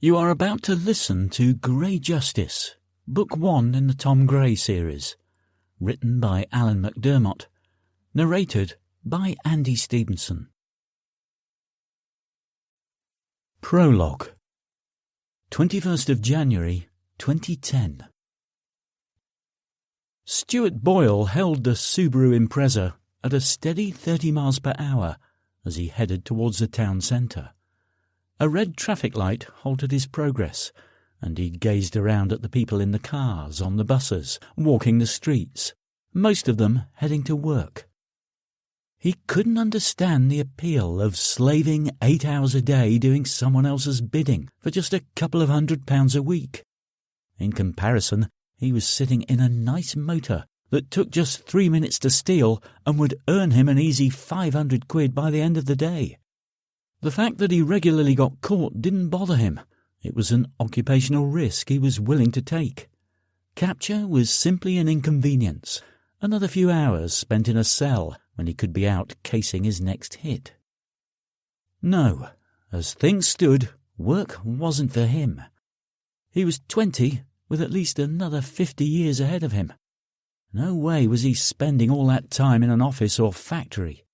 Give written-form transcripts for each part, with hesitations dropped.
You are about to listen to Grey Justice, Book 1 in the Tom Gray series, written by Alan McDermot, narrated by Andy Stevenson. Prologue, 21st of January 2010. Stuart Boyle held the Subaru Impreza at a steady 30 miles per hour as he headed towards the town centre. A red traffic light halted his progress, and he gazed around at the people in the cars, on the buses, walking the streets, most of them heading to work. He couldn't understand the appeal of slaving 8 hours a day doing someone else's bidding for just a couple of £100 a week. In comparison, he was sitting in a nice motor that took just 3 minutes to steal and would earn him an easy £500 by the end of the day. The fact that he regularly got caught didn't bother him. It was an occupational risk he was willing to take. Capture was simply an inconvenience, another few hours spent in a cell when he could be out casing his next hit. No, as things stood, work wasn't for him. He was 20, with at least another 50 years ahead of him. No way was he spending all that time in an office or factory.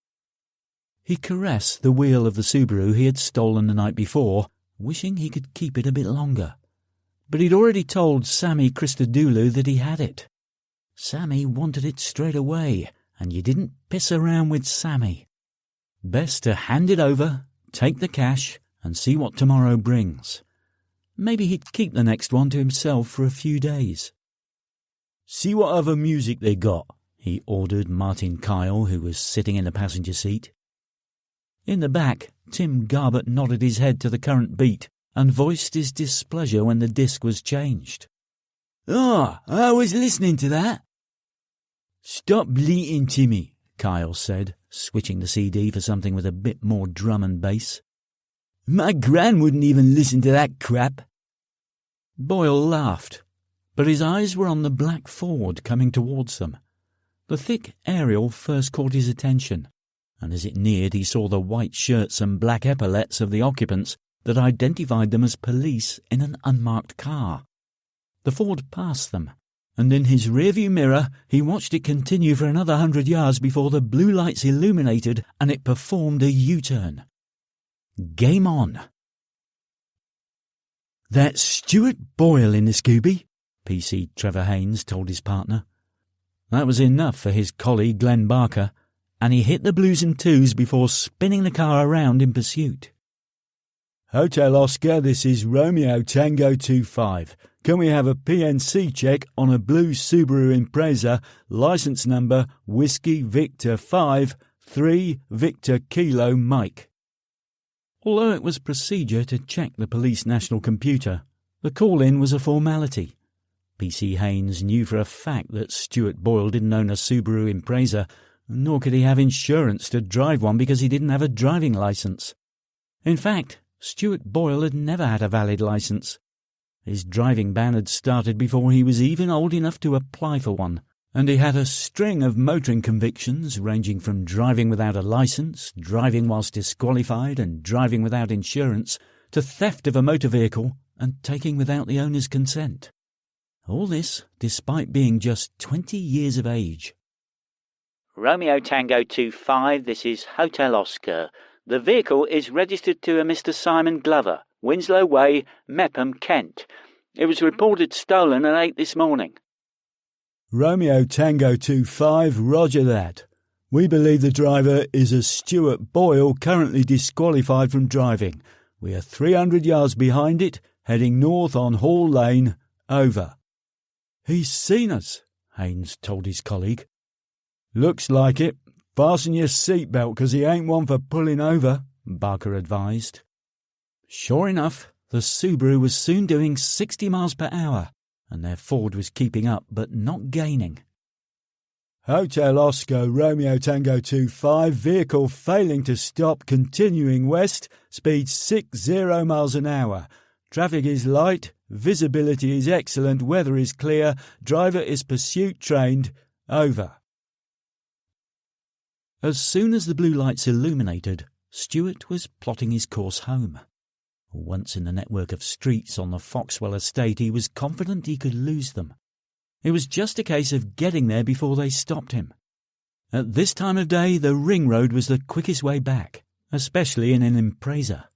He caressed the wheel of the Subaru he had stolen the night before, wishing he could keep it a bit longer. But he'd already told Sammy Christodoulou that he had it. Sammy wanted it straight away, and you didn't piss around with Sammy. Best to hand it over, take the cash, and see what tomorrow brings. Maybe he'd keep the next one to himself for a few days. "See what other music they got," he ordered Martin Kyle, who was sitting in the passenger seat. In the back, Tim Garbutt nodded his head to the current beat and voiced his displeasure when the disc was changed. "Ah, I was listening to that." "Stop bleating, Timmy," Kyle said, switching the CD for something with a bit more drum and bass. "My gran wouldn't even listen to that crap." Boyle laughed, but his eyes were on the black Ford coming towards them. The thick aerial first caught his attention, and as it neared he saw the white shirts and black epaulets of the occupants that identified them as police in an unmarked car. The Ford passed them, and in his rearview mirror he watched it continue for another 100 yards before the blue lights illuminated and it performed a U-turn. Game on. "That's Stuart Boyle in the Scooby," PC Trevor Haynes told his partner. That was enough for his colleague Glenn Barker, and he hit the blues and twos before spinning the car around in pursuit. "Hotel Oscar, this is Romeo Tango 25. Can we have a PNC check on a blue Subaru Impreza, license number Whiskey Victor 5, 3 Victor Kilo Mike?" Although it was procedure to check the police national computer, the call-in was a formality. PC Haynes knew for a fact that Stuart Boyle didn't own a Subaru Impreza, nor could he have insurance to drive one because he didn't have a driving licence. In fact, Stuart Boyle had never had a valid licence. His driving ban had started before he was even old enough to apply for one, and he had a string of motoring convictions ranging from driving without a licence, driving whilst disqualified and driving without insurance, to theft of a motor vehicle and taking without the owner's consent. All this despite being just 20 years of age. Romeo Tango 25, this is Hotel Oscar. The vehicle is registered to a Mr. Simon Glover, Winslow Way, Mepham, Kent. It was reported stolen at 8 this morning. Romeo Tango 25, roger that. We believe the driver is a Stuart Boyle, currently disqualified from driving. We are 300 yards behind it, heading north on Hall Lane. Over. "He's seen us," Haynes told his colleague. "Looks like it. Fasten your seatbelt, 'cause he ain't one for pulling over," Barker advised. Sure enough, the Subaru was soon doing 60 miles per hour, and their Ford was keeping up but not gaining. "Hotel Oscar, Romeo Tango 25, vehicle failing to stop, continuing west, speed 60 miles an hour. Traffic is light, visibility is excellent, weather is clear, driver is pursuit trained. Over." As soon as the blue lights illuminated, Stuart was plotting his course home. Once in the network of streets on the Foxwell estate, he was confident he could lose them. It was just a case of getting there before they stopped him. At this time of day, the ring road was the quickest way back, especially in an Impreza.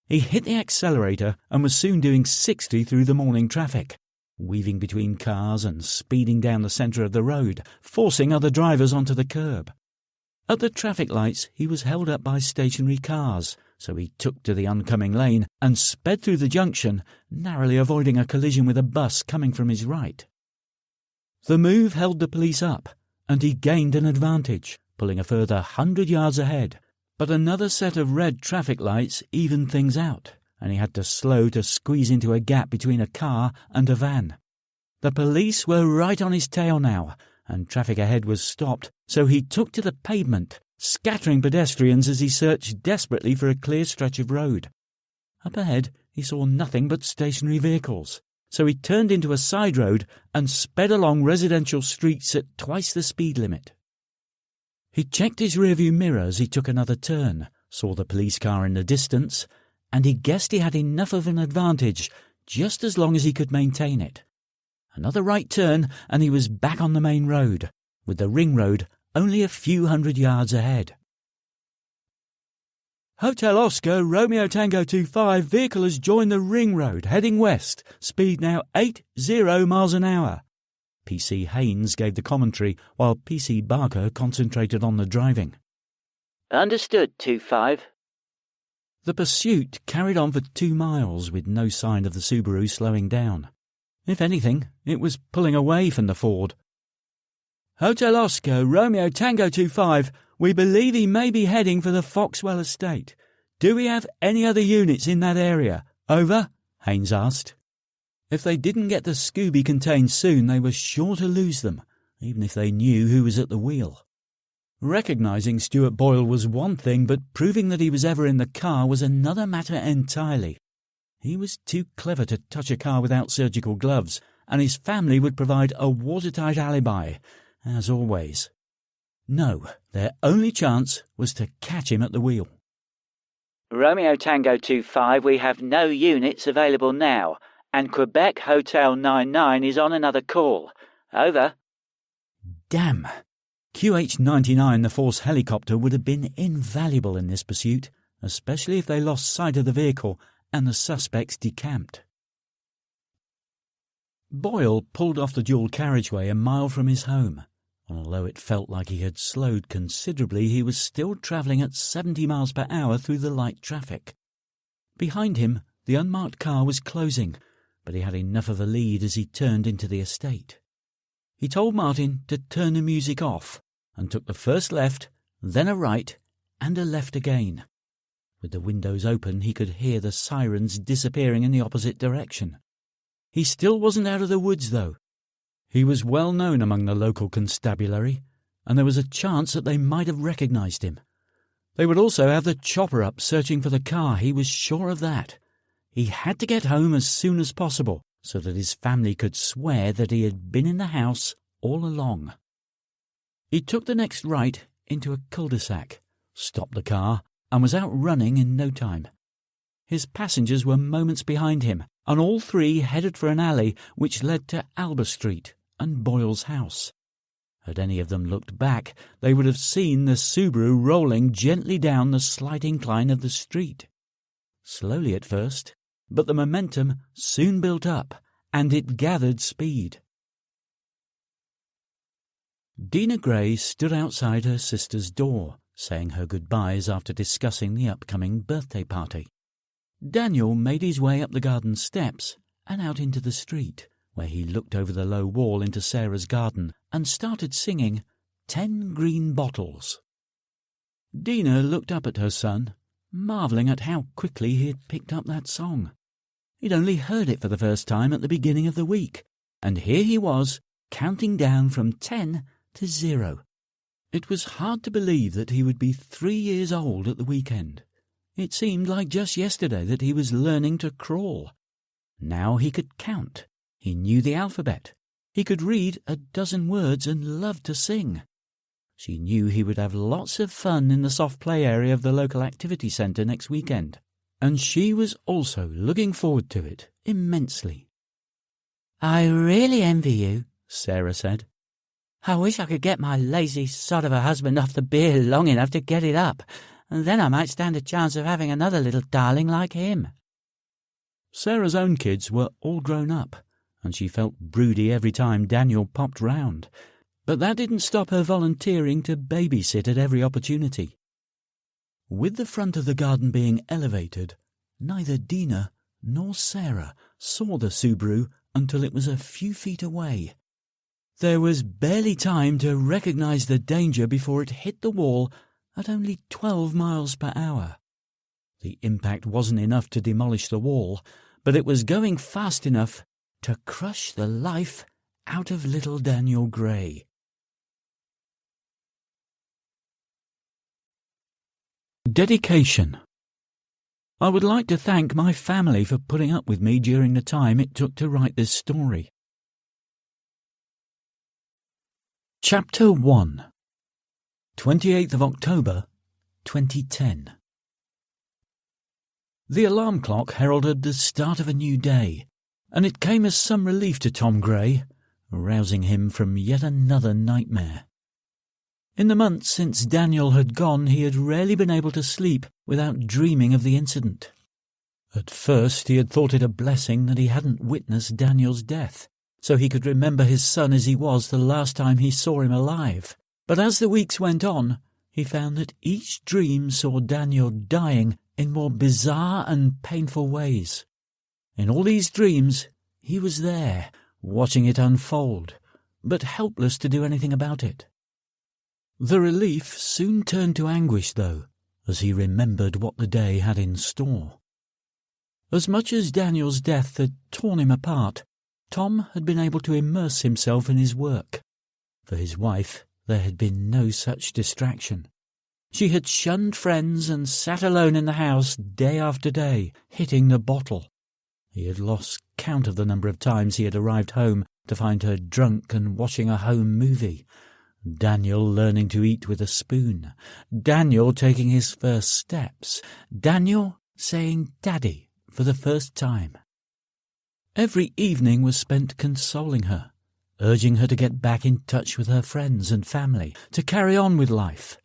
He hit the accelerator and was soon doing 60 through the morning traffic, weaving between cars and speeding down the centre of the road, forcing other drivers onto the curb. At the traffic lights, he was held up by stationary cars, so he took to the oncoming lane and sped through the junction, narrowly avoiding a collision with a bus coming from his right. The move held the police up, and he gained an advantage, pulling a further 100 yards ahead. But another set of red traffic lights evened things out, and he had to slow to squeeze into a gap between a car and a van. The police were right on his tail now, and traffic ahead was stopped, so he took to the pavement, scattering pedestrians as he searched desperately for a clear stretch of road. Up ahead, he saw nothing but stationary vehicles, so he turned into a side road and sped along residential streets at twice the speed limit. He checked his rearview mirror as he took another turn, saw the police car in the distance, and he guessed he had enough of an advantage just as long as he could maintain it. Another right turn and he was back on the main road, with the ring road only a few 100 yards ahead. Hotel Oscar, Romeo Tango 25, vehicle has joined the ring road, heading west, speed now 80 miles an hour. PC Haynes gave the commentary, while PC Barker concentrated on the driving. Understood, 25. The pursuit carried on for 2 miles with no sign of the Subaru slowing down. If anything, it was pulling away from the Ford. Hotel Oscar, Romeo Tango 25, we believe he may be heading for the Foxwell estate. Do we have any other units in that area? Over? Haynes asked. If they didn't get the Scooby contained soon, they were sure to lose them, even if they knew who was at the wheel. Recognising Stuart Boyle was one thing, but proving that he was ever in the car was another matter entirely. He was too clever to touch a car without surgical gloves, and his family would provide a watertight alibi, as always. No, their only chance was to catch him at the wheel. Romeo Tango 25, we have no units available now, and Quebec Hotel 99 is on another call. Over. Damn! QH-99, the Force helicopter, would have been invaluable in this pursuit, especially if they lost sight of the vehicle and the suspects decamped. Boyle pulled off the dual carriageway a mile from his home. Although it felt like he had slowed considerably, he was still travelling at 70 miles per hour through the light traffic. Behind him, the unmarked car was closing, but he had enough of a lead as he turned into the estate. He told Martin to turn the music off and took the first left, then a right, and a left again. With the windows open, he could hear the sirens disappearing in the opposite direction. He still wasn't out of the woods, though. He was well known among the local constabulary, and there was a chance that they might have recognised him. They would also have the chopper up searching for the car, he was sure of that. He had to get home as soon as possible, so that his family could swear that he had been in the house all along. He took the next right into a cul-de-sac, stopped the car, and was out running in no time. His passengers were moments behind him, and all three headed for an alley which led to Alba Street and Boyle's house. Had any of them looked back, they would have seen the Subaru rolling gently down the slight incline of the street. Slowly at first, but the momentum soon built up, and it gathered speed. Dina Gray stood outside her sister's door, saying her goodbyes after discussing the upcoming birthday party. Daniel made his way up the garden steps and out into the street, where he looked over the low wall into Sarah's garden and started singing 10 Green Bottles. Dina looked up at her son, marvelling at how quickly he had picked up that song. He'd only heard it for the first time at the beginning of the week, and here he was, counting down from 10 to 0. It was hard to believe that he would be 3 years old at the weekend. It seemed like just yesterday that he was learning to crawl. Now he could count. He knew the alphabet. He could read a dozen words and loved to sing. She knew he would have lots of fun in the soft play area of the local activity centre next weekend. and she was also looking forward to it immensely. "I really envy you," Sarah said. "I wish I could get my lazy sod of a husband off the beer long enough to get it up, and then I might stand a chance of having another little darling like him." Sarah's own kids were all grown up, and she felt broody every time Daniel popped round, but that didn't stop her volunteering to babysit at every opportunity. With the front of the garden being elevated, neither Dina nor Sarah saw the Subaru until it was a few feet away. There was barely time to recognize the danger before it hit the wall at only 12 miles per hour. The impact wasn't enough to demolish the wall, but it was going fast enough to crush the life out of little Daniel Gray. Dedication. I would like to thank my family for putting up with me during the time it took to write this story. Chapter 1. 28th of October, 2010. The alarm clock heralded the start of a new day, and it came as some relief to Tom Gray, rousing him from yet another nightmare. In the months since Daniel had gone, he had rarely been able to sleep without dreaming of the incident. At first he had thought it a blessing that he hadn't witnessed Daniel's death, so he could remember his son as he was the last time he saw him alive. But as the weeks went on, he found that each dream saw Daniel dying in more bizarre and painful ways. In all these dreams, he was there, watching it unfold, but helpless to do anything about it. The relief soon turned to anguish, though, as he remembered what the day had in store. As much as Daniel's death had torn him apart, Tom had been able to immerse himself in his work. For his wife, there had been no such distraction. She had shunned friends and sat alone in the house day after day, hitting the bottle. He had lost count of the number of times he had arrived home to find her drunk and watching a home movie. Daniel learning to eat with a spoon. Daniel taking his first steps. Daniel saying "Daddy" for the first time. Every evening was spent consoling her, urging her to get back in touch with her friends and family, to carry on with life.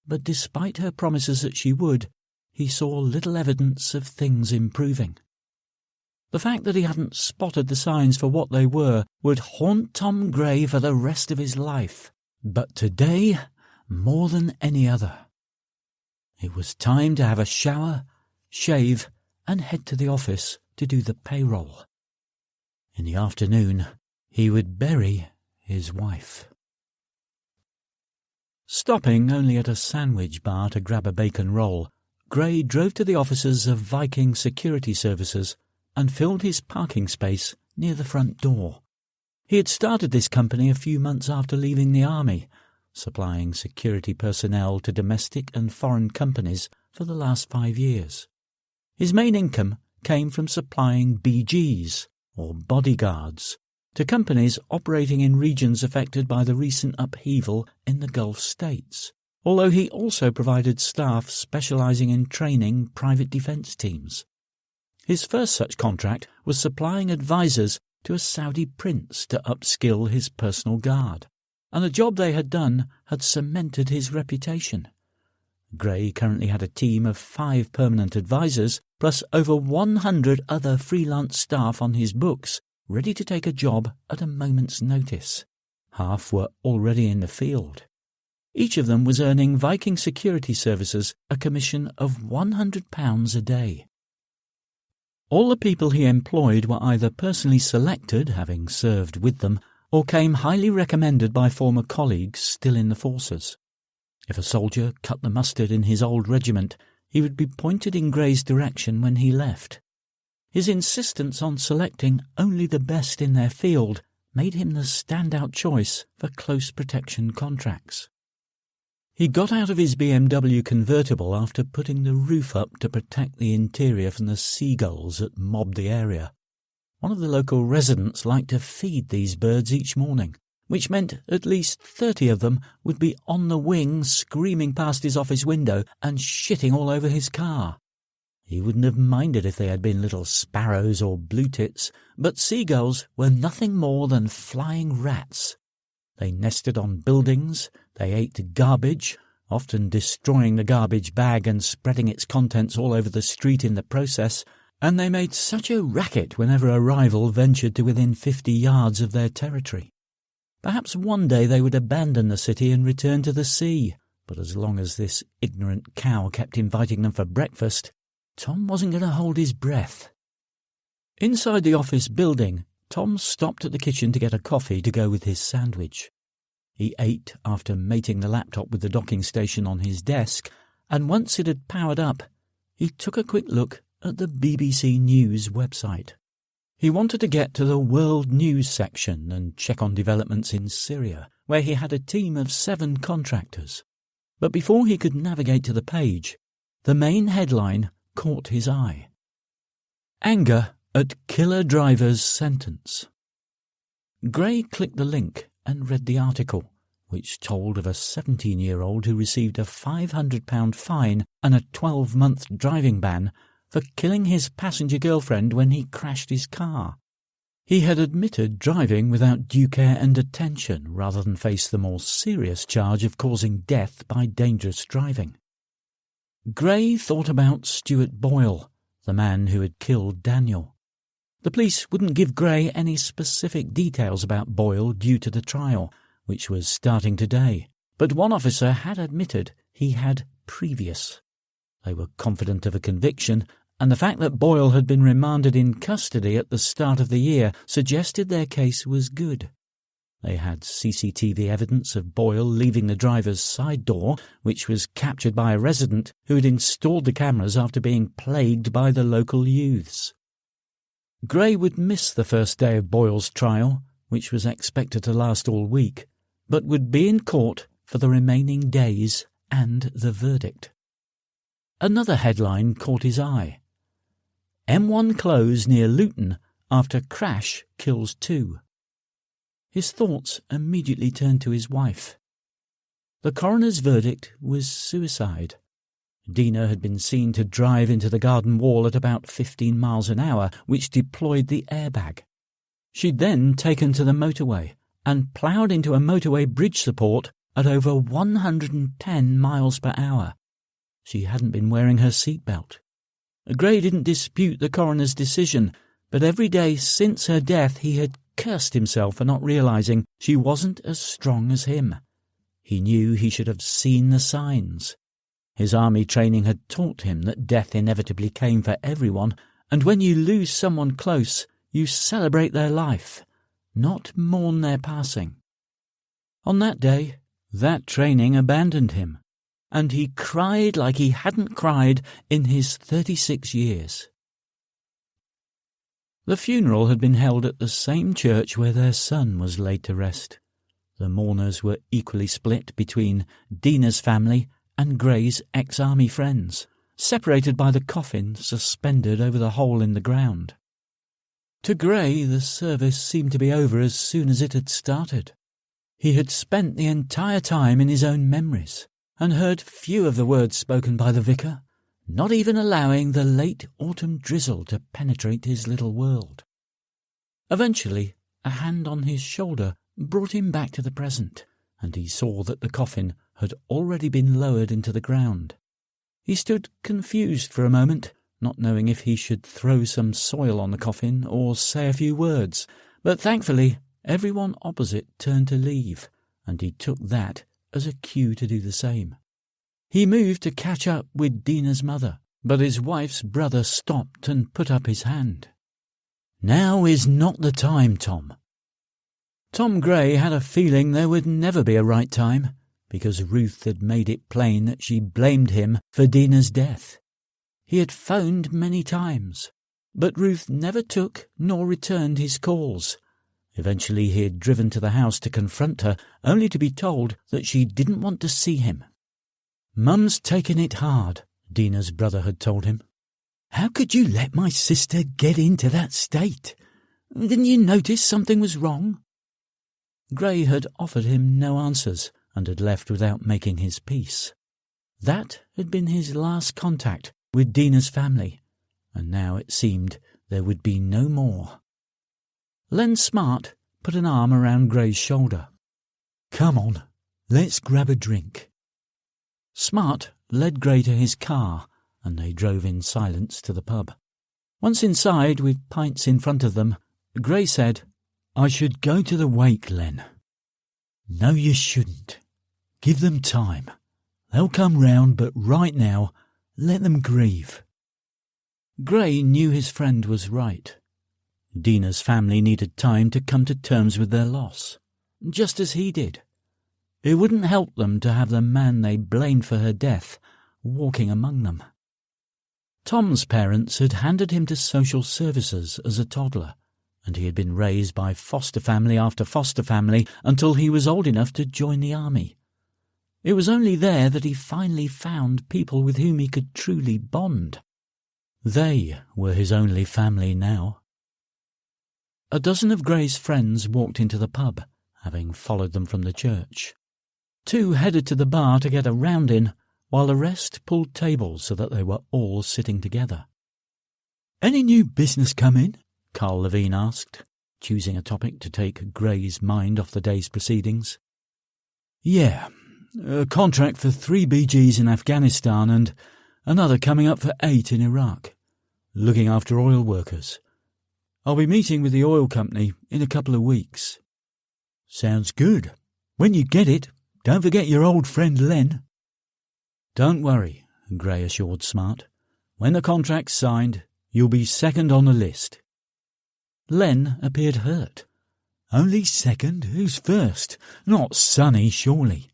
But despite her promises that she would, he saw little evidence of things improving. The fact that he hadn't spotted the signs for what they were would haunt Tom Gray for the rest of his life. But today, more than any other. It was time to have a shower, shave, and head to the office to do the payroll. In the afternoon, he would bury his wife. Stopping only at a sandwich bar to grab a bacon roll, Gray drove to the offices of Viking Security Services and filled his parking space near the front door. He had started this company a few months after leaving the army, supplying security personnel to domestic and foreign companies for the last 5 years. His main income came from supplying BGs, or bodyguards, to companies operating in regions affected by the recent upheaval in the Gulf states, although he also provided staff specializing in training private defense teams. His first such contract was supplying advisors to a Saudi prince to upskill his personal guard, and the job they had done had cemented his reputation. Gray currently had a team of 5 permanent advisors, plus over 100 other freelance staff on his books, ready to take a job at a moment's notice. Half were already in the field. Each of them was earning Viking Security Services a commission of £100 a day. All the people he employed were either personally selected, having served with them, or came highly recommended by former colleagues still in the forces. If a soldier cut the mustard in his old regiment, he would be pointed in Gray's direction when he left. His insistence on selecting only the best in their field made him the standout choice for close protection contracts. He got out of his BMW convertible after putting the roof up to protect the interior from the seagulls that mobbed the area. One of the local residents liked to feed these birds each morning, which meant at least 30 of them would be on the wing screaming past his office window and shitting all over his car. He wouldn't have minded if they had been little sparrows or blue tits, but seagulls were nothing more than flying rats. They nested on buildings, they ate garbage, often destroying the garbage bag and spreading its contents all over the street in the process, and they made such a racket whenever a rival ventured to within 50 yards of their territory. Perhaps one day they would abandon the city and return to the sea, but as long as this ignorant cow kept inviting them for breakfast, Tom wasn't going to hold his breath. Inside the office building, Tom stopped at the kitchen to get a coffee to go with his sandwich. He ate after mating the laptop with the docking station on his desk, and once it had powered up, he took a quick look at the BBC News website. He wanted to get to the World News section and check on developments in Syria, where he had a team of 7 contractors. But before he could navigate to the page, the main headline caught his eye. Anger at killer driver's sentence. Gray clicked the link and read the article, which told of a 17-year-old who received a £500 fine and a 12-month driving ban for killing his passenger girlfriend when he crashed his car. He had admitted driving without due care and attention rather than face the more serious charge of causing death by dangerous driving. Gray thought about Stuart Boyle, the man who had killed Daniel. The police wouldn't give Gray any specific details about Boyle due to the trial, which was starting today, but one officer had admitted he had previous. They were confident of a conviction, and the fact that Boyle had been remanded in custody at the start of the year suggested their case was good. They had CCTV evidence of Boyle leaving the driver's side door, which was captured by a resident who had installed the cameras after being plagued by the local youths. Gray would miss the first day of Boyle's trial, which was expected to last all week, but would be in court for the remaining days and the verdict. Another headline caught his eye. M1 close near Luton after crash kills 2. His thoughts immediately turned to his wife. The coroner's verdict was suicide. Dina had been seen to drive into the garden wall at about 15 miles an hour, which deployed the airbag. She'd then taken to the motorway and ploughed into a motorway bridge support at over 110 miles per hour. She hadn't been wearing her seatbelt. Gray didn't dispute the coroner's decision, but every day since her death he had cursed himself for not realizing she wasn't as strong as him. He knew he should have seen the signs. His army training had taught him that death inevitably came for everyone, and when you lose someone close, you celebrate their life, not mourn their passing. On that day, that training abandoned him, and he cried like he hadn't cried in his 36 years. The funeral had been held at the same church where their son was laid to rest. The mourners were equally split between Dina's family and Gray's ex-army friends, separated by the coffin suspended over the hole in the ground. To Gray, the service seemed to be over as soon as it had started. He had spent the entire time in his own memories, and heard few of the words spoken by the vicar, not even allowing the late autumn drizzle to penetrate his little world. Eventually, a hand on his shoulder brought him back to the present, and he saw that the coffin had already been lowered into the ground. He stood confused for a moment, not knowing if he should throw some soil on the coffin or say a few words, but thankfully everyone opposite turned to leave, and he took that as a cue to do the same. He moved to catch up with Dina's mother, but his wife's brother stopped and put up his hand. "Now is not the time, Tom." Tom Gray had a feeling there would never be a right time, because Ruth had made it plain that she blamed him for Dina's death. He had phoned many times, but Ruth never took nor returned his calls. Eventually he had driven to the house to confront her, only to be told that she didn't want to see him. "Mum's taken it hard," Dina's brother had told him. "How could you let my sister get into that state? Didn't you notice something was wrong?" Gray had offered him no answers and had left without making his peace. That had been his last contact with Dina's family, and now it seemed there would be no more. Len Smart put an arm around Gray's shoulder. "Come on, let's grab a drink." Smart led Gray to his car, and they drove in silence to the pub. Once inside, with pints in front of them, Gray said, "I should go to the wake, Len." "No, you shouldn't. Give them time. They'll come round, but right now, let them grieve." Gray knew his friend was right. Dina's family needed time to come to terms with their loss, just as he did. It wouldn't help them to have the man they blamed for her death walking among them. Tom's parents had handed him to social services as a toddler, and he had been raised by foster family after foster family until he was old enough to join the army. It was only there that he finally found people with whom he could truly bond. They were his only family now. A dozen of Gray's friends walked into the pub, having followed them from the church. 2 headed to the bar to get a round in, while the rest pulled tables so that they were all sitting together. "Any new business come in?" Carl Levine asked, choosing a topic to take Gray's mind off the day's proceedings. "Yeah, a contract for 3 BGs in Afghanistan and another coming up for 8 in Iraq, looking after oil workers. I'll be meeting with the oil company in a couple of weeks." "Sounds good. When you get it, don't forget your old friend Len." "Don't worry," Gray assured Smart. "When the contract's signed, you'll be second on the list." Len appeared hurt. "Only second? Who's first? Not Sonny, surely."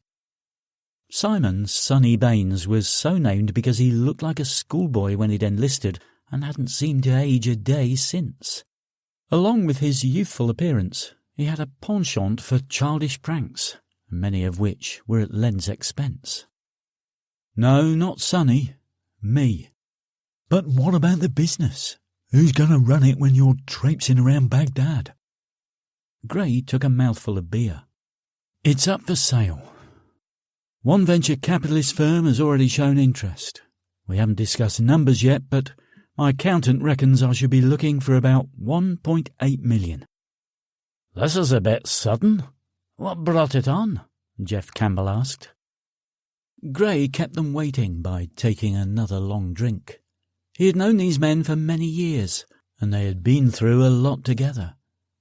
Simon Sonny Baines was so named because he looked like a schoolboy when he'd enlisted and hadn't seemed to age a day since. Along with his youthful appearance, he had a penchant for childish pranks, many of which were at Len's expense. "No, not Sonny. Me." "But what about the business? Who's going to run it when you're traipsing around Baghdad?" Gray took a mouthful of beer. "It's up for sale. One venture capitalist firm has already shown interest. We haven't discussed numbers yet, but my accountant reckons I should be looking for about 1.8 million. "This is a bit sudden. What brought it on?" Jeff Campbell asked. Gray kept them waiting by taking another long drink. He had known these men for many years, and they had been through a lot together.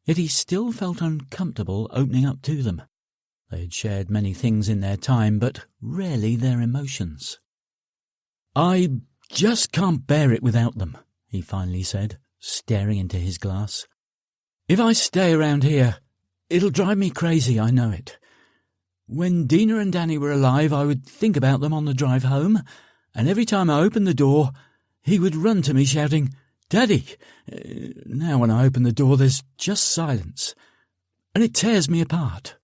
Yet he still felt uncomfortable opening up to them. They had shared many things in their time, but rarely their emotions. "I just can't bear it without them," he finally said, staring into his glass. "If I stay around here, it'll drive me crazy, I know it. When Dina and Danny were alive, I would think about them on the drive home, and every time I opened the door, he would run to me shouting, 'Daddy!' Now when I open the door, there's just silence, and it tears me apart."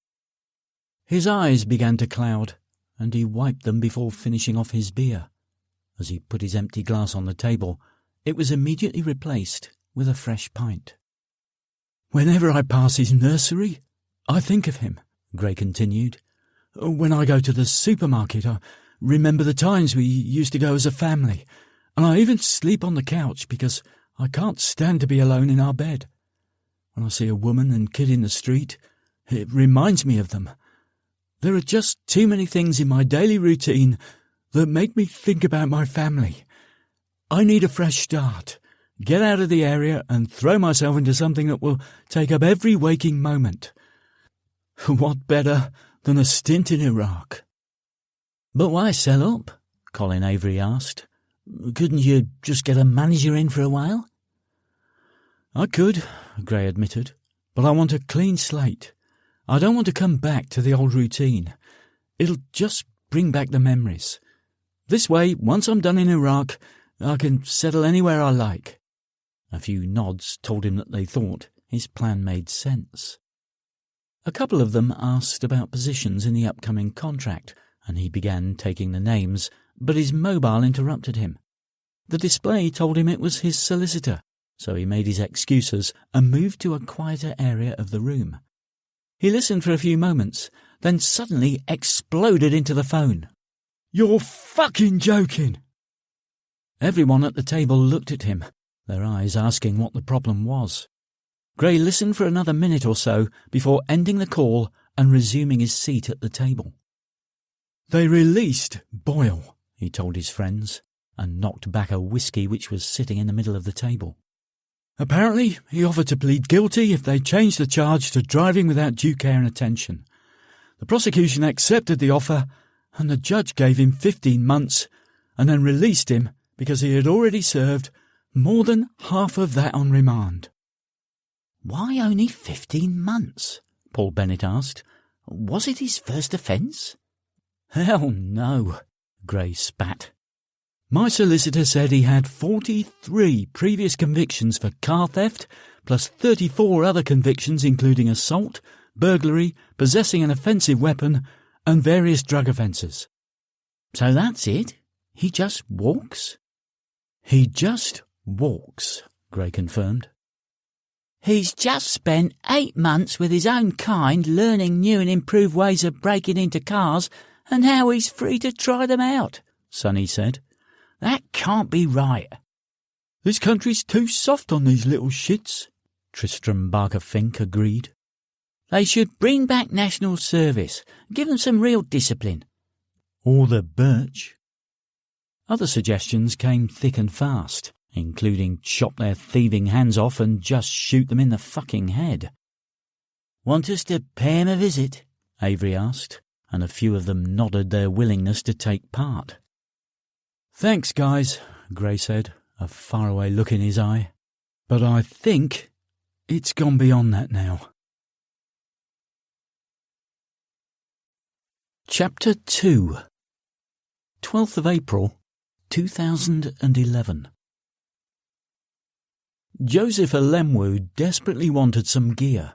His eyes began to cloud, and he wiped them before finishing off his beer. As he put his empty glass on the table, it was immediately replaced with a fresh pint. "Whenever I pass his nursery, I think of him," Gray continued. "When I go to the supermarket, I remember the times we used to go as a family, and I even sleep on the couch because I can't stand to be alone in our bed. When I see a woman and kid in the street, it reminds me of them. There are just too many things in my daily routine that make me think about my family. I need a fresh start, get out of the area and throw myself into something that will take up every waking moment. What better than a stint in Iraq?" "But why sell up?" Colin Avery asked. "Couldn't you just get a manager in for a while?" "I could," Gray admitted, "but I want a clean slate. I don't want to come back to the old routine. It'll just bring back the memories. This way, once I'm done in Iraq, I can settle anywhere I like." A few nods told him that they thought his plan made sense. A couple of them asked about positions in the upcoming contract, and he began taking the names, but his mobile interrupted him. The display told him it was his solicitor, so he made his excuses and moved to a quieter area of the room. He listened for a few moments, then suddenly exploded into the phone. "You're fucking joking!" Everyone at the table looked at him, their eyes asking what the problem was. Gray listened for another minute or so before ending the call and resuming his seat at the table. "They released Boyle," he told his friends, and knocked back a whiskey which was sitting in the middle of the table. "Apparently he offered to plead guilty if they changed the charge to driving without due care and attention. The prosecution accepted the offer, and the judge gave him 15 months and then released him because he had already served more than half of that on remand." "Why only 15 months?" Paul Bennett asked. "Was it his first offence?" "Hell no," Gray spat. "My solicitor said he had 43 previous convictions for car theft, plus 34 other convictions including assault, burglary, possessing an offensive weapon, and various drug offences." "So that's it? He just walks?" "He just walks," Gray confirmed. "He's just spent 8 months with his own kind learning new and improved ways of breaking into cars, and now he's free to try them out," Sonny said. "That can't be right." "This country's too soft on these little shits," Tristram Barker Fink agreed. "They should bring back national service, give them some real discipline." "Or the birch." Other suggestions came thick and fast, including chop their thieving hands off and just shoot them in the fucking head. "Want us to pay him a visit?" Avery asked, and a few of them nodded their willingness to take part. "Thanks, guys," Gray said, a faraway look in his eye. "But I think it's gone beyond that now." Chapter 2 12th of April, 2011. Joseph Alemwu desperately wanted some gear,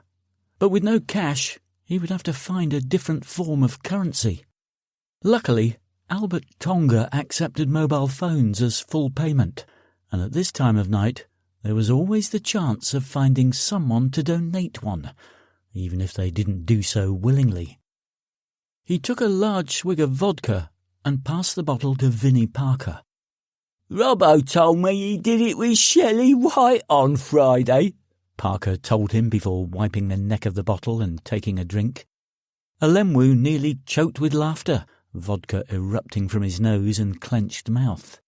but with no cash he would have to find a different form of currency. Luckily, Albert Tonga accepted mobile phones as full payment, and at this time of night there was always the chance of finding someone to donate one, even if they didn't do so willingly. He took a large swig of vodka and passed the bottle to Vinnie Parker. "Robbo told me he did it with Shelley White on Friday," Parker told him before wiping the neck of the bottle and taking a drink. Alemwu nearly choked with laughter, vodka erupting from his nose and clenched mouth.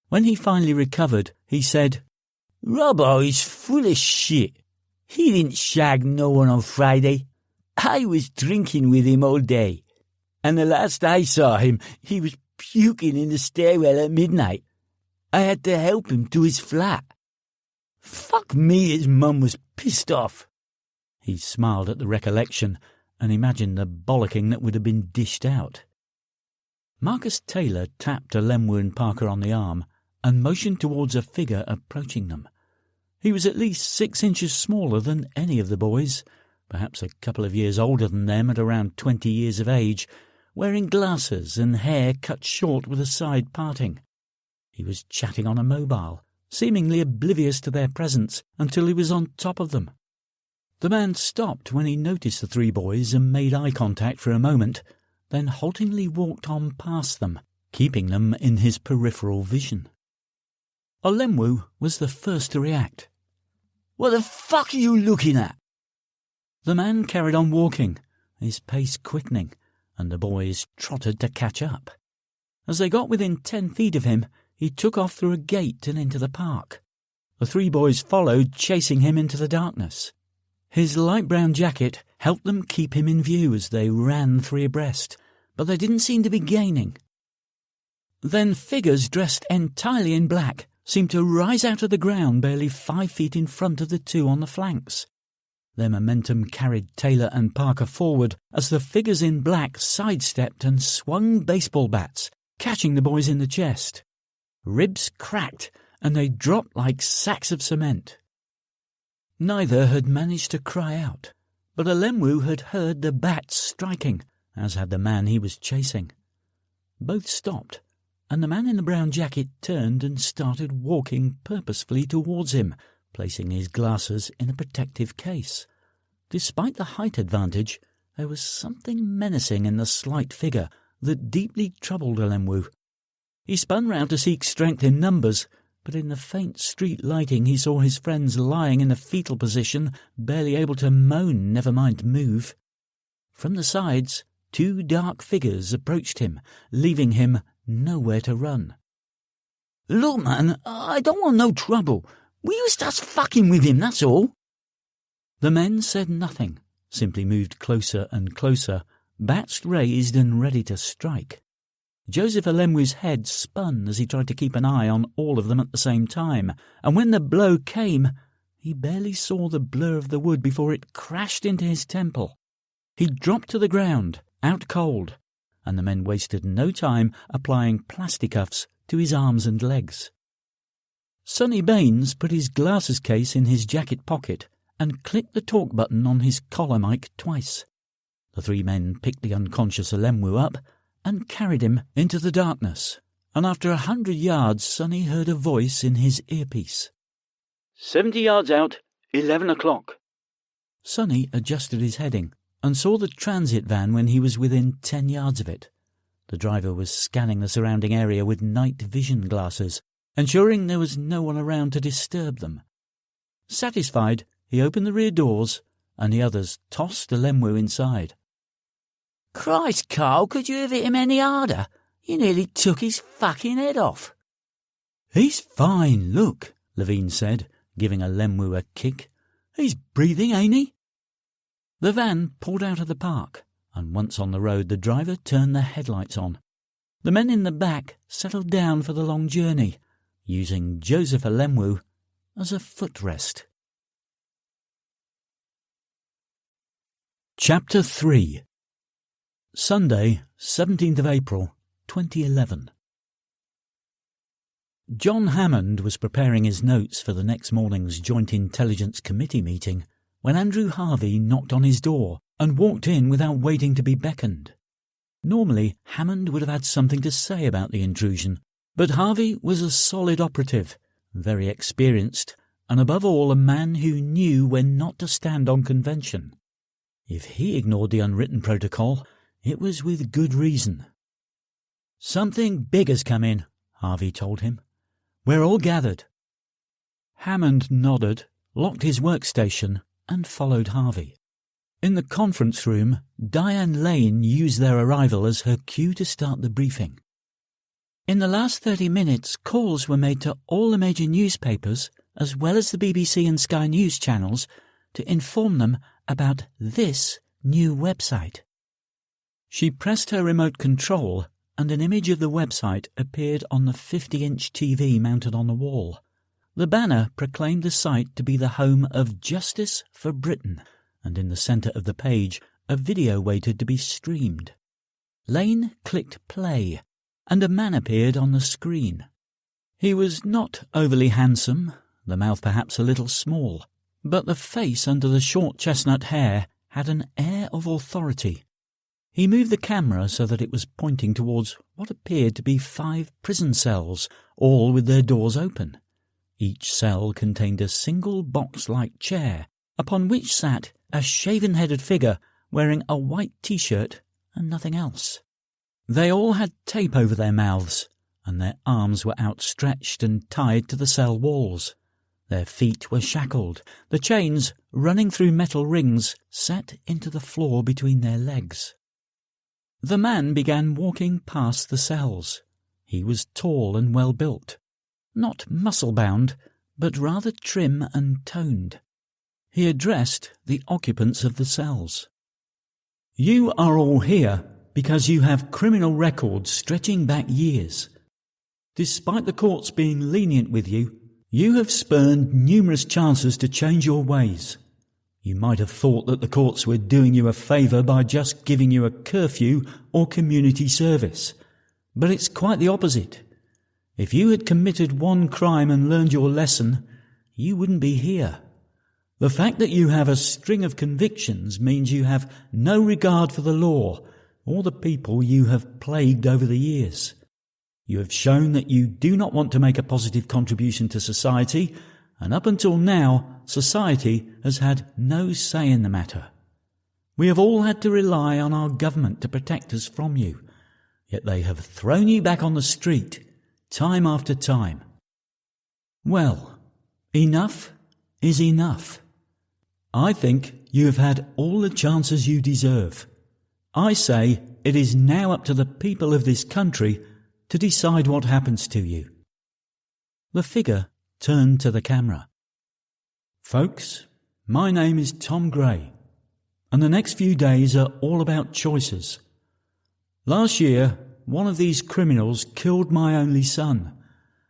When he finally recovered, he said, "Robbo is full of shit. He didn't shag no one on Friday. I was drinking with him all day, and the last I saw him, he was puking in the stairwell at midnight. I had to help him to his flat. Fuck me, his mum was pissed off." He smiled at the recollection and imagined the bollocking that would have been dished out. Marcus Taylor tapped Alemwu and Parker on the arm and motioned towards a figure approaching them. He was at least 6 inches smaller than any of the boys, perhaps a couple of years older than them at around 20 years of age, wearing glasses and hair cut short with a side parting. He was chatting on a mobile, seemingly oblivious to their presence until he was on top of them. The man stopped when he noticed the 3 boys and made eye contact for a moment, then haltingly walked on past them, keeping them in his peripheral vision. Alemwu was the first to react. "What the fuck are you looking at?" The man carried on walking, his pace quickening, and the boys trotted to catch up. As they got within 10 feet of him, he took off through a gate and into the park. The 3 boys followed, chasing him into the darkness. His light brown jacket helped them keep him in view as they ran 3 abreast, but they didn't seem to be gaining. Then figures dressed entirely in black seemed to rise out of the ground barely 5 feet in front of the 2 on the flanks. Their momentum carried Taylor and Parker forward as the figures in black sidestepped and swung baseball bats, catching the boys in the chest. Ribs cracked, and they dropped like sacks of cement. Neither had managed to cry out, but Alemwu had heard the bats striking, as had the man he was chasing. Both stopped, and the man in the brown jacket turned and started walking purposefully towards him, placing his glasses in a protective case. Despite the height advantage, there was something menacing in the slight figure that deeply troubled Alemwu. He spun round to seek strength in numbers, but in the faint street lighting he saw his friends lying in a fetal position, barely able to moan, never mind move. From the sides, 2 dark figures approached him, leaving him nowhere to run. "Look, man, I don't want no trouble. We was just fucking with him, that's all." The men said nothing, simply moved closer and closer, bats raised and ready to strike. Joseph Alemwu's head spun as he tried to keep an eye on all of them at the same time, and when the blow came, he barely saw the blur of the wood before it crashed into his temple. He dropped to the ground, out cold, and the men wasted no time applying plasticuffs to his arms and legs. Sonny Baines put his glasses case in his jacket pocket and clicked the talk button on his collar mic twice. The 3 men picked the unconscious Alemwu up and carried him into the darkness, and after 100 yards Sonny heard a voice in his earpiece. 70 yards out, 11 o'clock. Sonny adjusted his heading and saw the transit van when he was within 10 yards of it. The driver was scanning the surrounding area with night vision glasses, ensuring there was no one around to disturb them. Satisfied, he opened the rear doors, and the others tossed Alemwu inside. "Christ, Carl, could you have hit him any harder? You nearly took his fucking head off." "He's fine, look," Levine said, giving Alemwu a kick. "He's breathing, ain't he?" The van pulled out of the park, and once on the road the driver turned the headlights on. The men in the back settled down for the long journey, using Joseph Alemwu as a footrest. Chapter 3. Sunday, 17th of April, 2011. John Hammond was preparing his notes for the next morning's Joint Intelligence Committee meeting when Andrew Harvey knocked on his door and walked in without waiting to be beckoned. Normally, Hammond would have had something to say about the intrusion, but Harvey was a solid operative, very experienced, and above all a man who knew when not to stand on convention. If he ignored the unwritten protocol, it was with good reason. "Something big has come in," Harvey told him. "We're all gathered." Hammond nodded, locked his workstation, and followed Harvey. In the conference room, Diane Lane used their arrival as her cue to start the briefing. "In the last 30 minutes, calls were made to all the major newspapers, as well as the BBC and Sky News channels, to inform them about this new website." She pressed her remote control, and an image of the website appeared on the 50-inch TV mounted on the wall. The banner proclaimed the site to be the home of Justice for Britain, and in the centre of the page a video waited to be streamed. Lane clicked play, and a man appeared on the screen. He was not overly handsome, the mouth perhaps a little small, but the face under the short chestnut hair had an air of authority. He moved the camera so that it was pointing towards what appeared to be 5 prison cells, all with their doors open. Each cell contained a single box-like chair, upon which sat a shaven-headed figure wearing a white T-shirt and nothing else. They all had tape over their mouths, and their arms were outstretched and tied to the cell walls. Their feet were shackled, the chains, running through metal rings, set into the floor between their legs. The man began walking past the cells. He was tall and well-built, not muscle-bound, but rather trim and toned. He addressed the occupants of the cells. "You are all here because you have criminal records stretching back years. Despite the courts being lenient with you, you have spurned numerous chances to change your ways. You might have thought that the courts were doing you a favour by just giving you a curfew or community service, but it's quite the opposite. If you had committed one crime and learned your lesson, you wouldn't be here. The fact that you have a string of convictions means you have no regard for the law or the people you have plagued over the years. You have shown that you do not want to make a positive contribution to society, and up until now, society has had no say in the matter. We have all had to rely on our government to protect us from you, yet they have thrown you back on the street, time after time. Well, enough is enough. I think you have had all the chances you deserve. I say it is now up to the people of this country to decide what happens to you. The figure turned to the camera. Folks, my name is Tom Gray, and the next few days are all about choices. Last year, one of these criminals killed my only son,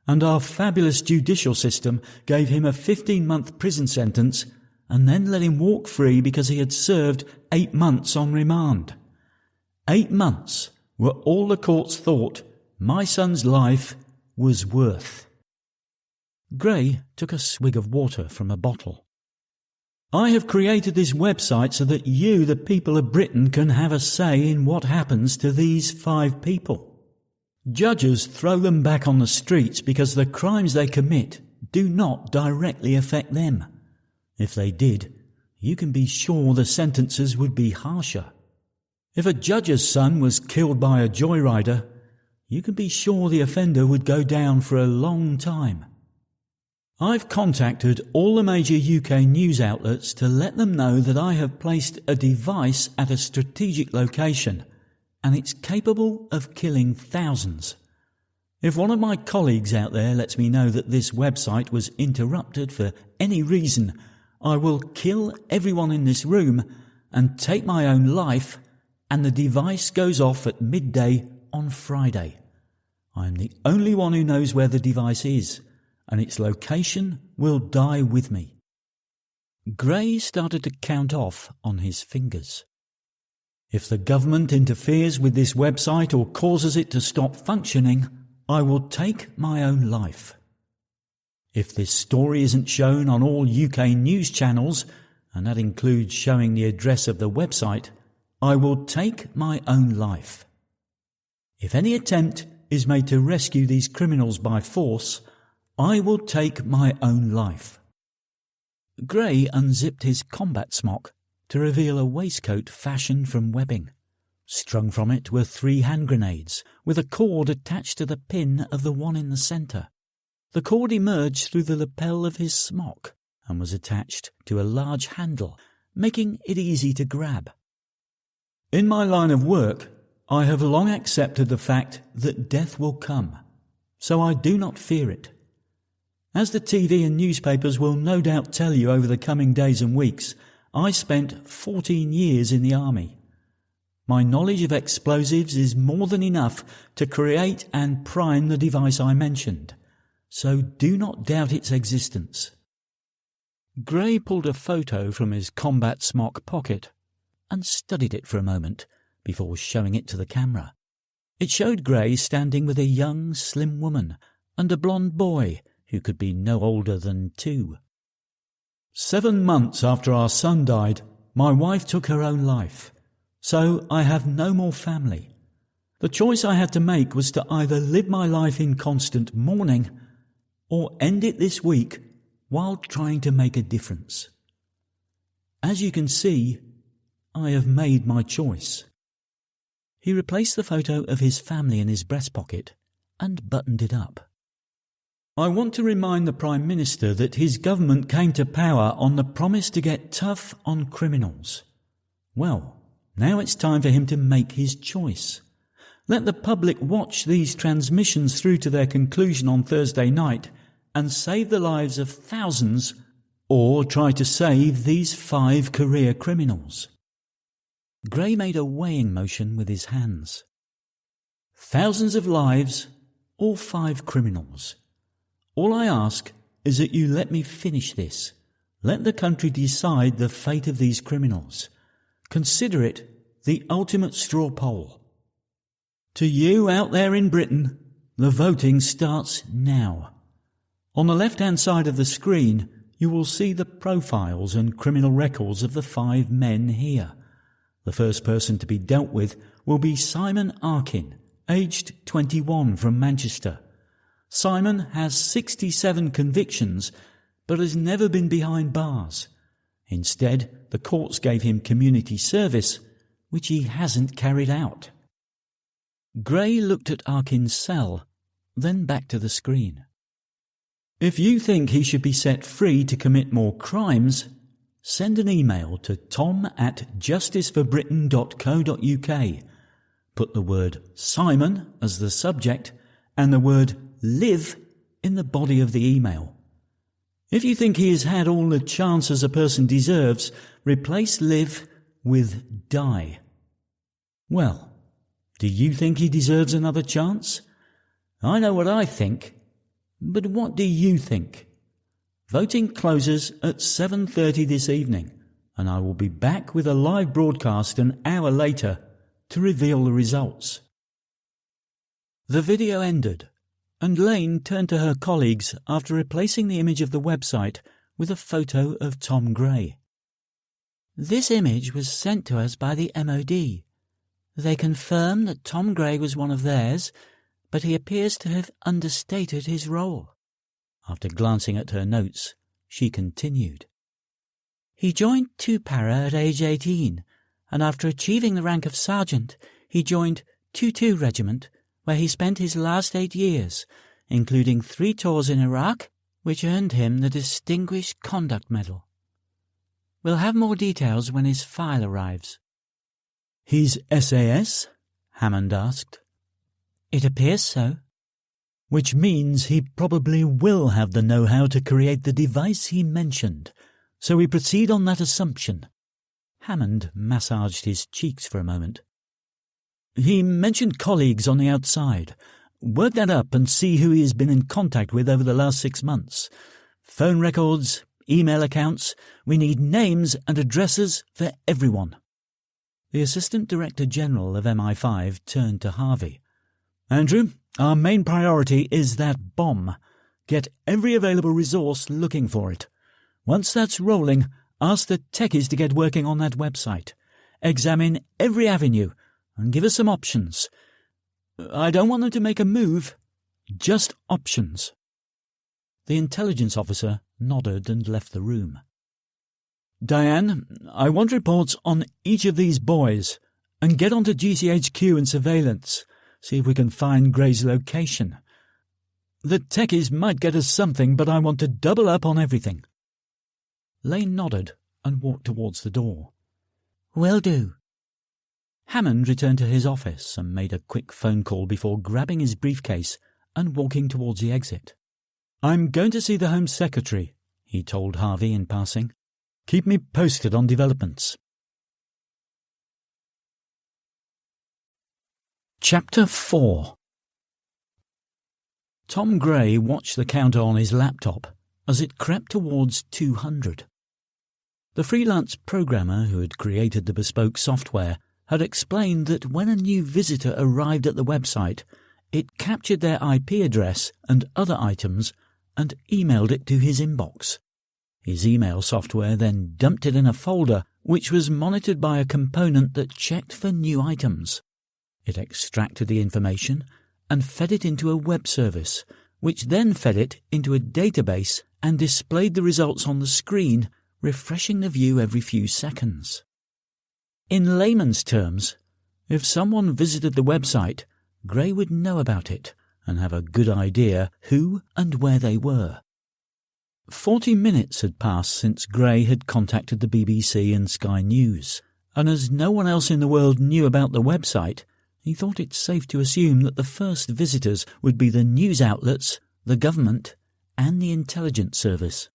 and our fabulous judicial system gave him a 15-month prison sentence and then let him walk free because he had served 8 months on remand. 8 months were all the courts thought my son's life was worth. Gray took a swig of water from a bottle. I have created this website so that you, the people of Britain, can have a say in what happens to these 5 people. Judges throw them back on the streets because the crimes they commit do not directly affect them. If they did, you can be sure the sentences would be harsher. If a judge's son was killed by a joyrider, you can be sure the offender would go down for a long time. I've contacted all the major UK news outlets to let them know that I have placed a device at a strategic location and it's capable of killing thousands. If one of my colleagues out there lets me know that this website was interrupted for any reason, I will kill everyone in this room and take my own life, and the device goes off at midday on Friday. I am the only one who knows where the device is, and its location will die with me. Gray started to count off on his fingers. If the government interferes with this website or causes it to stop functioning, I will take my own life. If this story isn't shown on all UK news channels, and that includes showing the address of the website, I will take my own life. If any attempt is made to rescue these criminals by force, I will take my own life. Gray unzipped his combat smock to reveal a waistcoat fashioned from webbing. Strung from it were 3 hand grenades, with a cord attached to the pin of the one in the centre. The cord emerged through the lapel of his smock and was attached to a large handle, making it easy to grab. In my line of work, I have long accepted the fact that death will come, so I do not fear it. As the TV and newspapers will no doubt tell you over the coming days and weeks, I spent 14 years in the army. My knowledge of explosives is more than enough to create and prime the device I mentioned, so do not doubt its existence. Gray pulled a photo from his combat smock pocket and studied it for a moment before showing it to the camera. It showed Gray standing with a young, slim woman and a blonde boy who could be no older than 2. 7 months after our son died, my wife took her own life, so I have no more family. The choice I had to make was to either live my life in constant mourning or end it this week while trying to make a difference. As you can see, I have made my choice. He replaced the photo of his family in his breast pocket and buttoned it up. I want to remind the Prime Minister that his government came to power on the promise to get tough on criminals. Well, now it's time for him to make his choice. Let the public watch these transmissions through to their conclusion on Thursday night and save the lives of thousands, or try to save these 5 career criminals. Gray made a weighing motion with his hands. Thousands of lives, or 5 criminals. All I ask is that you let me finish this. Let the country decide the fate of these criminals. Consider it the ultimate straw poll. To you out there in Britain, the voting starts now. On the left-hand side of the screen, you will see the profiles and criminal records of the 5 men here. The first person to be dealt with will be Simon Arkin, aged 21, from Manchester. Simon has 67 convictions, but has never been behind bars. Instead, the courts gave him community service, which he hasn't carried out. Gray looked at Arkin's cell then back to the screen. If you think he should be set free to commit more crimes, send an email to tom@justiceforbritain.co.uk. Put the word Simon as the subject and the word live in the body of the email. If you think he has had all the chances a person deserves, replace live with die. Well, do you think he deserves another chance? I know what I think, but what do you think? Voting closes at 7:30 this evening, and I will be back with a live broadcast an hour later to reveal the results. The video ended, and Lane turned to her colleagues after replacing the image of the website with a photo of Tom Gray. This image was sent to us by the MOD. They confirm that Tom Gray was one of theirs, but he appears to have understated his role. After glancing at her notes, she continued. He joined 2 Para at age 18, and after achieving the rank of sergeant, he joined 2-2 Regiment, where he spent his last 8 years, including 3 tours in Iraq, which earned him the Distinguished Conduct Medal. We'll have more details when his file arrives. He's SAS? Hammond asked. It appears so. Which means he probably will have the know-how to create the device he mentioned, so we proceed on that assumption. Hammond massaged his cheeks for a moment. He mentioned colleagues on the outside. Work that up and see who he has been in contact with over the last 6 months. Phone records, email accounts. We need names and addresses for everyone. The Assistant Director General of MI5 turned to Harvey. Andrew, our main priority is that bomb. Get every available resource looking for it. Once that's rolling, ask the techies to get working on that website. Examine every avenue and give us some options. I don't want them to make a move, just options. The intelligence officer nodded and left the room. Diane, I want reports on each of these boys, and get onto GCHQ and surveillance. See if we can find Gray's location. The techies might get us something, but I want to double up on everything. Lane nodded and walked towards the door. Will do. Hammond returned to his office and made a quick phone call before grabbing his briefcase and walking towards the exit. I'm going to see the Home Secretary, he told Harvey in passing. Keep me posted on developments. Chapter 4. Tom Gray watched the counter on his laptop as it crept towards 200. The freelance programmer who had created the bespoke software had explained that when a new visitor arrived at the website, it captured their IP address and other items and emailed it to his inbox. His email software then dumped it in a folder which was monitored by a component that checked for new items. It extracted the information and fed it into a web service, which then fed it into a database and displayed the results on the screen, refreshing the view every few seconds. In layman's terms, if someone visited the website, Gray would know about it and have a good idea who and where they were. 40 minutes had passed since Gray had contacted the BBC and Sky News, and as no one else in the world knew about the website, he thought it safe to assume that the first visitors would be the news outlets, the government, and the intelligence service.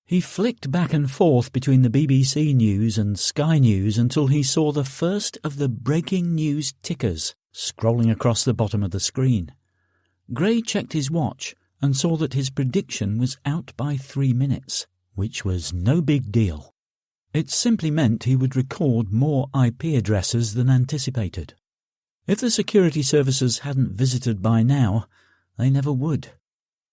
He flicked back and forth between the BBC News and Sky News until he saw the first of the breaking news tickers scrolling across the bottom of the screen. Gray checked his watch and saw that his prediction was out by 3 minutes, which was no big deal. It simply meant he would record more IP addresses than anticipated. If the security services hadn't visited by now, they never would.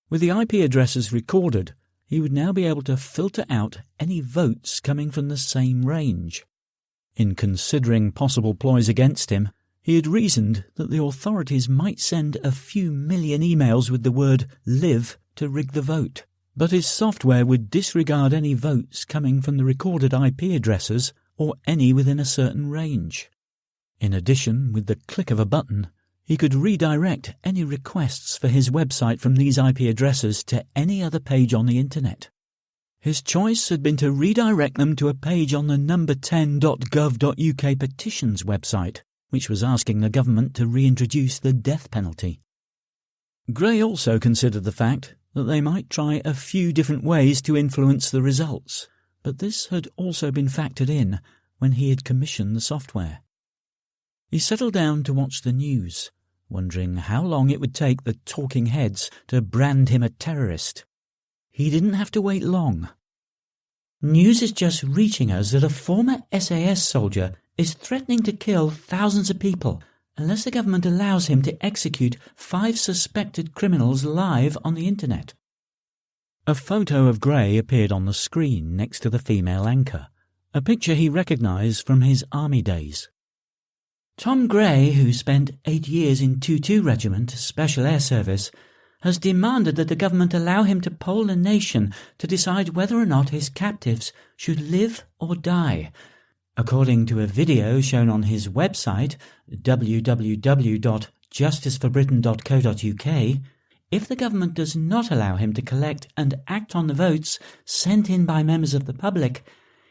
With the IP addresses recorded, he would now be able to filter out any votes coming from the same range. In considering possible ploys against him, he had reasoned that the authorities might send a few million emails with the word live to rig the vote, but his software would disregard any votes coming from the recorded IP addresses or any within a certain range. In addition, with the click of a button, He could redirect any requests for his website from these IP addresses to any other page on the internet. His choice had been to redirect them to a page on the number10.gov.uk petitions website, which was asking the government to reintroduce the death penalty. Gray also considered the fact that they might try a few different ways to influence the results, but this had also been factored in when he had commissioned the software. He settled down to watch the news, wondering how long it would take the talking heads to brand him a terrorist. He didn't have to wait long. News is just reaching us that a former SAS soldier is threatening to kill thousands of people unless the government allows him to execute 5 suspected criminals live on the internet. A photo of Gray appeared on the screen next to the female anchor, a picture he recognised from his army days. Tom Gray, who spent 8 years in 22 Regiment, Special Air Service, has demanded that the government allow him to poll the nation to decide whether or not his captives should live or die. According to a video shown on his website, www.justiceforbritain.co.uk, if the government does not allow him to collect and act on the votes sent in by members of the public,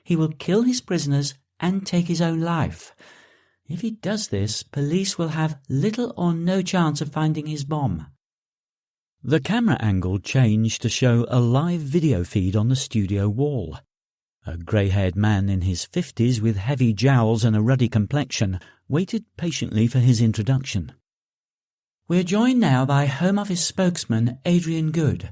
he will kill his prisoners and take his own life. If he does this, police will have little or no chance of finding his bomb. The camera angle changed to show a live video feed on the studio wall. A grey-haired man in his 50s with heavy jowls and a ruddy complexion waited patiently for his introduction. We're joined now by Home Office spokesman Adrian Good.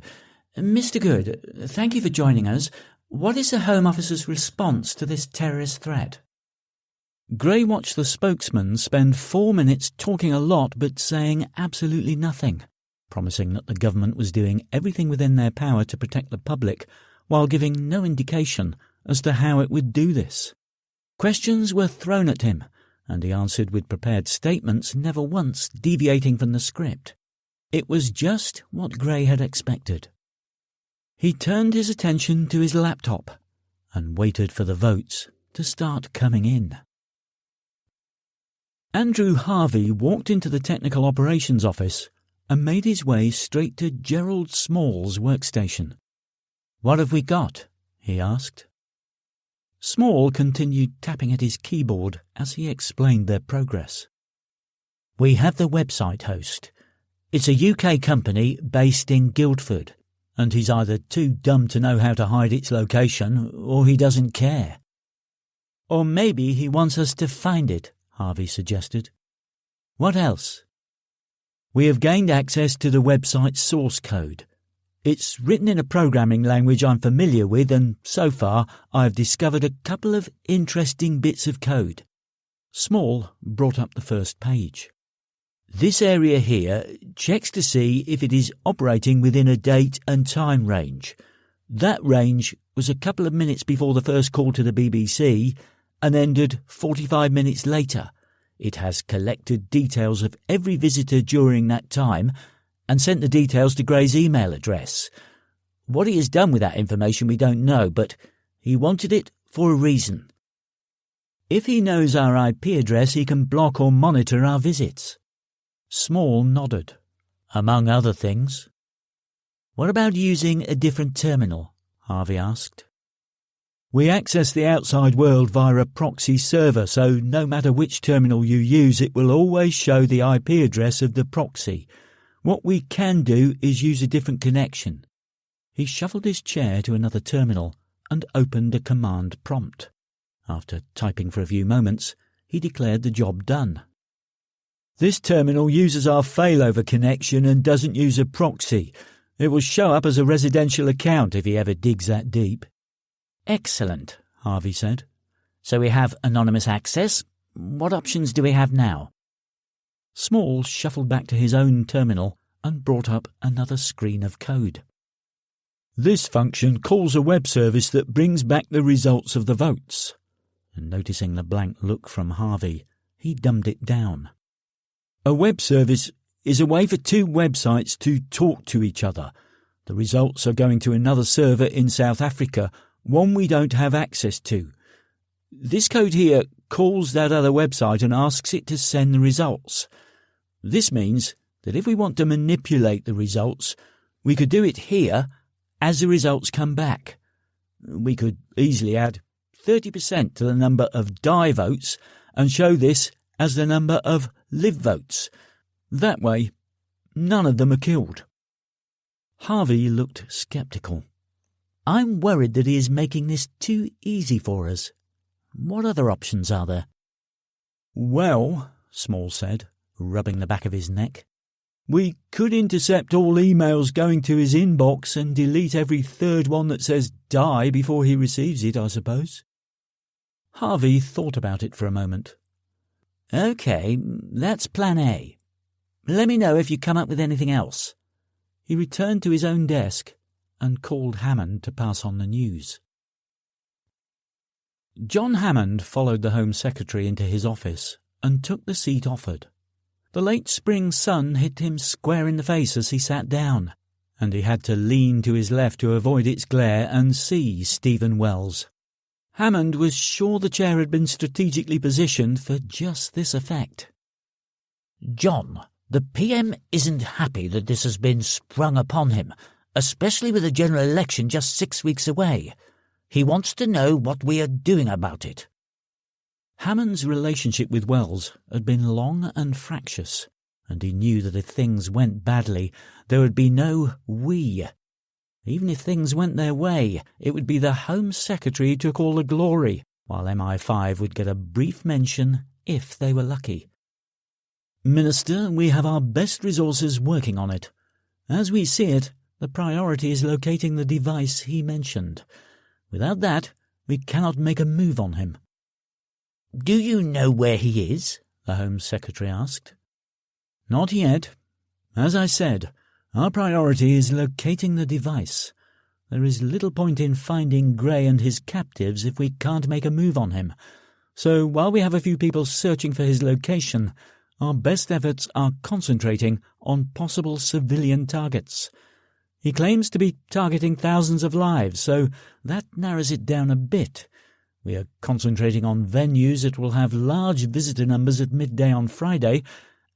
Mr. Good, thank you for joining us. What is the Home Office's response to this terrorist threat? Gray watched the spokesman spend 4 minutes talking a lot but saying absolutely nothing, promising that the government was doing everything within their power to protect the public, while giving no indication as to how it would do this. Questions were thrown at him, and he answered with prepared statements, never once deviating from the script. It was just what Gray had expected. He turned his attention to his laptop and waited for the votes to start coming in. Andrew Harvey walked into the technical operations office and made his way straight to Gerald Small's workstation. "What have we got?" he asked. Small continued tapping at his keyboard as he explained their progress. "We have the website host. It's a UK company based in Guildford, and he's either too dumb to know how to hide its location, or he doesn't care." "Or maybe he wants us to find it," Harvey suggested. "What else?" "We have gained access to the website's source code. It's written in a programming language I'm familiar with, and so far I've discovered a couple of interesting bits of code." Small brought up the first page. "This area here checks to see if it is operating within a date and time range. That range was a couple of minutes before the first call to the BBC and ended 45 minutes later. It has collected details of every visitor during that time and sent the details to Gray's email address. What he has done with that information we don't know, but he wanted it for a reason. If he knows our IP address, he can block or monitor our visits." Small nodded. "Among other things." "What about using a different terminal?" Harvey asked. "We access the outside world via a proxy server, so no matter which terminal you use, it will always show the IP address of the proxy. What we can do is use a different connection." He shuffled his chair to another terminal and opened a command prompt. After typing for a few moments, he declared the job done. "This terminal uses our failover connection and doesn't use a proxy. It will show up as a residential account if he ever digs that deep." "Excellent," Harvey said. "So we have anonymous access. What options do we have now?" Small shuffled back to his own terminal and brought up another screen of code. "This function calls a web service that brings back the results of the votes." And noticing the blank look from Harvey, he dumbed it down. "A web service is a way for two websites to talk to each other. The results are going to another server in South Africa, one we don't have access to. This code here calls that other website and asks it to send the results. This means that if we want to manipulate the results, we could do it here as the results come back. We could easily add 30% to the number of die votes and show this as the number of live votes. That way, none of them are killed. Harvey looked sceptical. I'm worried that he is making this too easy for us. What other options are there? Well, Small said, rubbing the back of his neck, we could intercept all emails going to his inbox and delete every third one that says die before he receives it, I suppose. Harvey thought about it for a moment. OK, that's plan A. Let me know if you come up with anything else. He returned to his own desk and called Hammond to pass on the news. John Hammond followed the Home Secretary into his office and took the seat offered. The late spring sun hit him square in the face as he sat down, and he had to lean to his left to avoid its glare and see Stephen Wells. Hammond was sure the chair had been strategically positioned for just this effect. John, the PM isn't happy that this has been sprung upon him, especially with the general election just 6 weeks away. He wants to know what we are doing about it. Hammond's relationship with Wells had been long and fractious, and he knew that if things went badly, there would be no we. Even if things went their way, it would be the Home Secretary who took all the glory, while MI5 would get a brief mention if they were lucky. Minister, we have our best resources working on it. As we see it, the priority is locating the device he mentioned. Without that, we cannot make a move on him. Do you know where he is? The Home Secretary asked. Not yet. As I said, our priority is locating the device. There is little point in finding Gray and his captives if we can't make a move on him. So while we have a few people searching for his location, our best efforts are concentrating on possible civilian targets. He claims to be targeting thousands of lives, so that narrows it down a bit. We are concentrating on venues that will have large visitor numbers at midday on Friday,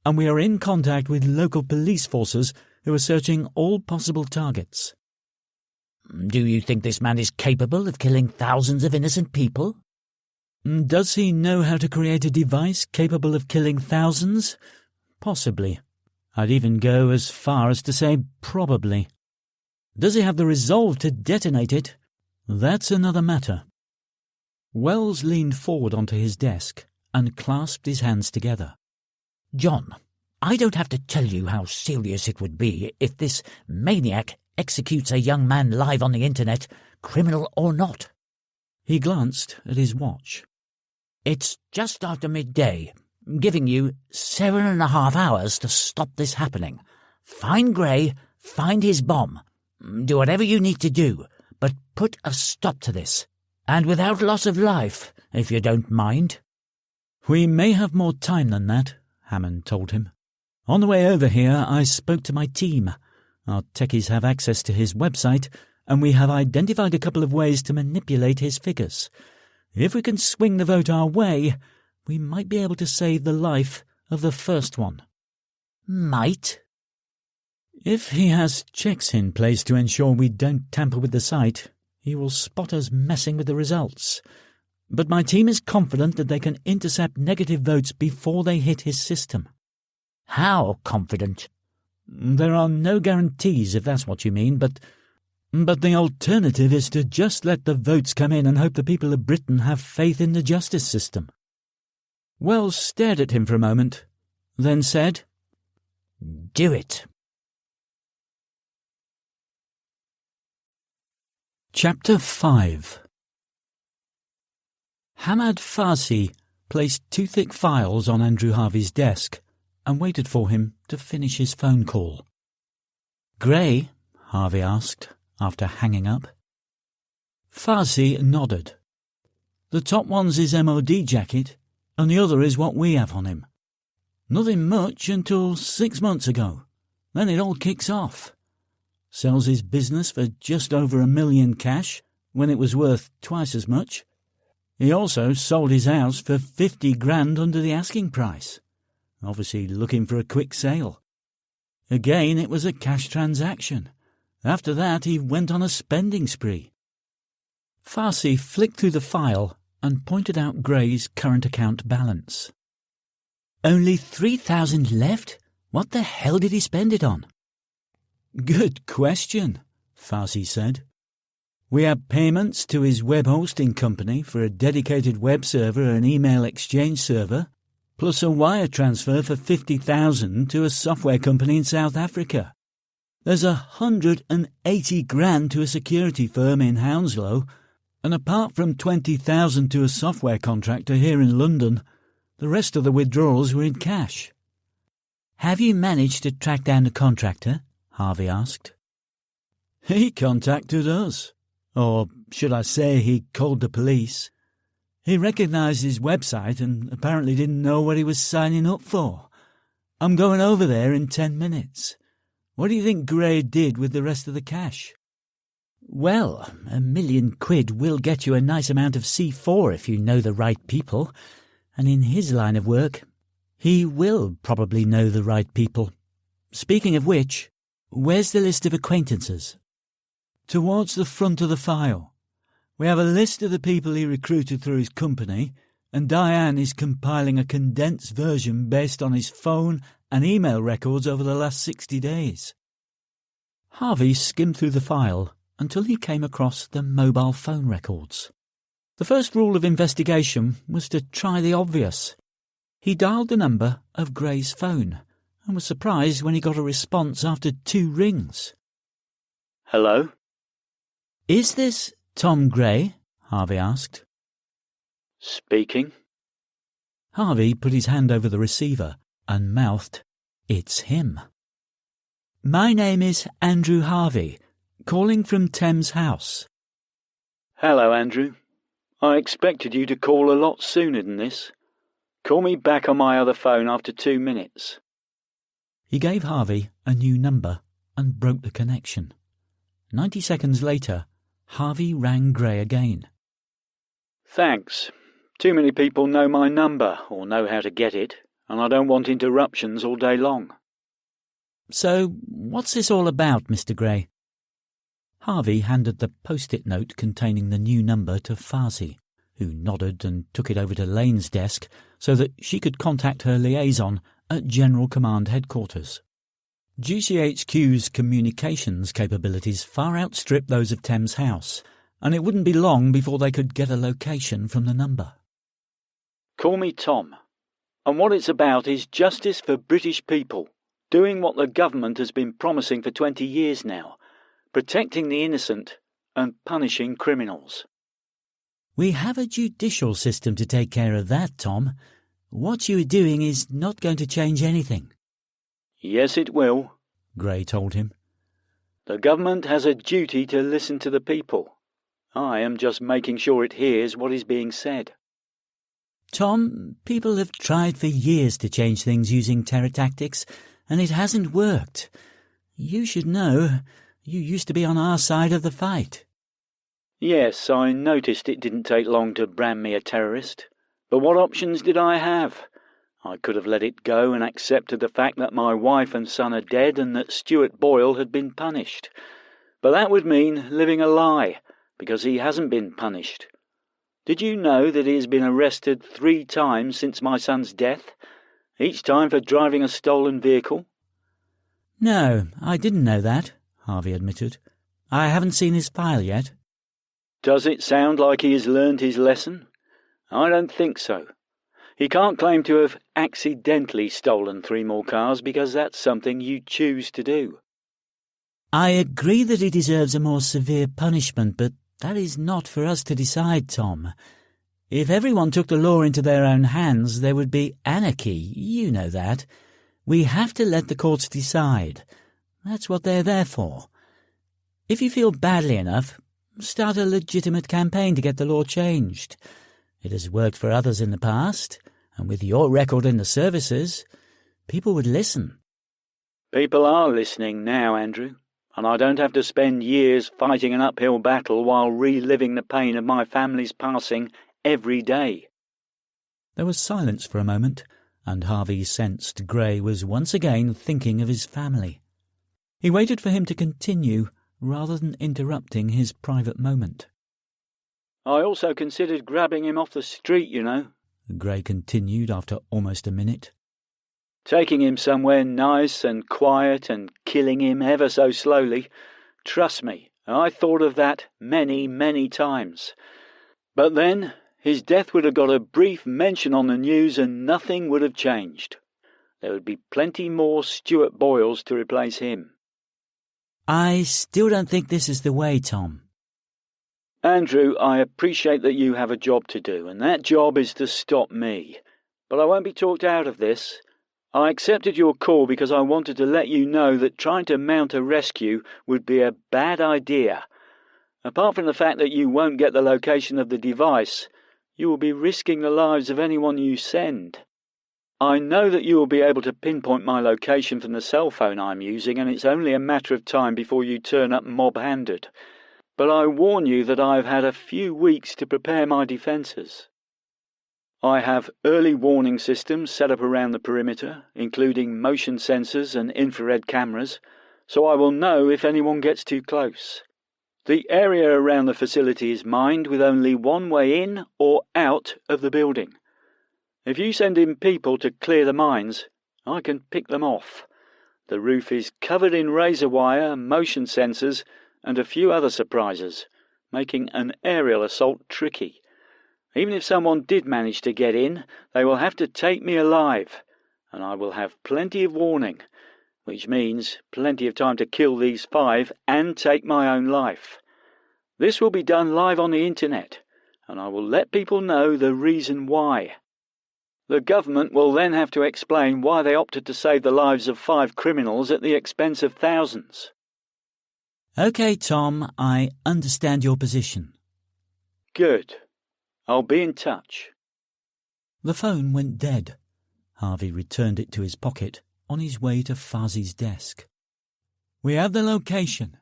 and we are in contact with local police forces who are searching all possible targets. Do you think this man is capable of killing thousands of innocent people? Does he know how to create a device capable of killing thousands? Possibly. I'd even go as far as to say probably. Does he have the resolve to detonate it? That's another matter. Wells leaned forward onto his desk and clasped his hands together. John, I don't have to tell you how serious it would be if this maniac executes a young man live on the internet, criminal or not. He glanced at his watch. It's just after midday, giving you 7.5 hours to stop this happening. Find Gray, find his bomb. Do whatever you need to do, but put a stop to this. And without loss of life, if you don't mind. We may have more time than that, Hammond told him. On the way over here, I spoke to my team. Our techies have access to his website, and we have identified a couple of ways to manipulate his figures. If we can swing the vote our way, we might be able to save the life of the first one. Might? If he has checks in place to ensure we don't tamper with the site, he will spot us messing with the results. But my team is confident that they can intercept negative votes before they hit his system. How confident? There are no guarantees, if that's what you mean, but the alternative is to just let the votes come in and hope the people of Britain have faith in the justice system. Wells stared at him for a moment, then said, Do it. Chapter 5. Hamad Farsi placed 2 thick files on Andrew Harvey's desk and waited for him to finish his phone call. Gray? Harvey asked, after hanging up. Farsi nodded. The top one's his MOD jacket, and the other is what we have on him. Nothing much until 6 months ago. Then it all kicks off. Sells his business for just over $1 million cash, when it was worth twice as much. He also sold his house for 50 grand under the asking price. obviously looking for a quick sale. Again, it was a cash transaction. After that, he went on a spending spree. Farsi flicked through the file and pointed out Gray's current account balance. Only 3,000 left? What the hell did he spend it on? Good question, Farsi said. We had payments to his web hosting company for a dedicated web server and email exchange server, plus a wire transfer for 50,000 to a software company in South Africa. There's 180 grand to a security firm in Hounslow, and apart from 20,000 to a software contractor here in London, the rest of the withdrawals were in cash. Have you managed to track down the contractor? Harvey asked. He contacted us. Or should I say he called the police. He recognised his website and apparently didn't know what he was signing up for. I'm going over there in 10 minutes. What do you think Gray did with the rest of the cash? Well, £1 million will get you a nice amount of C4 if you know the right people. And in his line of work, he will probably know the right people. Speaking of which, where's the list of acquaintances? Towards the front of the file. We have a list of the people he recruited through his company, and Diane is compiling a condensed version based on his phone and email records over the last 60 days. Harvey skimmed through the file until he came across the mobile phone records. The first rule of investigation was to try the obvious. He dialed the number of Gray's phone and was surprised when he got a response after 2 rings. Hello? Is this Tom Gray? Harvey asked. Speaking. Harvey put his hand over the receiver and mouthed, "It's him." My name is Andrew Harvey, calling from Thames House. Hello, Andrew. I expected you to call a lot sooner than this. Call me back on my other phone after 2 minutes. He gave Harvey a new number and broke the connection. 90 seconds later, Harvey rang Gray again. Thanks. Too many people know my number or know how to get it, and I don't want interruptions all day long. So, what's this all about, Mr. Gray? Harvey handed the post-it note containing the new number to Farsi, who nodded and took it over to Lane's desk so that she could contact her liaison at General Command Headquarters. GCHQ's communications capabilities far outstripped those of Thames House, and it wouldn't be long before they could get a location from the number. Call me Tom, and what it's about is justice for British people, doing what the government has been promising for 20 years now, protecting the innocent and punishing criminals. We have a judicial system to take care of that, Tom. What you are doing is not going to change anything. Yes, it will, Gray told him. The government has a duty to listen to the people. I am just making sure it hears what is being said. Tom, people have tried for years to change things using terror tactics, and it hasn't worked. You should know, you used to be on our side of the fight. Yes, I noticed it didn't take long to brand me a terrorist. But what options did I have? I could have let it go and accepted the fact that my wife and son are dead and that Stuart Boyle had been punished. But that would mean living a lie, because he hasn't been punished. Did you know that he has been arrested 3 times since my son's death, each time for driving a stolen vehicle? No, I didn't know that, Harvey admitted. I haven't seen his file yet. Does it sound like he has learned his lesson? I don't think so. He can't claim to have accidentally stolen 3 more cars because that's something you choose to do. I agree that he deserves a more severe punishment, but that is not for us to decide, Tom. If everyone took the law into their own hands, there would be anarchy. You know that. We have to let the courts decide. That's what they're there for. If you feel badly enough, start a legitimate campaign to get the law changed. It has worked for others in the past, and with your record in the services, people would listen. People are listening now, Andrew, and I don't have to spend years fighting an uphill battle while reliving the pain of my family's passing every day. There was silence for a moment, and Harvey sensed Gray was once again thinking of his family. He waited for him to continue, rather than interrupting his private moment. I also considered grabbing him off the street, you know, Gray continued after almost a minute. taking him somewhere nice and quiet and killing him ever so slowly. Trust me, I thought of that many, many times. But then his death would have got a brief mention on the news and nothing would have changed. There would be plenty more Stuart Boyles to replace him. I still don't think this is the way, Tom. Andrew, I appreciate that you have a job to do, and that job is to stop me. But I won't be talked out of this. I accepted your call because I wanted to let you know that trying to mount a rescue would be a bad idea. Apart from the fact that you won't get the location of the device, you will be risking the lives of anyone you send. I know that you will be able to pinpoint my location from the cell phone I'm using, and it's only a matter of time before you turn up mob-handed. But I warn you that I've had a few weeks to prepare my defences. I have early warning systems set up around the perimeter, including motion sensors and infrared cameras, so I will know if anyone gets too close. The area around the facility is mined with only one way in or out of the building. If you send in people to clear the mines, I can pick them off. The roof is covered in razor wire, motion sensors, and a few other surprises, making an aerial assault tricky. Even if someone did manage to get in, they will have to take me alive, and I will have plenty of warning, which means plenty of time to kill these 5 and take my own life. This will be done live on the internet, and I will let people know the reason why. The government will then have to explain why they opted to save the lives of 5 criminals at the expense of thousands. OK, Tom, I understand your position. Good. I'll be in touch. The phone went dead. Harvey returned it to his pocket on his way to Fuzzy's desk. We have the location.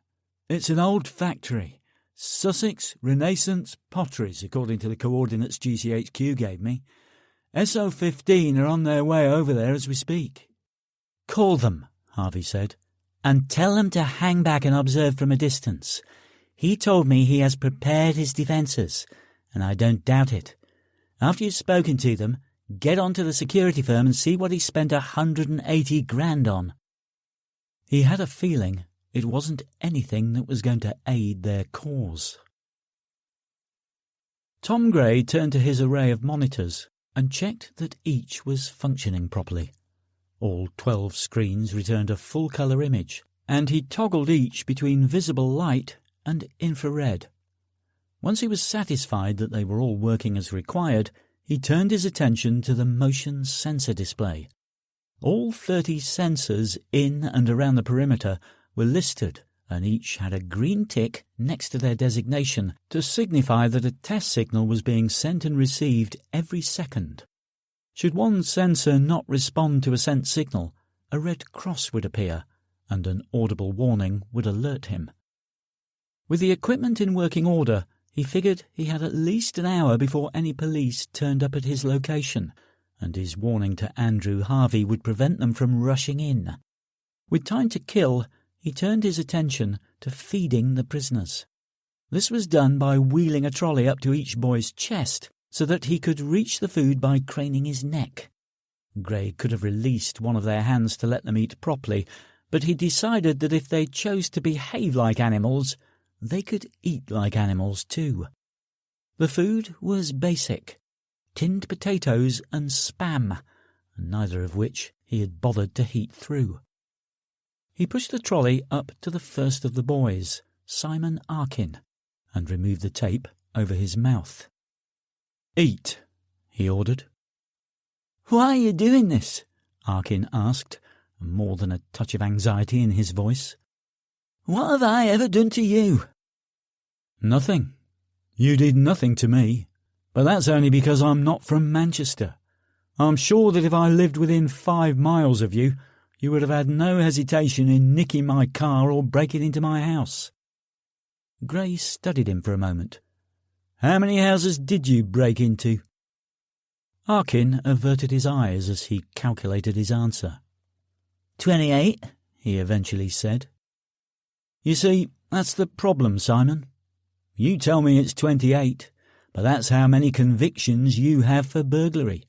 It's an old factory. Sussex Renaissance Potteries, according to the coordinates GCHQ gave me. SO15 are on their way over there as we speak. Call them, Harvey said. And tell them to hang back and observe from a distance. He told me he has prepared his defences, and I don't doubt it. After you've spoken to them, get on to the security firm and see what he spent 180 grand on. He had a feeling it wasn't anything that was going to aid their cause. Tom Gray turned to his array of monitors and checked that each was functioning properly. All 12 screens returned a full-colour image, and he toggled each between visible light and infrared. Once he was satisfied that they were all working as required, he turned his attention to the motion sensor display. All 30 sensors in and around the perimeter were listed, and each had a green tick next to their designation to signify that a test signal was being sent and received every second. Should one sensor not respond to a sent signal, a red cross would appear, and an audible warning would alert him. With the equipment in working order, he figured he had at least an hour before any police turned up at his location, and his warning to Andrew Harvey would prevent them from rushing in. With time to kill, he turned his attention to feeding the prisoners. This was done by wheeling a trolley up to each boy's chest so that he could reach the food by craning his neck. Gray could have released one of their hands to let them eat properly, but he decided that if they chose to behave like animals, they could eat like animals too. The food was basic: tinned potatoes and spam, neither of which he had bothered to heat through. He pushed the trolley up to the first of the boys, Simon Arkin, and removed the tape over his mouth. "Eat," he ordered. "Why are you doing this?" Arkin asked, more than a touch of anxiety in his voice. "What have I ever done to you?" "Nothing. You did nothing to me, but that's only because I'm not from Manchester. I'm sure that if I lived within 5 miles of you, you would have had no hesitation in nicking my car or breaking into my house." Gray studied him for a moment. "How many houses did you break into?" Arkin averted his eyes as he calculated his answer. 28, he eventually said. You see, that's the problem, Simon. You tell me it's 28, but that's how many convictions you have for burglary.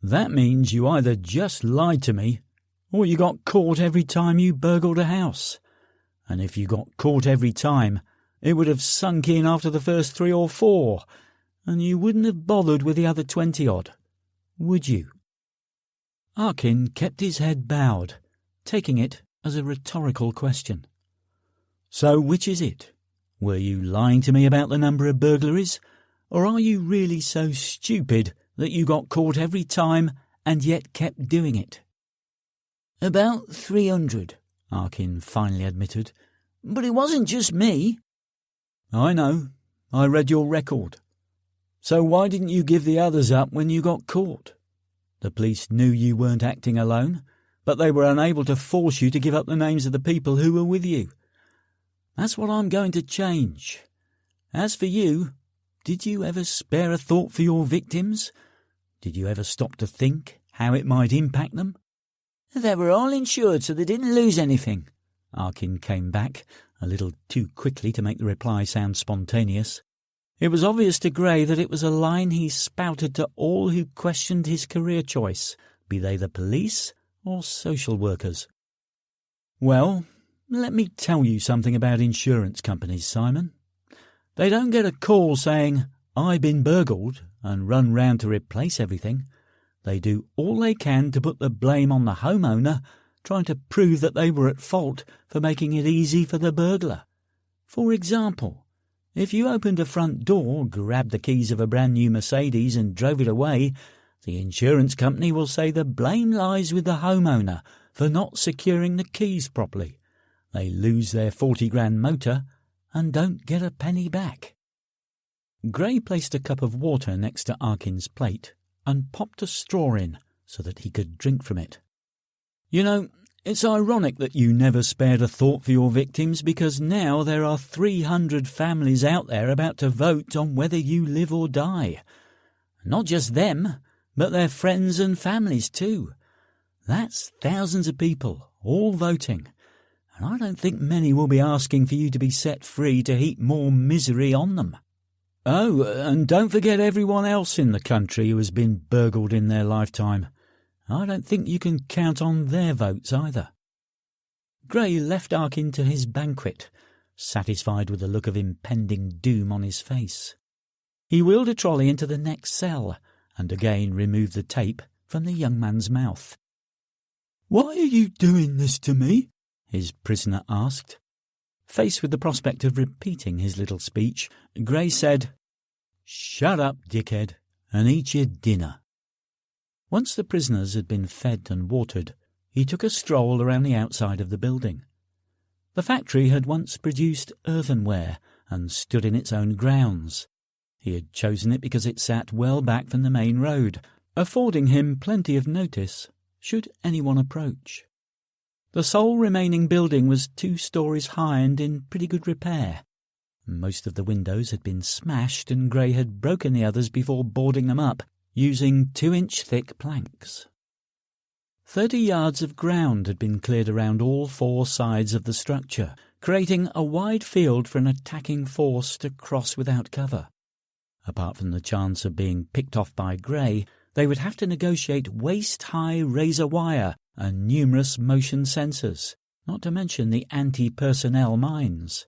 That means you either just lied to me, or you got caught every time you burgled a house. And if you got caught every time, it would have sunk in after the first 3 or 4, and you wouldn't have bothered with the other 20-odd, would you? Arkin kept his head bowed, taking it as a rhetorical question. So which is it? Were you lying to me about the number of burglaries, or are you really so stupid that you got caught every time and yet kept doing it? About 300, Arkin finally admitted. But it wasn't just me. I know. I read your record. So why didn't you give the others up when you got caught? The police knew you weren't acting alone, but they were unable to force you to give up the names of the people who were with you. That's what I'm going to change. As for you, did you ever spare a thought for your victims? Did you ever stop to think how it might impact them? They were all insured, so they didn't lose anything. Arkin came back, a little too quickly to make the reply sound spontaneous. It was obvious to Gray that it was a line he spouted to all who questioned his career choice, be they the police or social workers. Well, let me tell you something about insurance companies, Simon. They don't get a call saying, "I've been burgled," and run round to replace everything. They do all they can to put the blame on the homeowner, trying to prove that they were at fault for making it easy for the burglar. For example, if you opened a front door, grabbed the keys of a brand new Mercedes and drove it away, the insurance company will say the blame lies with the homeowner for not securing the keys properly. They lose their 40 grand motor and don't get a penny back. Gray placed a cup of water next to Arkin's plate and popped a straw in so that he could drink from it. You know, it's ironic that you never spared a thought for your victims, because now there are 300 families out there about to vote on whether you live or die. Not just them, but their friends and families too. That's thousands of people, all voting, and I don't think many will be asking for you to be set free to heap more misery on them. Oh, and don't forget everyone else in the country who has been burgled in their lifetime. I don't think you can count on their votes either. Gray left Arkin to his banquet, satisfied with the look of impending doom on his face. He wheeled a trolley into the next cell and again removed the tape from the young man's mouth. "Why are you doing this to me?" his prisoner asked. Faced with the prospect of repeating his little speech, Gray said, "Shut up, dickhead, and eat your dinner." Once the prisoners had been fed and watered, he took a stroll around the outside of the building. The factory had once produced earthenware and stood in its own grounds. He had chosen it because it sat well back from the main road, affording him plenty of notice should anyone approach. The sole remaining building was 2 stories high and in pretty good repair. Most of the windows had been smashed, and Gray had broken the others before boarding them up, using 2-inch thick planks. 30 yards of ground had been cleared around all 4 sides of the structure, creating a wide field for an attacking force to cross without cover. Apart from the chance of being picked off by Gray, they would have to negotiate waist-high razor wire and numerous motion sensors, not to mention the anti-personnel mines.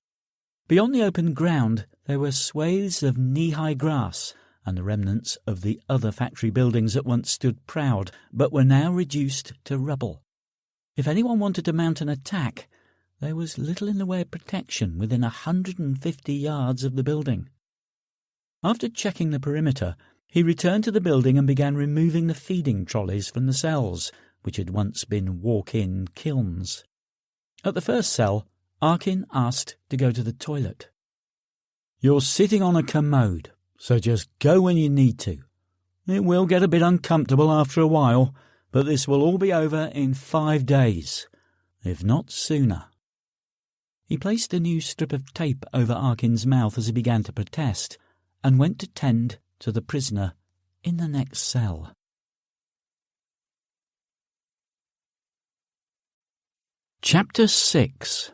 Beyond the open ground there were swathes of knee-high grass and the remnants of the other factory buildings that once stood proud but were now reduced to rubble. If anyone wanted to mount an attack, there was little in the way of protection within 150 yards of the building. After checking the perimeter, he returned to the building and began removing the feeding trolleys from the cells, which had once been walk-in kilns. At the first cell, Arkin asked to go to the toilet. "You're sitting on a commode, so just go when you need to. It will get a bit uncomfortable after a while, but this will all be over in 5 days, if not sooner." He placed a new strip of tape over Arkin's mouth as he began to protest, and went to tend to the prisoner in the next cell. Chapter 6.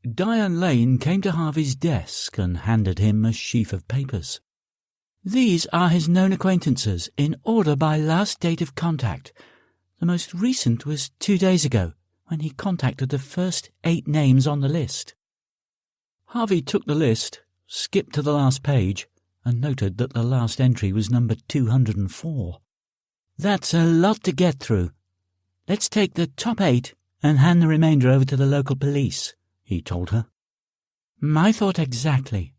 Diane Lane came to Harvey's desk and handed him a sheaf of papers. These are his known acquaintances, in order by last date of contact. The most recent was 2 days ago, when he contacted the first 8 names on the list. Harvey took the list, skipped to the last page, and noted that the last entry was number 204. That's a lot to get through. Let's take the top 8 and hand the remainder over to the local police, he told her. My thought exactly.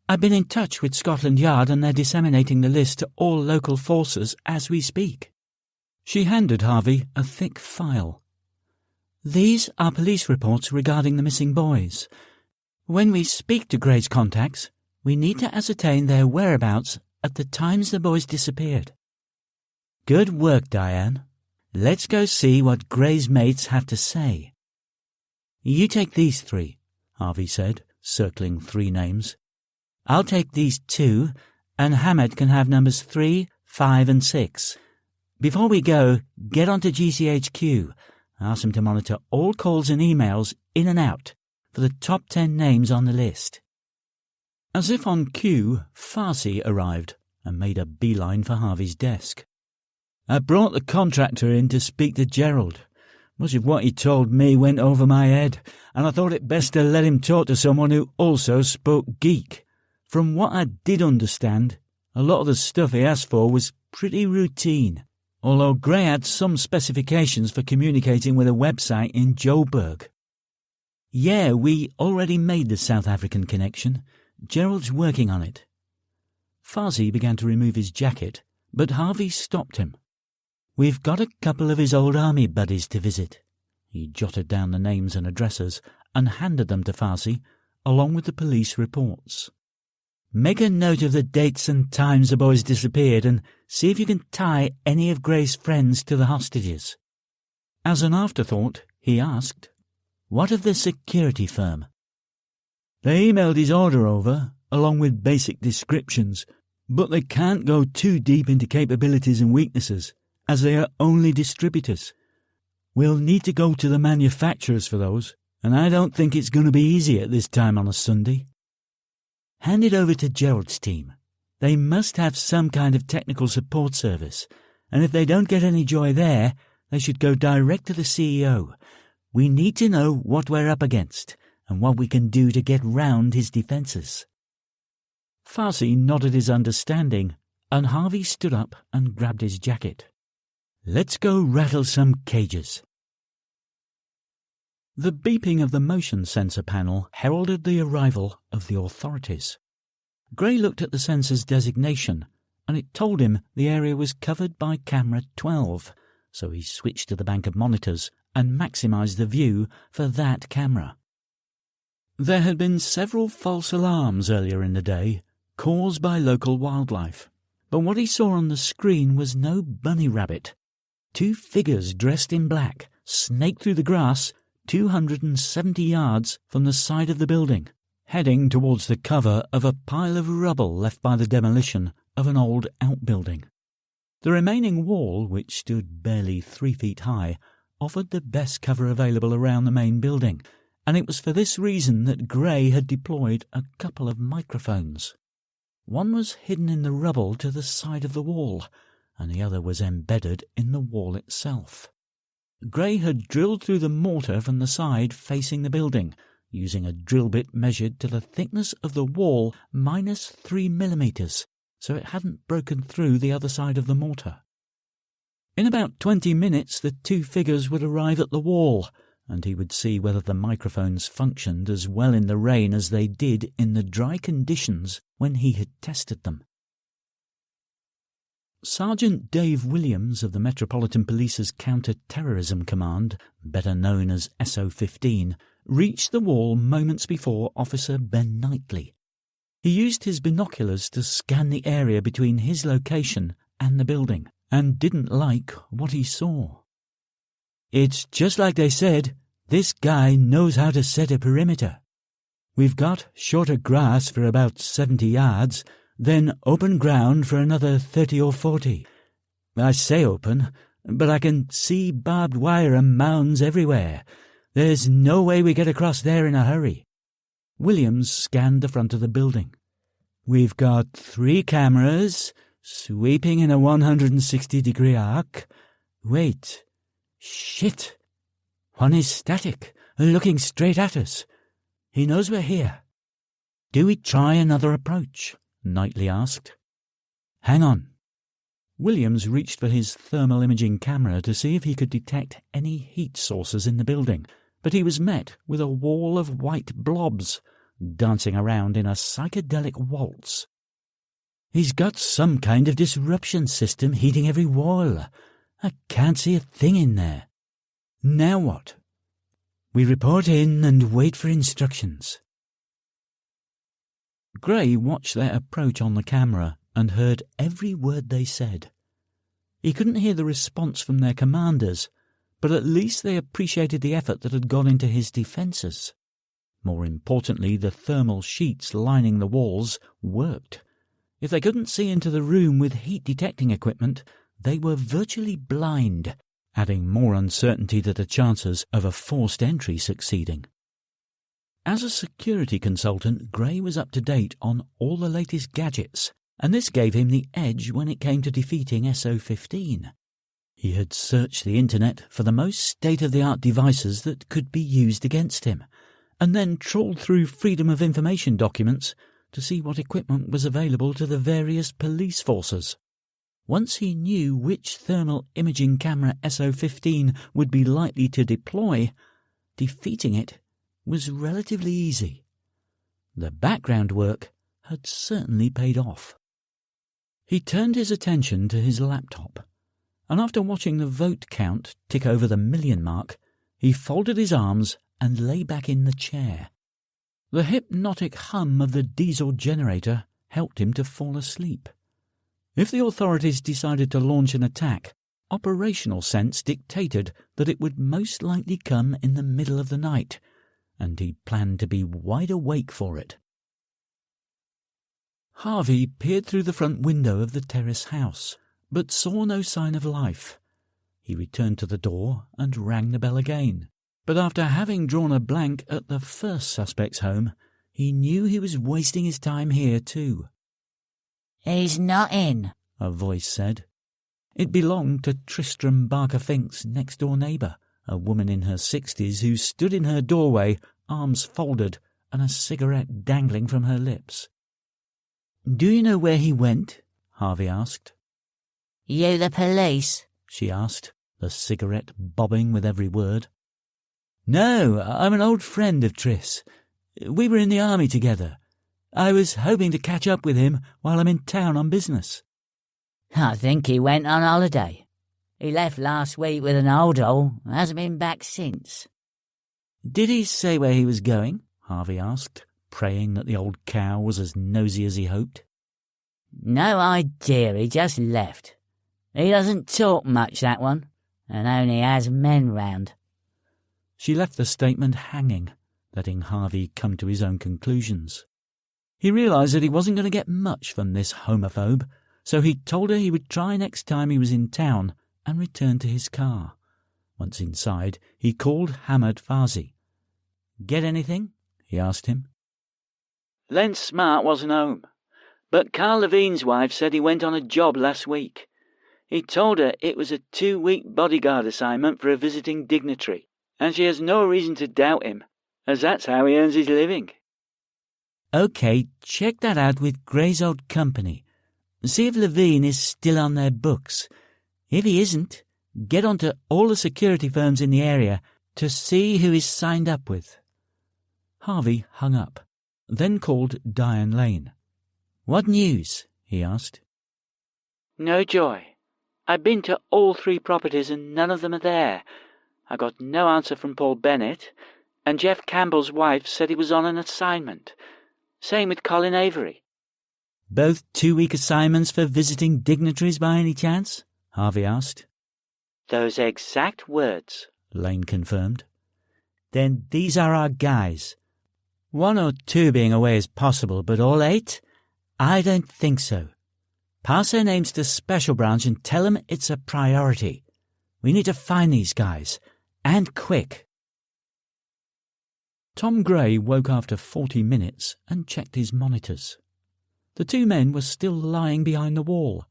I've been in touch with Scotland Yard and they're disseminating the list to all local forces as we speak. She handed Harvey a thick file. These are police reports regarding the missing boys. When we speak to Gray's contacts, we need to ascertain their whereabouts at the times the boys disappeared. Good work, Diane. Let's go see what Gray's mates have to say. You take these 3, Harvey said, circling 3 names. I'll take these 2, and Hammett can have numbers 3, 5 and 6. Before we go, get onto GCHQ. Ask them to monitor all calls and emails in and out for the top 10 names on the list. As if on cue, Farsi arrived and made a beeline for Harvey's desk. I brought the contractor in to speak to Gerald. Much of what he told me went over my head, and I thought it best to let him talk to someone who also spoke geek. From what I did understand, a lot of the stuff he asked for was pretty routine, although Gray had some specifications for communicating with a website in Joburg. Yeah, we already made the South African connection. Gerald's working on it. Farsi began to remove his jacket, but Harvey stopped him. We've got a couple of his old army buddies to visit. He jotted down the names and addresses and handed them to Farsi, along with the police reports. Make a note of the dates and times the boys disappeared and see if you can tie any of Gray's friends to the hostages. As an afterthought, he asked, What of the security firm? They emailed his order over, along with basic descriptions, but they can't go too deep into capabilities and weaknesses, as they are only distributors. We'll need to go to the manufacturers for those, and I don't think it's going to be easy at this time on a Sunday. Hand it over to Gerald's team. They must have some kind of technical support service, and if they don't get any joy there, they should go direct to the CEO. We need to know what we're up against, and what we can do to get round his defences. Farsi nodded his understanding, and Harvey stood up and grabbed his jacket. Let's go rattle some cages. The beeping of the motion sensor panel heralded the arrival of the authorities. Gray looked at the sensor's designation, and it told him the area was covered by camera 12, so he switched to the bank of monitors and maximised the view for that camera. There had been several false alarms earlier in the day, caused by local wildlife, but what he saw on the screen was no bunny rabbit. 2 figures dressed in black snaked through the grass 270 yards from the side of the building, heading towards the cover of a pile of rubble left by the demolition of an old outbuilding. The remaining wall, which stood barely 3 feet high, offered the best cover available around the main building, and it was for this reason that Gray had deployed a couple of microphones. One was hidden in the rubble to the side of the wall, and the other was embedded in the wall itself. Gray had drilled through the mortar from the side facing the building, using a drill bit measured to the thickness of the wall minus 3 millimeters, so it hadn't broken through the other side of the mortar. In about 20 minutes the 2 figures would arrive at the wall, and he would see whether the microphones functioned as well in the rain as they did in the dry conditions when he had tested them. Sergeant Dave Williams of the Metropolitan Police's Counter-Terrorism Command, better known as SO-15, reached the wall moments before Officer Ben Knightley. He used his binoculars to scan the area between his location and the building, and didn't like what he saw. It's just like they said, this guy knows how to set a perimeter. We've got shorter grass for about 70 yards, then open ground for another 30 or 40. I say open, but I can see barbed wire and mounds everywhere. There's no way we get across there in a hurry." Williams scanned the front of the building. "We've got 3 cameras, sweeping in a 160-degree arc. Wait. Shit. One is static, looking straight at us. He knows we're here." "Do we try another approach?" Knightley asked. "Hang on." Williams reached for his thermal imaging camera to see if he could detect any heat sources in the building, but he was met with a wall of white blobs, dancing around in a psychedelic waltz. "He's got some kind of disruption system heating every wall. I can't see a thing in there. Now what?" "We report in and wait for instructions." Gray watched their approach on the camera and heard every word they said. He couldn't hear the response from their commanders, but at least they appreciated the effort that had gone into his defences. More importantly, the thermal sheets lining the walls worked. If they couldn't see into the room with heat-detecting equipment, they were virtually blind, adding more uncertainty to the chances of a forced entry succeeding. As a security consultant, Gray was up to date on all the latest gadgets, and this gave him the edge when it came to defeating SO-15. He had searched the internet for the most state-of-the-art devices that could be used against him, and then trawled through Freedom of Information documents to see what equipment was available to the various police forces. Once he knew which thermal imaging camera SO-15 would be likely to deploy, defeating it was relatively easy. The background work had certainly paid off. He turned his attention to his laptop, and after watching the vote count tick over the 1,000,000 mark, he folded his arms and lay back in the chair. The hypnotic hum of the diesel generator helped him to fall asleep. If the authorities decided to launch an attack, operational sense dictated that it would most likely come in the middle of the night, and he planned to be wide awake for it. Harvey peered through the front window of the terrace house, but saw no sign of life. He returned to the door and rang the bell again, but after having drawn a blank at the first suspect's home, he knew he was wasting his time here too. "He's not in," a voice said. It belonged to Tristram Barker-Fink's next-door neighbour, a woman in her 60s who stood in her doorway, arms folded and a cigarette dangling from her lips. "Do you know where he went?" Harvey asked. "You the police?" she asked, the cigarette bobbing with every word. "No, I'm an old friend of Triss. We were in the army together. I was hoping to catch up with him while I'm in town on business." "I think he went on holiday. He left last week with an old and hasn't been back since." "Did he say where he was going?" Harvey asked, praying that the old cow was as nosy as he hoped. "No idea, he just left. He doesn't talk much, that one, and only has men round." She left the statement hanging, letting Harvey come to his own conclusions. He realised that he wasn't going to get much from this homophobe, so he told her he would try next time he was in town and returned to his car. Once inside, he called Hamad Farzi. "Get anything?" he asked him. Len Smart wasn't home, but Carl Levine's wife said he went on a job last week. He told her it was a 2-week bodyguard assignment for a visiting dignitary, and she has no reason to doubt him, as that's how he earns his living. "OK, check that out with Gray's old company. See if Levine is still on their books. If he isn't, get onto all the security firms in the area to see who he's signed up with." Harvey hung up, then called Diane Lane. "What news?" he asked. "No joy. I've been to all 3 properties and none of them are there. I got no answer from Paul Bennett, and Jeff Campbell's wife said he was on an assignment. Same with Colin Avery." "Both 2-week assignments for visiting dignitaries by any chance?" Harvey asked. "Those exact words," Lane confirmed. "Then these are our guys. 1 or 2 being away is possible, but all 8? I don't think so. Pass their names to Special Branch and tell them it's a priority. We need to find these guys. And quick. Tom Gray woke after 40 minutes and checked his monitors. The two men were still lying behind the wall,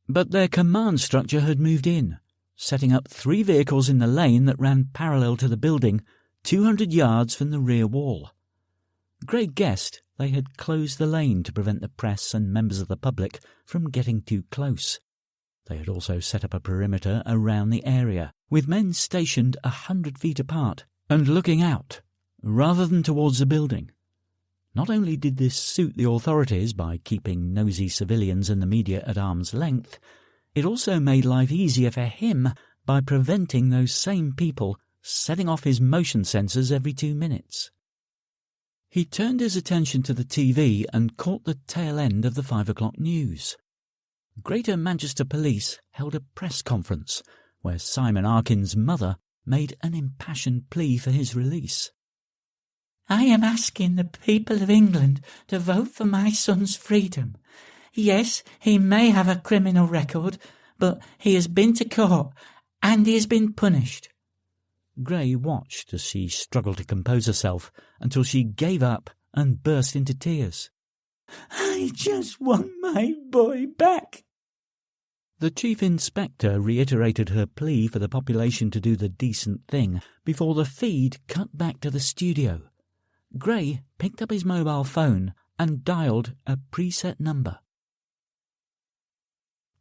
but their command structure had moved in, setting up 3 vehicles in the lane that ran parallel to the building, 200 yards from the rear wall. Gray guessed they had closed the lane to prevent the press and members of the public from getting too close. They had also set up a perimeter around the area, with men stationed 100 feet apart and looking out, rather than towards the building. Not only did this suit the authorities by keeping nosy civilians and the media at arm's length, it also made life easier for him by preventing those same people setting off his motion sensors every 2 minutes. He turned his attention to the TV and caught the tail end of the 5 o'clock news. Greater Manchester Police held a press conference where Simon Arkin's mother made an impassioned plea for his release. I am asking the people of England to vote for my son's freedom. Yes, he may have a criminal record, but he has been to court and he has been punished. Gray watched as she struggled to compose herself until she gave up and burst into tears. I just want my boy back. The Chief Inspector reiterated her plea for the population to do the decent thing before the feed cut back to the studio. Gray picked up his mobile phone and dialed a preset number.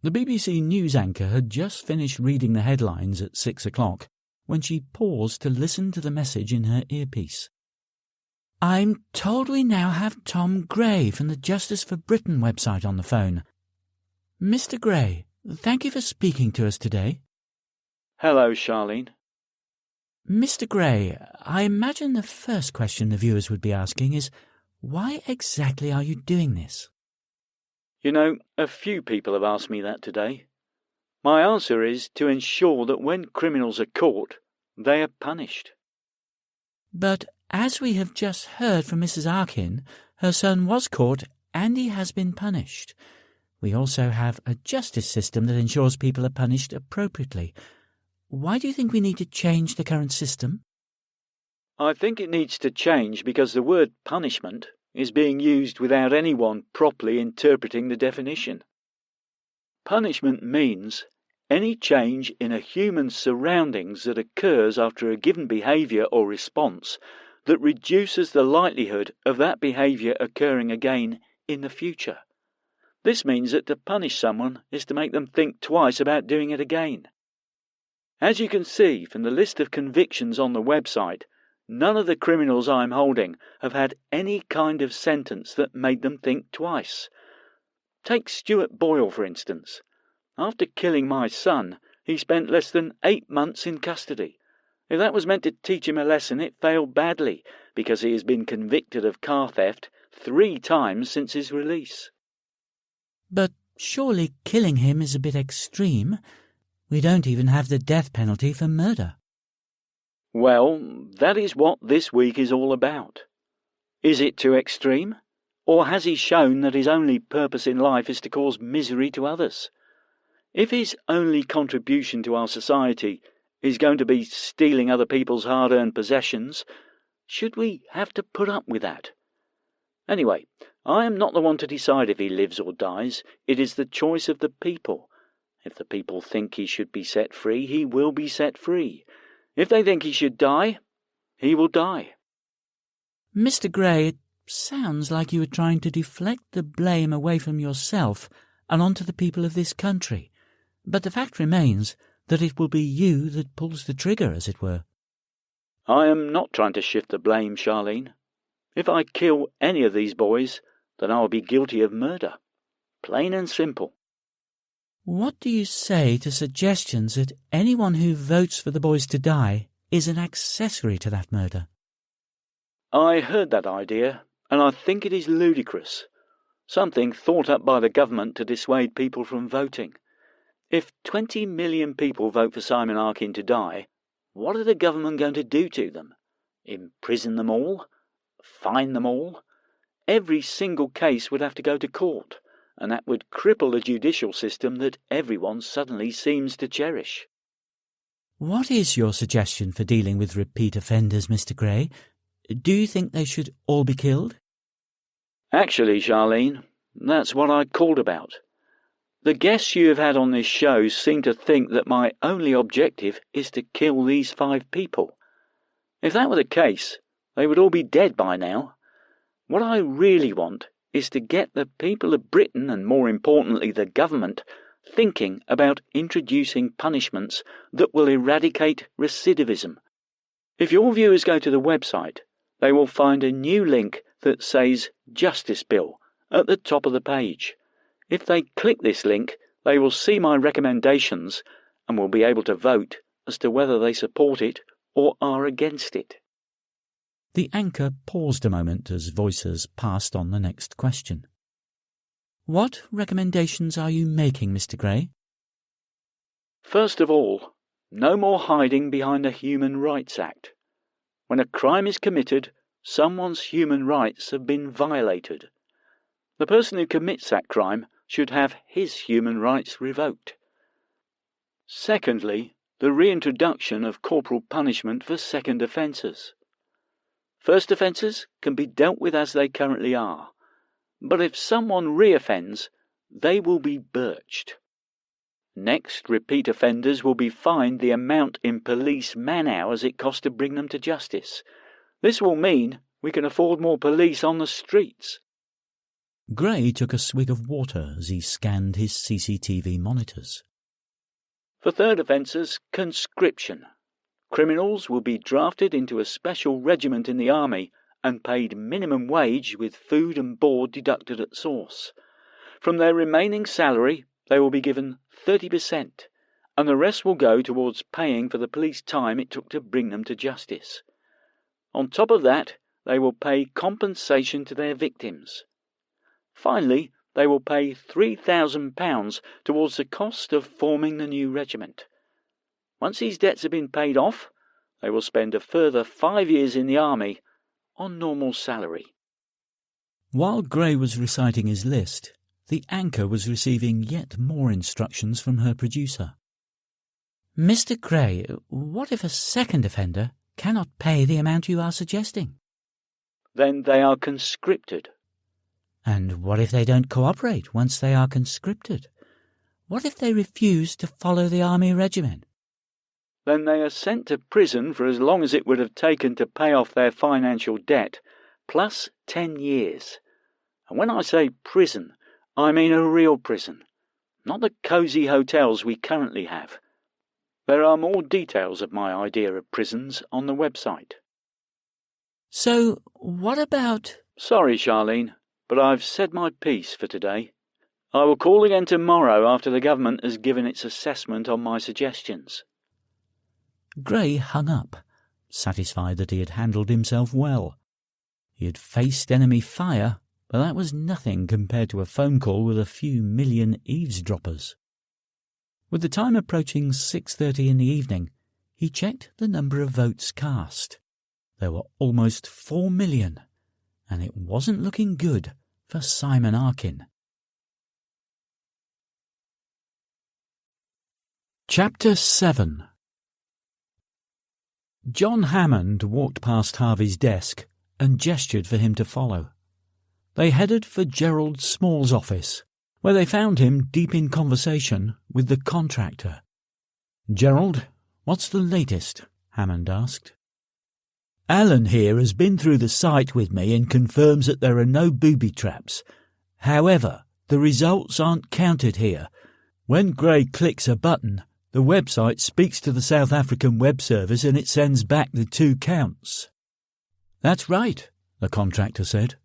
The BBC news anchor had just finished reading the headlines at 6 o'clock when she paused to listen to the message in her earpiece. I'm told we now have Tom Gray from the Justice for Britain website on the phone. Mr. Gray, thank you for speaking to us today. Hello, Charlene. Mr. Gray, I imagine the first question the viewers would be asking is, why exactly are you doing this? You know, a few people have asked me that today. My answer is to ensure that when criminals are caught, they are punished. But as we have just heard from Mrs. Arkin, her son was caught and he has been punished. We also have a justice system that ensures people are punished appropriately. Why do you think we need to change the current system? I think it needs to change because the word punishment is being used without anyone properly interpreting the definition. Punishment means any change in a human's surroundings that occurs after a given behaviour or response that reduces the likelihood of that behaviour occurring again in the future. This means that to punish someone is to make them think twice about doing it again. As you can see from the list of convictions on the website, none of the criminals I'm holding have had any kind of sentence that made them think twice. Take Stuart Boyle, for instance. After killing my son, he spent less than 8 months in custody. If that was meant to teach him a lesson, it failed badly, because he has been convicted of car theft 3 times since his release. But surely killing him is a bit extreme. We don't even have the death penalty for murder. Well, that is what this week is all about. Is it too extreme? Or has he shown that his only purpose in life is to cause misery to others? If his only contribution to our society is going to be stealing other people's hard-earned possessions, should we have to put up with that? Anyway, I am not the one to decide if he lives or dies. It is the choice of the people. If the people think he should be set free, he will be set free. If they think he should die, he will die. Mr. Gray, it sounds like you were trying to deflect the blame away from yourself and onto the people of this country. But the fact remains that it will be you that pulls the trigger, as it were. I am not trying to shift the blame, Charlene. If I kill any of these boys, then I will be guilty of murder. Plain and simple. What do you say to suggestions that anyone who votes for the boys to die is an accessory to that murder? I heard that idea, and I think it is ludicrous. Something thought up by the government to dissuade people from voting. If 20 million people vote for Simon Arkin to die, what are the government going to do to them? Imprison them all? Fine them all? Every single case would have to go to court, and that would cripple the judicial system that everyone suddenly seems to cherish. What is your suggestion for dealing with repeat offenders, Mr. Gray? Do you think they should all be killed? Actually, Charlene, that's what I called about. The guests you have had on this show seem to think that my only objective is to kill these 5 people. If that were the case, they would all be dead by now. What I really want is to get the people of Britain, and more importantly the government, thinking about introducing punishments that will eradicate recidivism. If your viewers go to the website, they will find a new link that says Justice Bill at the top of the page. If they click this link, they will see my recommendations and will be able to vote as to whether they support it or are against it. The anchor paused a moment as voices passed on the next question. What recommendations are you making, Mr. Gray? First of all, no more hiding behind the Human Rights Act. When a crime is committed, someone's human rights have been violated. The person who commits that crime should have his human rights revoked. Secondly, the reintroduction of corporal punishment for second offences. First offences can be dealt with as they currently are, but if someone reoffends, they will be birched. Next, repeat offenders will be fined the amount in police man-hours it costs to bring them to justice. This will mean we can afford more police on the streets. Gray took a swig of water as he scanned his CCTV monitors. For third offences, conscription. Criminals will be drafted into a special regiment in the army and paid minimum wage with food and board deducted at source. From their remaining salary, they will be given 30%, and the rest will go towards paying for the police time it took to bring them to justice. On top of that, they will pay compensation to their victims. Finally, they will pay £3,000 towards the cost of forming the new regiment. Once these debts have been paid off, they will spend a further 5 years in the army on normal salary. While Gray was reciting his list, the anchor was receiving yet more instructions from her producer. Mr. Gray, what if a second offender cannot pay the amount you are suggesting? Then they are conscripted. And what if they don't cooperate once they are conscripted? What if they refuse to follow the army regimen? Then they are sent to prison for as long as it would have taken to pay off their financial debt, plus 10 years. And when I say prison, I mean a real prison, not the cosy hotels we currently have. There are more details of my idea of prisons on the website. So, what about... Sorry, Charlene, but I've said my piece for today. I will call again tomorrow after the government has given its assessment on my suggestions. Gray hung up, satisfied that he had handled himself well. He had faced enemy fire, but that was nothing compared to a phone call with a few million eavesdroppers. With the time approaching 6:30 in the evening, he checked the number of votes cast. There were almost 4 million, and it wasn't looking good for Simon Arkin. Chapter 7. John Hammond walked past Harvey's desk and gestured for him to follow. They headed for Gerald Small's office, where they found him deep in conversation with the contractor. "Gerald, what's the latest?" Hammond asked. "Alan here has been through the site with me and confirms that there are no booby traps. However, the results aren't counted here. When Gray clicks a button, the website speaks to the South African web service and it sends back the 2 counts." "That's right," the contractor said.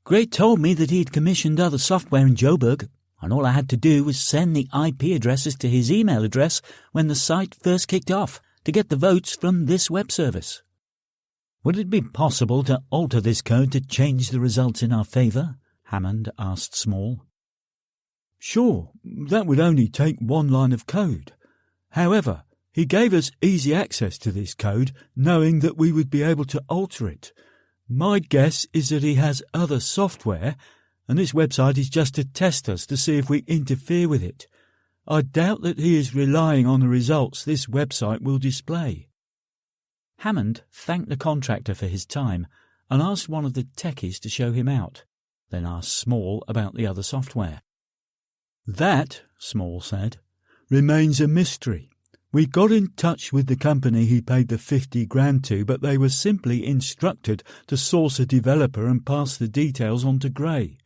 "Gray told me that he'd commissioned other software in Joburg, and all I had to do was send the IP addresses to his email address when the site first kicked off to get the votes from this web service." "Would it be possible to alter this code to change the results in our favour?" Hammond asked Small. "Sure, that would only take 1 line of code. However, he gave us easy access to this code, knowing that we would be able to alter it. My guess is that he has other software, and this website is just to test us to see if we interfere with it. I doubt that he is relying on the results this website will display." Hammond thanked the contractor for his time and asked one of the techies to show him out, then asked Small about the other software. "That," Small said, "remains a mystery. We got in touch with the company he paid the 50 grand to, but they were simply instructed to source a developer and pass the details on to Gray.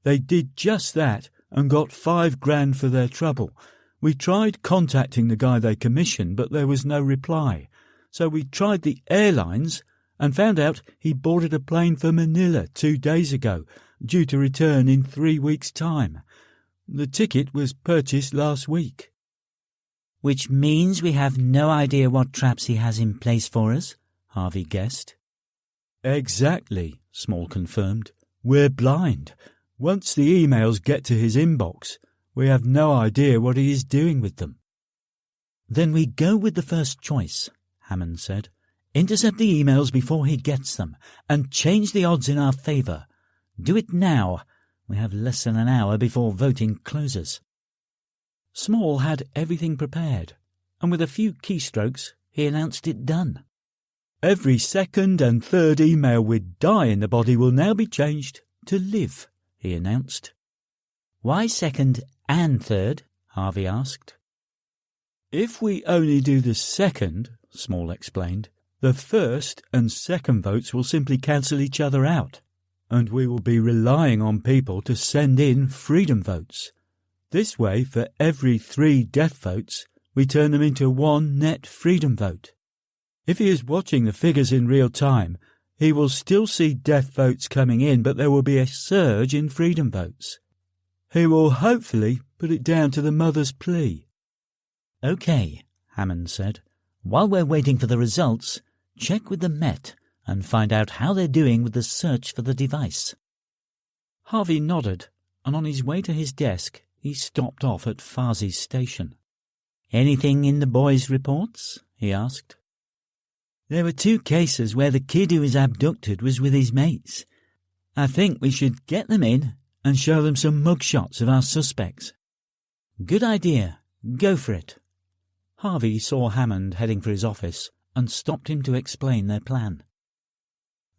They did just that and got 5 grand for their trouble. We tried contacting the guy they commissioned, but there was no reply. So we tried the airlines and found out he boarded a plane for Manila 2 days ago, due to return in 3 weeks' time. The ticket was purchased last week." "Which means we have no idea what traps he has in place for us," Harvey guessed. "Exactly," Small confirmed. "We're blind. Once the emails get to his inbox, we have no idea what he is doing with them." "Then we go with the first choice," Hammond said. "Intercept the emails before he gets them, and change the odds in our favour. Do it now. We have less than an hour before voting closes." Small had everything prepared, and with a few keystrokes he announced it done. "Every second and third email with die in the body will now be changed to live," he announced. "Why second and third?" Harvey asked. "If we only do the second," Small explained, "the first and second votes will simply cancel each other out, and we will be relying on people to send in freedom votes. This way, for every 3 death votes, we turn them into 1 net freedom vote. If he is watching the figures in real time, he will still see death votes coming in, but there will be a surge in freedom votes. He will hopefully put it down to the mother's plea." "OK," Hammond said. "While we're waiting for the results, check with the Met and find out how they're doing with the search for the device." Harvey nodded, and on his way to his desk he stopped off at Farsi's station. "Anything in the boys' reports?" he asked. "There were 2 cases where the kid who was abducted was with his mates. I think we should get them in and show them some mugshots of our suspects." "Good idea. Go for it." Harvey saw Hammond heading for his office and stopped him to explain their plan.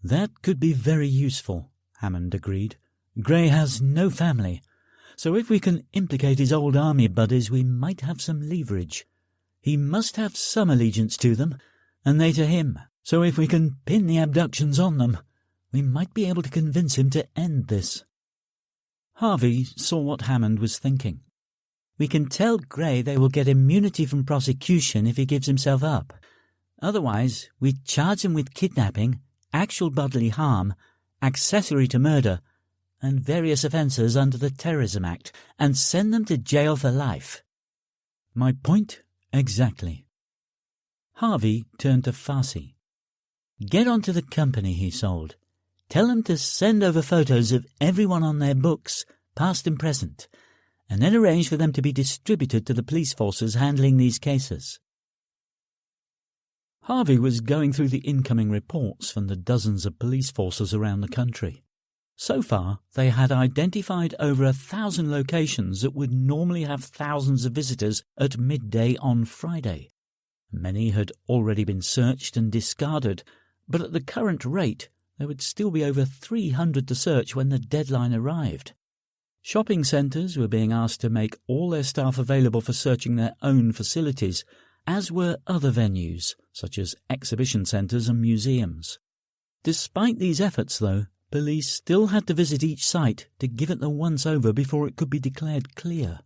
"That could be very useful," Hammond agreed. "Gray has no family, so if we can implicate his old army buddies we might have some leverage. He must have some allegiance to them, and they to him, so if we can pin the abductions on them, we might be able to convince him to end this." Harvey saw what Hammond was thinking. "We can tell Gray they will get immunity from prosecution if he gives himself up. Otherwise, we charge him with kidnapping, actual bodily harm, accessory to murder, and various offences under the Terrorism Act, and send them to jail for life." "My point exactly." Harvey turned to Farsi. "Get on to the company he sold. Tell them to send over photos of everyone on their books, past and present, and then arrange for them to be distributed to the police forces handling these cases." Harvey was going through the incoming reports from the dozens of police forces around the country. So far, they had identified over 1,000 locations that would normally have thousands of visitors at midday on Friday. Many had already been searched and discarded, but at the current rate, there would still be over 300 to search when the deadline arrived. Shopping centres were being asked to make all their staff available for searching their own facilities, as were other venues, such as exhibition centres and museums. Despite these efforts, though, police still had to visit each site to give it the once-over before it could be declared clear.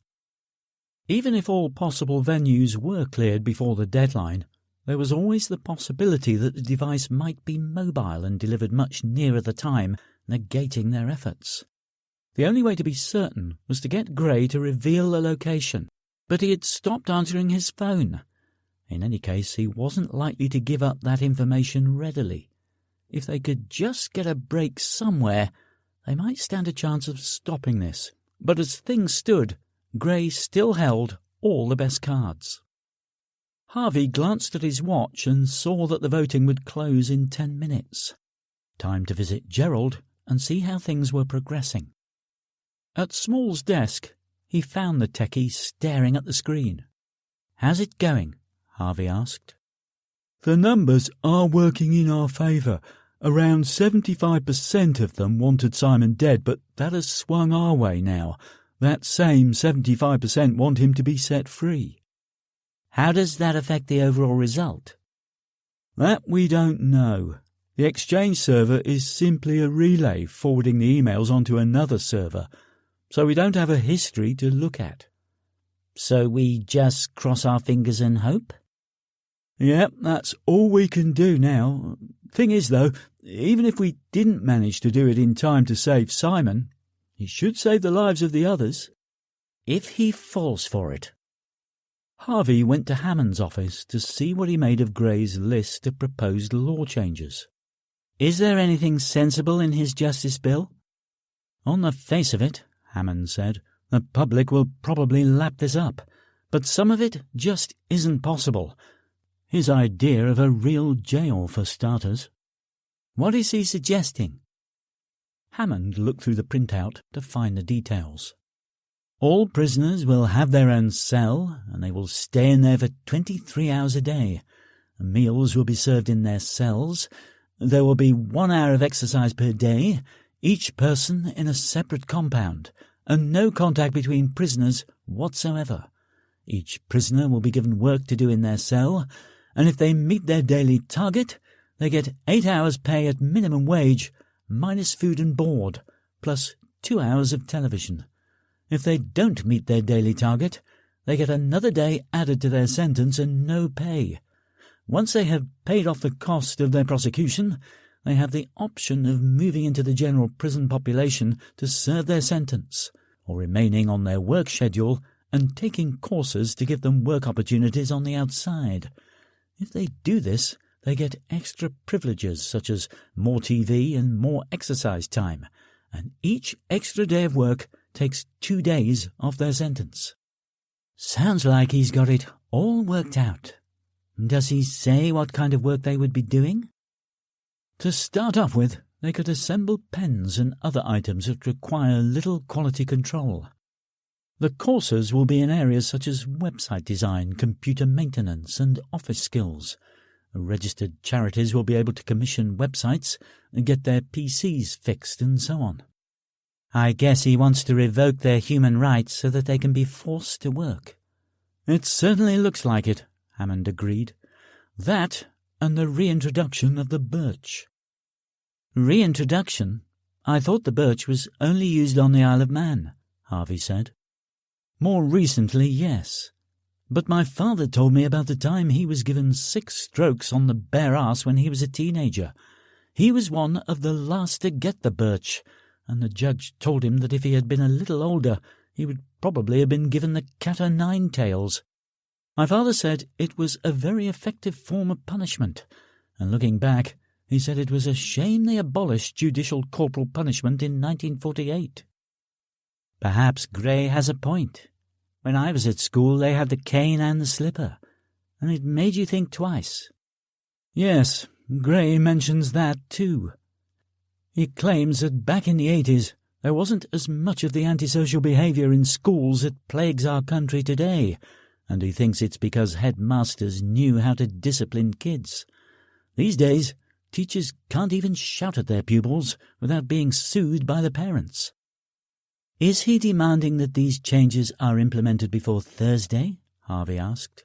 Even if all possible venues were cleared before the deadline, there was always the possibility that the device might be mobile and delivered much nearer the time, negating their efforts. The only way to be certain was to get Gray to reveal the location, but he had stopped answering his phone. In any case, he wasn't likely to give up that information readily. If they could just get a break somewhere, they might stand a chance of stopping this. But as things stood, Gray still held all the best cards. Harvey glanced at his watch and saw that the voting would close in 10 minutes. Time to visit Gerald and see how things were progressing. At Small's desk, He found the techie staring at the screen. "How's it going?" Harvey asked. The numbers are working in our favour. Around 75% of them wanted Simon dead, but that has swung our way now. That same 75% want him to be set free. How does that affect the overall result? That we don't know. The Exchange server is simply a relay forwarding the emails onto another server, so we don't have a history to look at. So we just cross our fingers and hope? Yep, that's all we can do now. Thing is, though, even if we didn't manage to do it in time to save Simon, he should save the lives of the others. If he falls for it. Harvey went to Hammond's office to see what he made of Gray's list of proposed law changes. Is there anything sensible in his justice bill? On the face of it, Hammond said, the public will probably lap this up, but some of it just isn't possible. His idea of a real jail, for starters. What is he suggesting? Hammond looked through the printout to find the details. All prisoners will have their own cell, and they will stay in there for 23 hours a day. Meals will be served in their cells. There will be 1 hour of exercise per day, each person in a separate compound, and no contact between prisoners whatsoever. Each prisoner will be given work to do in their cell, and if they meet their daily target, they get 8 hours pay at minimum wage, minus food and board, plus 2 hours of television. If they don't meet their daily target, they get another day added to their sentence and no pay. Once they have paid off the cost of their prosecution, they have the option of moving into the general prison population to serve their sentence, or remaining on their work schedule and taking courses to give them work opportunities on the outside. If they do this, they get extra privileges such as more TV and more exercise time, and each extra day of work takes 2 days off their sentence. Sounds like he's got it all worked out. Does he say what kind of work they would be doing? To start off with, they could assemble pens and other items that require little quality control. The courses will be in areas such as website design, computer maintenance, and office skills. Registered charities will be able to commission websites and get their PCs fixed and so on. I guess he wants to revoke their human rights so that they can be forced to work. It certainly looks like it, Hammond agreed. That and the reintroduction of the birch. Reintroduction? I thought the birch was only used on the Isle of Man, Harvey said. More recently, yes. But my father told me about the time he was given 6 strokes on the bare arse when he was a teenager. He was one of the last to get the birch, and the judge told him that if he had been a little older, he would probably have been given the cat-o'-nine-tails. My father said it was a very effective form of punishment, and looking back, he said it was a shame they abolished judicial corporal punishment in 1948. Perhaps Gray has a point. When I was at school, they had the cane and the slipper, and it made you think twice. Yes, Gray mentions that too. He claims that back in the 80s, there wasn't as much of the antisocial behaviour in schools that plagues our country today, and he thinks it's because headmasters knew how to discipline kids. These days, teachers can't even shout at their pupils without being sued by the parents. Is he demanding that these changes are implemented before Thursday? Harvey asked.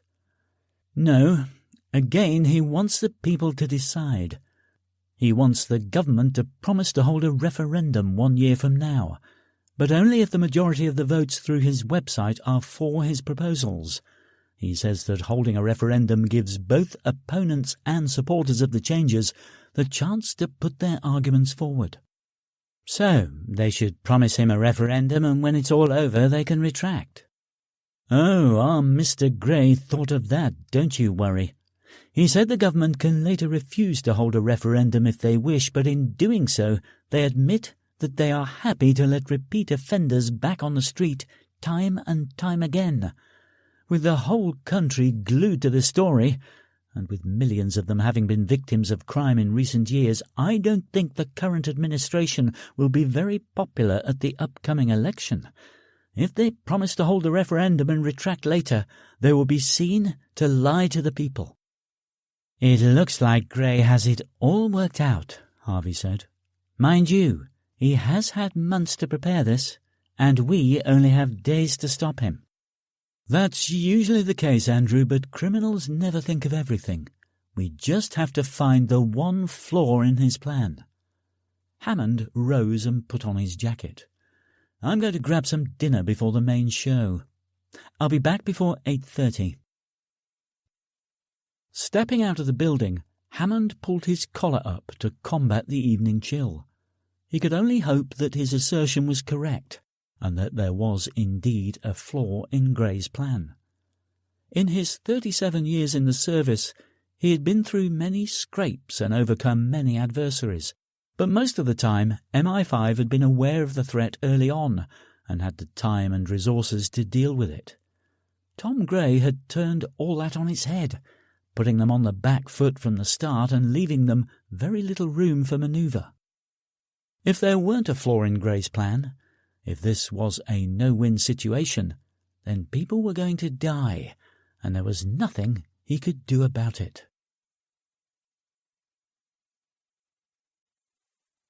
No. Again, he wants the people to decide. He wants the government to promise to hold a referendum 1 year from now, but only if the majority of the votes through his website are for his proposals. He says that holding a referendum gives both opponents and supporters of the changes the chance to put their arguments forward. So, they should promise him a referendum, and when it's all over, they can retract. Oh, our Mr. Gray thought of that, don't you worry. He said the government can later refuse to hold a referendum if they wish, but in doing so, they admit that they are happy to let repeat offenders back on the street time and time again. With the whole country glued to the story, and with millions of them having been victims of crime in recent years, I don't think the current administration will be very popular at the upcoming election. If they promise to hold a referendum and retract later, they will be seen to lie to the people." "It looks like Gray has it all worked out," Harvey said. "Mind you, he has had months to prepare this, and we only have days to stop him." "That's usually the case, Andrew, but criminals never think of everything. We just have to find the one flaw in his plan." Hammond rose and put on his jacket. "I'm going to grab some dinner before the main show. I'll be back before 8:30. Stepping out of the building, Hammond pulled his collar up to combat the evening chill. He could only hope that his assertion was correct, and that there was indeed a flaw in Gray's plan. In his 37 years in the service, he had been through many scrapes and overcome many adversaries, but most of the time MI5 had been aware of the threat early on and had the time and resources to deal with it. Tom Gray had turned all that on its head, putting them on the back foot from the start and leaving them very little room for manoeuvre. If there weren't a flaw in Gray's plan, if this was a no-win situation, then people were going to die, and there was nothing he could do about it.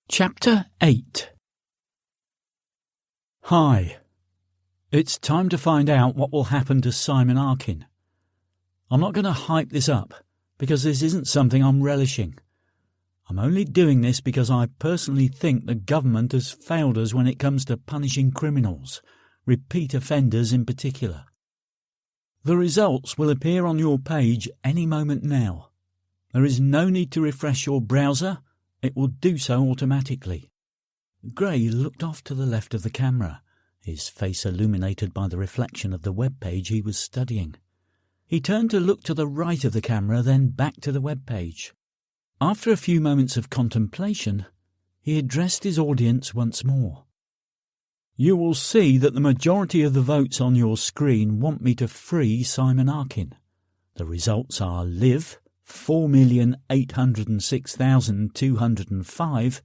Chapter 8. Hi. It's time to find out what will happen to Simon Arkin. I'm not going to hype this up, because this isn't something I'm relishing. I'm only doing this because I personally think the government has failed us when it comes to punishing criminals, repeat offenders in particular. The results will appear on your page any moment now. There is no need to refresh your browser. It will do so automatically. Gray looked off to the left of the camera, his face illuminated by the reflection of the web page he was studying. He turned to look to the right of the camera, then back to the web page. After a few moments of contemplation, he addressed his audience once more. You will see that the majority of the votes on your screen want me to free Simon Arkin. The results are live, 4,806,205,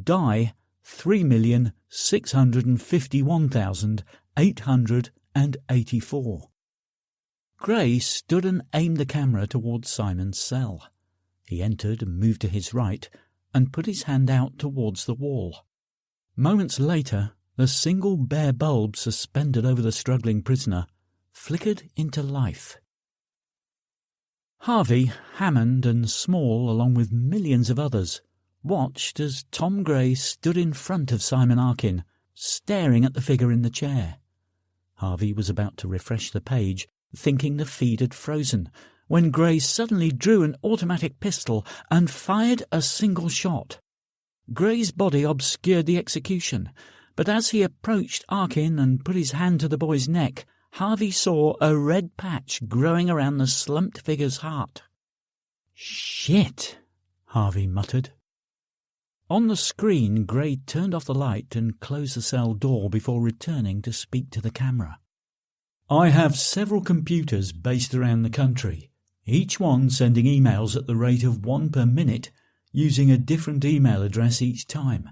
die, 3,651,884. Gray stood and aimed the camera towards Simon's cell. He entered and moved to his right and put his hand out towards the wall. Moments later, the single bare bulb suspended over the struggling prisoner flickered into life. Harvey, Hammond and Small, along with millions of others, watched as Tom Gray stood in front of Simon Arkin, staring at the figure in the chair. Harvey was about to refresh the page, thinking the feed had frozen, when Gray suddenly drew an automatic pistol and fired a single shot. Gray's body obscured the execution, but as he approached Arkin and put his hand to the boy's neck, Harvey saw a red patch growing around the slumped figure's heart. "Shit," Harvey muttered. On the screen, Gray turned off the light and closed the cell door before returning to speak to the camera. I have several computers based around the country, each one sending emails at the rate of 1 per minute, using a different email address each time.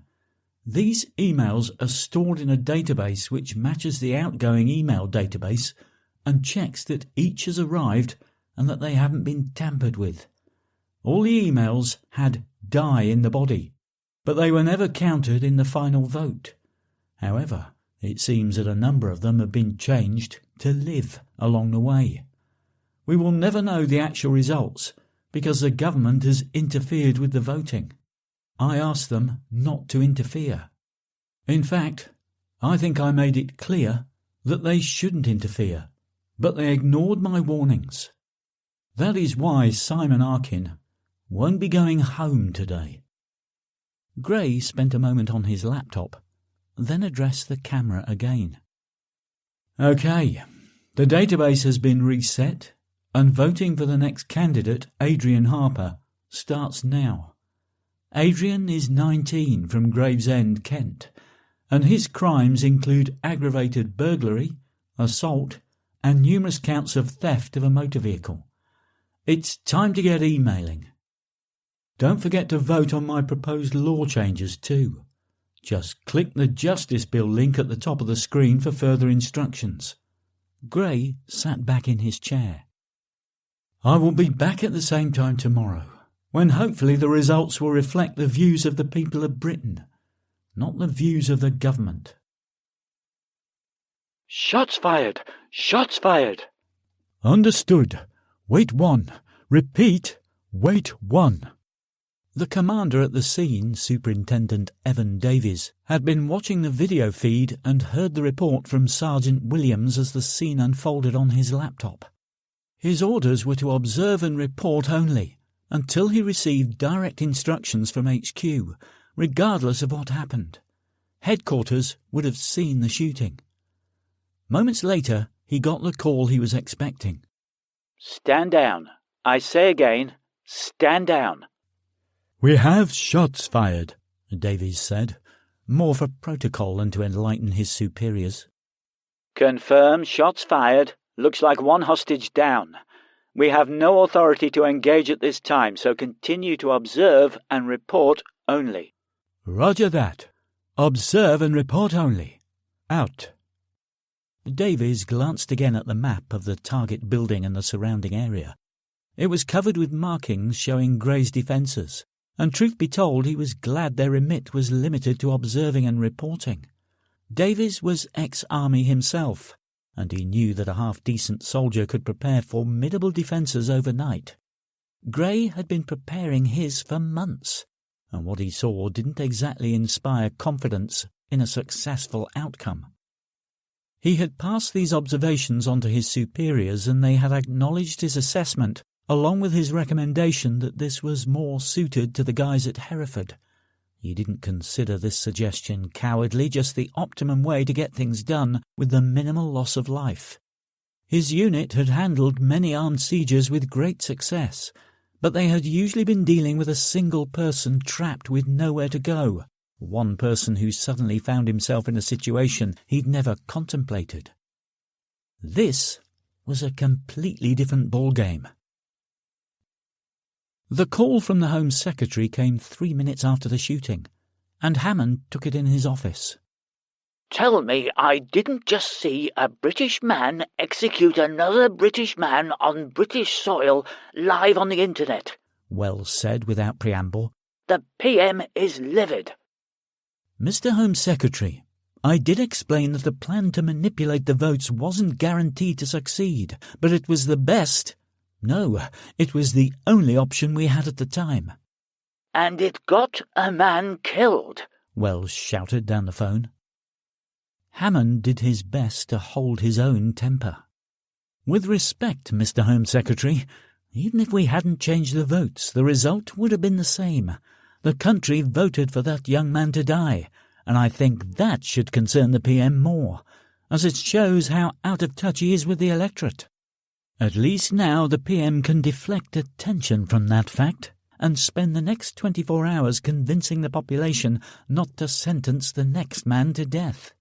These emails are stored in a database which matches the outgoing email database and checks that each has arrived and that they haven't been tampered with. All the emails had die in the body, but they were never counted in the final vote. However, it seems that a number of them have been changed to live along the way. We will never know the actual results because the government has interfered with the voting. I asked them not to interfere. In fact, I think I made it clear that they shouldn't interfere, but they ignored my warnings. That is why Simon Arkin won't be going home today. Gray spent a moment on his laptop, then addressed the camera again. Okay, the database has been reset, and voting for the next candidate, Adrian Harper, starts now. Adrian is 19 from Gravesend, Kent, and his crimes include aggravated burglary, assault, and numerous counts of theft of a motor vehicle. It's time to get emailing. Don't forget to vote on my proposed law changes too. Just click the Justice Bill link at the top of the screen for further instructions. Gray sat back in his chair. I will be back at the same time tomorrow, when hopefully the results will reflect the views of the people of Britain, not the views of the government. Shots fired! Shots fired! Understood. Wait 1. Repeat, wait 1. The commander at the scene, Superintendent Evan Davies, had been watching the video feed and heard the report from Sergeant Williams as the scene unfolded on his laptop. His orders were to observe and report only, until he received direct instructions from HQ, regardless of what happened. Headquarters would have seen the shooting. Moments later, he got the call he was expecting. Stand down. I say again, stand down. We have shots fired, Davies said, more for protocol than to enlighten his superiors. Confirm, shots fired. Looks like one hostage down. We have no authority to engage at this time, so continue to observe and report only. Roger that. Observe and report only. Out. Davies glanced again at the map of the target building and the surrounding area. It was covered with markings showing Gray's defences, and truth be told, he was glad their remit was limited to observing and reporting. Davies was ex-army himself, and he knew that a half-decent soldier could prepare formidable defences overnight. Gray had been preparing his for months, and what he saw didn't exactly inspire confidence in a successful outcome. He had passed these observations on to his superiors, and they had acknowledged his assessment, along with his recommendation that this was more suited to the guys at Hereford. He didn't consider this suggestion cowardly, just the optimum way to get things done with the minimal loss of life. His unit had handled many armed sieges with great success, but they had usually been dealing with a single person trapped with nowhere to go, one person who suddenly found himself in a situation he'd never contemplated. This was a completely different ballgame. The call from the Home Secretary came 3 minutes after the shooting, and Hammond took it in his office. Tell me I didn't just see a British man execute another British man on British soil live on the internet. Wells said without preamble. The PM is livid. Mr. Home Secretary, I did explain that the plan to manipulate the votes wasn't guaranteed to succeed, but it was the best. No, it was the only option we had at the time. And it got a man killed, Wells shouted down the phone. Hammond did his best to hold his own temper. With respect, Mr. Home Secretary, even if we hadn't changed the votes, the result would have been the same. The country voted for that young man to die, and I think that should concern the PM more, as it shows how out of touch he is with the electorate. At least now the PM can deflect attention from that fact and spend the next 24 hours convincing the population not to sentence the next man to death.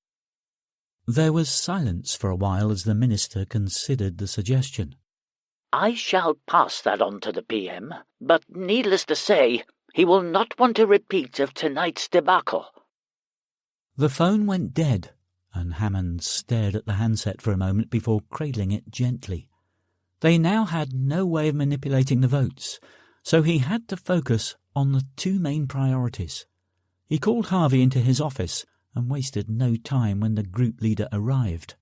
There was silence for a while as the minister considered the suggestion. I shall pass that on to the PM, but needless to say, he will not want a repeat of tonight's debacle. The phone went dead, and Hammond stared at the handset for a moment before cradling it gently. They now had no way of manipulating the votes, so he had to focus on the two main priorities. He called Harvey into his office and wasted no time when the group leader arrived.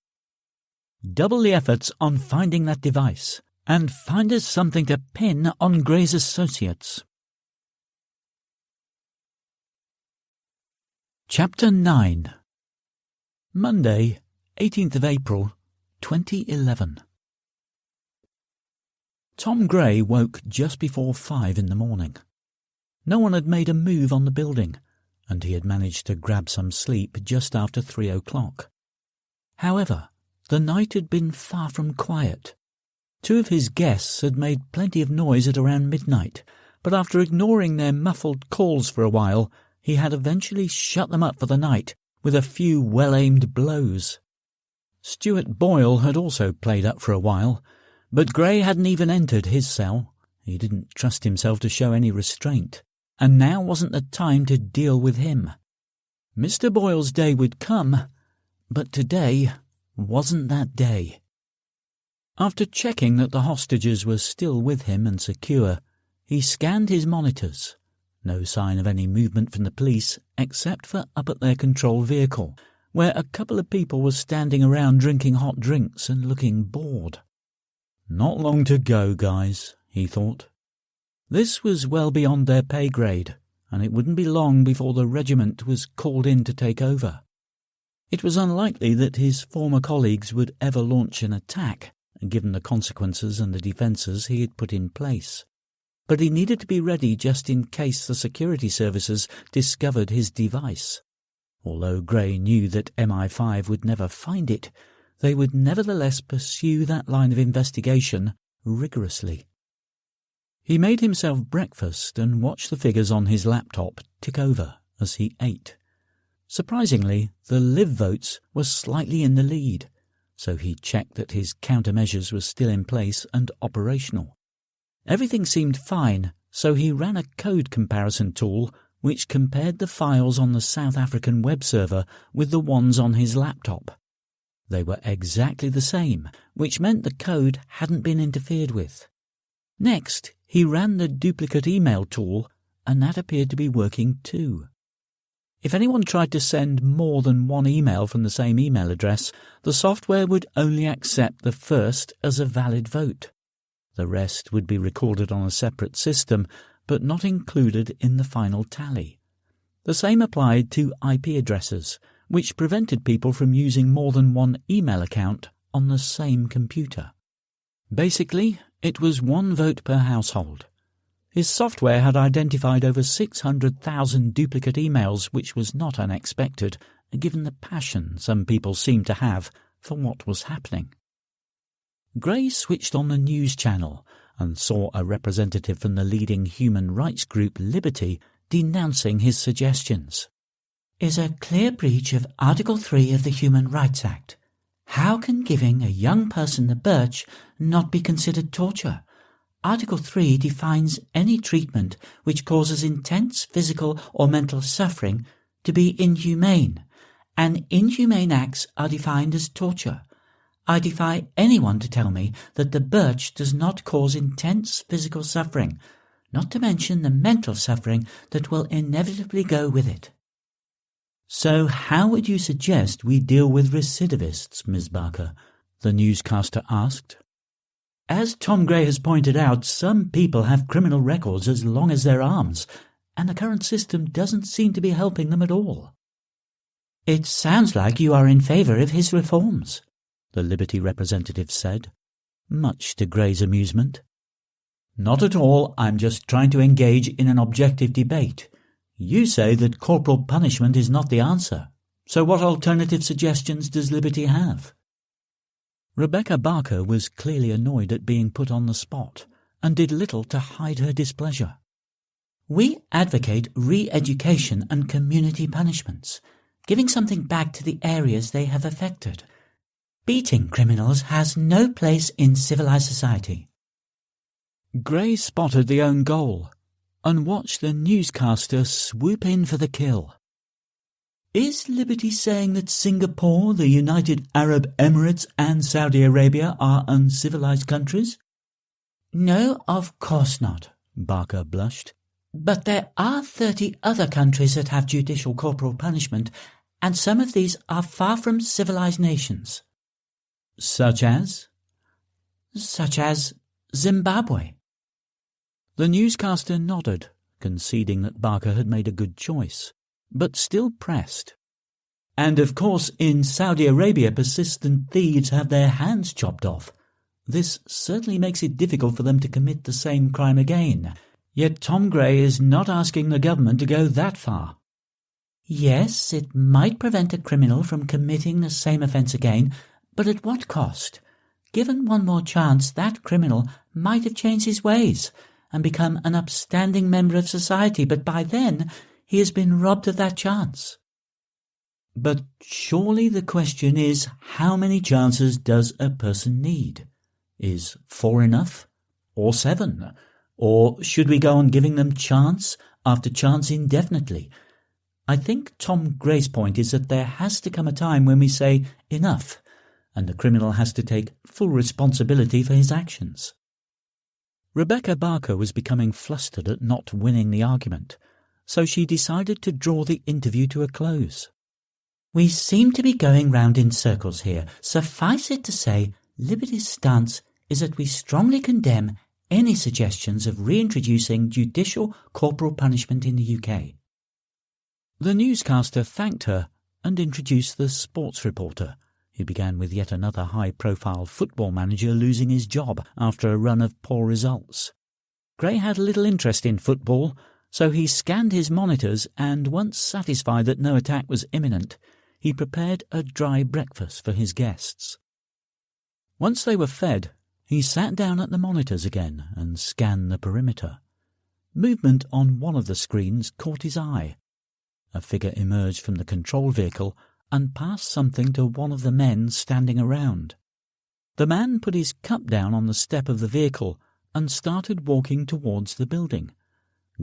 Double the efforts on finding that device, and find us something to pin on Gray's associates. Chapter 9. Monday, 18th of April, 2011. Tom Gray woke just before 5 in the morning. No one had made a move on the building, and he had managed to grab some sleep just after 3 o'clock. However, the night had been far from quiet. Two of his guests had made plenty of noise at around midnight, but after ignoring their muffled calls for a while, he had eventually shut them up for the night with a few well-aimed blows. Stuart Boyle had also played up for a while, but Gray hadn't even entered his cell. He didn't trust himself to show any restraint, and now wasn't the time to deal with him. Mr. Boyle's day would come, but today wasn't that day. After checking that the hostages were still with him and secure, he scanned his monitors. No sign of any movement from the police except for up at their control vehicle, where a couple of people were standing around drinking hot drinks and looking bored. Not long to go, guys, he thought. This was well beyond their pay grade, and it wouldn't be long before the regiment was called in to take over. It was unlikely that his former colleagues would ever launch an attack, given the consequences and the defences he had put in place. But he needed to be ready just in case the security services discovered his device. Although Gray knew that MI5 would never find it, they would nevertheless pursue that line of investigation rigorously. He made himself breakfast and watched the figures on his laptop tick over as he ate. Surprisingly, the Live votes were slightly in the lead, so he checked that his countermeasures were still in place and operational. Everything seemed fine, so he ran a code comparison tool which compared the files on the South African web server with the ones on his laptop. They were exactly the same, which meant the code hadn't been interfered with. Next, he ran the duplicate email tool, and that appeared to be working too. If anyone tried to send more than one email from the same email address, the software would only accept the first as a valid vote. The rest would be recorded on a separate system, but not included in the final tally. The same applied to IP addresses, which prevented people from using more than one email account on the same computer. Basically, it was one vote per household. His software had identified over 600,000 duplicate emails, which was not unexpected, given the passion some people seemed to have for what was happening. Gray switched on the news channel and saw a representative from the leading human rights group Liberty denouncing his suggestions. Is a clear breach of Article 3 of the Human Rights Act. How can giving a young person the birch not be considered torture? Article 3 defines any treatment which causes intense physical or mental suffering to be inhumane, and inhumane acts are defined as torture. I defy anyone to tell me that the birch does not cause intense physical suffering, not to mention the mental suffering that will inevitably go with it. So how would you suggest we deal with recidivists, Ms. Barker? The newscaster asked. As Tom Gray has pointed out, some people have criminal records as long as their arms, and the current system doesn't seem to be helping them at all. It sounds like you are in favour of his reforms, the Liberty representative said, much to Gray's amusement. Not at all. I'm just trying to engage in an objective debate. You say that corporal punishment is not the answer. So what alternative suggestions does Liberty have? Rebecca Barker was clearly annoyed at being put on the spot and did little to hide her displeasure. We advocate re-education and community punishments, giving something back to the areas they have affected. Beating criminals has no place in civilized society. Gray spotted the own goal and watched the newscaster swoop in for the kill. Is Liberty saying that Singapore, the United Arab Emirates and Saudi Arabia are uncivilized countries? No, of course not, Barker blushed. But there are 30 other countries that have judicial corporal punishment, and some of these are far from civilized nations. Such as? Such as Zimbabwe. The newscaster nodded, conceding that Barker had made a good choice, but still pressed. And of course in Saudi Arabia persistent thieves have their hands chopped off. This certainly makes it difficult for them to commit the same crime again. Yet Tom Gray is not asking the government to go that far. Yes, it might prevent a criminal from committing the same offence again, but at what cost? Given one more chance, that criminal might have changed his ways and become an upstanding member of society, but by then he has been robbed of that chance. But surely the question is, how many chances does a person need? Is 4 enough? Or 7? Or should we go on giving them chance after chance indefinitely? I think Tom Gray's point is that there has to come a time when we say enough, and the criminal has to take full responsibility for his actions. Rebecca Barker was becoming flustered at not winning the argument, so she decided to draw the interview to a close. We seem to be going round in circles here. Suffice it to say, Liberty's stance is that we strongly condemn any suggestions of reintroducing judicial corporal punishment in the UK. The newscaster thanked her and introduced the sports reporter, who began with yet another high-profile football manager losing his job after a run of poor results. Gray had little interest in football, so he scanned his monitors and, once satisfied that no attack was imminent, he prepared a dry breakfast for his guests. Once they were fed, he sat down at the monitors again and scanned the perimeter. Movement on one of the screens caught his eye. A figure emerged from the control vehicle and passed something to one of the men standing around. The man put his cup down on the step of the vehicle and started walking towards the building.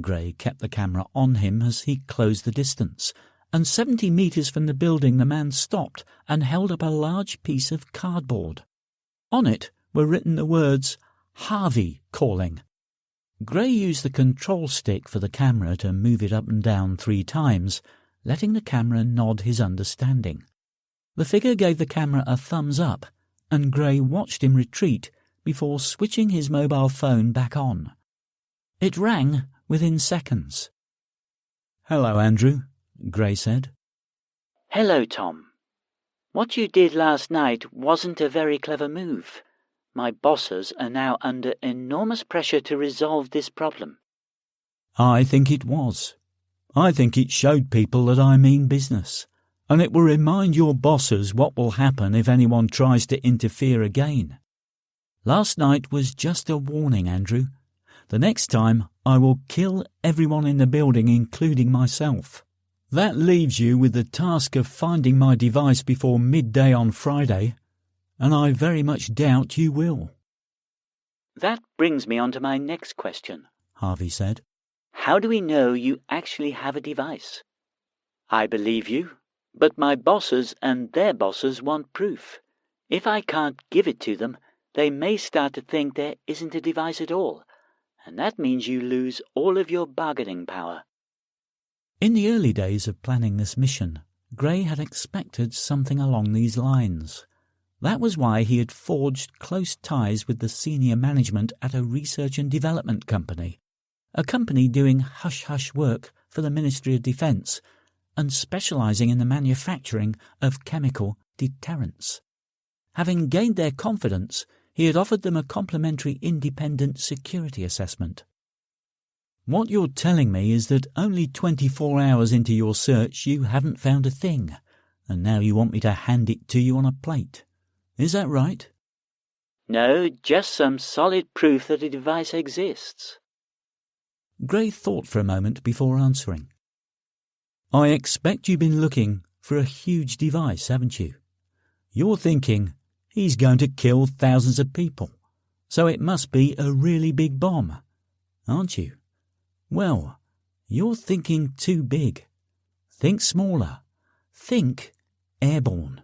Gray kept the camera on him as he closed the distance, and 70 metres from the building the man stopped and held up a large piece of cardboard. On it were written the words, "Harvey calling." Gray used the control stick for the camera to move it up and down 3 times, letting the camera nod his understanding. The figure gave the camera a thumbs up, and Gray watched him retreat before switching his mobile phone back on. It rang within seconds. "Hello, Andrew," Gray said. Hello, Tom. What you did last night wasn't a very clever move. My bosses are now under enormous pressure to resolve this problem. I think it was. I think it showed people that I mean business, and it will remind your bosses what will happen if anyone tries to interfere again. Last night was just a warning, Andrew. The next time I will kill everyone in the building, including myself. That leaves you with the task of finding my device before midday on Friday, and I very much doubt you will. That brings me on to my next question, Harvey said. How do we know you actually have a device? I believe you, but my bosses and their bosses want proof. If I can't give it to them, they may start to think there isn't a device at all, and that means you lose all of your bargaining power. In the early days of planning this mission, Gray had expected something along these lines. That was why he had forged close ties with the senior management at a research and development company, a company doing hush-hush work for the Ministry of Defence and specialising in the manufacturing of chemical deterrents. Having gained their confidence, he had offered them a complimentary independent security assessment. What you're telling me is that only 24 hours into your search you haven't found a thing, and now you want me to hand it to you on a plate. Is that right? No, just some solid proof that a device exists. Gray thought for a moment before answering. I expect you've been looking for a huge device, haven't you? You're thinking, he's going to kill thousands of people, so it must be a really big bomb, aren't you? Well, you're thinking too big. Think smaller. Think airborne.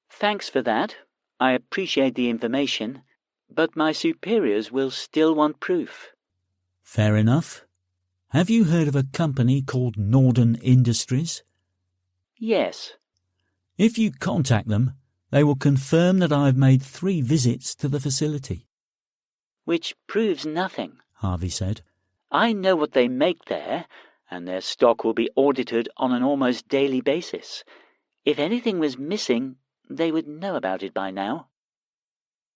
Thanks for that. I appreciate the information, but my superiors will still want proof. Fair enough. Have you heard of a company called Northern Industries? Yes. If you contact them, they will confirm that I've made 3 visits to the facility. Which proves nothing, Harvey said. I know what they make there, and their stock will be audited on an almost daily basis. If anything was missing, they would know about it by now.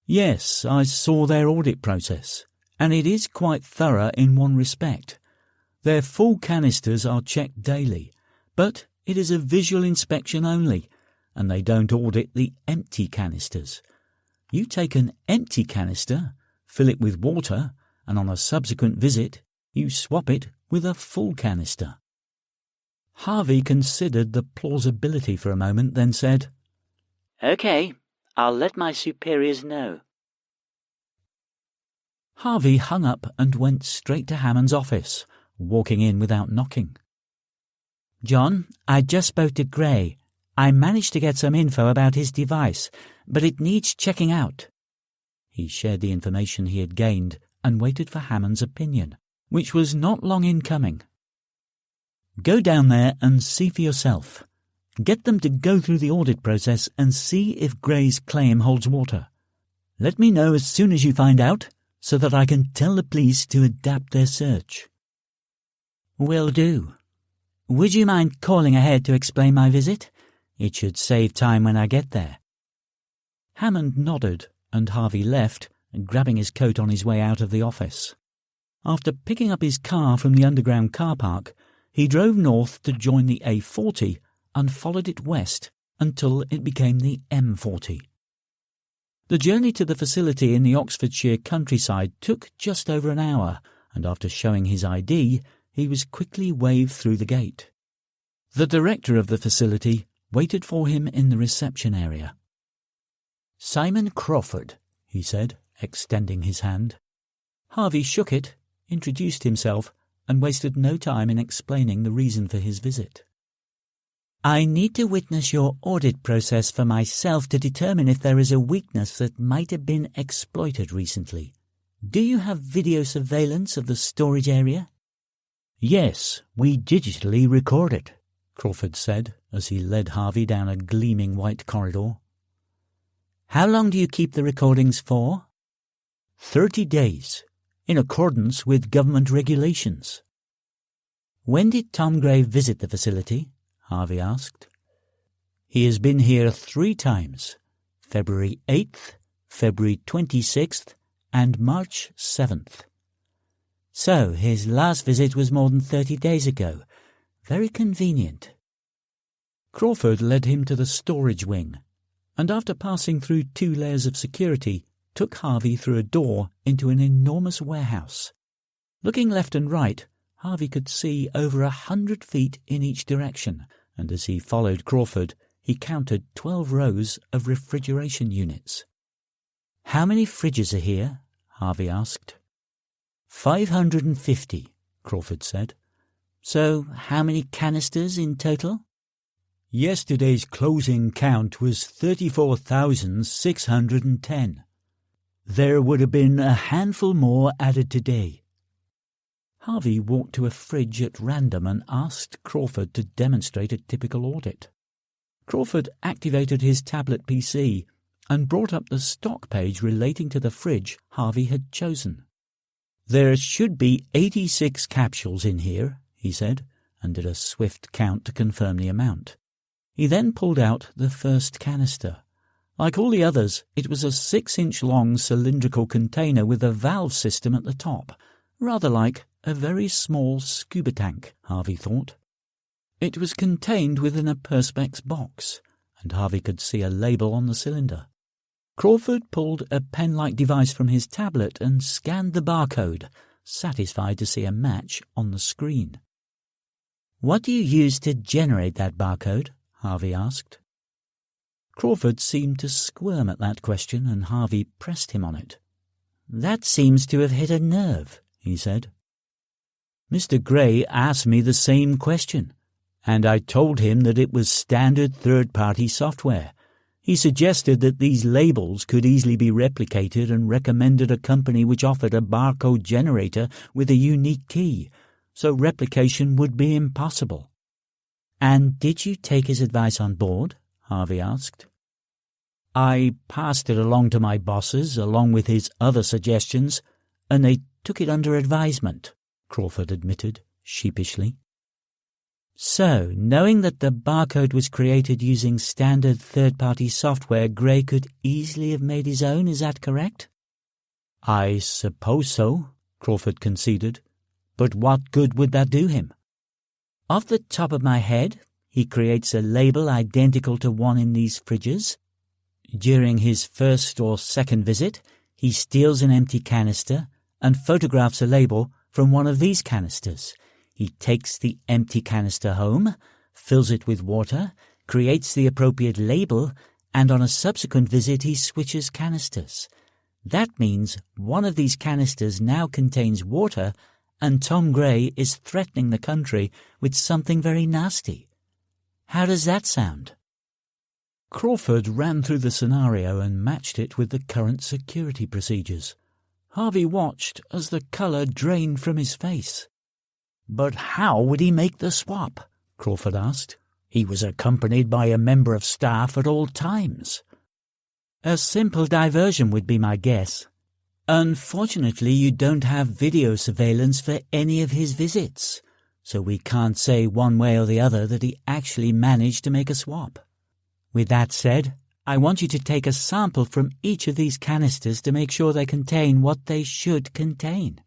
Yes, I saw their audit process, and it is quite thorough in one respect. Their full canisters are checked daily, but it is a visual inspection only, and they don't audit the empty canisters. You take an empty canister, fill it with water, and on a subsequent visit, you swap it with a full canister. Harvey considered the plausibility for a moment, then said, Okay, I'll let my superiors know. Harvey hung up and went straight to Hammond's office, walking in without knocking. John, I just spoke to Gray. I managed to get some info about his device, but it needs checking out. He shared the information he had gained and waited for Hammond's opinion, which was not long in coming. Go down there and see for yourself. Get them to go through the audit process and see if Gray's claim holds water. Let me know as soon as you find out, so that I can tell the police to adapt their search. Will do. Would you mind calling ahead to explain my visit? It should save time when I get there. Hammond nodded, and Harvey left, grabbing his coat on his way out of the office. After picking up his car from the underground car park, he drove north to join the A40 and followed it west until it became the M40. The journey to the facility in the Oxfordshire countryside took just over an hour, and after showing his ID, he was quickly waved through the gate. The director of the facility waited for him in the reception area. "Simon Crawford," he said, extending his hand. Harvey shook it, introduced himself, and wasted no time in explaining the reason for his visit. "I need to witness your audit process for myself to determine if there is a weakness that might have been exploited recently. Do you have video surveillance of the storage area?" "Yes, we digitally record it," Crawford said as he led Harvey down a gleaming white corridor. "How long do you keep the recordings for?" 30 days, in accordance with government regulations." "When did Tom Gray visit the facility?" Harvey asked. "He has been here 3 times, February 8th, February 26th, and March 7th. So his last visit was more than 30 days ago. Very convenient." Crawford led him to the storage wing, and after passing through 2 layers of security, took Harvey through a door into an enormous warehouse. Looking left and right, Harvey could see over 100 feet in each direction, and as he followed Crawford, he counted 12 rows of refrigeration units. "How many fridges are here?" Harvey asked. 550, Crawford said. "So how many canisters in total?" "Yesterday's closing count was 34,610. There would have been a handful more added today." Harvey walked to a fridge at random and asked Crawford to demonstrate a typical audit. Crawford activated his tablet PC and brought up the stock page relating to the fridge Harvey had chosen. "There should be 86 capsules in here," he said, and did a swift count to confirm the amount. He then pulled out the first canister. Like all the others, it was a 6-inch-long cylindrical container with a valve system at the top, rather like a very small scuba tank, Harvey thought. It was contained within a Perspex box, and Harvey could see a label on the cylinder. Crawford pulled a pen-like device from his tablet and scanned the barcode, satisfied to see a match on the screen. "What do you use to generate that barcode?" Harvey asked. Crawford seemed to squirm at that question, and Harvey pressed him on it. "That seems to have hit a nerve," he said. "Mr. Gray asked me the same question, and I told him that it was standard third-party software. He suggested that these labels could easily be replicated and recommended a company which offered a barcode generator with a unique key, so replication would be impossible." "And did you take his advice on board?" Harvey asked. "I passed it along to my bosses, along with his other suggestions, and they took it under advisement," Crawford admitted, sheepishly. "So, knowing that the barcode was created using standard third-party software, Gray could easily have made his own, is that correct?" "I suppose so," Crawford conceded. "But what good would that do him?" "Off the top of my head, he creates a label identical to one in these fridges. During his first or second visit, he steals an empty canister and photographs a label from one of these canisters. He takes the empty canister home, fills it with water, creates the appropriate label, and on a subsequent visit he switches canisters. That means one of these canisters now contains water and Tom Gray is threatening the country with something very nasty. How does that sound?" Crawford ran through the scenario and matched it with the current security procedures. Harvey watched as the colour drained from his face. "But how would he make the swap?" Crawford asked. "He was accompanied by a member of staff at all times." "A simple diversion would be my guess. Unfortunately, you don't have video surveillance for any of his visits, so we can't say one way or the other that he actually managed to make a swap. With that said, I want you to take a sample from each of these canisters to make sure they contain what they should contain."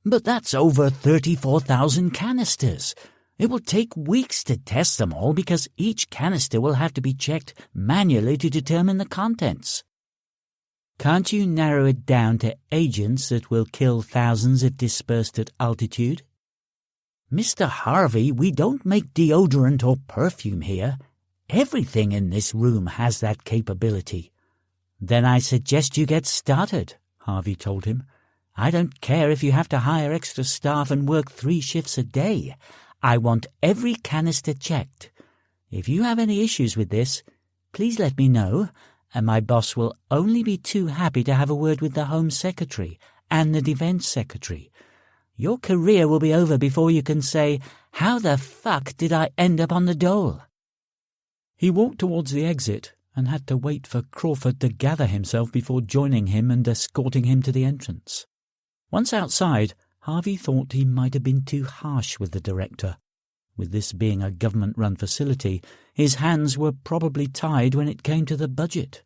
"But that's over 34,000 canisters. It will take weeks to test them all because each canister will have to be checked manually to determine the contents." "Can't you narrow it down to agents that will kill thousands if dispersed at altitude?" "Mr. Harvey, we don't make deodorant or perfume here. Everything in this room has that capability." "Then I suggest you get started," Harvey told him. "I don't care if you have to hire extra staff and work 3 shifts a day. I want every canister checked. If you have any issues with this, please let me know, and my boss will only be too happy to have a word with the Home Secretary and the Defense Secretary. Your career will be over before you can say, 'How the fuck did I end up on the dole?'" He walked towards the exit and had to wait for Crawford to gather himself before joining him and escorting him to the entrance. Once outside, Harvey thought he might have been too harsh with the director. With this being a government-run facility, his hands were probably tied when it came to the budget.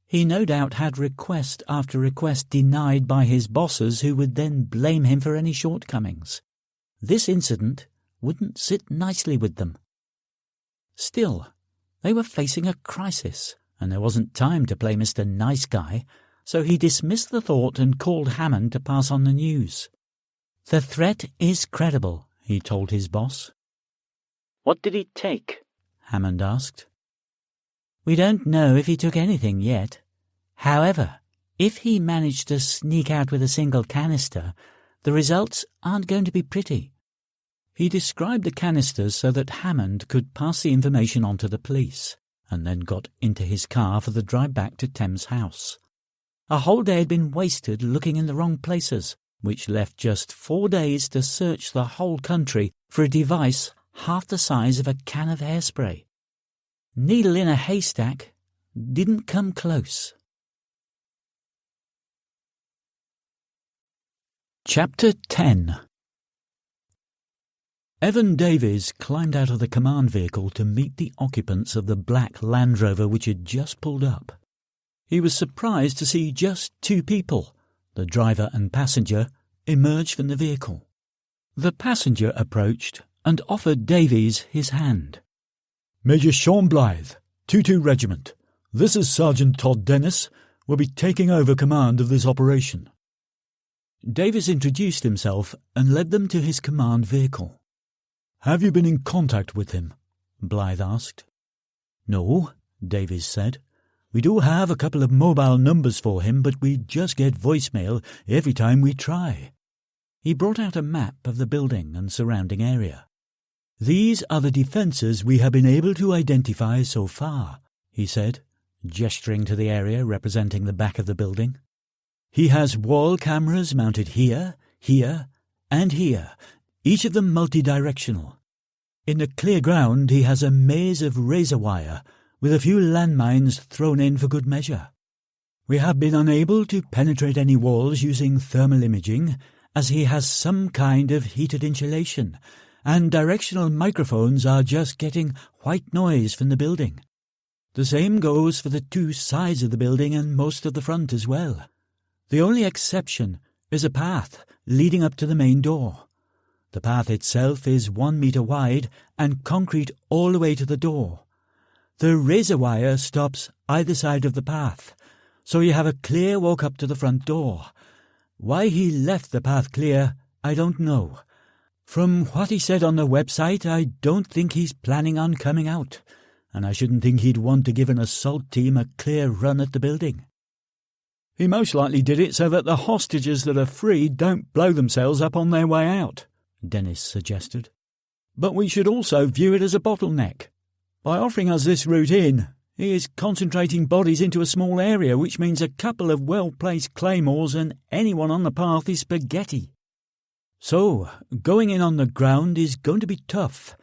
He no doubt had request after request denied by his bosses, who would then blame him for any shortcomings. This incident wouldn't sit nicely with them. Still, they were facing a crisis, and there wasn't time to play Mr. Nice Guy, so he dismissed the thought and called Hammond to pass on the news. "The threat is credible," he told his boss. "What did he take?" Hammond asked. "We don't know if he took anything yet. However, if he managed to sneak out with a single canister, the results aren't going to be pretty." He described the canisters so that Hammond could pass the information on to the police, and then got into his car for the drive back to Thames House. A whole day had been wasted looking in the wrong places, which left just 4 days to search the whole country for a device half the size of a can of hairspray. Needle in a haystack didn't come close. Chapter 10. Evan Davies climbed out of the command vehicle to meet the occupants of the black Land Rover which had just pulled up. He was surprised to see just 2 people, the driver and passenger, emerge from the vehicle. The passenger approached and offered Davies his hand. "Major Sean Blythe, 22 Regiment. This is Sergeant Todd Dennis. We'll be taking over command of this operation." Davies introduced himself and led them to his command vehicle. "Have you been in contact with him?" Blythe asked. "No," Davies said. "We do have a couple of mobile numbers for him, but we just get voicemail every time we try." He brought out a map of the building and surrounding area. "These are the defences we have been able to identify so far," he said, gesturing to the area representing the back of the building. "He has wall cameras mounted here, here, and here, each of them multi-directional. In the clear ground he has a maze of razor wire with a few landmines thrown in for good measure. We have been unable to penetrate any walls using thermal imaging, as he has some kind of heated insulation, and directional microphones are just getting white noise from the building. The same goes for the 2 sides of the building and most of the front as well. The only exception is a path leading up to the main door. The path itself is 1 meter wide and concrete all the way to the door. The razor wire stops either side of the path, so you have a clear walk up to the front door. Why he left the path clear, I don't know. From what he said on the website, I don't think he's planning on coming out, and I shouldn't think he'd want to give an assault team a clear run at the building." He most likely did it so that the hostages that are free don't blow themselves up on their way out, Dennis suggested. But we should also view it as a bottleneck. By offering us this route in, he is concentrating bodies into a small area, which means a couple of well-placed claymores and anyone on the path is spaghetti. So, going in on the ground is going to be tough,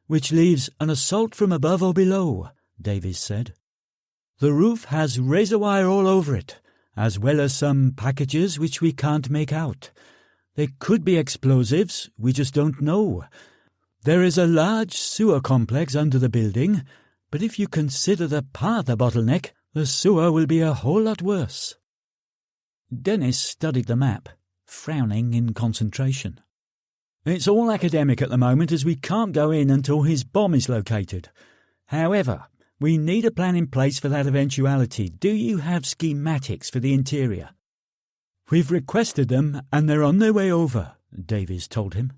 which leaves an assault from above or below, Davies said. The roof has razor wire all over it, as well as some packages which we can't make out. They could be explosives, we just don't know. There is a large sewer complex under the building, but if you consider the path a bottleneck, the sewer will be a whole lot worse. Dennis studied the map, frowning in concentration. It's all academic at the moment, as we can't go in until his bomb is located. However, we need a plan in place for that eventuality. Do you have schematics for the interior? We've requested them, and they're on their way over, Davies told him.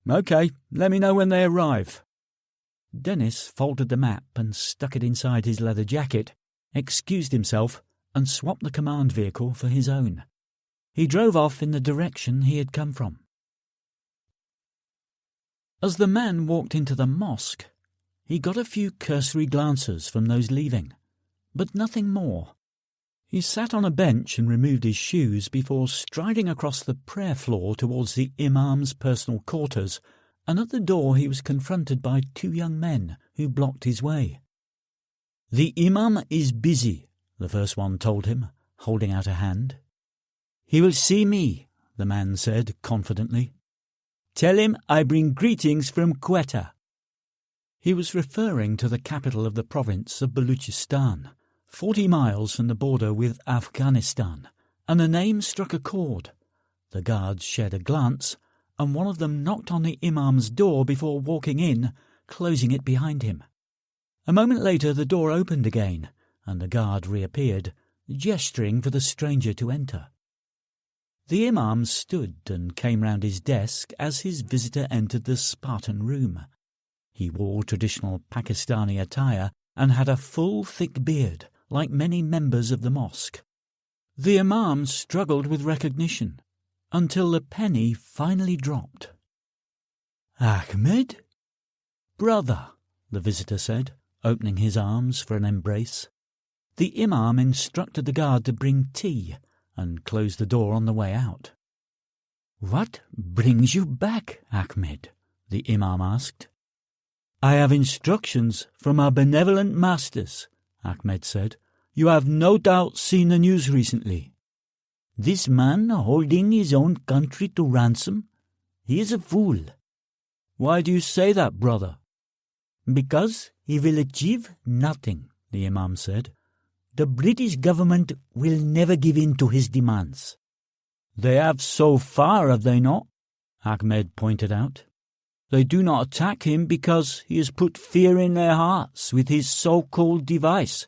OK, let me know when they arrive. Dennis folded the map and stuck it inside his leather jacket, excused himself, and swapped the command vehicle for his own. He drove off in the direction he had come from. As the man walked into the mosque, he got a few cursory glances from those leaving, but nothing more. He sat on a bench and removed his shoes before striding across the prayer floor towards the imam's personal quarters, and at the door he was confronted by two young men who blocked his way. "The imam is busy," the first one told him, holding out a hand. "He will see me," the man said confidently. "Tell him I bring greetings from Quetta." He was referring to the capital of the province of Baluchistan, 40 miles from the border with Afghanistan, and the name struck a chord. The guards shared a glance, and one of them knocked on the imam's door before walking in, closing it behind him. A moment later the door opened again, and the guard reappeared, gesturing for the stranger to enter. The imam stood and came round his desk as his visitor entered the Spartan room. He wore traditional Pakistani attire and had a full, thick beard, like many members of the mosque. The imam struggled with recognition, until the penny finally dropped. "Ahmed?" "Brother," the visitor said, opening his arms for an embrace. The imam instructed the guard to bring tea and closed the door on the way out. "What brings you back, Ahmed?" the imam asked. "I have instructions from our benevolent masters," Ahmed said. "You have no doubt seen the news recently." "This man holding his own country to ransom? He is a fool." "Why do you say that, brother?" "Because he will achieve nothing," the imam said. "The British government will never give in to his demands." "They have so far, have they not?" Ahmed pointed out. "They do not attack him because he has put fear in their hearts with his so-called device,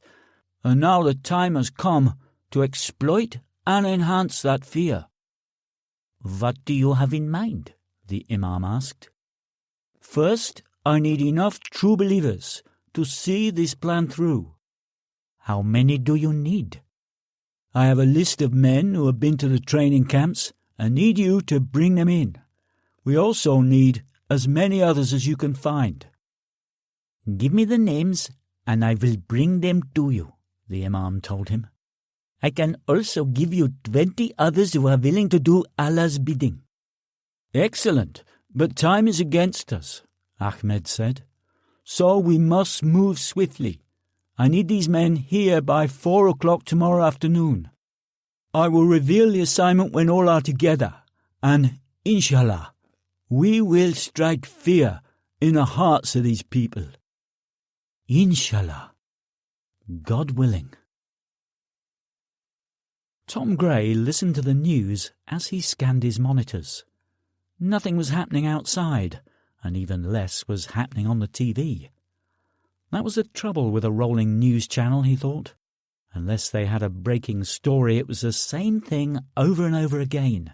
and now the time has come to exploit and enhance that fear." "What do you have in mind?" the imam asked. "First, I need enough true believers to see this plan through." "How many do you need?" "I have a list of men who have been to the training camps and need you to bring them in. We also need as many others as you can find." "Give me the names and I will bring them to you," the imam told him. "I can also give you 20 others who are willing to do Allah's bidding." "Excellent, but time is against us," Ahmed said. "So we must move swiftly. I need these men here by 4 o'clock tomorrow afternoon. I will reveal the assignment when all are together, and, inshallah, we will strike fear in the hearts of these people." "Inshallah." God willing. Tom Gray listened to the news as he scanned his monitors. Nothing was happening outside, and even less was happening on the TV. That was the trouble with a rolling news channel, he thought. Unless they had a breaking story, it was the same thing over and over again.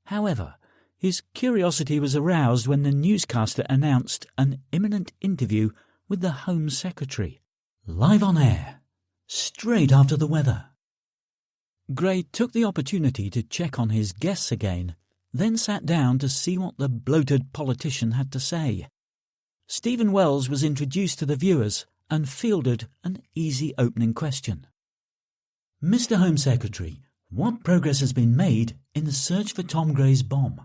However, his curiosity was aroused when the newscaster announced an imminent interview with the Home Secretary, live on air, straight after the weather. Gray took the opportunity to check on his guests again, then sat down to see what the bloated politician had to say. Stephen Wells was introduced to the viewers and fielded an easy opening question. Mr. Home Secretary, what progress has been made in the search for Tom Gray's bomb?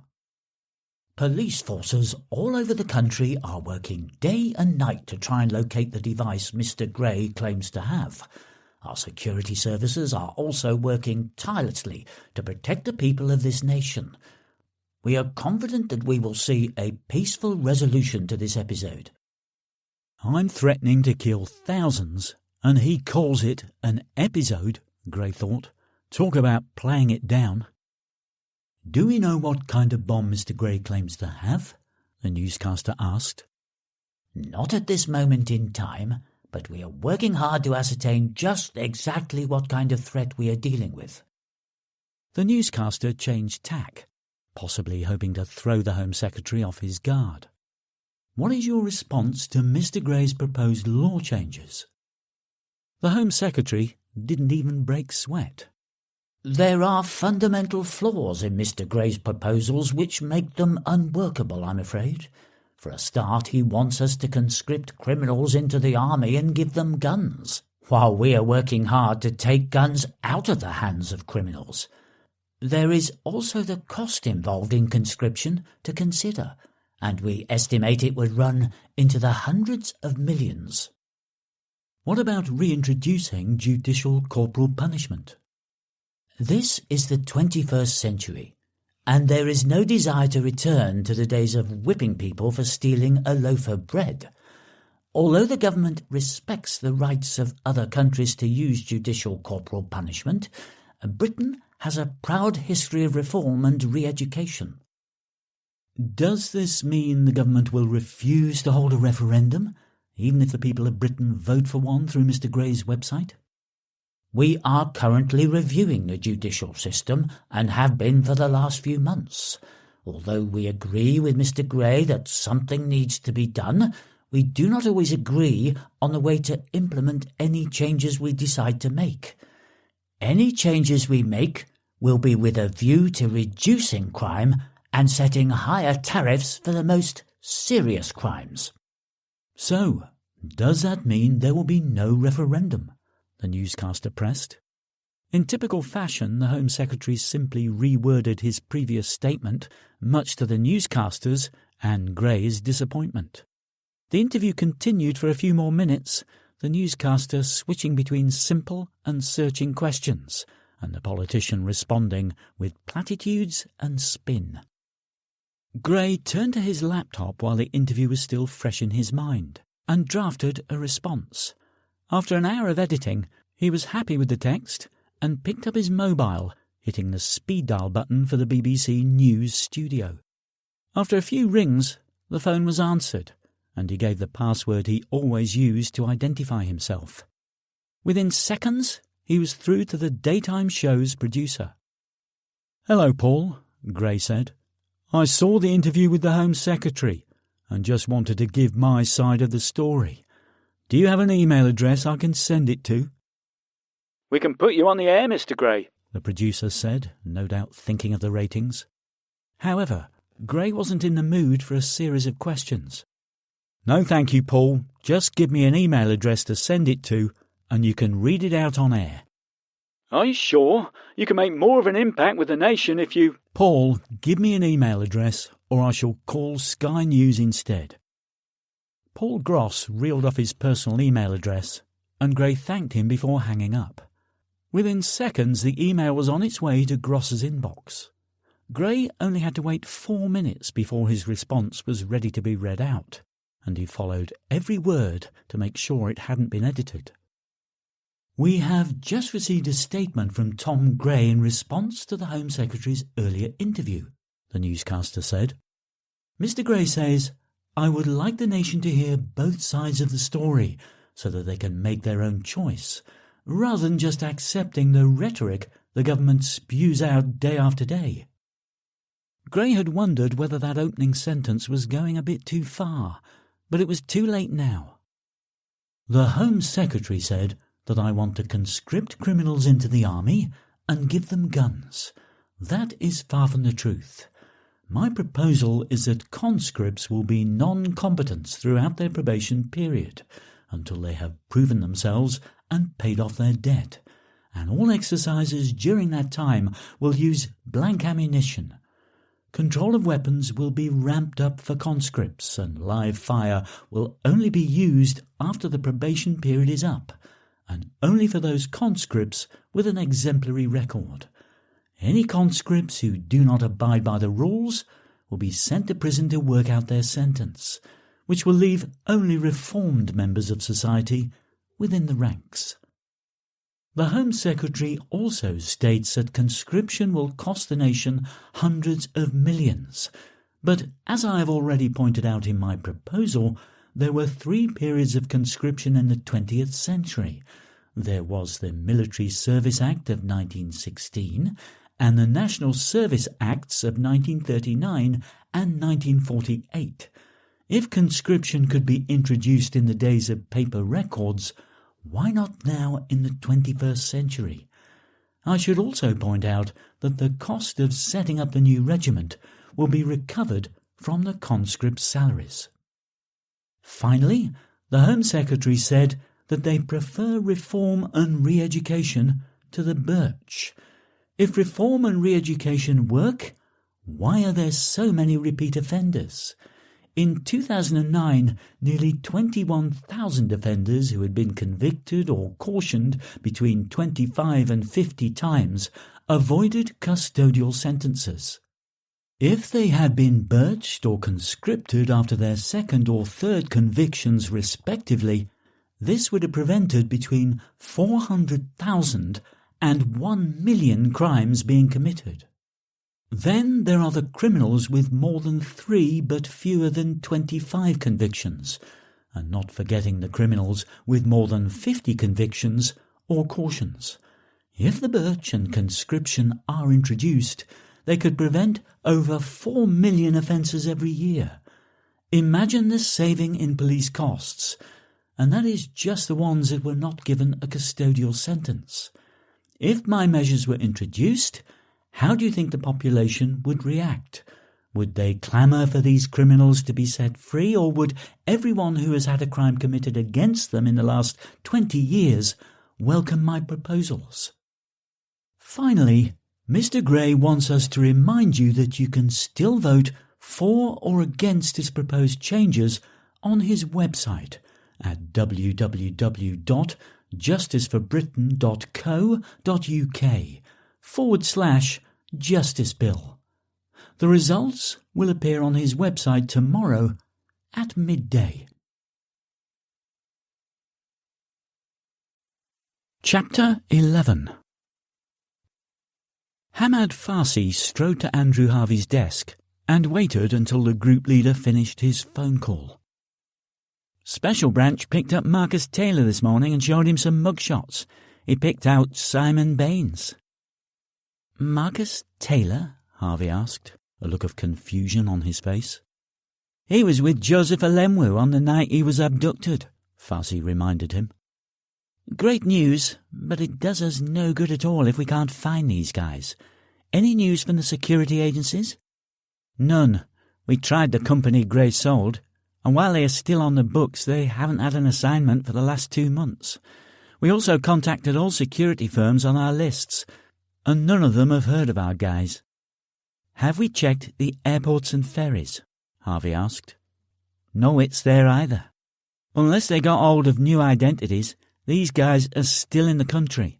Police forces all over the country are working day and night to try and locate the device Mr. Gray claims to have. Our security services are also working tirelessly to protect the people of this nation. We are confident that we will see a peaceful resolution to this episode. I'm threatening to kill thousands, and he calls it an episode, Gray thought. Talk about playing it down. Do we know what kind of bomb Mr. Gray claims to have? The newscaster asked. Not at this moment in time, but we are working hard to ascertain just exactly what kind of threat we are dealing with. The newscaster changed tack, possibly hoping to throw the Home Secretary off his guard. What is your response to Mr. Gray's proposed law changes? The Home Secretary didn't even break sweat. There are fundamental flaws in Mr. Gray's proposals which make them unworkable, I'm afraid. For a start, he wants us to conscript criminals into the army and give them guns, while we are working hard to take guns out of the hands of criminals. There is also the cost involved in conscription to consider, and we estimate it would run into the hundreds of millions. What about reintroducing judicial corporal punishment? This is the 21st century, and there is no desire to return to the days of whipping people for stealing a loaf of bread. Although the government respects the rights of other countries to use judicial corporal punishment, Britain has a proud history of reform and re-education. Does this mean the government will refuse to hold a referendum, even if the people of Britain vote for one through Mr. Gray's website? We are currently reviewing the judicial system and have been for the last few months. Although we agree with Mr. Gray that something needs to be done, we do not always agree on the way to implement any changes we decide to make. Any changes we make will be with a view to reducing crime and setting higher tariffs for the most serious crimes. So, does that mean there will be no referendum? The newscaster pressed. In typical fashion, the Home Secretary simply reworded his previous statement, much to the newscaster's and Gray's disappointment. The interview continued for a few more minutes, the newscaster switching between simple and searching questions, and the politician responding with platitudes and spin. Gray turned to his laptop while the interview was still fresh in his mind, and drafted a response. After an hour of editing, he was happy with the text and picked up his mobile, hitting the speed dial button for the BBC News studio. After a few rings, the phone was answered, and he gave the password he always used to identify himself. Within seconds, he was through to the daytime show's producer. "Hello, Paul," Gray said. "I saw the interview with the Home Secretary and just wanted to give my side of the story. Do you have an email address I can send it to?" "We can put you on the air, Mr. Gray," the producer said, no doubt thinking of the ratings. However, Gray wasn't in the mood for a series of questions. "No, thank you, Paul. Just give me an email address to send it to, and you can read it out on air." "Are you sure? You can make more of an impact with the nation if you—" "Paul, give me an email address, or I shall call Sky News instead." Paul Gross reeled off his personal email address, and Gray thanked him before hanging up. Within seconds, the email was on its way to Gross's inbox. Gray only had to wait 4 minutes before his response was ready to be read out, and he followed every word to make sure it hadn't been edited. "We have just received a statement from Tom Gray in response to the Home Secretary's earlier interview," the newscaster said. "Mr. Gray says, 'I would like the nation to hear both sides of the story so that they can make their own choice, rather than just accepting the rhetoric the government spews out day after day.'" Gray had wondered whether that opening sentence was going a bit too far, but it was too late now. "The Home Secretary said that I want to conscript criminals into the army and give them guns. That is far from the truth. My proposal is that conscripts will be non-combatants throughout their probation period, until they have proven themselves and paid off their debt, and all exercises during that time will use blank ammunition. Control of weapons will be ramped up for conscripts, and live fire will only be used after the probation period is up, and only for those conscripts with an exemplary record. Any conscripts who do not abide by the rules will be sent to prison to work out their sentence, which will leave only reformed members of society within the ranks. The Home Secretary also states that conscription will cost the nation hundreds of millions, but as I have already pointed out in my proposal, there were 3 periods of conscription in the 20th century. There was the Military Service Act of 1916 and the National Service Acts of 1939 and 1948. If conscription could be introduced in the days of paper records, why not now in the 21st century? I should also point out that the cost of setting up the new regiment will be recovered from the conscripts' salaries. Finally, the Home Secretary said that they prefer reform and re-education to the birch. If reform and re-education work, why are there so many repeat offenders? In 2009, nearly 21,000 offenders who had been convicted or cautioned between 25 and 50 times avoided custodial sentences. If they had been birched or conscripted after their second or third convictions respectively, this would have prevented between 400,000 and 1 million crimes being committed. Then there are the criminals with more than 3 but fewer than 25 convictions, and not forgetting the criminals with more than 50 convictions or cautions. If the birch and conscription are introduced, they could prevent over 4 million offences every year. Imagine the saving in police costs, and that is just the ones that were not given a custodial sentence. If my measures were introduced, how do you think the population would react? Would they clamour for these criminals to be set free, or would everyone who has had a crime committed against them in the last 20 years welcome my proposals? Finally, Mr. Gray wants us to remind you that you can still vote for or against his proposed changes on his website at www.justiceforbritain.co.uk/Justice Bill. The results will appear on his website tomorrow at midday. Chapter 11. Hamad Farsi strode to Andrew Harvey's desk and waited until the group leader finished his phone call. Special Branch picked up Marcus Taylor this morning and showed him some mugshots. He picked out Simon Baines. Marcus Taylor? Harvey asked, a look of confusion on his face. He was with Joseph Alemwu on the night he was abducted, Farsi reminded him. Great news, but it does us no good at all if we can't find these guys. Any news from the security agencies? None. We tried the company Gray sold, and while they are still on the books, they haven't had an assignment for the last 2 months. We also contacted all security firms on our lists, and none of them have heard of our guys. Have we checked the airports and ferries? Harvey asked. No it's there either. Unless they got hold of new identities, these guys are still in the country.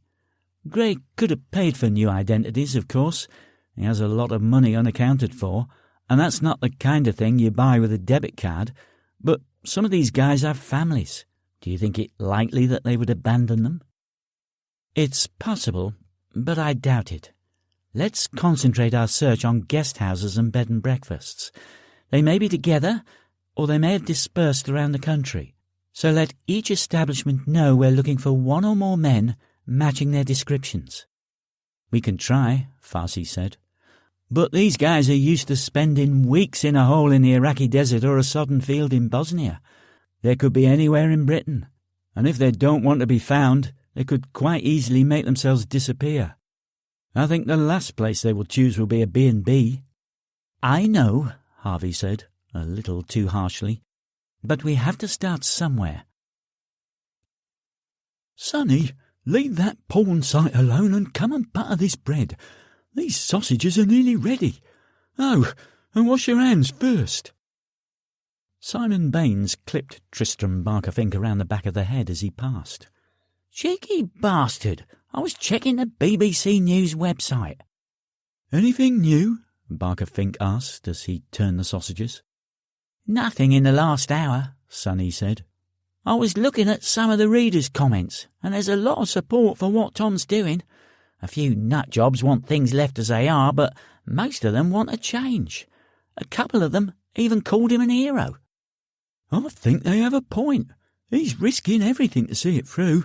Gray could have paid for new identities, of course. He has a lot of money unaccounted for, and that's not the kind of thing you buy with a debit card. But some of these guys have families. Do you think it likely that they would abandon them? It's possible, but I doubt it. Let's concentrate our search on guest houses and bed and breakfasts. They may be together, or they may have dispersed around the country. So let each establishment know we're looking for 1 or more men matching their descriptions. We can try, Farsi said. But these guys are used to spending weeks in a hole in the Iraqi desert or a sodden field in Bosnia. They could be anywhere in Britain, and if they don't want to be found, they could quite easily make themselves disappear. I think the last place they will choose will be a B&B. I know, Harvey said, a little too harshly, but we have to start somewhere. Sonny, leave that porn site alone and come and butter this bread. These sausages are nearly ready. Oh, and wash your hands first. Simon Baines clipped Tristram Barker-Fink around the back of the head as he passed. Cheeky bastard! I was checking the BBC News website. Anything new? Barker-Fink asked as he turned the sausages. Nothing in the last hour, Sonny said. I was looking at some of the readers' comments, and there's a lot of support for what Tom's doing. A few nut jobs want things left as they are, but most of them want a change. A couple of them even called him an hero. I think they have a point. He's risking everything to see it through.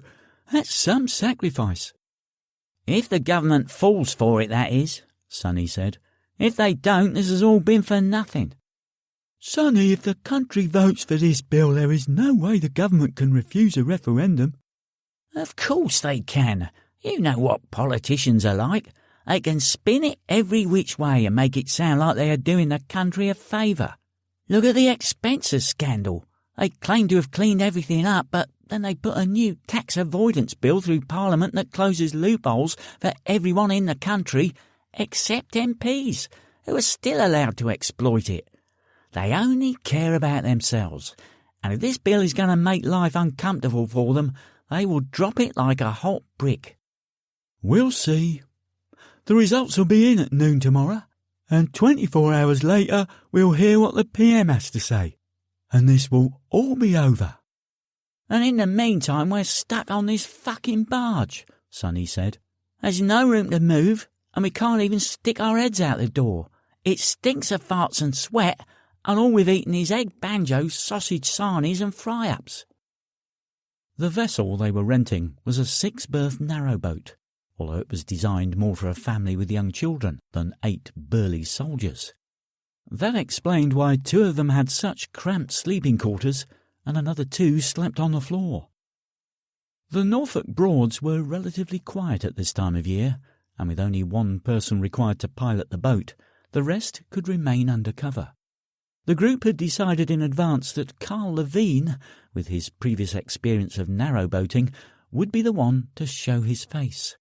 That's some sacrifice. If the government falls for it, that is, Sonny said. If they don't, this has all been for nothing. Sonny, if the country votes for this bill, there is no way the government can refuse a referendum. Of course they can. You know what politicians are like. They can spin it every which way and make it sound like they are doing the country a favour. Look at the expenses scandal. They claim to have cleaned everything up, but then they put a new tax avoidance bill through Parliament that closes loopholes for everyone in the country, except MPs, who are still allowed to exploit it. They only care about themselves, and if this bill is going to make life uncomfortable for them, they will drop it like a hot brick. We'll see. The results will be in at noon tomorrow, and 24 hours later we'll hear what the PM has to say, and this will all be over. And in the meantime we're stuck on this fucking barge, Sonny said. There's no room to move, and we can't even stick our heads out the door. It stinks of farts and sweat, and all we've eaten is egg banjos, sausage sarnies and fry-ups. The vessel they were renting was a 6-berth narrowboat, although it was designed more for a family with young children than 8 burly soldiers. That explained why 2 of them had such cramped sleeping quarters and another 2 slept on the floor. The Norfolk Broads were relatively quiet at this time of year, and with only 1 person required to pilot the boat, the rest could remain under cover. The group had decided in advance that Carl Levine, with his previous experience of narrowboating, would be the one to show his face.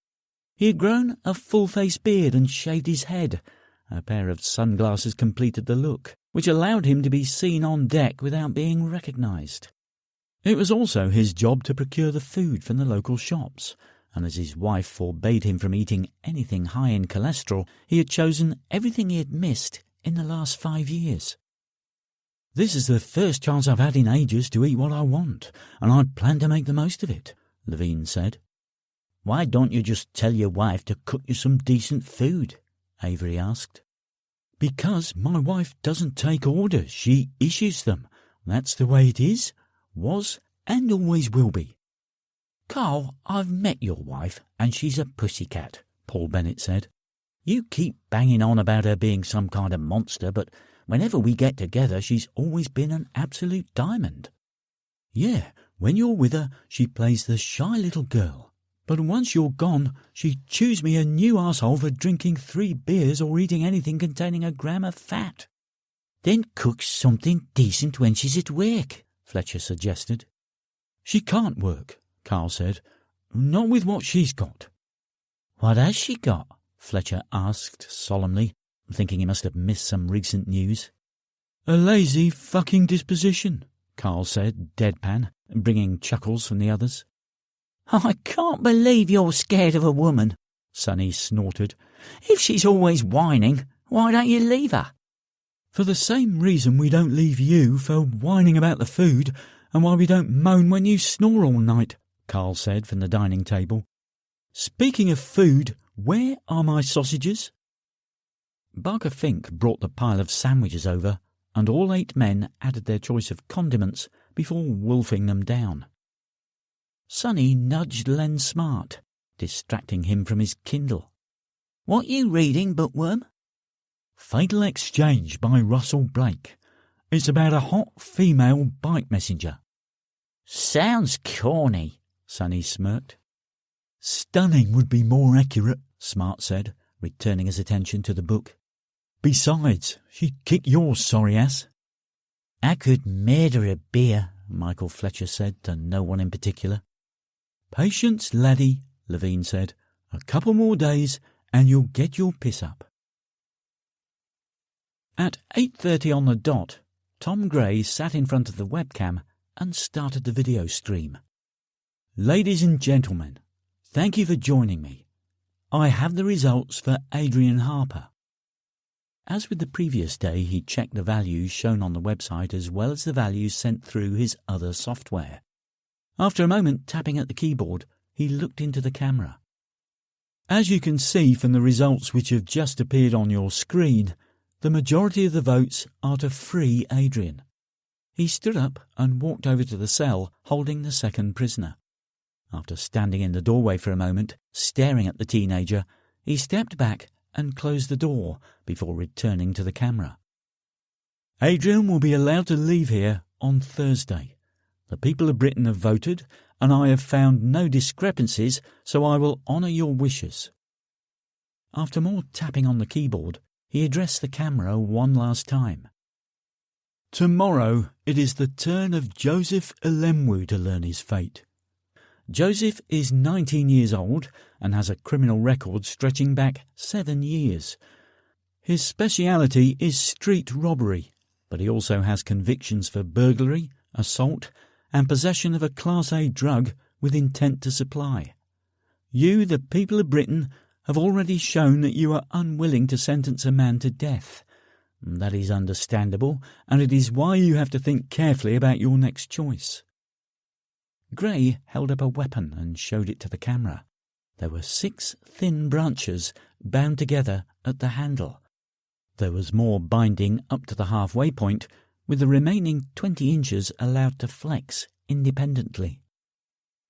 He had grown a full-face beard and shaved his head. A pair of sunglasses completed the look, which allowed him to be seen on deck without being recognised. It was also his job to procure the food from the local shops, and as his wife forbade him from eating anything high in cholesterol, he had chosen everything he had missed in the last 5 years. "This is the first chance I've had in ages to eat what I want, and I plan to make the most of it," Levine said. "Why don't you just tell your wife to cook you some decent food?" Avery asked. "Because my wife doesn't take orders, she issues them. That's the way it is, was, and always will be." "Carl, I've met your wife, and she's a pussycat," Paul Bennett said. "You keep banging on about her being some kind of monster, but whenever we get together, she's always been an absolute diamond." "Yeah, when you're with her, she plays the shy little girl. But once you're gone, she chews me a new arsehole for drinking 3 beers or eating anything containing a gram of fat." "Then cook something decent when she's at work," Fletcher suggested. "She can't work," Carl said. "Not with what she's got." "What has she got?" Fletcher asked solemnly, thinking he must have missed some recent news. "A lazy fucking disposition," Carl said, deadpan, bringing chuckles from the others. "I can't believe you're scared of a woman," Sonny snorted. "If she's always whining, why don't you leave her?" "For the same reason we don't leave you, for whining about the food, and why we don't moan when you snore all night," Carl said from the dining table. "Speaking of food, where are my sausages?" Barker-Fink brought the pile of sandwiches over, and all 8 men added their choice of condiments before wolfing them down. Sonny nudged Len Smart, distracting him from his Kindle. "What you reading, Bookworm?" "Fatal Exchange" by Russell Blake. It's about a hot female bike messenger. "Sounds corny," Sonny smirked. "Stunning would be more accurate," Smart said, returning his attention to the book. Besides, she'd kick your sorry ass. I could murder a bear, Michael Fletcher said to no one in particular. Patience, laddie, Levine said. A couple more days and you'll get your piss up. At 8:30 on the dot, Tom Gray sat in front of the webcam and started the video stream. Ladies and gentlemen, thank you for joining me. I have the results for Adrian Harper. As with the previous day, he checked the values shown on the website as well as the values sent through his other software. After a moment tapping at the keyboard, he looked into the camera. As you can see from the results which have just appeared on your screen, the majority of the votes are to free Adrian. He stood up and walked over to the cell, holding the second prisoner. After standing in the doorway for a moment, staring at the teenager, he stepped back and closed the door before returning to the camera. Adrian will be allowed to leave here on Thursday. The people of Britain have voted, and I have found no discrepancies, so I will honour your wishes. After more tapping on the keyboard, he addressed the camera one last time. Tomorrow it is the turn of Joseph Elemwu to learn his fate. Joseph is 19 years old and has a criminal record stretching back 7 years. His speciality is street robbery, but he also has convictions for burglary, assault, and possession of a Class A drug with intent to supply. You, the people of Britain, have already shown that you are unwilling to sentence a man to death. That is understandable, and it is why you have to think carefully about your next choice. Gray held up a weapon and showed it to the camera. There were 6 thin branches bound together at the handle. There was more binding up to the halfway point, with the remaining 20 inches allowed to flex independently.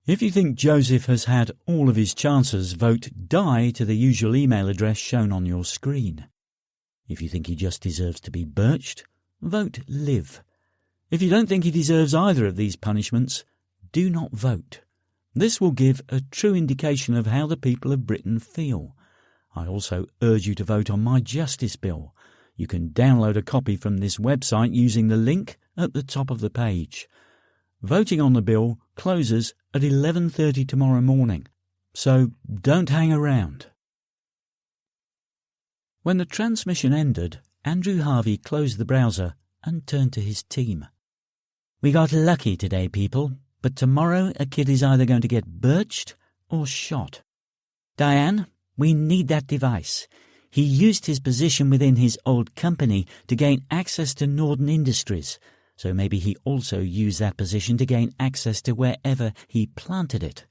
If you think Joseph has had all of his chances, vote DIE to the usual email address shown on your screen. If you think he just deserves to be birched, vote LIVE. If you don't think he deserves either of these punishments, do not vote. This will give a true indication of how the people of Britain feel. I also urge you to vote on my Justice Bill. You can download a copy from this website using the link at the top of the page. Voting on the bill closes at 11:30 tomorrow morning, so don't hang around. When the transmission ended, Andrew Harvey closed the browser and turned to his team. We got lucky today, people, but tomorrow a kid is either going to get birched or shot. Diane, we need that device. He used his position within his old company to gain access to Northern Industries, so maybe he also used that position to gain access to wherever he planted it.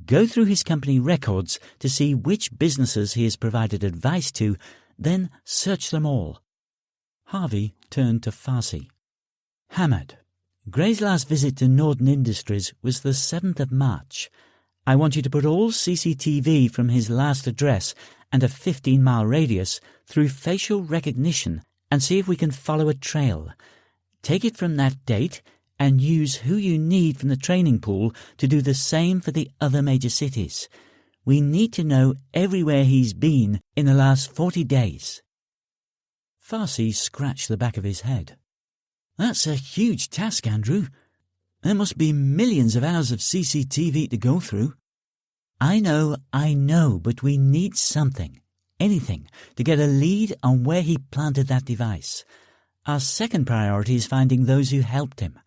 Go through his company records to see which businesses he has provided advice to, then search them all. Harvey turned to Farsi. Hamad, Gray's last visit to Northern Industries was the 7th of March. I want you to put all CCTV from his last address and a 15-mile radius through facial recognition and see if we can follow a trail. Take it from that date and use who you need from the training pool to do the same for the other major cities. We need to know everywhere he's been in the last 40 days. Farsi scratched the back of his head. That's a huge task, Andrew. There must be millions of hours of CCTV to go through. I know, but we need something, anything, to get a lead on where he planted that device. Our second priority is finding those who helped him.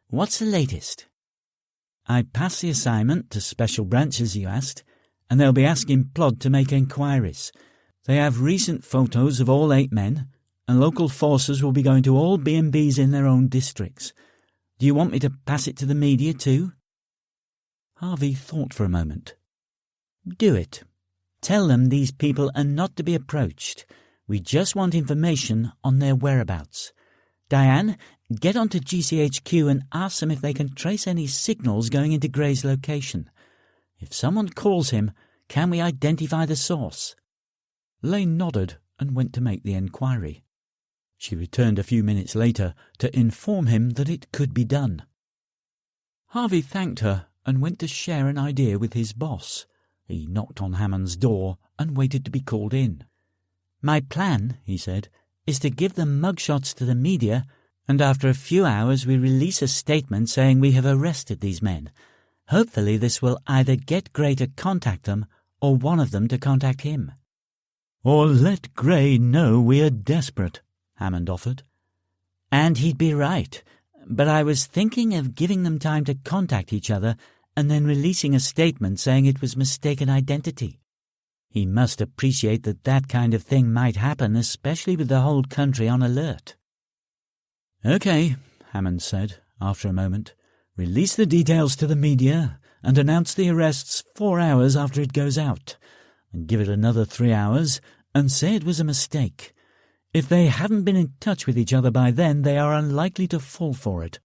What's the latest? I passed the assignment to Special Branch, as you asked, and they'll be asking Plod to make enquiries. They have recent photos of all 8 men, and local forces will be going to all B&Bs in their own districts. Do you want me to pass it to the media too? Harvey thought for a moment. Do it. Tell them these people are not to be approached. We just want information on their whereabouts. Diane, get onto GCHQ and ask them if they can trace any signals going into Gray's location. If someone calls him, can we identify the source? Lane nodded and went to make the enquiry. She returned a few minutes later to inform him that it could be done. Harvey thanked her and went to share an idea with his boss. He knocked on Hammond's door and waited to be called in. "My plan," he said, "is to give the mugshots to the media, and after a few hours we release a statement saying we have arrested these men. Hopefully this will either get Gray to contact them or one of them to contact him." "Or let Gray know we are desperate," Hammond offered. And he'd be right, but I was thinking of giving them time to contact each other and then releasing a statement saying it was mistaken identity. He must appreciate that that kind of thing might happen, especially with the whole country on alert. "OK," Hammond said, after a moment. "Release the details to the media and announce the arrests 4 hours after it goes out. And give it another 3 hours and say it was a mistake. If they haven't been in touch with each other by then, they are unlikely to fall for it.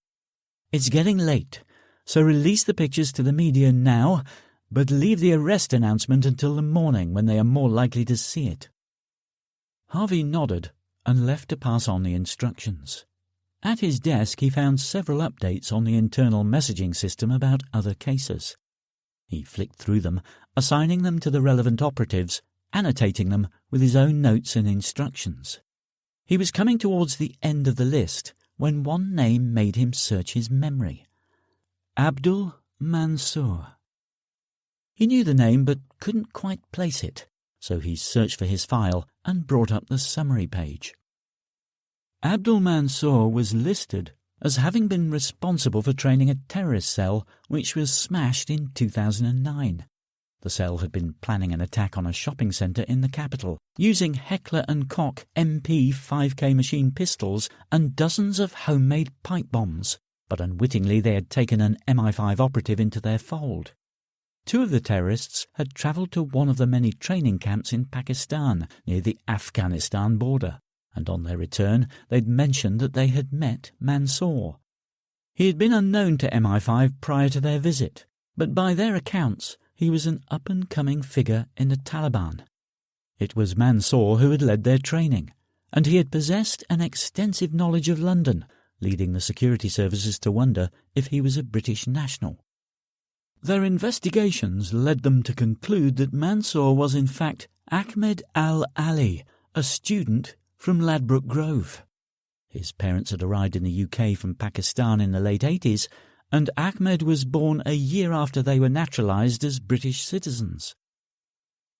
It's getting late, so release the pictures to the media now, but leave the arrest announcement until the morning when they are more likely to see it." Harvey nodded and left to pass on the instructions. At his desk he found several updates on the internal messaging system about other cases. He flicked through them, assigning them to the relevant operatives, annotating them with his own notes and instructions. He was coming towards the end of the list when one name made him search his memory. Abdul Mansour. He knew the name but couldn't quite place it, so he searched for his file and brought up the summary page. Abdul Mansour was listed as having been responsible for training a terrorist cell which was smashed in 2009. The cell had been planning an attack on a shopping centre in the capital, using Heckler & Koch MP 5K machine pistols and dozens of homemade pipe bombs, but unwittingly they had taken an MI5 operative into their fold. 2 of the terrorists had travelled to one of the many training camps in Pakistan near the Afghanistan border, and on their return they'd mentioned that they had met Mansour. He had been unknown to MI5 prior to their visit, but by their accounts he was an up-and-coming figure in the Taliban. It was Mansour who had led their training, and he had possessed an extensive knowledge of London, leading the security services to wonder if he was a British national. Their investigations led them to conclude that Mansour was in fact Ahmed Al-Ali, a student from Ladbroke Grove. His parents had arrived in the UK from Pakistan in the late 80s, and Ahmed was born a year after they were naturalised as British citizens.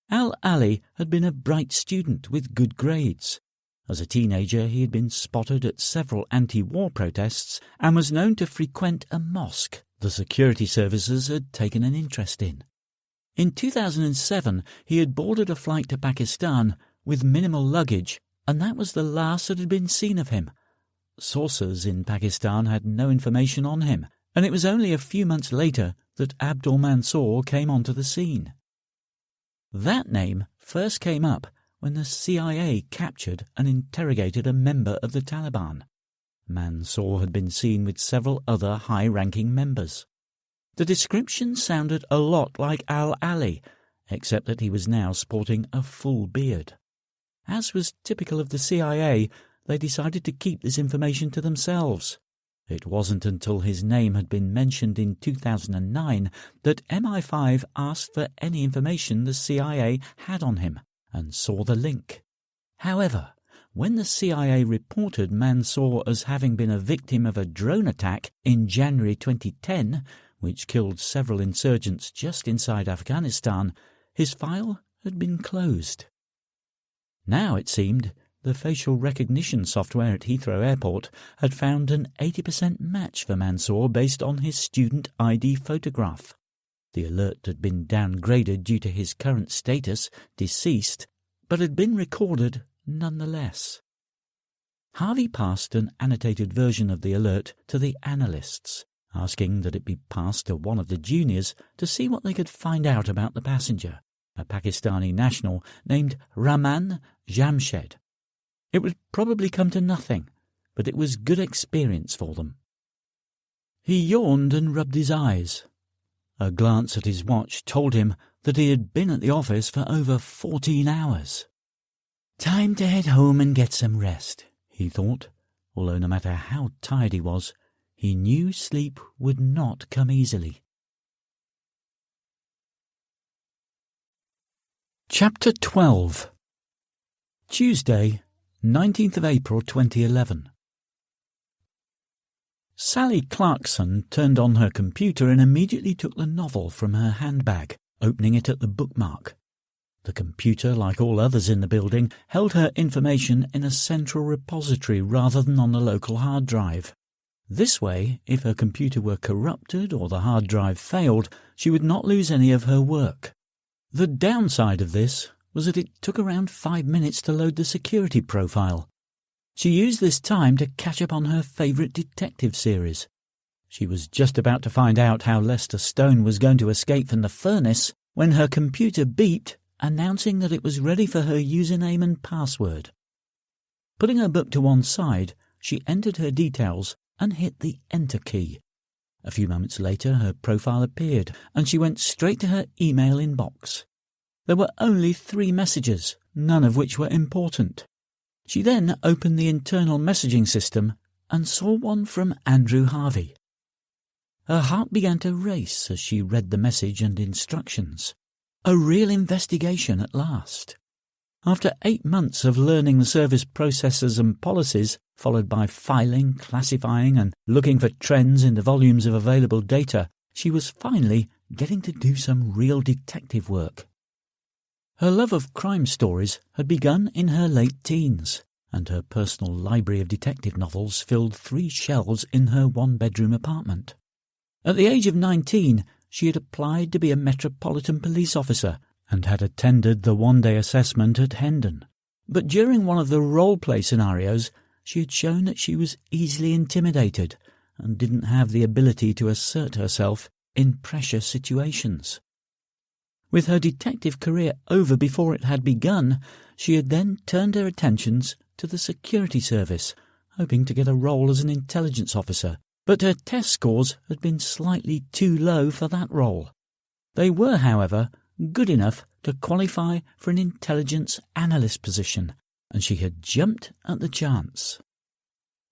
Al-Ali had been a bright student with good grades. As a teenager he had been spotted at several anti-war protests and was known to frequent a mosque the security services had taken an interest in. In 2007 he had boarded a flight to Pakistan with minimal luggage, and that was the last that had been seen of him. Sources in Pakistan had no information on him, and it was only a few months later that Abdul Mansour came onto the scene. That name first came up when the CIA captured and interrogated a member of the Taliban. Mansour had been seen with several other high-ranking members. The description sounded a lot like Al-Ali, except that he was now sporting a full beard. As was typical of the CIA, they decided to keep this information to themselves. It wasn't until his name had been mentioned in 2009 that MI5 asked for any information the CIA had on him and saw the link. However, when the CIA reported Mansour as having been a victim of a drone attack in January 2010, which killed several insurgents just inside Afghanistan, his file had been closed. Now, it seemed, the facial recognition software at Heathrow Airport had found an 80% match for Mansour based on his student ID photograph. The alert had been downgraded due to his current status, deceased, but had been recorded nonetheless. Harvey passed an annotated version of the alert to the analysts, asking that it be passed to one of the juniors to see what they could find out about the passenger, a Pakistani national named Rahman Jamshed. It would probably come to nothing, but it was good experience for them. He yawned and rubbed his eyes. A glance at his watch told him that he had been at the office for over 14 hours. Time to head home and get some rest, he thought, although no matter how tired he was, he knew sleep would not come easily. Chapter 12. Tuesday, 19th of April 2011. Sally Clarkson turned on her computer and immediately took the novel from her handbag, opening it at the bookmark. The computer, like all others in the building, held her information in a central repository rather than on a local hard drive. This way, if her computer were corrupted or the hard drive failed, she would not lose any of her work. The downside of this was that it took around 5 minutes to load the security profile. She used this time to catch up on her favourite detective series. She was just about to find out how Lester Stone was going to escape from the furnace when her computer beeped, announcing that it was ready for her username and password. Putting her book to one side, she entered her details and hit the Enter key. A few moments later her profile appeared, and she went straight to her email inbox. There were only 3 messages, none of which were important. She then opened the internal messaging system and saw one from Andrew Harvey. Her heart began to race as she read the message and instructions. A real investigation at last. After 8 months of learning the service processes and policies, followed by filing, classifying and looking for trends in the volumes of available data, she was finally getting to do some real detective work. Her love of crime stories had begun in her late teens, and her personal library of detective novels filled 3 shelves in her 1-bedroom apartment. At the age of 19, she had applied to be a Metropolitan Police officer and had attended the one-day assessment at Hendon. But during one of the role-play scenarios, she had shown that she was easily intimidated and didn't have the ability to assert herself in pressure situations. With her detective career over before it had begun, she had then turned her attentions to the security service, hoping to get a role as an intelligence officer, but her test scores had been slightly too low for that role. They were, however, good enough to qualify for an intelligence analyst position, and she had jumped at the chance.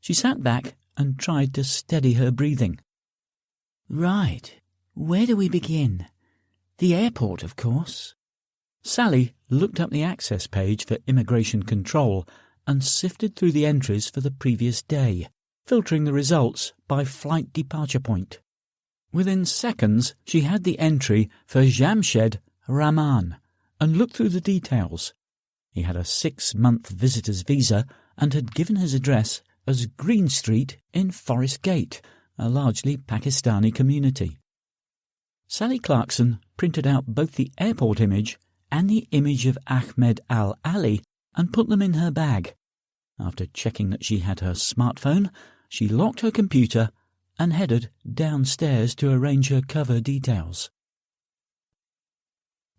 She sat back and tried to steady her breathing. Right, where do we begin? The airport, of course. Sally looked up the access page for immigration control and sifted through the entries for the previous day, filtering the results by flight departure point. Within seconds, she had the entry for Jamshed Rahman and looked through the details. He had a 6-month visitor's visa and had given his address as Green Street in Forest Gate, a largely Pakistani community. Sally Clarkson printed out both the airport image and the image of Ahmed Al-Ali and put them in her bag. After checking that she had her smartphone, she locked her computer and headed downstairs to arrange her cover details.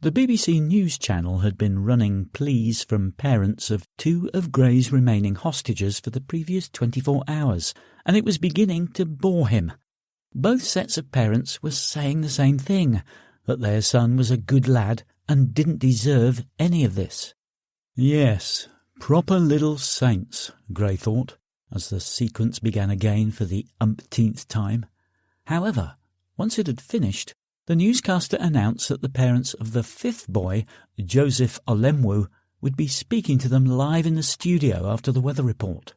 The BBC News Channel had been running pleas from parents of 2 of Gray's remaining hostages for the previous 24 hours, and it was beginning to bore him. Both sets of parents were saying the same thing, that their son was a good lad and didn't deserve any of this. Yes, proper little saints, Gray thought, as the sequence began again for the umpteenth time. However, once it had finished, the newscaster announced that the parents of the 5th boy, Joseph Olemwu, would be speaking to them live in the studio after the weather report.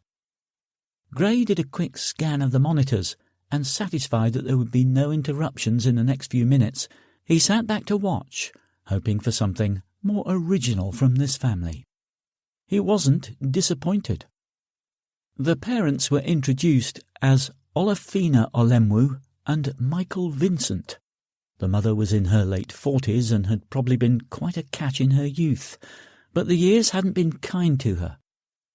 Gray did a quick scan of the monitors, and satisfied that there would be no interruptions in the next few minutes, he sat back to watch, hoping for something more original from this family. He wasn't disappointed. The parents were introduced as Olafina Olemwu and Michael Vincent. The mother was in her late 40s and had probably been quite a catch in her youth, but the years hadn't been kind to her.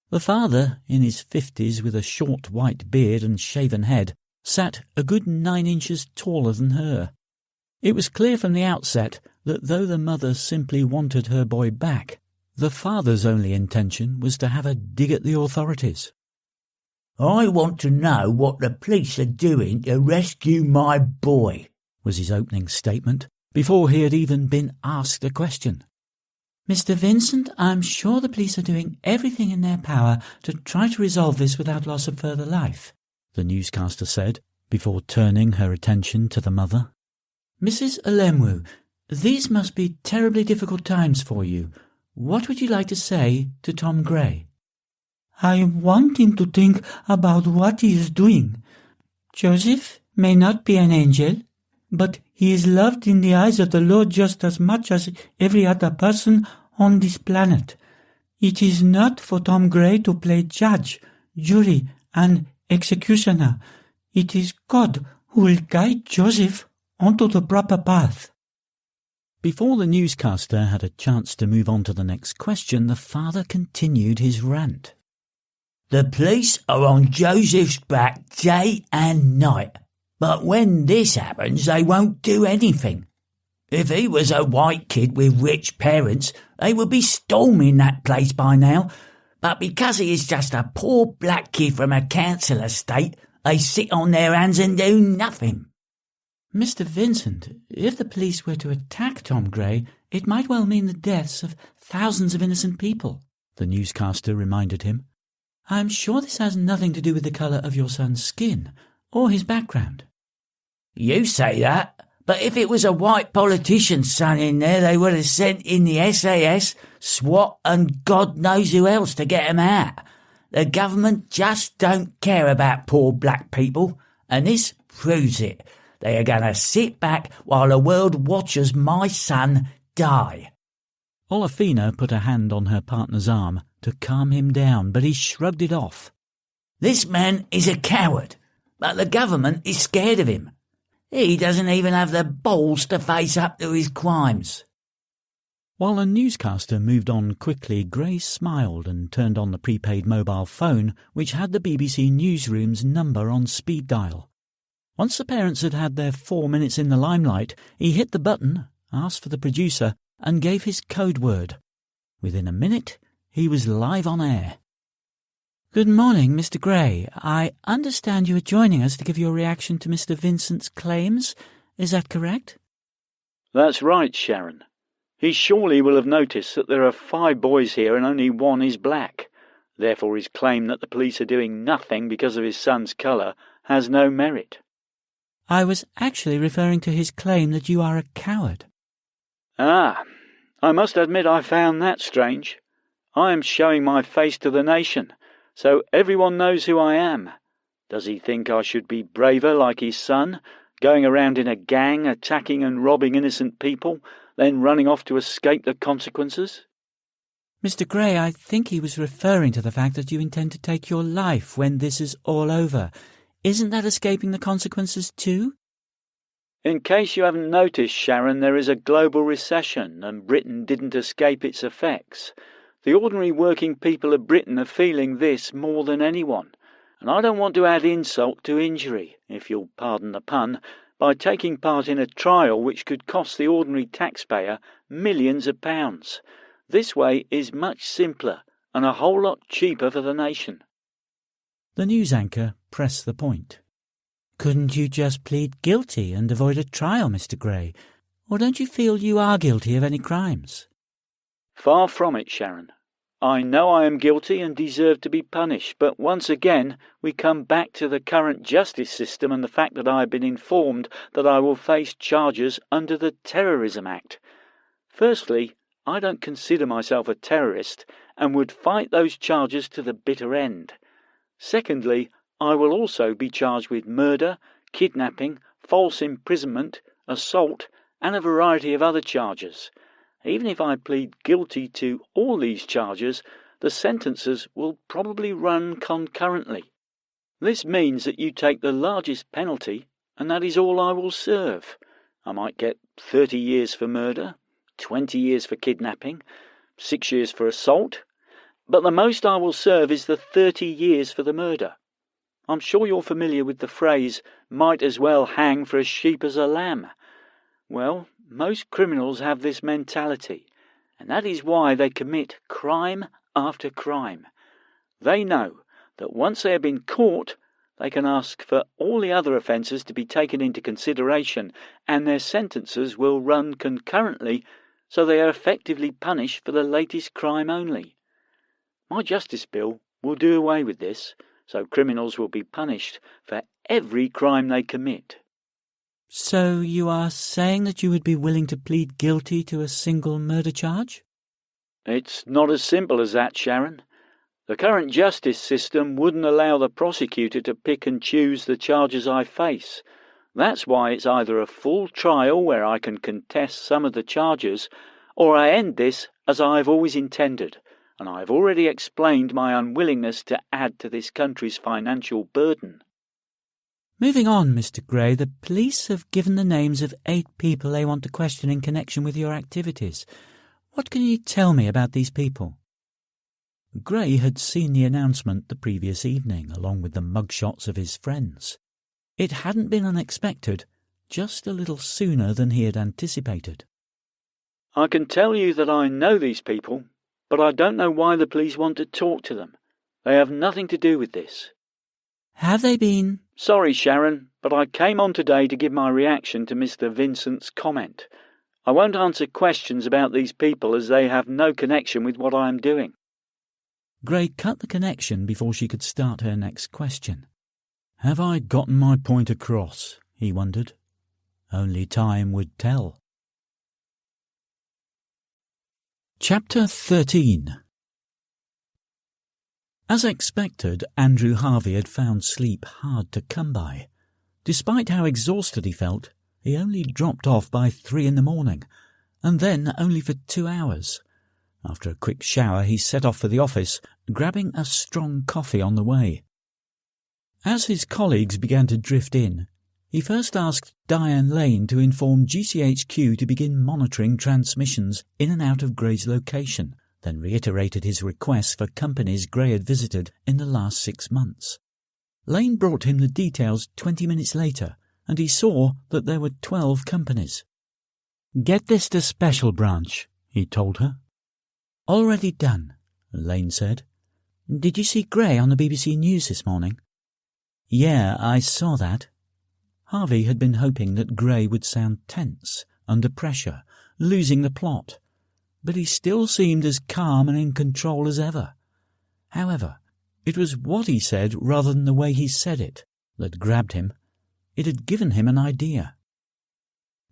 The father, in his 50s with a short white beard and shaven head, sat a good 9 inches taller than her. It was clear from the outset that though the mother simply wanted her boy back, the father's only intention was to have a dig at the authorities. "I want to know what the police are doing to rescue my boy," was his opening statement, before he had even been asked a question. Mr. Vincent, I'm sure the police are doing everything in their power to try to resolve this without loss of further life, the newscaster said, before turning her attention to the mother. Mrs. Olemwu, These must be terribly difficult times for you. What would you like to say to Tom Gray?" "I want him to think about what he is doing. Joseph may not be an angel, but he is loved in the eyes of the Lord just as much as every other person on this planet. It is not for Tom Gray to play judge, jury, and executioner. It is God who will guide Joseph onto the proper path." Before the newscaster had a chance to move on to the next question, the father continued his rant. "The police are on Joseph's back day and night, but when this happens they won't do anything. If he was a white kid with rich parents, they would be storming that place by now, but because he is just a poor black kid from a council estate, they sit on their hands and do nothing." "Mr. Vincent, if the police were to attack Tom Gray, it might well mean the deaths of thousands of innocent people," the newscaster reminded him. "I'm sure this has nothing to do with the colour of your son's skin or his background." "You say that, but if it was a white politician's son in there, they would have sent in the SAS, SWAT and God knows who else to get him out. The government just don't care about poor black people, and this proves it. They are going to sit back while the world watches my son die." Olafina put a hand on her partner's arm to calm him down, but he shrugged it off. "This man is a coward, but the government is scared of him. He doesn't even have the balls to face up to his crimes." While the newscaster moved on quickly, Gray smiled and turned on the prepaid mobile phone, which had the BBC Newsroom's number on speed dial. Once the parents had had their 4 minutes in the limelight, he hit the button, asked for the producer, and gave his code word. Within a minute, he was live on air. "Good morning, Mr. Gray. I understand you are joining us to give your reaction to Mr. Vincent's claims. Is that correct?" That's right, Sharon. He surely will have noticed that there are 5 boys here and only 1 is black. Therefore his claim that the police are doing nothing because of his son's colour has no merit. "I was actually referring to his claim that you are a coward." "Ah, I must admit I found that strange. I am showing my face to the nation, so everyone knows who I am. Does he think I should be braver like his son, going around in a gang, attacking and robbing innocent people, then running off to escape the consequences?" "Mr. Gray, I think he was referring to the fact that you intend to take your life when this is all over. Isn't that escaping the consequences too?" In case you haven't noticed, Sharon, there is a global recession, and Britain didn't escape its effects. The ordinary working people of Britain are feeling this more than anyone, and I don't want to add insult to injury, if you'll pardon the pun, by taking part in a trial which could cost the ordinary taxpayer millions of pounds. This way is much simpler and a whole lot cheaper for the nation. The news anchor pressed the point. "Couldn't you just plead guilty and avoid a trial, Mr. Gray? Or don't you feel you are guilty of any crimes?" Far from it, Sharon. I know I am guilty and deserve to be punished, but once again we come back to the current justice system and the fact that I have been informed that I will face charges under the Terrorism Act. Firstly, I don't consider myself a terrorist and would fight those charges to the bitter end. Secondly, I will also be charged with murder, kidnapping, false imprisonment, assault, and a variety of other charges. Even if I plead guilty to all these charges, the sentences will probably run concurrently. This means that you take the largest penalty, and that is all I will serve. I might get 30 years for murder, 20 years for kidnapping, 6 years for assault, but the most I will serve is the 30 years for the murder. I'm sure you're familiar with the phrase, "might as well hang for a sheep as a lamb." Well, most criminals have this mentality, and that is why they commit crime after crime. They know that once they have been caught, they can ask for all the other offences to be taken into consideration, and their sentences will run concurrently, so they are effectively punished for the latest crime only. My Justice Bill will do away with this, so criminals will be punished for every crime they commit. So you are saying that you would be willing to plead guilty to a single murder charge? It's not as simple as that, Sharon. The current justice system wouldn't allow the prosecutor to pick and choose the charges I face. That's why it's either a full trial where I can contest some of the charges, or I end this as I've always intended, and I've already explained my unwillingness to add to this country's financial burden. Moving on, Mr. Gray, the police have given the names of 8 people they want to question in connection with your activities. What can you tell me about these people? Gray had seen the announcement the previous evening, along with the mugshots of his friends. It hadn't been unexpected, just a little sooner than he had anticipated. I can tell you that I know these people, but I don't know why the police want to talk to them. They have nothing to do with this. Have they been? Sorry, Sharon, but I came on today to give my reaction to Mr. Vincent's comment. I won't answer questions about these people as they have no connection with what I am doing. Gray cut the connection before she could start her next question. Have I gotten my point across? He wondered. Only time would tell. Chapter 13. As expected, Andrew Harvey had found sleep hard to come by. Despite how exhausted he felt, he only dropped off by 3 a.m, and then only for 2 hours. After a quick shower, he set off for the office, grabbing a strong coffee on the way. As his colleagues began to drift in, he first asked Diane Lane to inform GCHQ to begin monitoring transmissions in and out of Gray's location, then reiterated his request for companies Gray had visited in the last 6 months. Lane brought him the details 20 minutes later, and he saw that there were 12 companies. Get this to Special Branch, he told her. Already done, Lane said. Did you see Gray on the BBC News this morning? Yeah, I saw that. Harvey had been hoping that Gray would sound tense, under pressure, losing the plot, but he still seemed as calm and in control as ever. However, it was what he said rather than the way he said it that grabbed him. It had given him an idea.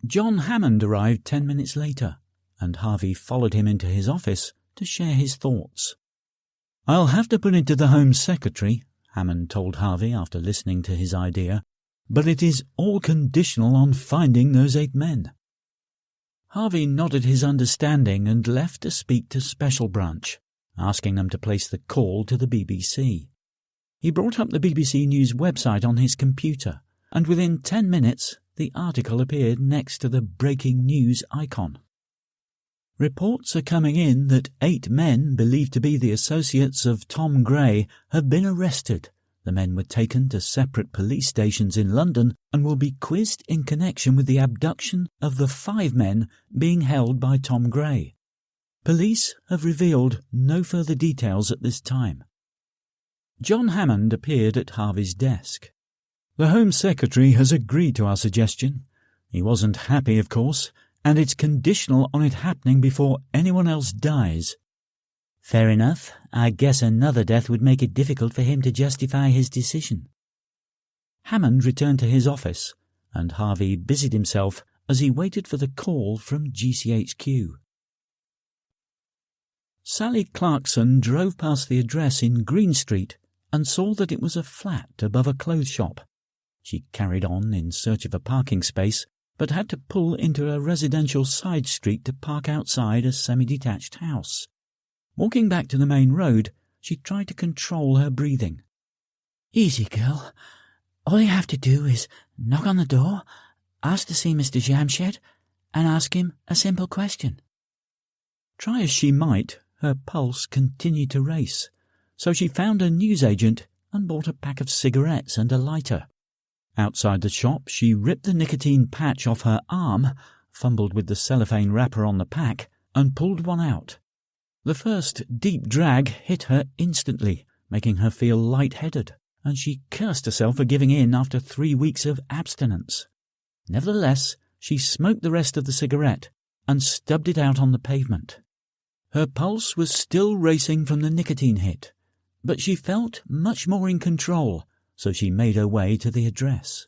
John Hammond arrived 10 minutes later, and Harvey followed him into his office to share his thoughts. I'll have to put it to the Home Secretary, Hammond told Harvey after listening to his idea, but it is all conditional on finding those 8 men. Harvey nodded his understanding and left to speak to Special Branch, asking them to place the call to the BBC. He brought up the BBC News website on his computer, and within 10 minutes the article appeared next to the breaking news icon. Reports are coming in that 8 men believed to be the associates of Tom Gray have been arrested. The men were taken to separate police stations in London and will be quizzed in connection with the abduction of the 5 men being held by Tom Gray. Police have revealed no further details at this time. John Hammond appeared at Harvey's desk. The Home Secretary has agreed to our suggestion. He wasn't happy, of course, and it's conditional on it happening before anyone else dies. Fair enough. I guess another death would make it difficult for him to justify his decision. Hammond returned to his office, and Harvey busied himself as he waited for the call from GCHQ. Sally Clarkson drove past the address in Green Street and saw that it was a flat above a clothes shop. She carried on in search of a parking space, but had to pull into a residential side street to park outside a semi-detached house. Walking back to the main road, she tried to control her breathing. Easy, girl. All you have to do is knock on the door, ask to see Mr. Jamshed, and ask him a simple question. Try as she might, her pulse continued to race, so she found a newsagent and bought a pack of cigarettes and a lighter. Outside the shop, she ripped the nicotine patch off her arm, fumbled with the cellophane wrapper on the pack, and pulled one out. The first deep drag hit her instantly, making her feel light-headed, and she cursed herself for giving in after 3 weeks of abstinence. Nevertheless, she smoked the rest of the cigarette and stubbed it out on the pavement. Her pulse was still racing from the nicotine hit, but she felt much more in control, so she made her way to the address.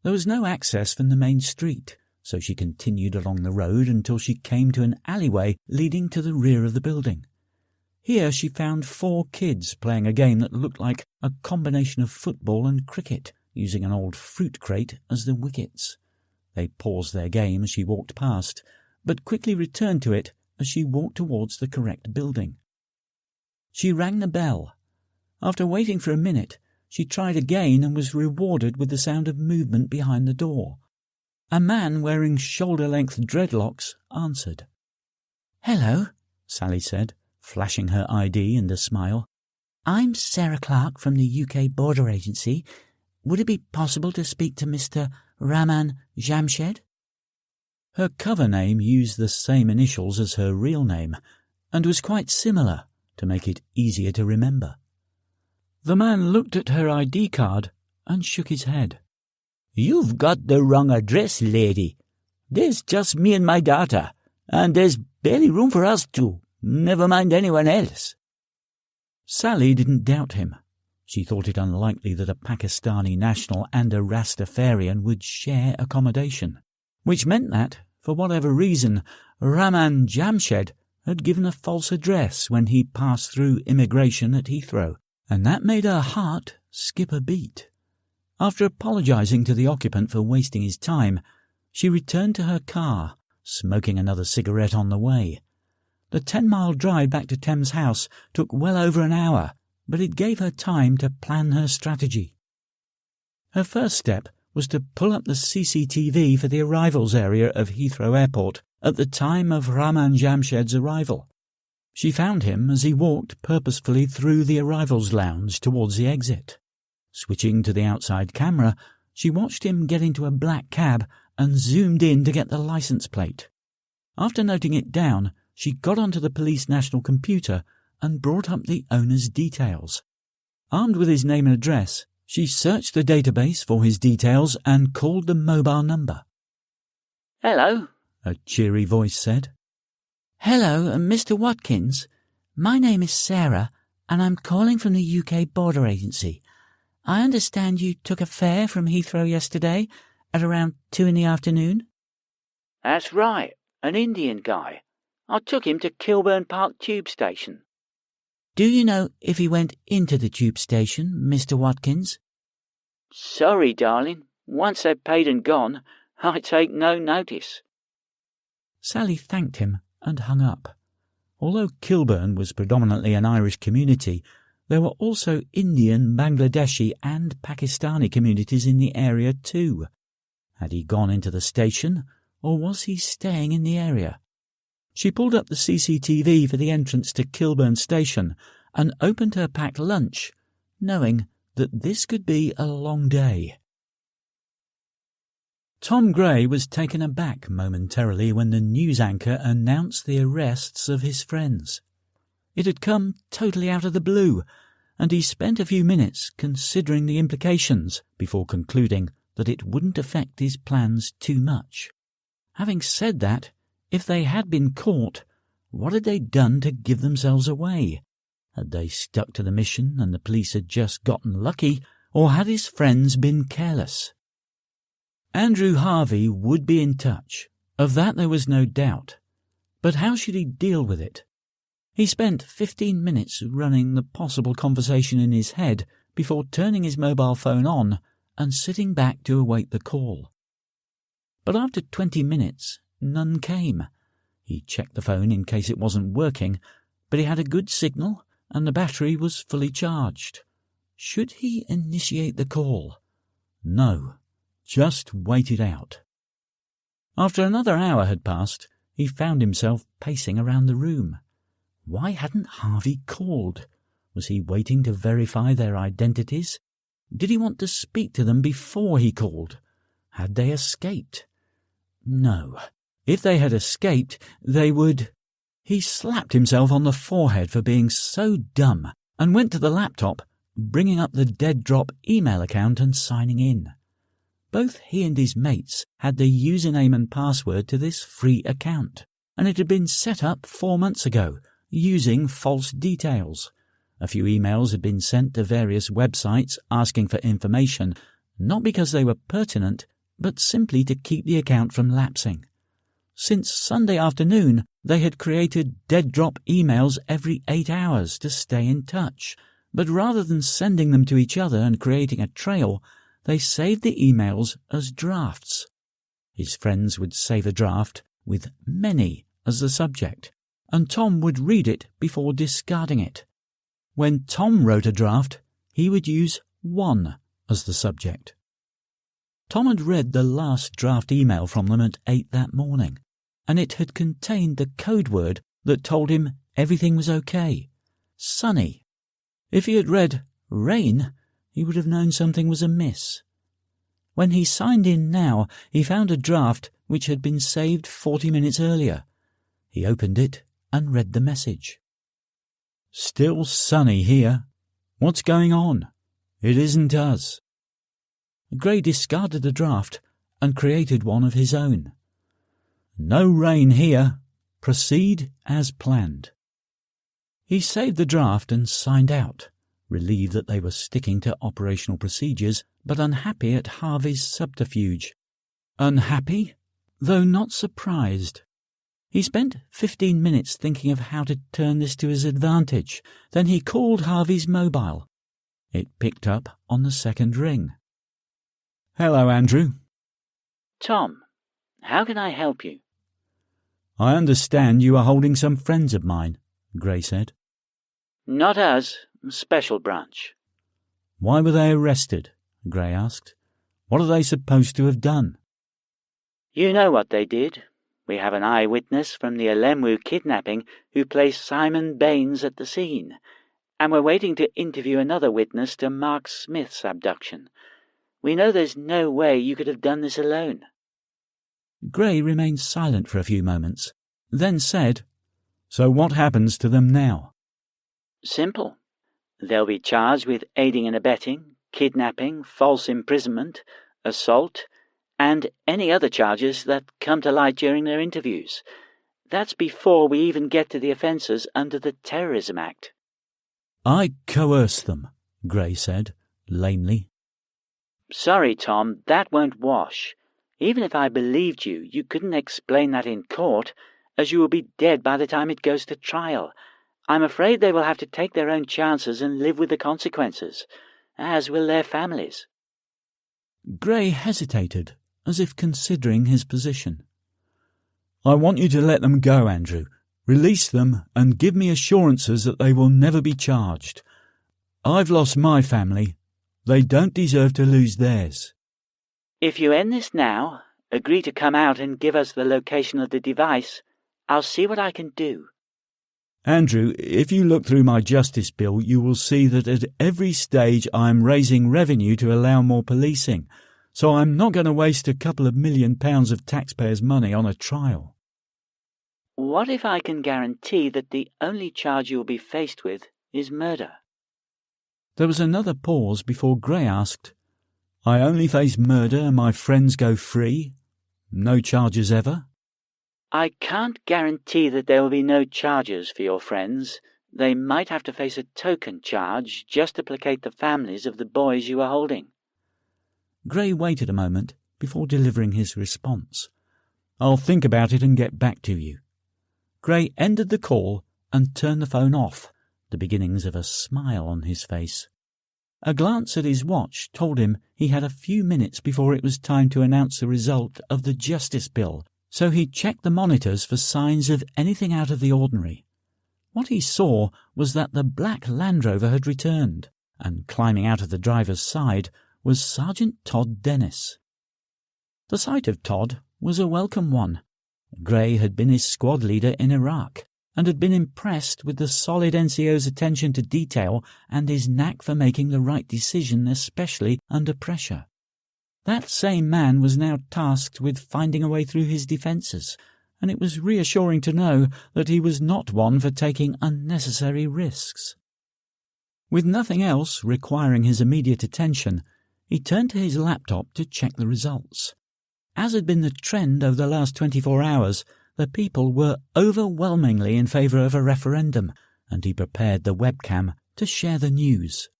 There was no access from the main street, so she continued along the road until she came to an alleyway leading to the rear of the building. Here she found 4 kids playing a game that looked like a combination of football and cricket, using an old fruit crate as the wickets. They paused their game as she walked past, but quickly returned to it as she walked towards the correct building. She rang the bell. After waiting for a minute, she tried again and was rewarded with the sound of movement behind the door. A man wearing shoulder-length dreadlocks answered. "Hello," Sally said, flashing her ID and a smile. "I'm Sarah Clark from the UK Border Agency. Would it be possible to speak to Mr. Raman Jamshed?" Her cover name used the same initials as her real name, and was quite similar to make it easier to remember. The man looked at her ID card and shook his head. "You've got the wrong address, lady. There's just me and my daughter, and there's barely room for us two, never mind anyone else." Sally didn't doubt him. She thought it unlikely that a Pakistani national and a Rastafarian would share accommodation, which meant that, for whatever reason, Raman Jamshed had given a false address when he passed through immigration at Heathrow, and that made her heart skip a beat. After apologising to the occupant for wasting his time, she returned to her car, smoking another cigarette on the way. The 10-mile drive back to Thames House took well over an hour, but it gave her time to plan her strategy. Her first step was to pull up the CCTV for the arrivals area of Heathrow Airport at the time of Raman Jamshed's arrival. She found him as he walked purposefully through the arrivals lounge towards the exit. Switching to the outside camera, she watched him get into a black cab and zoomed in to get the licence plate. After noting it down, she got onto the police national computer and brought up the owner's details. Armed with his name and address, she searched the database for his details and called the mobile number. "Hello," a cheery voice said. "Hello, Mr. Watkins. My name is Sarah, and I'm calling from the UK Border Agency. I understand you took a fare from Heathrow yesterday at around 2 in the afternoon?" "That's right, an Indian guy. I took him to Kilburn Park Tube Station." "Do you know if he went into the tube station, Mr. Watkins?" "Sorry, darling. Once they've paid and gone, I take no notice." Sally thanked him and hung up. Although Kilburn was predominantly an Irish community, there were also Indian, Bangladeshi and Pakistani communities in the area too. Had he gone into the station, or was he staying in the area? She pulled up the CCTV for the entrance to Kilburn Station and opened her packed lunch, knowing that this could be a long day. Tom Gray was taken aback momentarily when the news anchor announced the arrests of his friends. It had come totally out of the blue, and he spent a few minutes considering the implications before concluding that it wouldn't affect his plans too much. Having said that, if they had been caught, what had they done to give themselves away? Had they stuck to the mission and the police had just gotten lucky, or had his friends been careless? Andrew Harvey would be in touch. Of that there was no doubt. But how should he deal with it? He spent 15 minutes running the possible conversation in his head before turning his mobile phone on and sitting back to await the call. But after 20 minutes, none came. He checked the phone in case it wasn't working, but he had a good signal and the battery was fully charged. Should he initiate the call? No, just wait it out. After another hour had passed, he found himself pacing around the room. Why hadn't Harvey called? Was he waiting to verify their identities? Did he want to speak to them before he called? Had they escaped? No. If they had escaped, they would... He slapped himself on the forehead for being so dumb and went to the laptop, bringing up the dead drop email account and signing in. Both he and his mates had the username and password to this free account, and it had been set up 4 months ago, using false details. A few emails had been sent to various websites asking for information, not because they were pertinent, but simply to keep the account from lapsing. Since Sunday afternoon, they had created dead-drop emails every 8 hours to stay in touch, but rather than sending them to each other and creating a trail, they saved the emails as drafts. His friends would save a draft with "many" as the subject, and Tom would read it before discarding it. When Tom wrote a draft, he would use "one" as the subject. Tom had read the last draft email from them at 8 that morning, and it had contained the code word that told him everything was okay. Sunny. If he had read rain, he would have known something was amiss. When he signed in now, he found a draft which had been saved 40 minutes earlier. He opened it and read the message. "Still sunny here. What's going on? It isn't us." Gray discarded the draft and created one of his own. "No rain here. Proceed as planned." He saved the draft and signed out, relieved that they were sticking to operational procedures, but unhappy at Harvey's subterfuge. Unhappy, though not surprised. He spent 15 minutes thinking of how to turn this to his advantage. Then he called Harvey's mobile. It picked up on the second ring. "Hello, Andrew." Tom, how can I help you? "I understand you are holding some friends of mine," Gray said. Not us, special branch. "Why were they arrested?" Gray asked. "What are they supposed to have done?" You know what they did. We have an eyewitness from the Alemwu kidnapping who placed Simon Baines at the scene, and we're waiting to interview another witness to Mark Smith's abduction. We know there's no way you could have done this alone." Gray remained silent for a few moments, then said, "So what happens to them now?" Simple. They'll be charged with aiding and abetting, kidnapping, false imprisonment, assault, and any other charges that come to light during their interviews. That's before we even get to the offences under the Terrorism Act. "I coerced them," Gray said, lamely. Sorry, Tom, that won't wash. Even if I believed you, you couldn't explain that in court, as you will be dead by the time it goes to trial. I'm afraid they will have to take their own chances and live with the consequences, as will their families." Gray hesitated, as if considering his position. "I want you to let them go, Andrew. Release them and give me assurances that they will never be charged. I've lost my family. They don't deserve to lose theirs." If you end this now, agree to come out and give us the location of the device, I'll see what I can do. "Andrew, if you look through my justice bill, you will see that at every stage I am raising revenue to allow more policing, so I'm not going to waste a couple of £1 million of taxpayers' money on a trial." What if I can guarantee that the only charge you will be faced with is murder? There was another pause before Gray asked, "I only face murder and my friends go free? No charges ever?" I can't guarantee that there will be no charges for your friends. They might have to face a token charge just to placate the families of the boys you are holding. Gray waited a moment before delivering his response. "I'll think about it and get back to you." Gray ended the call and turned the phone off, the beginnings of a smile on his face. A glance at his watch told him he had a few minutes before it was time to announce the result of the justice bill, so he checked the monitors for signs of anything out of the ordinary. What he saw was that the black Land Rover had returned, and climbing out of the driver's side was Sergeant Todd Dennis. The sight of Todd was a welcome one. Gray had been his squad leader in Iraq, and had been impressed with the solid NCO's attention to detail and his knack for making the right decision, especially under pressure. That same man was now tasked with finding a way through his defences, and it was reassuring to know that he was not one for taking unnecessary risks. With nothing else requiring his immediate attention, he turned to his laptop to check the results. As had been the trend over the last 24 hours, the people were overwhelmingly in favour of a referendum, and he prepared the webcam to share the news.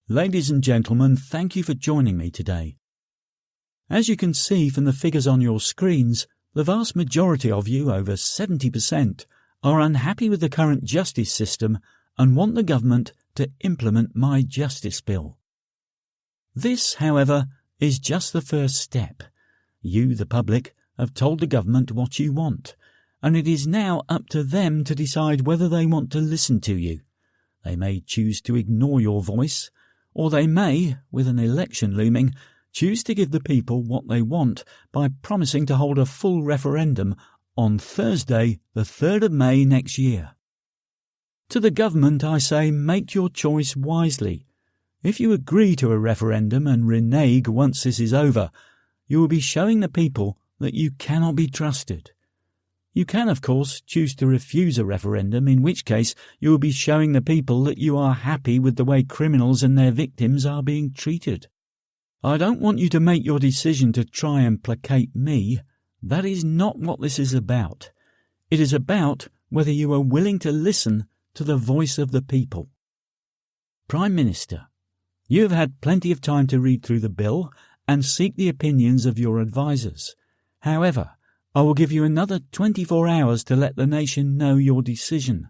"Ladies and gentlemen, thank you for joining me today. As you can see from the figures on your screens, the vast majority of you, over 70%, are unhappy with the current justice system and want the government to implement my Justice Bill. This, however, is just the first step. You, the public, have told the government what you want, and it is now up to them to decide whether they want to listen to you. They may choose to ignore your voice, or they may, with an election looming, choose to give the people what they want by promising to hold a full referendum on Thursday, the 3rd of May next year. To the government I say, make your choice wisely. If you agree to a referendum and renege once this is over, you will be showing the people that you cannot be trusted. You can, of course, choose to refuse a referendum, in which case you will be showing the people that you are happy with the way criminals and their victims are being treated. I don't want you to make your decision to try and placate me. That is not what this is about. It is about whether you are willing to listen to the voice of the people. Prime Minister, you have had plenty of time to read through the bill and seek the opinions of your advisers. However, I will give you another 24 hours to let the nation know your decision.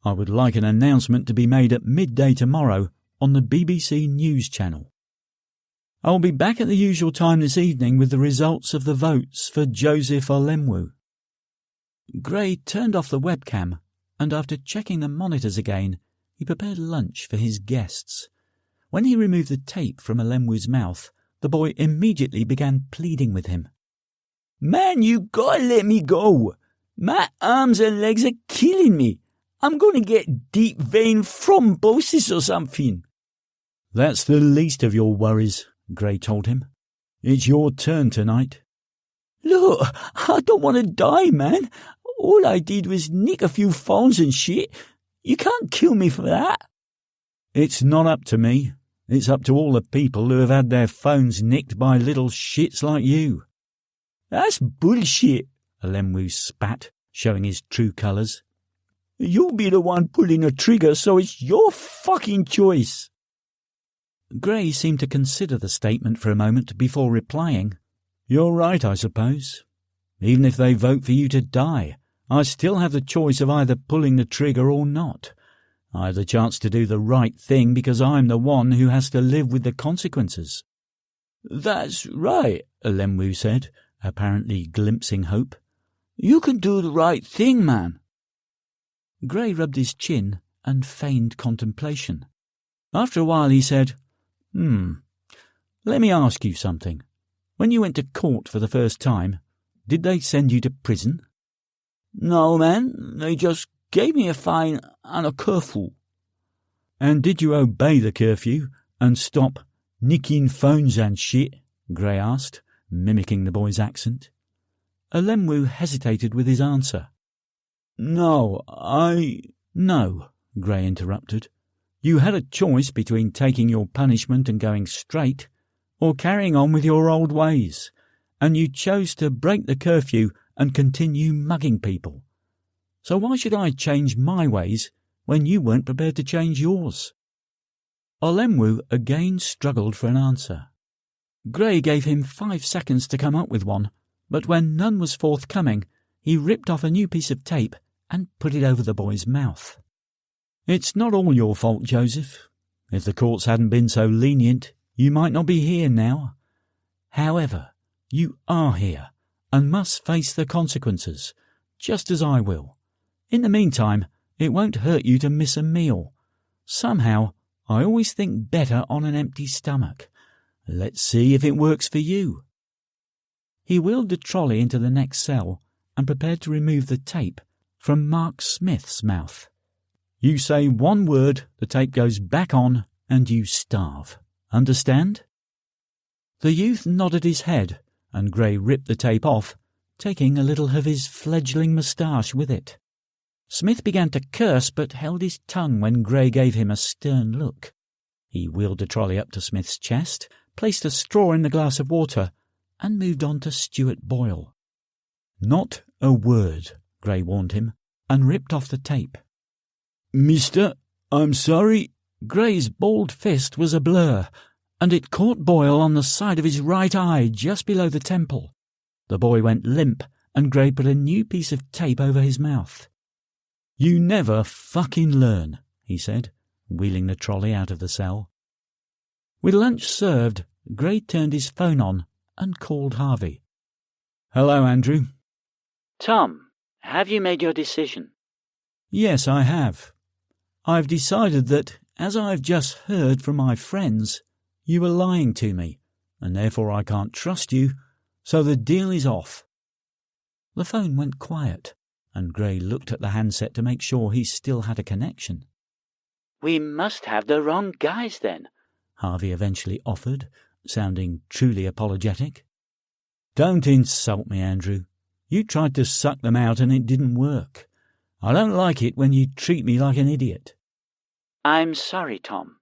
I would like an announcement to be made at midday tomorrow on the BBC News channel. I will be back at the usual time this evening with the results of the votes for Joseph Olenwu. Gray turned off the webcam, and after checking the monitors again, he prepared lunch for his guests. When he removed the tape from Olenwu's mouth, the boy immediately began pleading with him. "Man, you gotta let me go. My arms and legs are killing me. I'm going to get deep vein thrombosis or something." "That's the least of your worries," Gray told him. "It's your turn tonight." "Look, I don't want to die, man. All I did was nick a few phones and shit. You can't kill me for that." "It's not up to me. It's up to all the people who have had their phones nicked by little shits like you." "That's bullshit," Olenwu spat, showing his true colours. "You'll be the one pulling the trigger, so it's your fucking choice." Gray seemed to consider the statement for a moment before replying. "You're right, I suppose. Even if they vote for you to die, I still have the choice of either pulling the trigger or not. I have the chance to do the right thing because I'm the one who has to live with the consequences." "That's right," Olenwu said, apparently glimpsing hope. "You can do the right thing, man." Gray rubbed his chin and feigned contemplation. After a while he said, Let me ask you something. When you went to court for the first time, did they send you to prison?" "No, man. They just gave me a fine and a curfew." "And did you obey the curfew and stop nicking phones and shit?" Gray asked, mimicking the boy's accent. Olenwu hesitated with his answer. "No, No," Gray interrupted. "You had a choice between taking your punishment and going straight, or carrying on with your old ways, and you chose to break the curfew and continue mugging people. So why should I change my ways when you weren't prepared to change yours?" Olenwu again struggled for an answer. Gray gave him 5 seconds to come up with one, but when none was forthcoming, he ripped off a new piece of tape and put it over the boy's mouth. "It's not all your fault, Joseph. If the courts hadn't been so lenient, you might not be here now. However, you are here and must face the consequences, just as I will. In the meantime, it won't hurt you to miss a meal. Somehow, I always think better on an empty stomach. Let's see if it works for you." He wheeled the trolley into the next cell and prepared to remove the tape from Mark Smith's mouth. "You say one word, the tape goes back on, and you starve. Understand?" The youth nodded his head, and Gray ripped the tape off, taking a little of his fledgling moustache with it. Smith began to curse, but held his tongue when Gray gave him a stern look. He wheeled the trolley up to Smith's chest, placed a straw in the glass of water, and moved on to Stuart Boyle. "Not a word," Gray warned him, and ripped off the tape. "Mister, I'm sorry." Gray's balled fist was a blur, and it caught Boyle on the side of his right eye just below the temple. The boy went limp, and Gray put a new piece of tape over his mouth. "You never fucking learn," he said, wheeling the trolley out of the cell. With lunch served, Gray turned his phone on and called Harvey. "Hello, Andrew." Tom, have you made your decision? "Yes, I have. I've decided that, as I've just heard from my friends, you were lying to me, and therefore I can't trust you, so the deal is off." The phone went quiet, and Gray looked at the handset to make sure he still had a connection. We must have the wrong guys then, Harvey eventually offered, sounding truly apologetic. "Don't insult me, Andrew. You tried to suck them out and it didn't work. I don't like it when you treat me like an idiot." I'm sorry, Tom.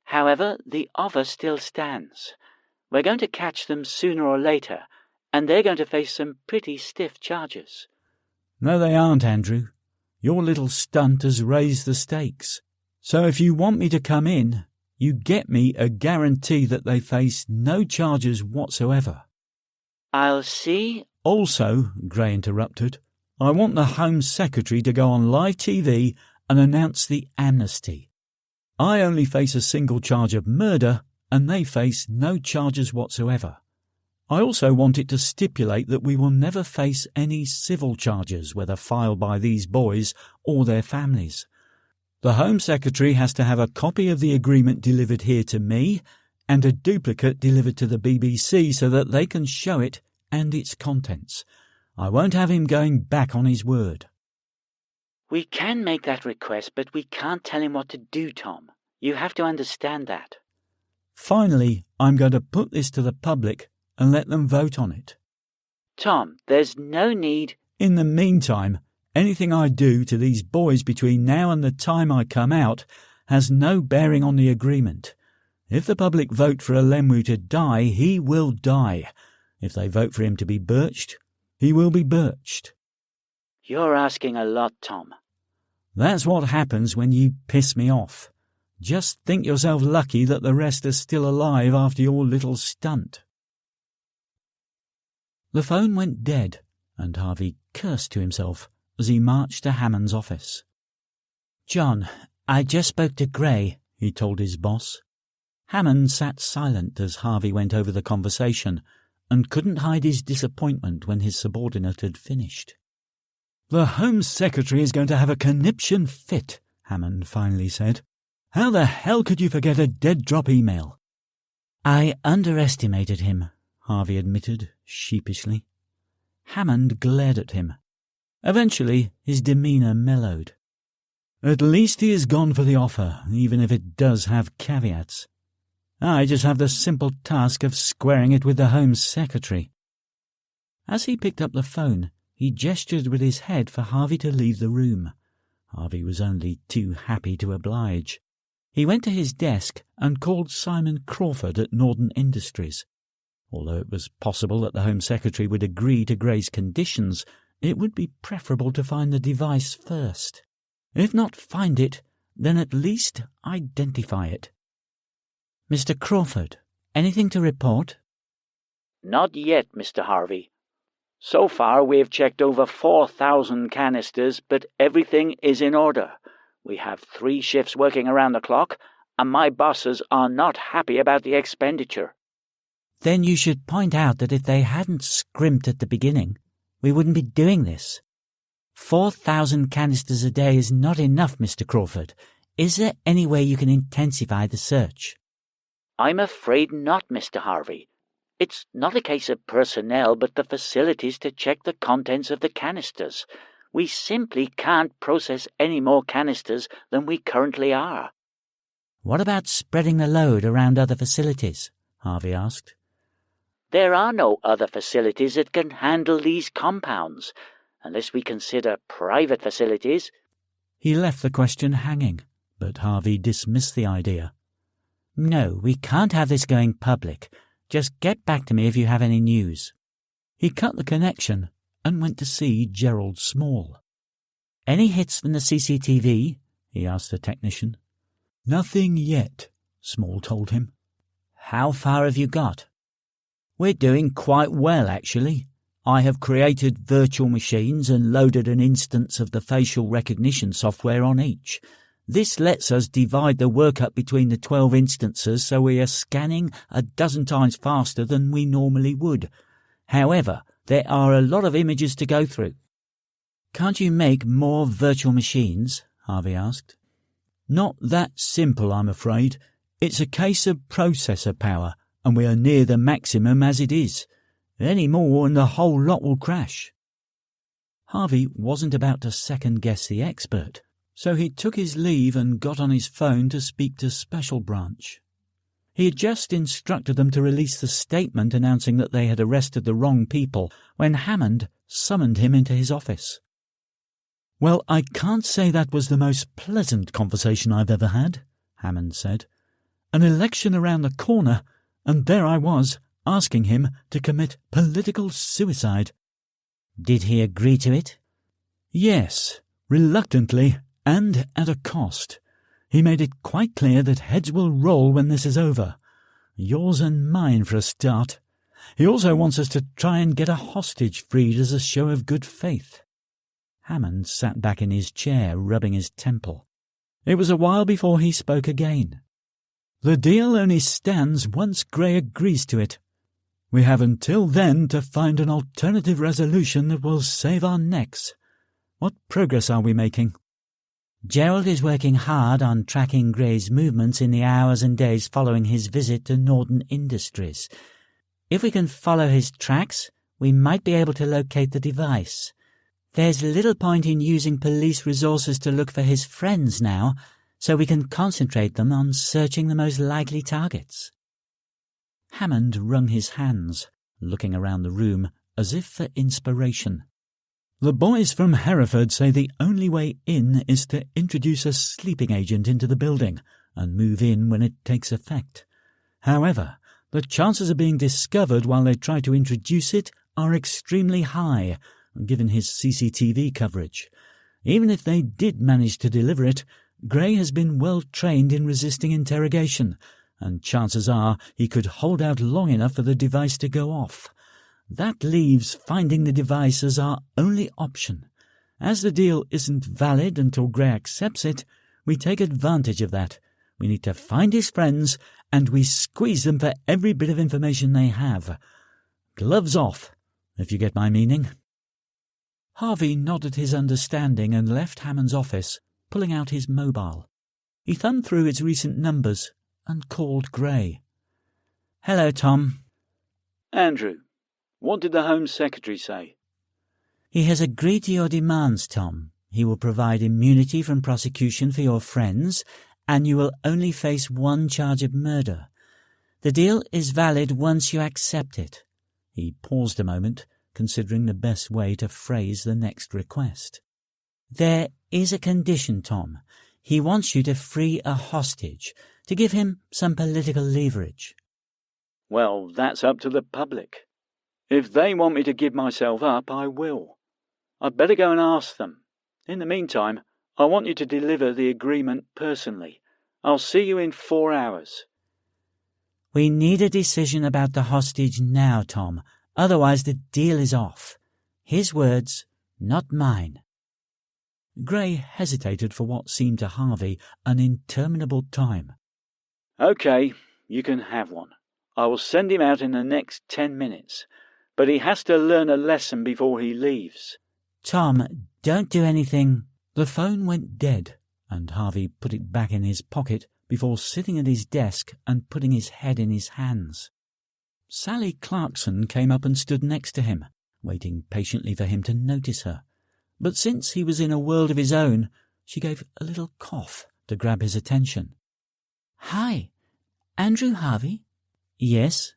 However, the offer still stands. We're going to catch them sooner or later, and they're going to face some pretty stiff charges. "No, they aren't, Andrew. Your little stunt has raised the stakes. So if you want me to come in, you get me a guarantee that they face no charges whatsoever." I'll see. "Also," Gray interrupted, "I want the Home Secretary to go on live TV and announce the amnesty. I only face a single charge of murder, and they face no charges whatsoever. I also want it to stipulate that we will never face any civil charges, whether filed by these boys or their families. The Home Secretary has to have a copy of the agreement delivered here to me and a duplicate delivered to the BBC so that they can show it and its contents. I won't have him going back on his word." We can make that request, but we can't tell him what to do, Tom. You have to understand that. "Finally, I'm going to put this to the public and let them vote on it. Tom, there's no need. In the meantime, anything I do to these boys between now and the time I come out has no bearing on the agreement. If the public vote for Alemwu to die, he will die. If they vote for him to be birched, he will be birched. You're asking a lot, Tom. That's what happens when you piss me off. Just think yourself lucky that the rest are still alive after your little stunt." The phone went dead, and Harvey cursed to himself as he marched to Hammond's office. "John, I just spoke to Gray," he told his boss. Hammond sat silent as Harvey went over the conversation, and couldn't hide his disappointment when his subordinate had finished. "The Home Secretary is going to have a conniption fit," Hammond finally said. "How the hell could you forget a dead-drop email?" "I underestimated him," Harvey admitted sheepishly. Hammond glared at him. Eventually his demeanour mellowed. "At least he has gone for the offer, even if it does have caveats. I just have the simple task of squaring it with the Home Secretary." As he picked up the phone, he gestured with his head for Harvey to leave the room. Harvey was only too happy to oblige. He went to his desk and called Simon Crawford at Northern Industries. Although it was possible that the Home Secretary would agree to Gray's conditions, it would be preferable to find the device first. If not find it, then at least identify it. "Mr. Crawford, anything to report?" Not yet, Mr. Harvey. So far we have checked over 4,000 canisters, but everything is in order. We have 3 shifts working around the clock, and my bosses are not happy about the expenditure. "Then you should point out that if they hadn't scrimped at the beginning, we wouldn't be doing this. 4,000 canisters a day is not enough, Mr. Crawford. Is there any way you can intensify the search?" I'm afraid not, Mr. Harvey. It's not a case of personnel, but the facilities to check the contents of the canisters. We simply can't process any more canisters than we currently are. "What about spreading the load around other facilities?" Harvey asked. There are no other facilities that can handle these compounds, unless we consider private facilities. He left the question hanging, but Harvey dismissed the idea. "No, we can't have this going public. Just get back to me if you have any news." He cut the connection and went to see Gerald Small. "Any hits from the CCTV?" he asked the technician. "Nothing yet," Small told him. How far have you got? We're doing quite well, actually. I have created virtual machines and loaded an instance of the facial recognition software on each. This lets us divide the work up between the 12 instances, so we are scanning a dozen times faster than we normally would. However, there are a lot of images to go through. Can't you make more virtual machines? Harvey asked. Not that simple, I'm afraid. It's a case of processor power, and we are near the maximum as it is. Any more and the whole lot will crash. Harvey wasn't about to second-guess the expert, so he took his leave and got on his phone to speak to Special Branch. He had just instructed them to release the statement announcing that they had arrested the wrong people when Hammond summoned him into his office. "Well, I can't say that was the most pleasant conversation I've ever had," Hammond said. "An election around the corner, and there I was, asking him to commit political suicide." "Did he agree to it?" "Yes, reluctantly and at a cost. He made it quite clear that heads will roll when this is over. Yours and mine for a start. He also wants us to try and get a hostage freed as a show of good faith." Hammond sat back in his chair, rubbing his temple. It was a while before he spoke again. "The deal only stands once Gray agrees to it. We have until then to find an alternative resolution that will save our necks. What progress are we making?" "Gerald is working hard on tracking Gray's movements in the hours and days following his visit to Northern Industries. If we can follow his tracks, we might be able to locate the device. There's little point in using police resources to look for his friends now, so we can concentrate them on searching the most likely targets." Hammond wrung his hands, looking around the room as if for inspiration. "The boys from Hereford say the only way in is to introduce a sleeping agent into the building and move in when it takes effect. However, the chances of being discovered while they try to introduce it are extremely high, given his CCTV coverage. Even if they did manage to deliver it, Gray has been well trained in resisting interrogation, and chances are he could hold out long enough for the device to go off. That leaves finding the device as our only option. As the deal isn't valid until Gray accepts it, we take advantage of that. We need to find his friends, and we squeeze them for every bit of information they have. Gloves off, if you get my meaning." Harvey nodded his understanding and left Hammond's office, pulling out his mobile. He thumbed through its recent numbers and called Gray. "Hello, Tom." "Andrew, what did the Home Secretary say?" "He has agreed to your demands, Tom. He will provide immunity from prosecution for your friends, and you will only face one charge of murder. The deal is valid once you accept it." He paused a moment, considering the best way to phrase the next request. "There is a condition, Tom. He wants you to free a hostage, to give him some political leverage." "Well, that's up to the public. If they want me to give myself up, I will. I'd better go and ask them. In the meantime, I want you to deliver the agreement personally. I'll see you in 4 hours. "We need a decision about the hostage now, Tom. Otherwise the deal is off. His words, not mine." Gray hesitated for what seemed to Harvey an interminable time. "OK, you can have one. I will send him out in the next 10 minutes. But he has to learn a lesson before he leaves." "Tom, don't do anything." The phone went dead, and Harvey put it back in his pocket before sitting at his desk and putting his head in his hands. Sally Clarkson came up and stood next to him, waiting patiently for him to notice her. But since he was in a world of his own, she gave a little cough to grab his attention. "Hi, Andrew Harvey?" "Yes?"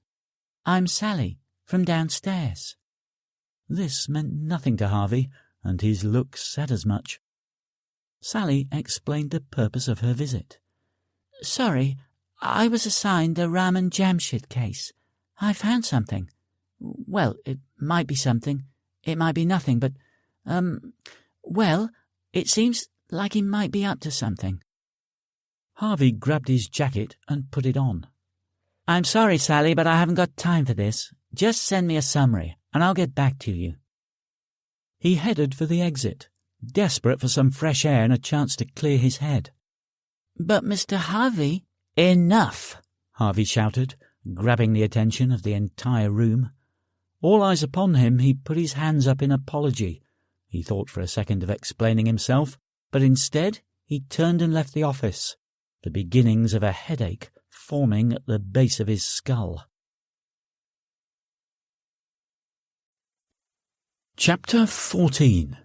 "I'm Sally, from downstairs." This meant nothing to Harvey, and his look said as much. Sally explained the purpose of her visit. "Sorry, I was assigned the Rahman Jamshid case. I found something. Well, it might be something, it might be nothing, but, well, it seems like he might be up to something." Harvey grabbed his jacket and put it on. I'm sorry, Sally, but I haven't got time for this. Just send me a summary, and I'll get back to you. He headed for the exit, desperate for some fresh air and a chance to clear his head. But Mr. Harvey... Enough! Harvey shouted, grabbing the attention of the entire room. All eyes upon him, he put his hands up in apology. He thought for a second of explaining himself, but instead he turned and left the office, the beginnings of a headache forming at the base of his skull. Chapter 14.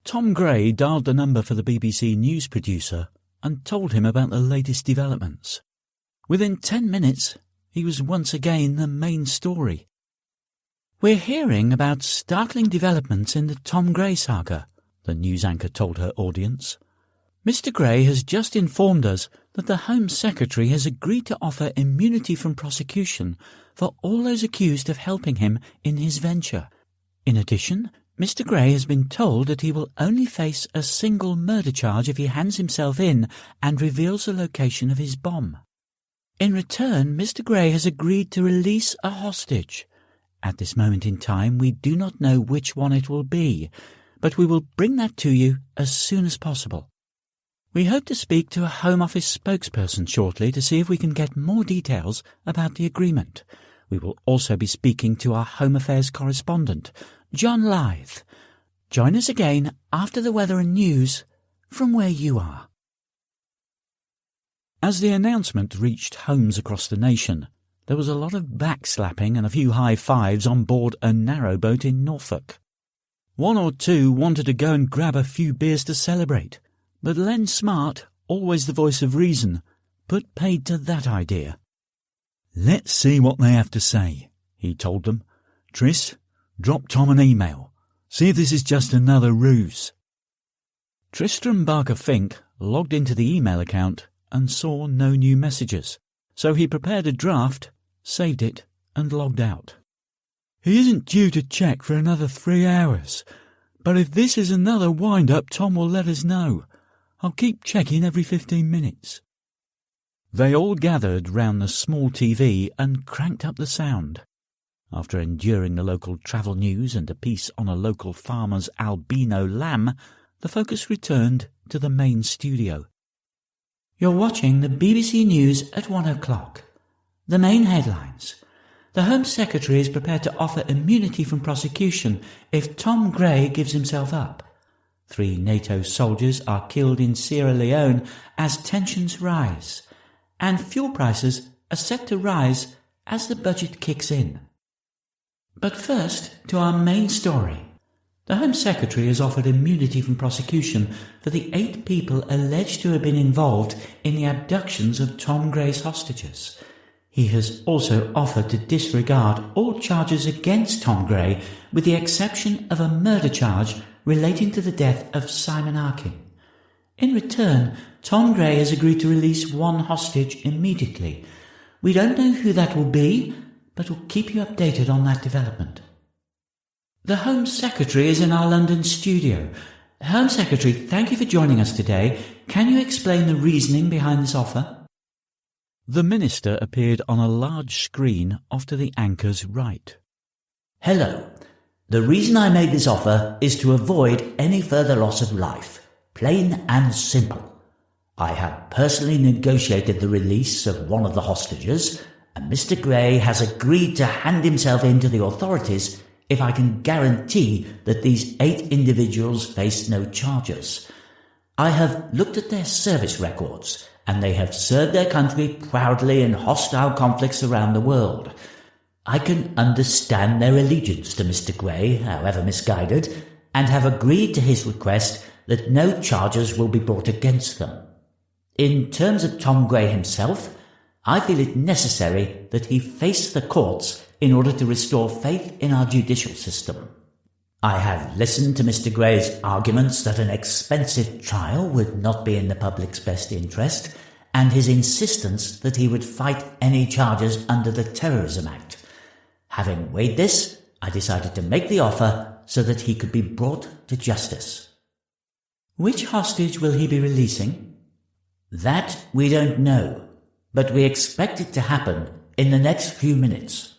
Tom Gray dialed the number for the BBC news producer and told him about the latest developments. Within 10 minutes, he was once again the main story. We're hearing about startling developments in the Tom Gray saga, the news anchor told her audience. Mr. Gray has just informed us that the Home Secretary has agreed to offer immunity from prosecution for all those accused of helping him in his venture. In addition, Mr. Gray has been told that he will only face a single murder charge if he hands himself in and reveals the location of his bomb. In return, Mr. Gray has agreed to release a hostage. At this moment in time, we do not know which one it will be, but we will bring that to you as soon as possible. We hope to speak to a Home Office spokesperson shortly to see if we can get more details about the agreement. We will also be speaking to our Home Affairs correspondent, John Lythe. Join us again after the weather and news from where you are. As the announcement reached homes across the nation, there was a lot of backslapping and a few high fives on board a narrowboat in Norfolk. One or two wanted to go and grab a few beers to celebrate, but Len Smart, always the voice of reason, put paid to that idea. "Let's see what they have to say," he told them. "Tris, drop Tom an email. See if this is just another ruse." Tristram Barker-Fink logged into the email account and saw no new messages, so he prepared a draft, saved it, and logged out. "He isn't due to check for another 3 hours, but if this is another wind-up, Tom will let us know. I'll keep checking every 15 minutes. They all gathered round the small TV and cranked up the sound. After enduring the local travel news and a piece on a local farmer's albino lamb, the focus returned to the main studio. You're watching the BBC News at 1 o'clock. The main headlines. The Home Secretary is prepared to offer immunity from prosecution if Tom Gray gives himself up. 3 NATO soldiers are killed in Sierra Leone as tensions rise. And fuel prices are set to rise as the budget kicks in. But first, to our main story. The Home Secretary has offered immunity from prosecution for the 8 people alleged to have been involved in the abductions of Tom Gray's hostages. He has also offered to disregard all charges against Tom Gray, with the exception of a murder charge relating to the death of Simon Arkin. In return, Tom Gray has agreed to release 1 hostage immediately. We don't know who that will be, but we'll keep you updated on that development. The Home Secretary is in our London studio. Home Secretary, thank you for joining us today. Can you explain the reasoning behind this offer? The Minister appeared on a large screen off to the anchor's right. Hello. The reason I made this offer is to avoid any further loss of life. Plain and simple. I have personally negotiated the release of one of the hostages, and Mr. Gray has agreed to hand himself in to the authorities if I can guarantee that these 8 individuals face no charges. I have looked at their service records, and they have served their country proudly in hostile conflicts around the world. I can understand their allegiance to Mr. Gray, however misguided, and have agreed to his request that no charges will be brought against them. In terms of Tom Gray himself, I feel it necessary that he face the courts in order to restore faith in our judicial system. I have listened to Mr. Gray's arguments that an expensive trial would not be in the public's best interest, and his insistence that he would fight any charges under the Terrorism Act. Having weighed this, I decided to make the offer so that he could be brought to justice. Which hostage will he be releasing? That we don't know. but we expect it to happen in the next few minutes.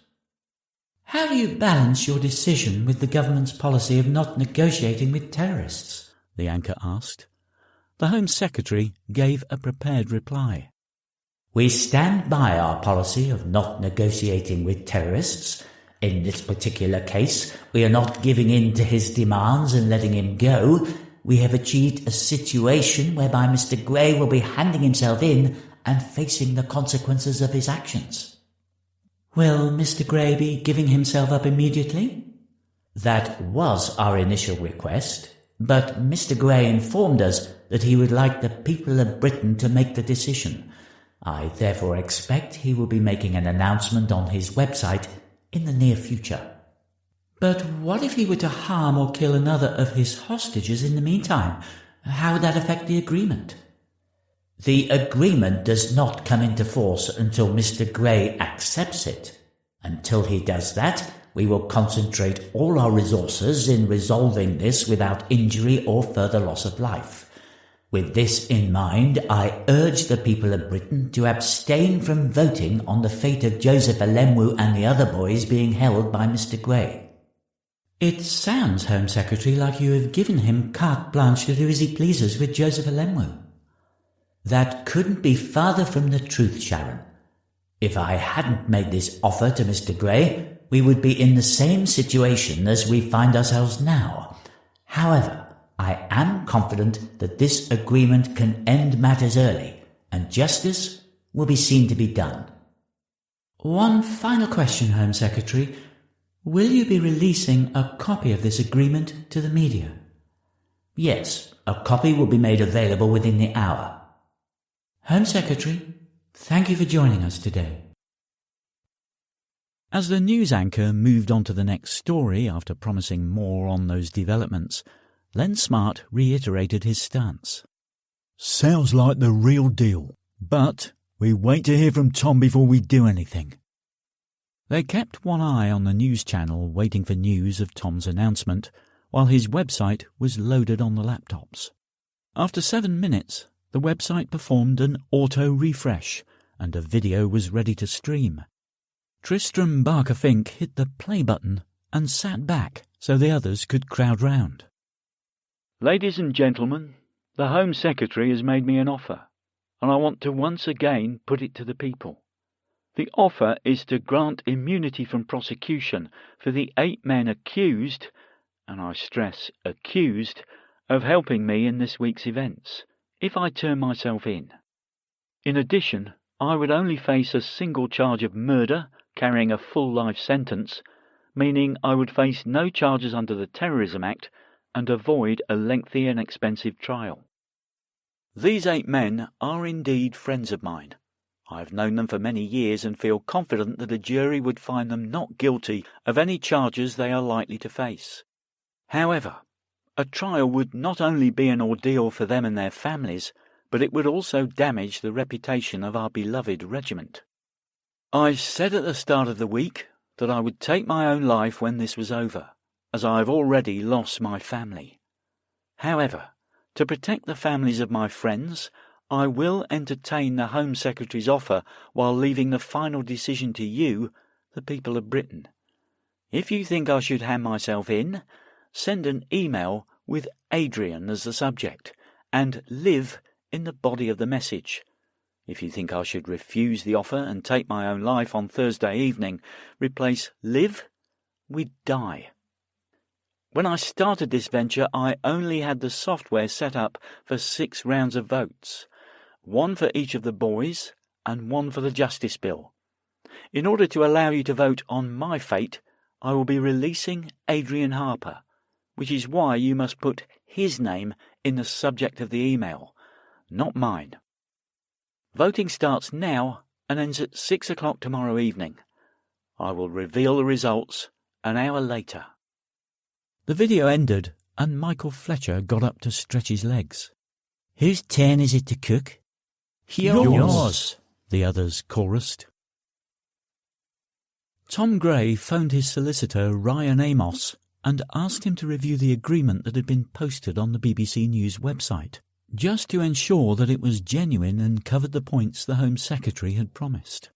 How do you balance your decision with the government's policy of not negotiating with terrorists? The anchor asked. The Home Secretary gave a prepared reply. We stand by our policy of not negotiating with terrorists. In this particular case, we are not giving in to his demands and letting him go. We have achieved a situation whereby Mr. Gray will be handing himself in and facing the consequences of his actions. Will Mr. Gray be giving himself up immediately? That was our initial request, but Mr. Gray informed us that he would like the people of Britain to make the decision. I therefore expect he will be making an announcement on his website in the near future. But what if he were to harm or kill another of his hostages in the meantime? How would that affect the agreement? The agreement does not come into force until Mr. Gray accepts it. Until he does that, we will concentrate all our resources in resolving this without injury or further loss of life. With this in mind, I urge the people of Britain to abstain from voting on the fate of Joseph Alemwu and the other boys being held by Mr. Gray. It sounds, Home Secretary, like you have given him carte blanche to do as he pleases with Joseph Alemwu. That couldn't be farther from the truth, Sharon. If I hadn't made this offer to Mr. Gray, we would be in the same situation as we find ourselves now. However, I am confident that this agreement can end matters early, and justice will be seen to be done. One final question, Home Secretary. Will you be releasing a copy of this agreement to the media? Yes, a copy will be made available within the hour. Home Secretary, thank you for joining us today. As the news anchor moved on to the next story after promising more on those developments, Len Smart reiterated his stance. Sounds like the real deal, but we wait to hear from Tom before we do anything. They kept one eye on the news channel waiting for news of Tom's announcement, while his website was loaded on the laptops. After 7 minutes, the website performed an auto-refresh, and a video was ready to stream. Tristram Barker-Fink hit the play button and sat back so the others could crowd round. Ladies and gentlemen, the Home Secretary has made me an offer, and I want to once again put it to the people. The offer is to grant immunity from prosecution for the 8 men accused, and I stress accused, of helping me in this week's events, if I turn myself in. In addition, I would only face a single charge of murder, carrying a full life sentence, meaning I would face no charges under the Terrorism Act and avoid a lengthy and expensive trial. These 8 men are indeed friends of mine. I have known them for many years and feel confident that a jury would find them not guilty of any charges they are likely to face. However, a trial would not only be an ordeal for them and their families, but it would also damage the reputation of our beloved regiment. I said at the start of the week that I would take my own life when this was over, as I have already lost my family. However, to protect the families of my friends, I will entertain the Home Secretary's offer while leaving the final decision to you, the people of Britain. If you think I should hand myself in, send an email with Adrian as the subject, and live in the body of the message. If you think I should refuse the offer and take my own life on Thursday evening, replace live with die. When I started this venture, I only had the software set up for 6 rounds of votes, 1 for each of the boys and 1 for the Justice Bill. In order to allow you to vote on my fate, I will be releasing Adrian Harper, which is why you must put his name in the subject of the email, not mine. Voting starts now and ends at 6 o'clock tomorrow evening. I will reveal the results an hour later. The video ended, and Michael Fletcher got up to stretch his legs. Whose turn is it to cook? Yours, the others chorused. Tom Gray phoned his solicitor, Ryan Amos, and asked him to review the agreement that had been posted on the BBC News website. just to ensure that it was genuine and covered the points the Home Secretary had promised.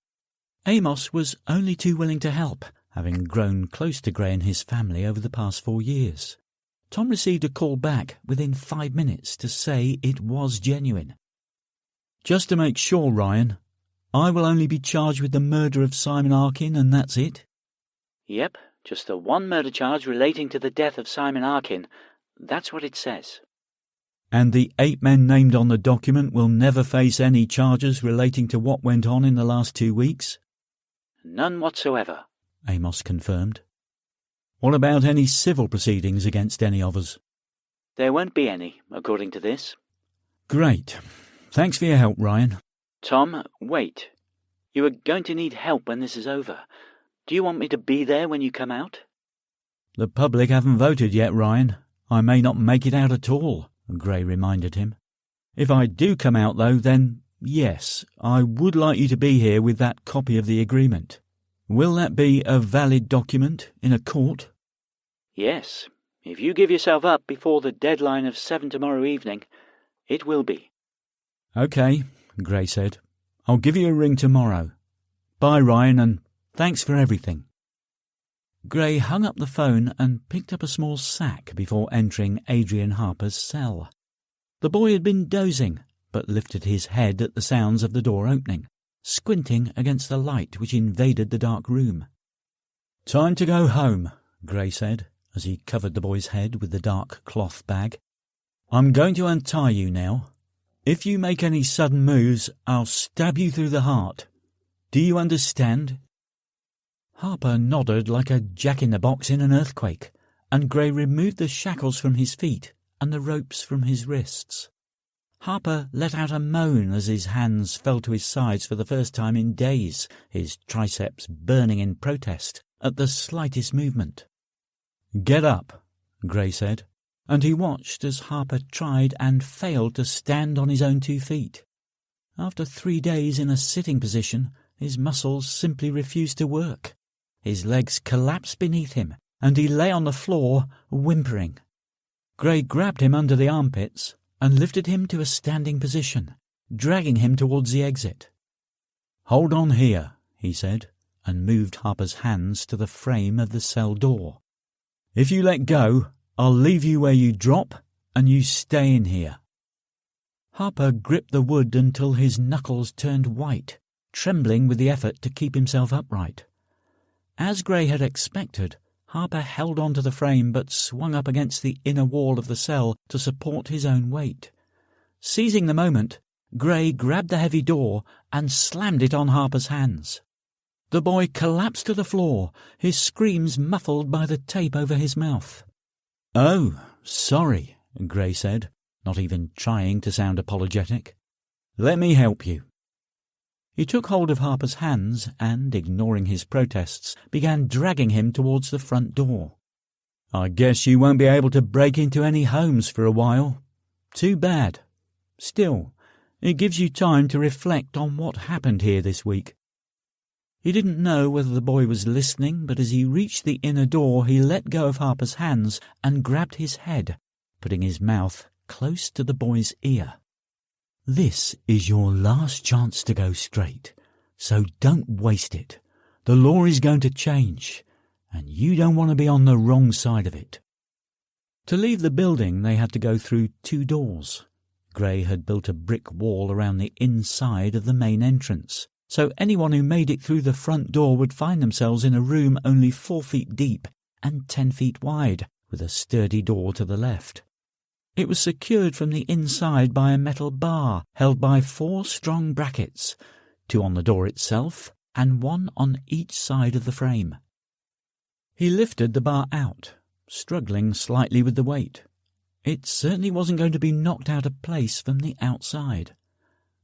Amos was only too willing to help, having grown close to Gray and his family over the past 4 years. Tom received a call back within 5 minutes to say it was genuine. "Just to make sure, Ryan, I will only be charged with the murder of Simon Arkin and that's it?" Yep, just the one murder charge relating to the death of Simon Arkin. That's what it says. "And the 8 men named on the document will never face any charges relating to what went on in the last 2 weeks?" None whatsoever, Amos confirmed. "What about any civil proceedings against any of us?" There won't be any, according to this. "Great. Thanks for your help, Ryan." Tom, wait. You are going to need help when this is over. Do you want me to be there when you come out? "The public haven't voted yet, Ryan. I may not make it out at all," Gray reminded him. "If I do come out, though, then yes, I would like you to be here with that copy of the agreement. Will that be a valid document in a court?" Yes. If you give yourself up before the deadline of 7 tomorrow evening, it will be. "OK," Gray said. "I'll give you a ring tomorrow. Bye, Ryan, and thanks for everything." Gray hung up the phone and picked up a small sack before entering Adrian Harper's cell. The boy had been dozing, but lifted his head at the sounds of the door opening, squinting against the light which invaded the dark room. "Time to go home," Gray said, as he covered the boy's head with the dark cloth bag. "I'm going to untie you now. If you make any sudden moves, I'll stab you through the heart. Do you understand?" Harper nodded like a jack-in-the-box in an earthquake, and Gray removed the shackles from his feet and the ropes from his wrists. Harper let out a moan as his hands fell to his sides for the first time in days, his triceps burning in protest at the slightest movement. "Get up," Gray said, and he watched as Harper tried and failed to stand on his own 2 feet. After 3 days in a sitting position, his muscles simply refused to work. His legs collapsed beneath him, and he lay on the floor, whimpering. Gray grabbed him under the armpits and lifted him to a standing position, dragging him towards the exit. "Hold on here," he said, and moved Harper's hands to the frame of the cell door. "If you let go, I'll leave you where you drop, and you stay in here." Harper gripped the wood until his knuckles turned white, trembling with the effort to keep himself upright. As Gray had expected, Harper held on to the frame but swung up against the inner wall of the cell to support his own weight. Seizing the moment, Gray grabbed the heavy door and slammed it on Harper's hands. The boy collapsed to the floor, his screams muffled by the tape over his mouth. "Oh, sorry," Gray said, not even trying to sound apologetic. "Let me help you." He took hold of Harper's hands and, ignoring his protests, began dragging him towards the front door. "I guess you won't be able to break into any homes for a while. Too bad. Still, it gives you time to reflect on what happened here this week." He didn't know whether the boy was listening, but as he reached the inner door he let go of Harper's hands and grabbed his head, putting his mouth close to the boy's ear. "This is your last chance to go straight, so don't waste it. The law is going to change, and you don't want to be on the wrong side of it." To leave the building they had to go through 2 doors. Gray had built a brick wall around the inside of the main entrance, so anyone who made it through the front door would find themselves in a room only 4 feet deep and 10 feet wide, with a sturdy door to the left. It was secured from the inside by a metal bar held by 4 strong brackets, 2 on the door itself and 1 on each side of the frame. He lifted the bar out, struggling slightly with the weight. It certainly wasn't going to be knocked out of place from the outside.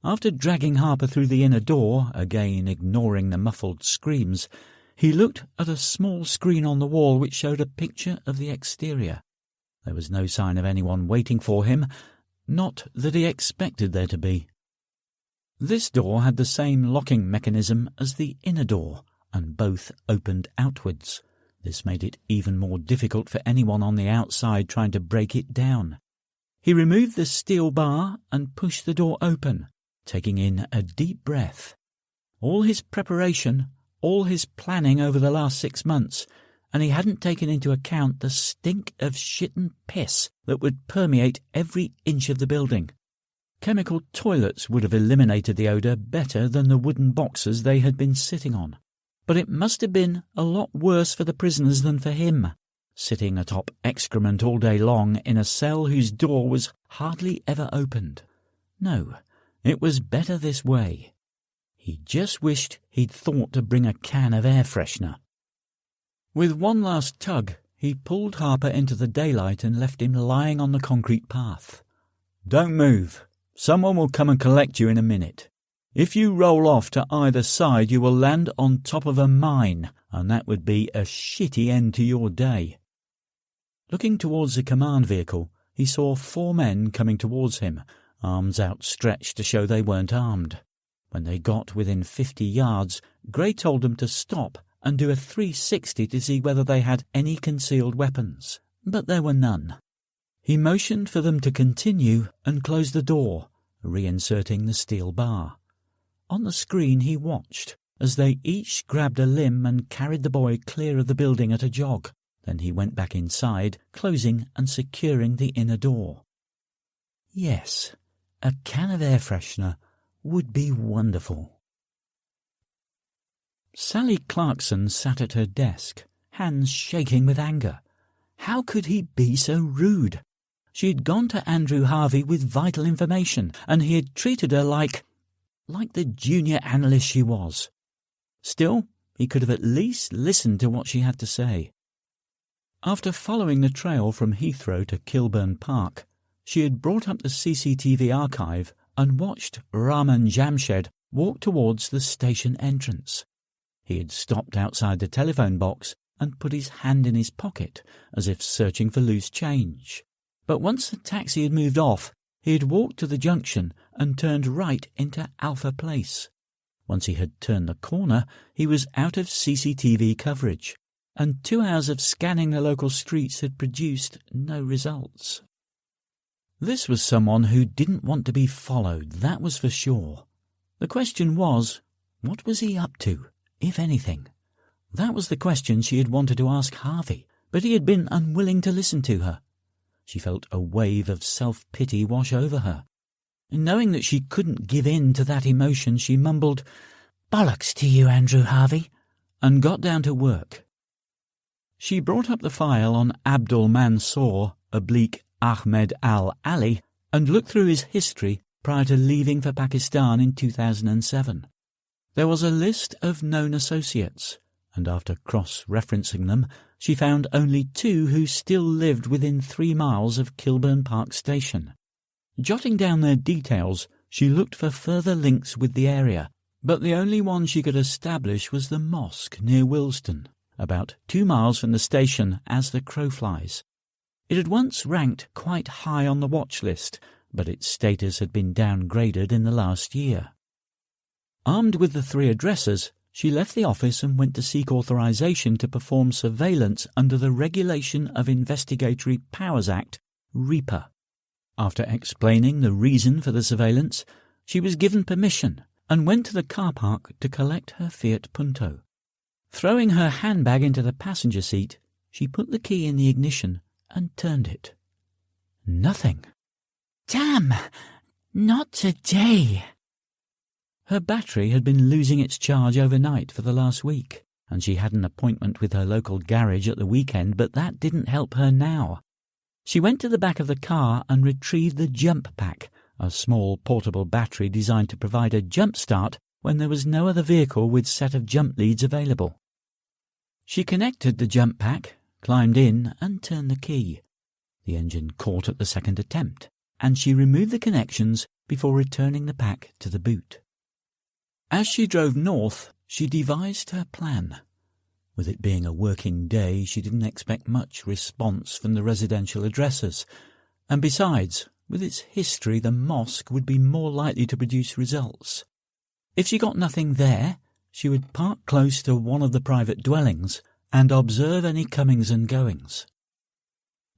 After dragging Harper through the inner door, again ignoring the muffled screams, he looked at a small screen on the wall which showed a picture of the exterior. There was no sign of anyone waiting for him, not that he expected there to be. This door had the same locking mechanism as the inner door, and both opened outwards. This made it even more difficult for anyone on the outside trying to break it down. He removed the steel bar and pushed the door open, taking in a deep breath. All his preparation, all his planning over the last 6 months, and he hadn't taken into account the stink of shit and piss that would permeate every inch of the building. Chemical toilets would have eliminated the odour better than the wooden boxes they had been sitting on. But it must have been a lot worse for the prisoners than for him, sitting atop excrement all day long in a cell whose door was hardly ever opened. No, it was better this way. He just wished he'd thought to bring a can of air freshener. With one last tug, he pulled Harper into the daylight and left him lying on the concrete path. "Don't move. Someone will come and collect you in a minute. If you roll off to either side, you will land on top of a mine, and that would be a shitty end to your day." Looking towards the command vehicle, he saw 4 men coming towards him, arms outstretched to show they weren't armed. When they got within 50 yards, Gray told them to stop and do a 360 to see whether they had any concealed weapons, but there were none. He motioned for them to continue and closed the door, reinserting the steel bar. On the screen he watched as they each grabbed a limb and carried the boy clear of the building at a jog. Then he went back inside, closing and securing the inner door. Yes, a can of air freshener would be wonderful. Sally Clarkson sat at her desk, hands shaking with anger. How could he be so rude? She had gone to Andrew Harvey with vital information, and he had treated her like the junior analyst she was. Still, he could have at least listened to what she had to say. After following the trail from Heathrow to Kilburn Park, she had brought up the CCTV archive and watched Rahman Jamshed walk towards the station entrance. He had stopped outside the telephone box and put his hand in his pocket, as if searching for loose change. But once the taxi had moved off, he had walked to the junction and turned right into Alpha Place. Once he had turned the corner, he was out of CCTV coverage, and 2 hours of scanning the local streets had produced no results. This was someone who didn't want to be followed, that was for sure. The question was, what was he up to, if anything? That was the question she had wanted to ask Harvey, but he had been unwilling to listen to her. She felt a wave of self-pity wash over her. Knowing that she couldn't give in to that emotion, she mumbled, "Bollocks to you, Andrew Harvey," and got down to work. She brought up the file on Abdul Mansour Ahmed Al-Ali and looked through his history prior to leaving for Pakistan in 2007. There was a list of known associates, and after cross-referencing them, she found only 2 who still lived within 3 miles of Kilburn Park Station. Jotting down their details, she looked for further links with the area, but the only one she could establish was the mosque near Willesden, about 2 miles from the station as the crow flies. It had once ranked quite high on the watch list, but its status had been downgraded in the last year. Armed with the 3 addresses, she left the office and went to seek authorization to perform surveillance under the Regulation of Investigatory Powers Act, REPA. After explaining the reason for the surveillance, she was given permission and went to the car park to collect her Fiat Punto. Throwing her handbag into the passenger seat, she put the key in the ignition and turned it. Nothing. Damn! Not today! Her battery had been losing its charge overnight for the last week, and she had an appointment with her local garage at the weekend, but that didn't help her now. She went to the back of the car and retrieved the jump pack, a small portable battery designed to provide a jump start when there was no other vehicle with set of jump leads available. She connected the jump pack, climbed in and turned the key. The engine caught at the second attempt, and she removed the connections before returning the pack to the boot. As she drove north, she devised her plan. With it being a working day, she didn't expect much response from the residential addressers, and besides, with its history, the mosque would be more likely to produce results. If she got nothing there, she would park close to one of the private dwellings and observe any comings and goings.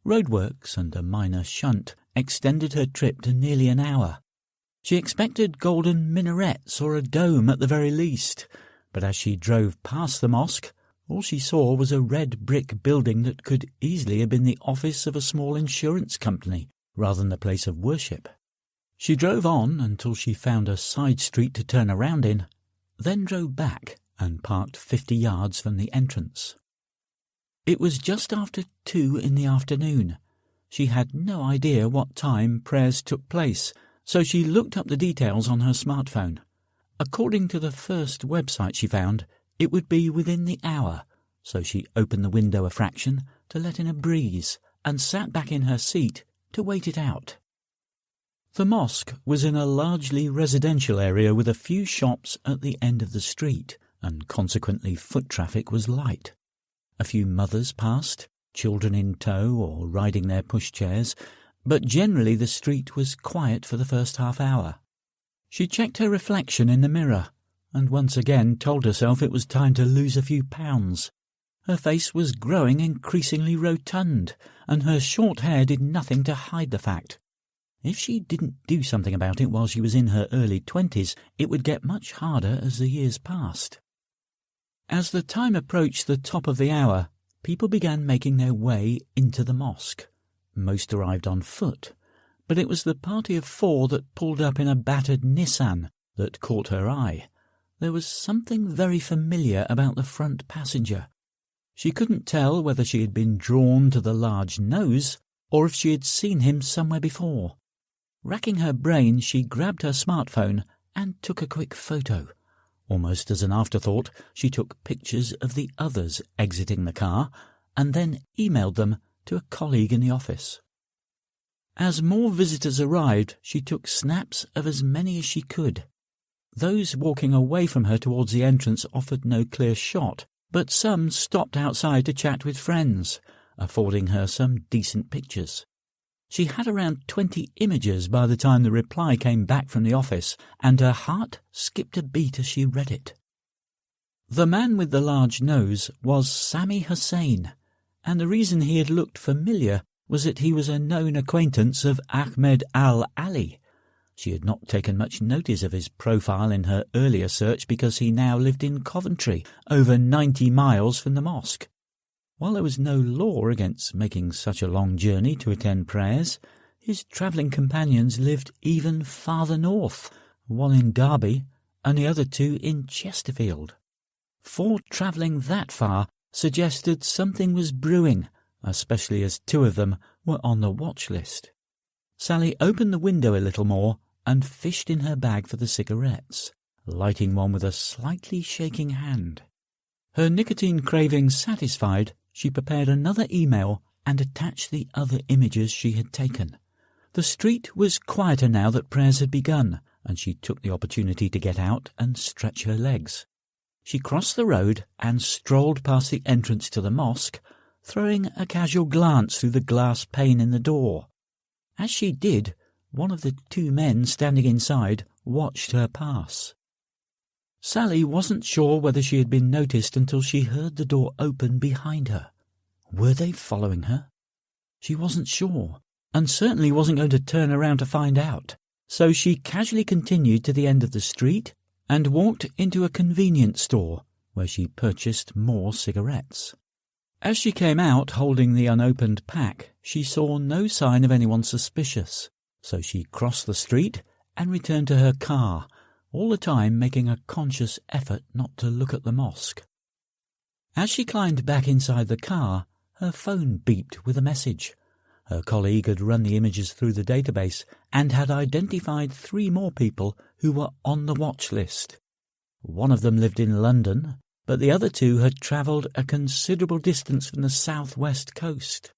Roadworks and a minor shunt extended her trip to nearly an hour. She expected golden minarets or a dome at the very least, but as she drove past the mosque, all she saw was a red brick building that could easily have been the office of a small insurance company rather than a place of worship. She drove on until she found a side street to turn around in, then drove back and parked 50 yards from the entrance. It was just after 2 in the afternoon. She had no idea what time prayers took place, so she looked up the details on her smartphone. According to the first website she found, it would be within the hour, so she opened the window a fraction to let in a breeze and sat back in her seat to wait it out. The mosque was in a largely residential area with a few shops at the end of the street, and consequently foot traffic was light. A few mothers passed, children in tow or riding their pushchairs, but generally the street was quiet for the first half hour. She checked her reflection in the mirror, and once again told herself it was time to lose a few pounds. Her face was growing increasingly rotund, and her short hair did nothing to hide the fact. If she didn't do something about it while she was in her early 20s, it would get much harder as the years passed. As the time approached the top of the hour, people began making their way into the mosque. Most arrived on foot, but it was the party of 4 that pulled up in a battered Nissan that caught her eye. There was something very familiar about the front passenger. She couldn't tell whether she had been drawn to the large nose or if she had seen him somewhere before. Racking her brain, she grabbed her smartphone and took a quick photo. Almost as an afterthought, she took pictures of the others exiting the car and then emailed them to a colleague in the office. As more visitors arrived, she took snaps of as many as she could. Those walking away from her towards the entrance offered no clear shot, but some stopped outside to chat with friends, affording her some decent pictures. She had around 20 images by the time the reply came back from the office, and her heart skipped a beat as she read it. The man with the large nose was Sami Hussein, and the reason he had looked familiar was that he was a known acquaintance of Ahmed al-Ali. She had not taken much notice of his profile in her earlier search because he now lived in Coventry, over 90 miles from the mosque. While there was no law against making such a long journey to attend prayers, his travelling companions lived even farther north, one in Derby and the other 2 in Chesterfield. 4 travelling that far suggested something was brewing, especially as 2 of them were on the watch list. Sally opened the window a little more and fished in her bag for the cigarettes, lighting one with a slightly shaking hand. Her nicotine cravings satisfied, she prepared another email and attached the other images she had taken. The street was quieter now that prayers had begun, and she took the opportunity to get out and stretch her legs. She crossed the road and strolled past the entrance to the mosque, throwing a casual glance through the glass pane in the door. As she did, one of the 2 men standing inside watched her pass. Sally wasn't sure whether she had been noticed until she heard the door open behind her. Were they following her? She wasn't sure, and certainly wasn't going to turn around to find out, so she casually continued to the end of the street and walked into a convenience store where she purchased more cigarettes. As she came out holding the unopened pack, she saw no sign of anyone suspicious, so she crossed the street and returned to her car, all the time making a conscious effort not to look at the mosque. As she climbed back inside the car, her phone beeped with a message. Her colleague had run the images through the database and had identified 3 more people who were on the watch list. One of them lived in London, but the other 2 had travelled a considerable distance from the southwest coast.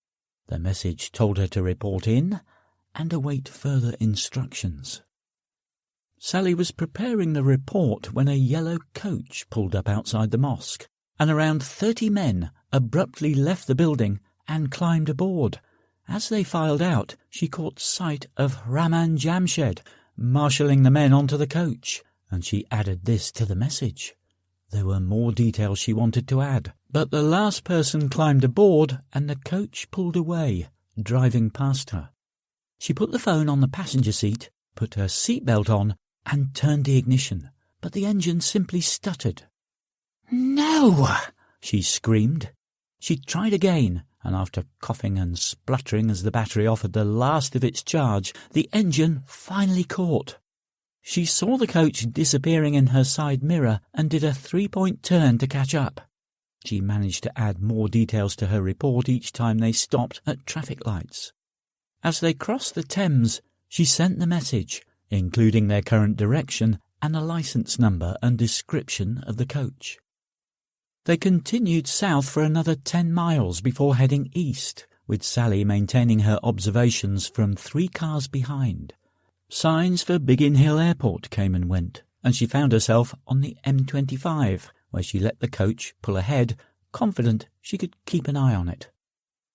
The message told her to report in and await further instructions. Sally was preparing the report when a yellow coach pulled up outside the mosque, and around 30 men abruptly left the building and climbed aboard. As they filed out, she caught sight of Rahman Jamshed marshalling the men onto the coach, and she added this to the message. There were more details she wanted to add, but the last person climbed aboard and the coach pulled away, driving past her. She put the phone on the passenger seat, put her seatbelt on, and turned the ignition, but the engine simply stuttered. No! She screamed. She tried again, and after coughing and spluttering as the battery offered the last of its charge, the engine finally caught. She saw the coach disappearing in her side mirror and did a 3-point turn to catch up. She managed to add more details to her report each time they stopped at traffic lights. As they crossed the Thames, she sent the message, including their current direction and a licence number and description of the coach. They continued south for another 10 miles before heading east, with Sally maintaining her observations from 3 cars behind. Signs for Biggin Hill Airport came and went, and she found herself on the M25, where she let the coach pull ahead, confident she could keep an eye on it.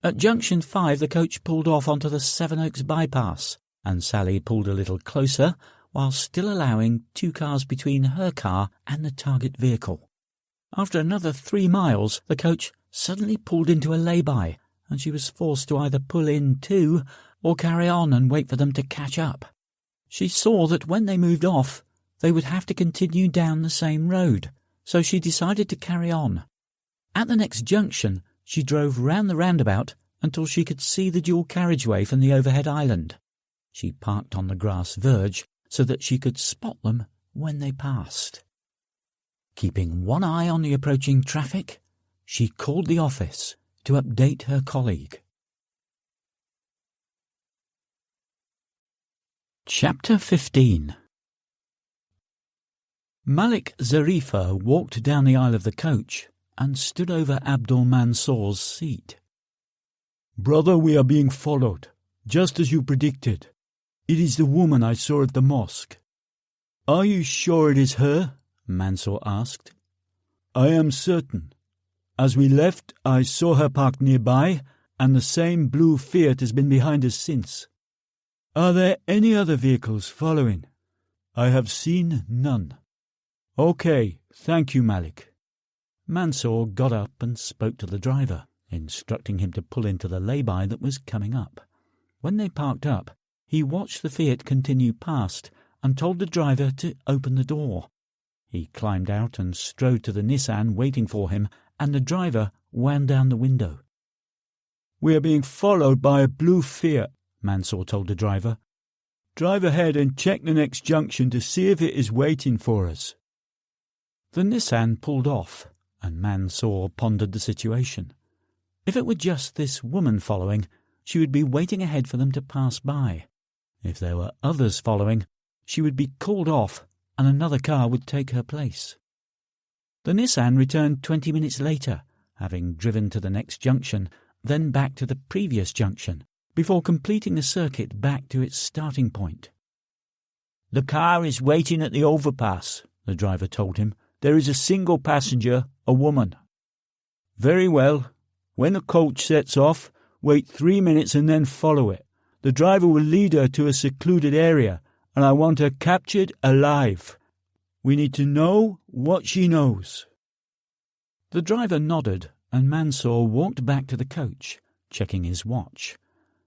At Junction 5 the coach pulled off onto the Sevenoaks bypass, and Sally pulled a little closer, while still allowing 2 cars between her car and the target vehicle. After another 3 miles, the coach suddenly pulled into a lay-by, and she was forced to either pull in too, or carry on and wait for them to catch up. She saw that when they moved off, they would have to continue down the same road, so she decided to carry on. At the next junction, she drove round the roundabout until she could see the dual carriageway from the overhead island. She parked on the grass verge so that she could spot them when they passed. Keeping one eye on the approaching traffic, she called the office to update her colleague. Chapter 15. Malik Zarifa walked down the aisle of the coach and stood over Abdul Mansour's seat. "Brother, we are being followed, just as you predicted. It is the woman I saw at the mosque." "Are you sure it is her?" Mansour asked. "I am certain. As we left, I saw her parked nearby, and the same blue Fiat has been behind us since." "Are there any other vehicles following?" "I have seen none." "Okay, thank you, Malik." Mansour got up and spoke to the driver, instructing him to pull into the lay-by that was coming up. When they parked up, he watched the Fiat continue past and told the driver to open the door. He climbed out and strode to the Nissan waiting for him, and the driver wound down the window. "We are being followed by a blue Fiat," Mansour told the driver. "Drive ahead and check the next junction to see if it is waiting for us." The Nissan pulled off, and Mansour pondered the situation. If it were just this woman following, she would be waiting ahead for them to pass by. If there were others following, she would be called off, and another car would take her place. The Nissan returned 20 minutes later, having driven to the next junction, then back to the previous junction, before completing the circuit back to its starting point. "The car is waiting at the overpass," the driver told him. "There is a single passenger, a woman." "Very well. When the coach sets off, wait 3 minutes and then follow it. The driver will lead her to a secluded area, and I want her captured alive. We need to know what she knows." The driver nodded, and Mansour walked back to the coach, checking his watch.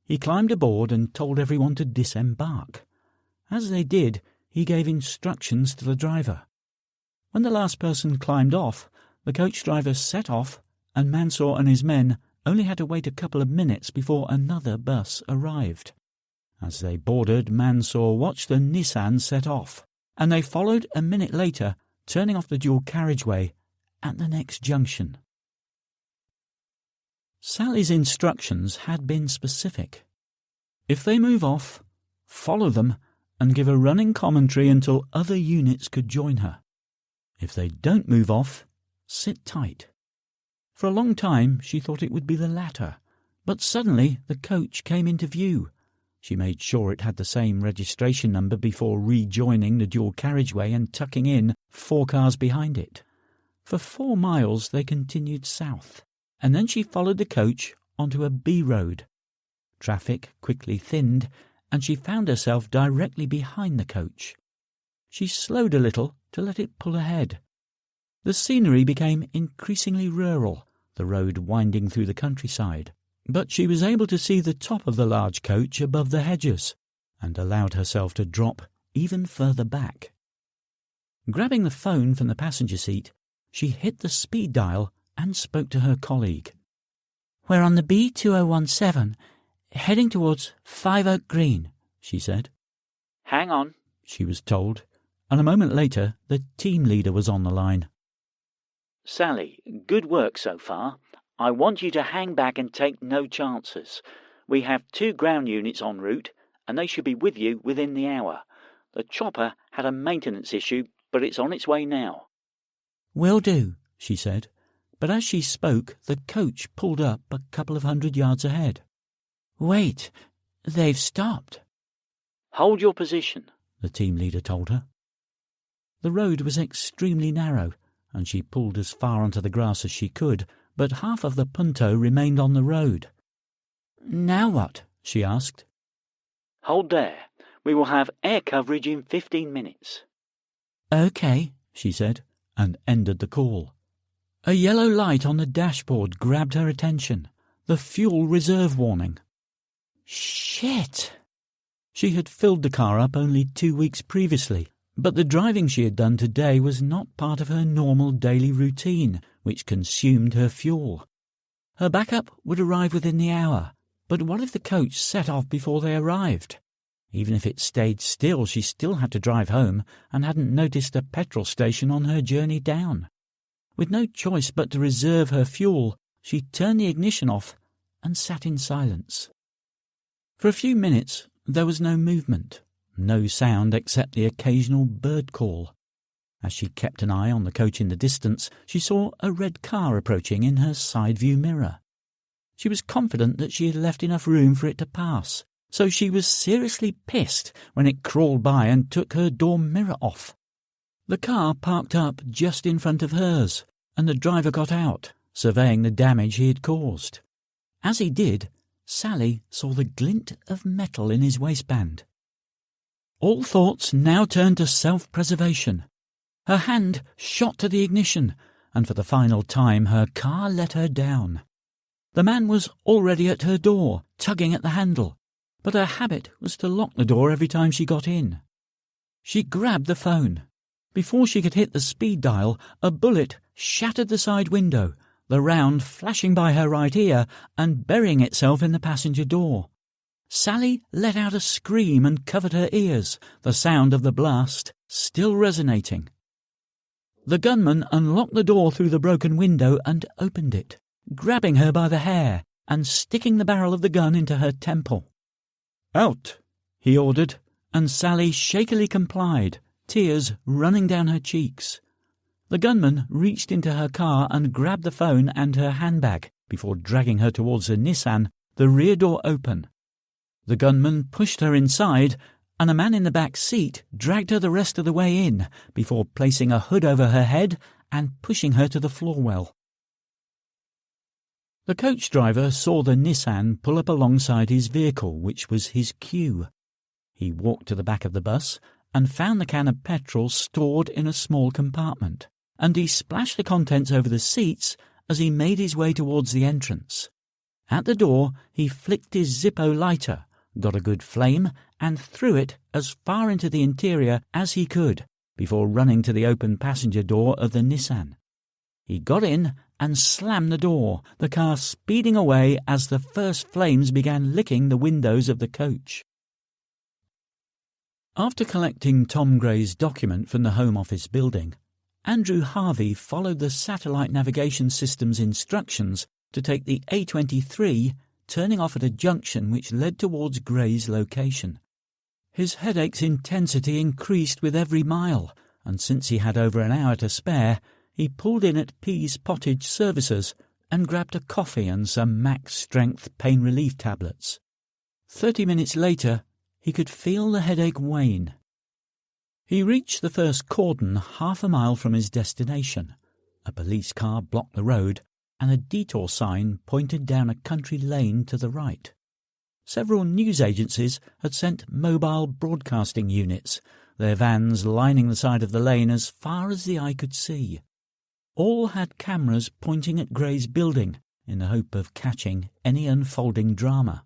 He climbed aboard and told everyone to disembark. As they did, he gave instructions to the driver. When the last person climbed off, the coach driver set off, and Mansour and his men only had to wait a couple of minutes before another bus arrived. As they boarded, Mansour watched the Nissan set off, and they followed a minute later, turning off the dual carriageway at the next junction. Sally's instructions had been specific. If they move off, follow them and give a running commentary until other units could join her. If they don't move off, sit tight. For a long time she thought it would be the latter, but suddenly the coach came into view. She made sure it had the same registration number before rejoining the dual carriageway and tucking in 4 cars behind it. For 4 miles they continued south, and then she followed the coach onto a B road. Traffic quickly thinned, and she found herself directly behind the coach. She slowed a little to let it pull ahead. The scenery became increasingly rural, the road winding through the countryside. but she was able to see the top of the large coach above the hedges, and allowed herself to drop even further back. Grabbing the phone from the passenger seat, she hit the speed dial and spoke to her colleague. "We're on the B2017, heading towards 5 Oak Green," she said. "Hang on," she was told, and a moment later the team leader was on the line. "Sally, good work so far. I want you to hang back and take no chances. We have 2 ground units en route, and they should be with you within the hour. The chopper had a maintenance issue, but it's on its way now." "Will do," she said, but as she spoke the coach pulled up a couple of 100 yards ahead. "Wait, they've stopped." "Hold your position," the team leader told her. The road was extremely narrow, and she pulled as far onto the grass as she could, but half of the punto remained on the road. "Now what?" she asked. "Hold there. We will have air coverage in 15 minutes. "OK," she said, and ended the call. A yellow light on the dashboard grabbed her attention. The fuel reserve warning. Shit! She had filled the car up only 2 weeks previously, but the driving she had done today was not part of her normal daily routine, which consumed her fuel. Her backup would arrive within the hour, but what if the coach set off before they arrived? Even if it stayed still, she still had to drive home and hadn't noticed a petrol station on her journey down. With no choice but to reserve her fuel, she turned the ignition off and sat in silence. For a few minutes there was no movement, no sound except the occasional bird call. As she kept an eye on the coach in the distance, she saw a red car approaching in her side view mirror. She was confident that she had left enough room for it to pass, so she was seriously pissed when it crawled by and took her door mirror off. The car parked up just in front of hers, and the driver got out, surveying the damage he had caused. As he did, Sally saw the glint of metal in his waistband. All thoughts now turned to self-preservation. Her hand shot to the ignition, and for the final time her car let her down. The man was already at her door, tugging at the handle, but her habit was to lock the door every time she got in. She grabbed the phone. Before she could hit the speed dial, a bullet shattered the side window, the round flashing by her right ear and burying itself in the passenger door. Sally let out a scream and covered her ears, the sound of the blast still resonating. The gunman unlocked the door through the broken window and opened it, grabbing her by the hair and sticking the barrel of the gun into her temple. "Out!" he ordered, and Sally shakily complied, tears running down her cheeks. The gunman reached into her car and grabbed the phone and her handbag before dragging her towards the Nissan, the rear door open. The gunman pushed her inside, and a man in the back seat dragged her the rest of the way in before placing a hood over her head and pushing her to the floor well. The coach driver saw the Nissan pull up alongside his vehicle, which was his cue. He walked to the back of the bus and found the can of petrol stored in a small compartment, and he splashed the contents over the seats as he made his way towards the entrance. At the door he flicked his Zippo lighter, got a good flame, and threw it as far into the interior as he could before running to the open passenger door of the Nissan. He got in and slammed the door, the car speeding away as the first flames began licking the windows of the coach. After collecting Tom Gray's document from the Home Office building, Andrew Harvey followed the satellite navigation system's instructions to take the A23, turning off at a junction which led towards Gray's location. His headache's intensity increased with every mile, and since he had over an hour to spare, he pulled in at Pease Pottage Services and grabbed a coffee and some max-strength pain relief tablets. 30 minutes later, he could feel the headache wane. He reached the first cordon half a mile from his destination. A police car blocked the road, and a detour sign pointed down a country lane to the right. Several news agencies had sent mobile broadcasting units, their vans lining the side of the lane as far as the eye could see. All had cameras pointing at Gray's building, in the hope of catching any unfolding drama.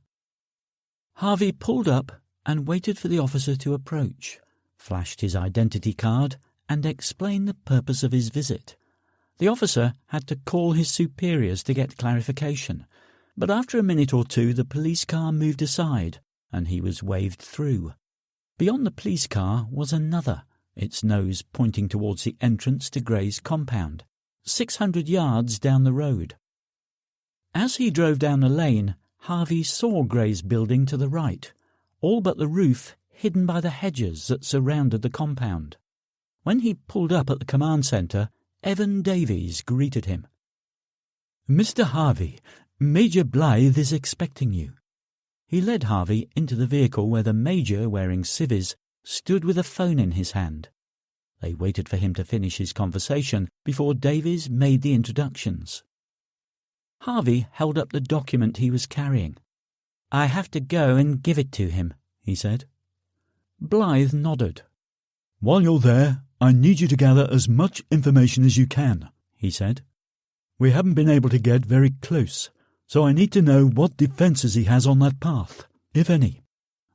Harvey pulled up and waited for the officer to approach, flashed his identity card and explained the purpose of his visit. The officer had to call his superiors to get clarification, but after a minute or two the police car moved aside and he was waved through. Beyond the police car was another, its nose pointing towards the entrance to Gray's compound, 600 yards down the road. As he drove down the lane, Harvey saw Gray's building to the right, all but the roof hidden by the hedges that surrounded the compound. When he pulled up at the command centre, Evan Davies greeted him. "Mr. Harvey, Major Blythe is expecting you." He led Harvey into the vehicle where the Major, wearing civvies, stood with a phone in his hand. They waited for him to finish his conversation before Davies made the introductions. Harvey held up the document he was carrying. "I have to go and give it to him," he said. Blythe nodded. "While you're there, I need you to gather as much information as you can," he said. "We haven't been able to get very close, so I need to know what defences he has on that path, if any.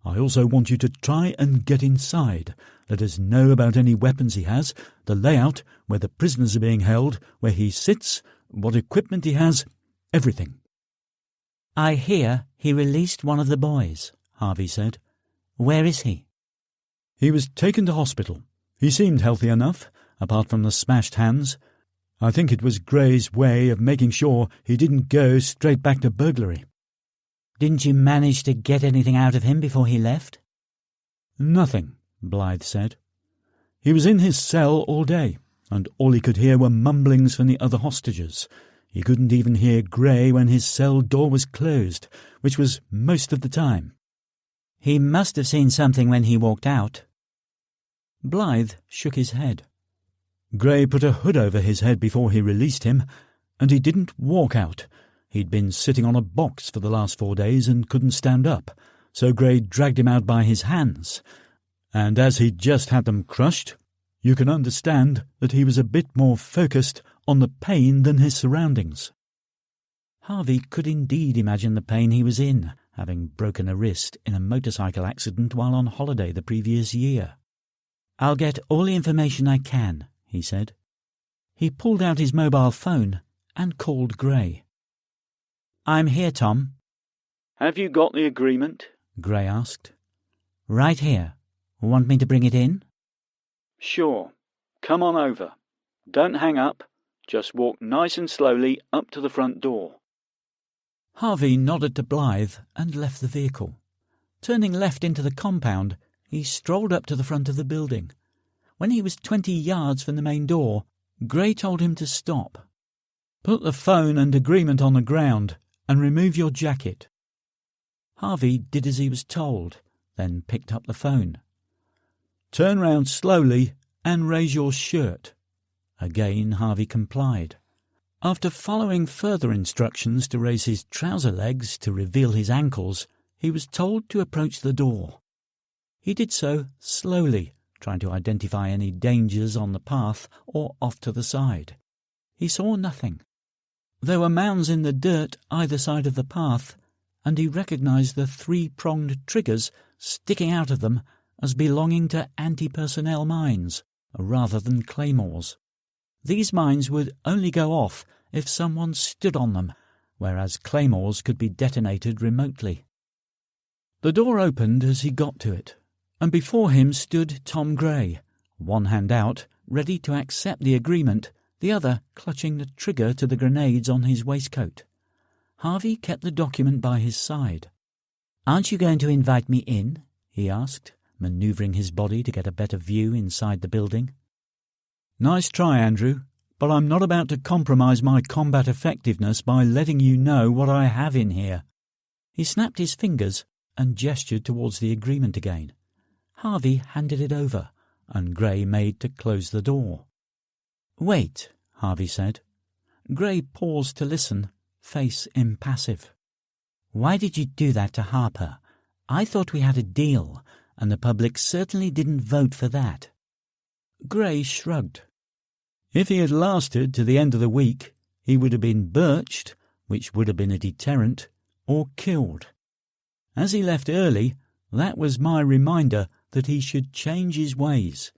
I also want you to try and get inside. Let us know about any weapons he has, the layout, where the prisoners are being held, where he sits, what equipment he has, everything." "I hear he released one of the boys," Harvey said. "Where is he?" "He was taken to hospital. He seemed healthy enough, apart from the smashed hands. I think it was Gray's way of making sure he didn't go straight back to burglary." "Didn't you manage to get anything out of him before he left?" "Nothing," Blythe said. "He was in his cell all day, and all he could hear were mumblings from the other hostages. He couldn't even hear Gray when his cell door was closed, which was most of the time." "He must have seen something when he walked out." Blythe shook his head. "Gray put a hood over his head before he released him, and he didn't walk out. He'd been sitting on a box for the last 4 days and couldn't stand up, so Gray dragged him out by his hands. And as he'd just had them crushed, you can understand that he was a bit more focused on the pain than his surroundings." Harvey could indeed imagine the pain he was in, having broken a wrist in a motorcycle accident while on holiday the previous year. "I'll get all the information I can," he said. He pulled out his mobile phone and called Gray. "I'm here, Tom." "Have you got the agreement?" Gray asked. "Right here. Want me to bring it in?" "Sure. Come on over. Don't hang up. Just walk nice and slowly up to the front door." Harvey nodded to Blythe and left the vehicle. Turning left into the compound, he strolled up to the front of the building. When he was 20 yards from the main door, Gray told him to stop. "Put the phone and agreement on the ground and remove your jacket." Harvey did as he was told, then picked up the phone. "Turn round slowly and raise your shirt." Again Harvey complied. After following further instructions to raise his trouser legs to reveal his ankles, he was told to approach the door. He did so slowly, trying to identify any dangers on the path or off to the side. He saw nothing. There were mounds in the dirt either side of the path, and he recognized the 3-pronged triggers sticking out of them as belonging to anti-personnel mines rather than claymores. These mines would only go off if someone stood on them, whereas claymores could be detonated remotely. The door opened as he got to it, and before him stood Tom Gray, one hand out, ready to accept the agreement, the other clutching the trigger to the grenades on his waistcoat. Harvey kept the document by his side. "Aren't you going to invite me in?" he asked, manoeuvring his body to get a better view inside the building. "Nice try, Andrew, but I'm not about to compromise my combat effectiveness by letting you know what I have in here." He snapped his fingers and gestured towards the agreement again. Harvey handed it over, and Gray made to close the door. "Wait," Harvey said. Gray paused to listen, face impassive. "Why did you do that to Harper? I thought we had a deal, and the public certainly didn't vote for that." Gray shrugged. "If he had lasted to the end of the week, he would have been birched, which would have been a deterrent, or killed. As he left early, that was my reminder that he should change his ways.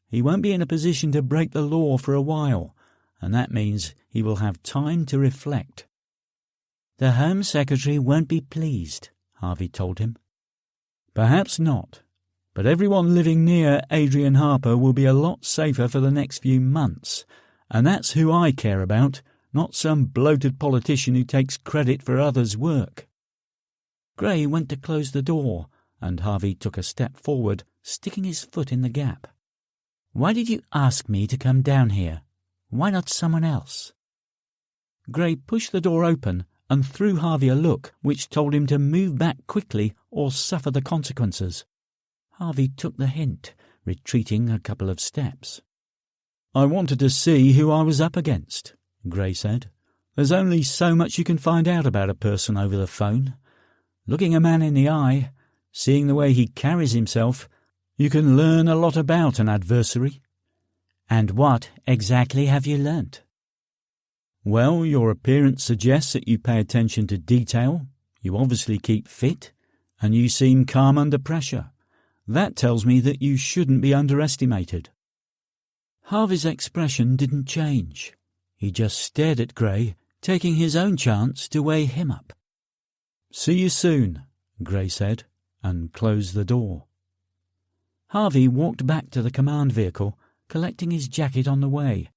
He won't be in a position to break the law for a while, and that means he will have time to reflect. The Home Secretary won't be pleased, Harvey told him. Perhaps not, but everyone living near Adrian Harper will be a lot safer for the next few months, and that's who I care about, not some bloated politician who takes credit for others' work. Gray went to close the door, and Harvey took a step forward, sticking his foot in the gap. "Why did you ask me to come down here? Why not someone else?" Gray pushed the door open and threw Harvey a look which told him to move back quickly or suffer the consequences. Harvey took the hint, retreating a couple of steps. "I wanted to see who I was up against," Gray said. "There's only so much you can find out about a person over the phone. Looking a man in the eye, seeing the way he carries himself, you can learn a lot about an adversary." "And what exactly have you learnt?" "Well, your appearance suggests that you pay attention to detail, you obviously keep fit, and you seem calm under pressure. That tells me that you shouldn't be underestimated." Harvey's expression didn't change. He just stared at Gray, taking his own chance to weigh him up. "See you soon," Gray said, and closed the door. Harvey walked back to the command vehicle, collecting his jacket on the way.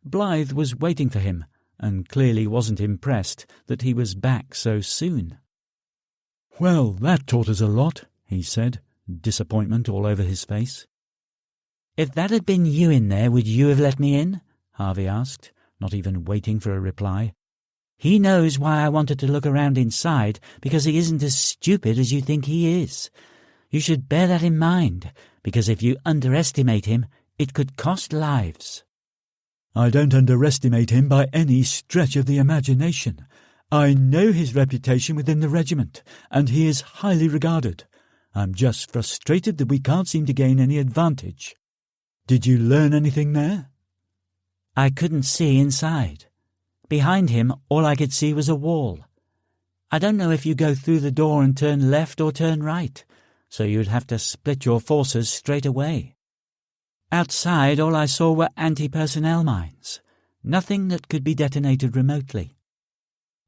Blythe was waiting for him, and clearly wasn't impressed that he was back so soon. "Well, that taught us a lot," he said, disappointment all over his face. "If that had been you in there, would you have let me in?" Harvey asked, not even waiting for a reply. "He knows why I wanted to look around inside, because he isn't as stupid as you think he is. You should bear that in mind, because if you underestimate him, it could cost lives." "I don't underestimate him by any stretch of the imagination. I know his reputation within the regiment, and he is highly regarded. I'm just frustrated that we can't seem to gain any advantage. Did you learn anything there?" "I couldn't see inside. Behind him, all I could see was a wall. I don't know if you go through the door and turn left or turn right, so you'd have to split your forces straight away. Outside, all I saw were anti-personnel mines, nothing that could be detonated remotely."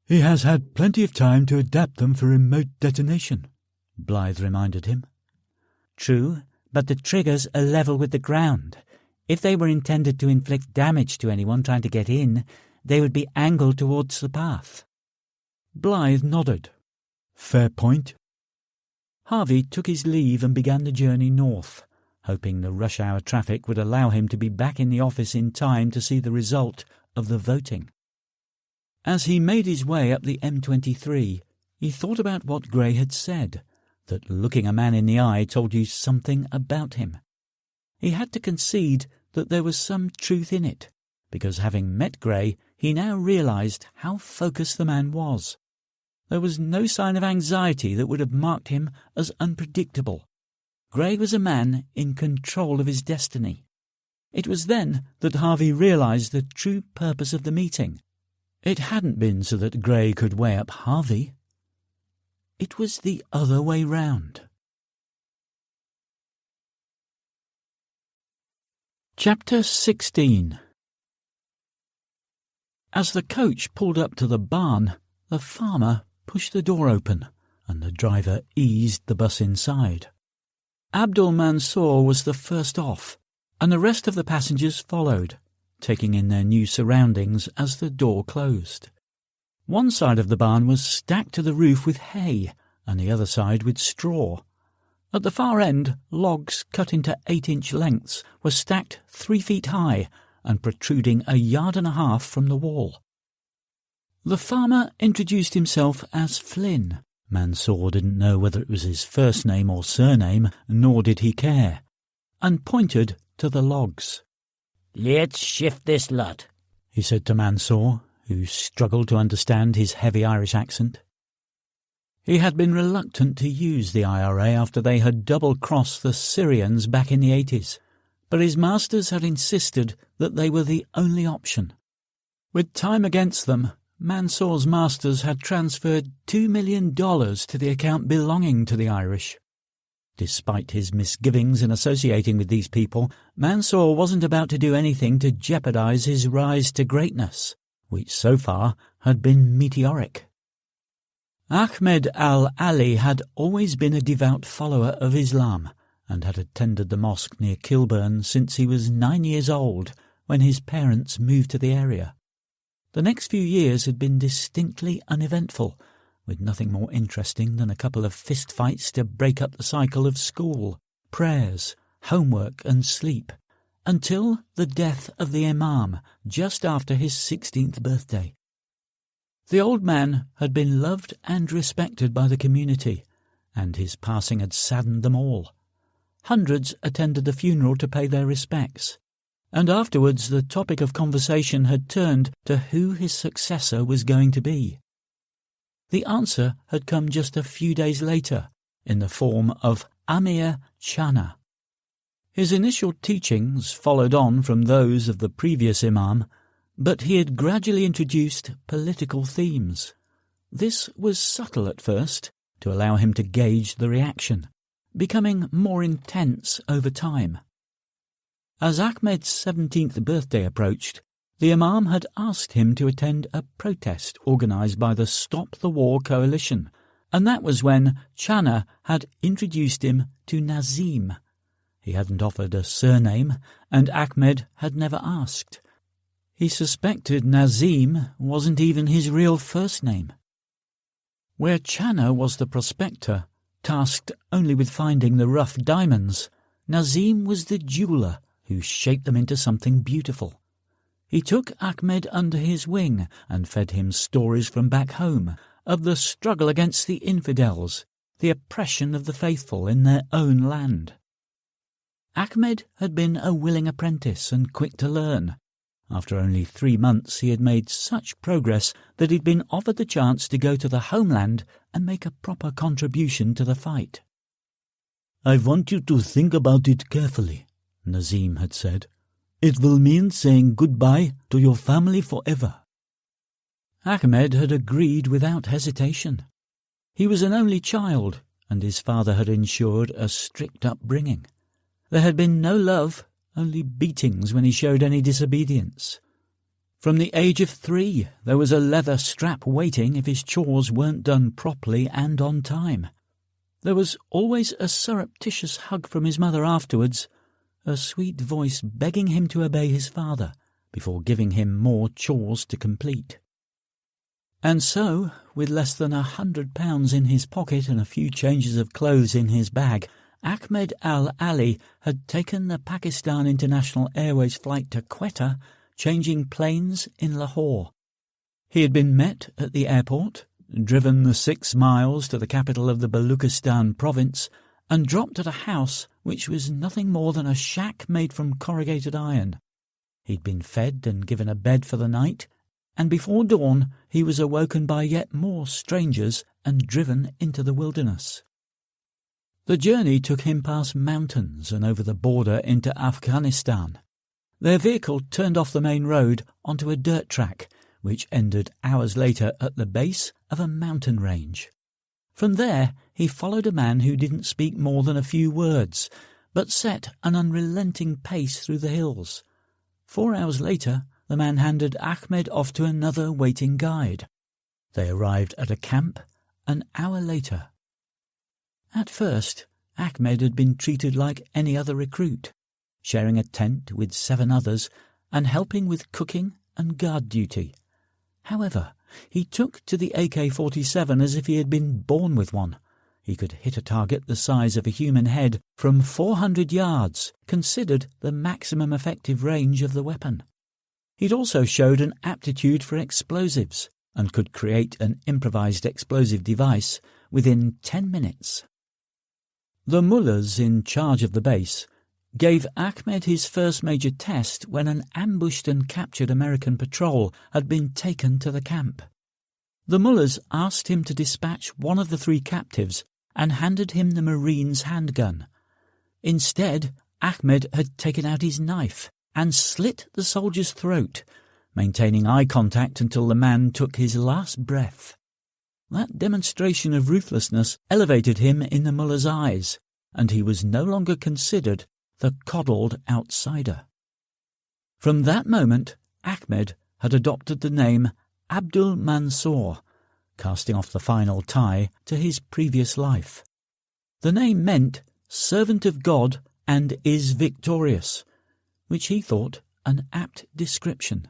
"He has had plenty of time to adapt them for remote detonation," Blythe reminded him. "True, but the triggers are level with the ground. If they were intended to inflict damage to anyone trying to get in, they would be angled towards the path." Blythe nodded. "Fair point." Harvey took his leave and began the journey north, hoping the rush-hour traffic would allow him to be back in the office in time to see the result of the voting. As he made his way up the M23, he thought about what Gray had said, that looking a man in the eye told you something about him. He had to concede that there was some truth in it, because having met Gray, he now realized how focused the man was. There was no sign of anxiety that would have marked him as unpredictable. Gray was a man in control of his destiny. It was then that Harvey realized the true purpose of the meeting. It hadn't been so that Gray could weigh up Harvey. It was the other way round. Chapter 16. As the coach pulled up to the barn, the farmer pushed the door open, and the driver eased the bus inside. Abdul Mansour was the first off, and the rest of the passengers followed, taking in their new surroundings as the door closed. One side of the barn was stacked to the roof with hay, and the other side with straw. At the far end, logs cut into 8-inch lengths were stacked 3 feet high and protruding 1.5 yards from the wall. The farmer introduced himself as Flynn. Mansour didn't know whether it was his first name or surname, nor did he care, and pointed to the logs. "Let's shift this lot," he said to Mansour, who struggled to understand his heavy Irish accent. He had been reluctant to use the IRA after they had double-crossed the Syrians back in the 80s, but his masters had insisted that they were the only option. With time against them, Mansour's masters had transferred $2 million to the account belonging to the Irish. Despite his misgivings in associating with these people, Mansour wasn't about to do anything to jeopardize his rise to greatness, which so far had been meteoric. Ahmed al-Ali had always been a devout follower of Islam and had attended the mosque near Kilburn since he was 9 years old when his parents moved to the area. The next few years had been distinctly uneventful, with nothing more interesting than a couple of fistfights to break up the cycle of school, prayers, homework and sleep, until the death of the Imam just after his 16th birthday. The old man had been loved and respected by the community, and his passing had saddened them all. Hundreds attended the funeral to pay their respects, and afterwards the topic of conversation had turned to who his successor was going to be. The answer had come just a few days later, in the form of Amir Chana. His initial teachings followed on from those of the previous Imam, but he had gradually introduced political themes. This was subtle at first, to allow him to gauge the reaction, becoming more intense over time. As Ahmed's 17th birthday approached, the Imam had asked him to attend a protest organised by the Stop the War Coalition, and that was when Chana had introduced him to Nazim. He hadn't offered a surname, and Ahmed had never asked. He suspected Nazim wasn't even his real first name. Where Chana was the prospector, tasked only with finding the rough diamonds, Nazim was the jeweller who shaped them into something beautiful. He took Ahmed under his wing and fed him stories from back home of the struggle against the infidels, the oppression of the faithful in their own land. Ahmed had been a willing apprentice and quick to learn. After only 3 months he had made such progress that he'd been offered the chance to go to the homeland and make a proper contribution to the fight. "I want you to think about it carefully," Nazim had said. "It will mean saying goodbye to your family forever." Ahmed had agreed without hesitation. He was an only child, and his father had ensured a strict upbringing. There had been no love, only beatings when he showed any disobedience. From the age of 3, there was a leather strap waiting if his chores weren't done properly and on time. There was always a surreptitious hug from his mother afterwards, a sweet voice begging him to obey his father before giving him more chores to complete. And so, with less than £100 in his pocket and a few changes of clothes in his bag, Ahmed al-Ali had taken the Pakistan International Airways flight to Quetta, changing planes in Lahore. He had been met at the airport, driven the 6 miles to the capital of the Baluchistan province, and dropped at a house which was nothing more than a shack made from corrugated iron. He'd been fed and given a bed for the night, and before dawn he was awoken by yet more strangers and driven into the wilderness. The journey took him past mountains and over the border into Afghanistan. Their vehicle turned off the main road onto a dirt track, which ended hours later at the base of a mountain range. From there he followed a man who didn't speak more than a few words, but set an unrelenting pace through the hills. 4 hours later, the man handed Ahmed off to another waiting guide. They arrived at a camp an hour later. At first, Ahmed had been treated like any other recruit, sharing a tent with 7 others and helping with cooking and guard duty. However, he took to the AK-47 as if he had been born with one. He could hit a target the size of a human head from 400 yards, considered the maximum effective range of the weapon. He'd also showed an aptitude for explosives and could create an improvised explosive device within 10 minutes. The mullahs in charge of the base gave Ahmed his first major test when an ambushed and captured American patrol had been taken to the camp. The mullahs asked him to dispatch one of the 3 captives and handed him the Marine's handgun. Instead, Ahmed had taken out his knife and slit the soldier's throat, maintaining eye contact until the man took his last breath. That demonstration of ruthlessness elevated him in the muller's eyes, and he was no longer considered the coddled outsider. From that moment, Ahmed had adopted the name Abdul Mansour, casting off the final tie to his previous life. The name meant servant of God and is victorious, which he thought an apt description.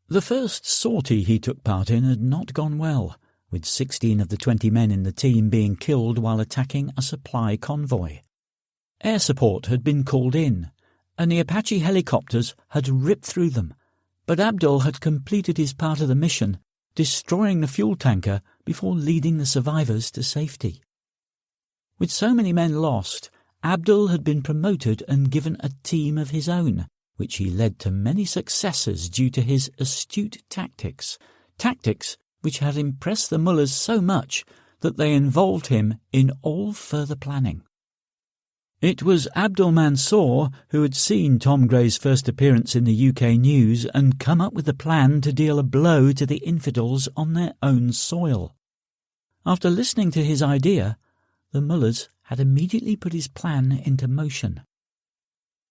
The first sortie he took part in had not gone well, with 16 of the 20 men in the team being killed while attacking a supply convoy. Air support had been called in, and the Apache helicopters had ripped through them, but Abdul had completed his part of the mission, destroying the fuel tanker before leading the survivors to safety. With so many men lost, Abdul had been promoted and given a team of his own, which he led to many successes due to his astute tactics which had impressed the mullahs so much that they involved him in all further planning. It was Abdul Mansour who had seen Tom Gray's first appearance in the UK news and come up with the plan to deal a blow to the infidels on their own soil. After listening to his idea, the mullahs had immediately put his plan into motion.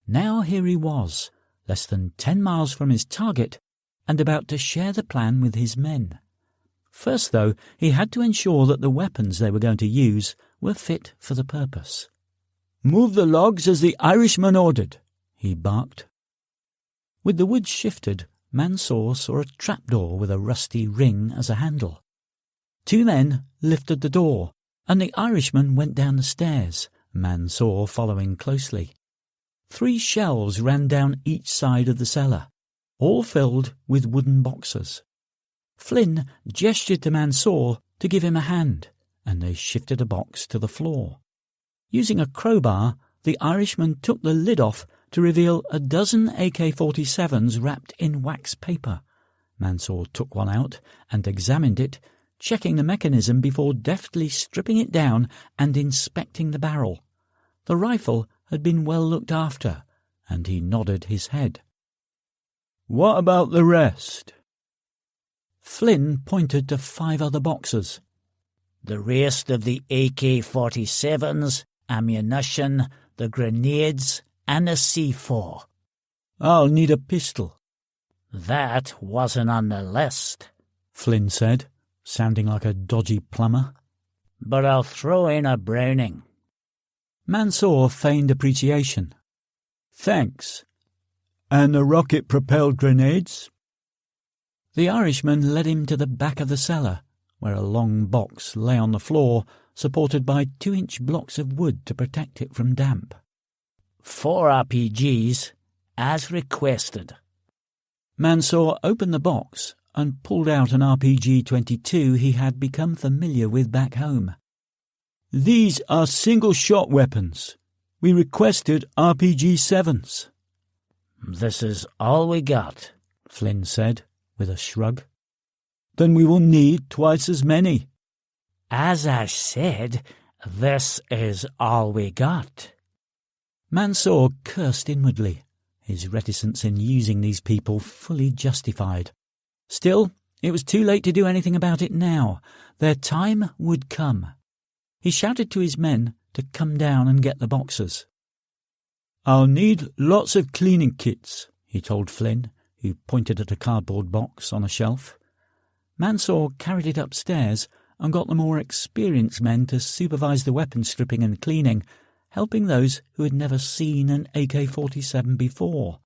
Now here he was, less than 10 miles from his target, and about to share the plan with his men. First, though, he had to ensure that the weapons they were going to use were fit for the purpose. "Move the logs as the Irishman ordered," he barked. With the wood shifted, Mansour saw a trapdoor with a rusty ring as a handle. 2 men lifted the door, and the Irishman went down the stairs, Mansour following closely. 3 shelves ran down each side of the cellar, all filled with wooden boxes. Flynn gestured to Mansour to give him a hand, and they shifted a box to the floor. Using a crowbar, the Irishman took the lid off to reveal a dozen AK-47s wrapped in wax paper. Mansour took one out and examined it, checking the mechanism before deftly stripping it down and inspecting the barrel. The rifle had been well looked after, and he nodded his head. "What about the rest?" Flynn pointed to 5 other boxes. "The rest of the AK-47s, ammunition, the grenades, and a C4. "I'll need a pistol." "That wasn't on the list," Flynn said, sounding like a dodgy plumber. "But I'll throw in a Browning." Mansour feigned appreciation. "Thanks. And the rocket-propelled grenades?" The Irishman led him to the back of the cellar, where a long box lay on the floor, supported by 2-inch blocks of wood to protect it from damp. 4 RPGs, as requested. Mansour opened the box and pulled out an RPG-22 he had become familiar with back home. "These are single-shot weapons. We requested RPG-7s. "This is all we got," Flynn said, with a shrug. "Then we will need twice as many." "As I said, this is all we got." Mansour cursed inwardly, his reticence in using these people fully justified. Still, it was too late to do anything about it now. Their time would come. He shouted to his men to come down and get the boxes. "I'll need lots of cleaning kits," he told Flynn, who pointed at a cardboard box on a shelf. Mansour carried it upstairs and got the more experienced men to supervise the weapon stripping and cleaning, helping those who had never seen an AK-47 before.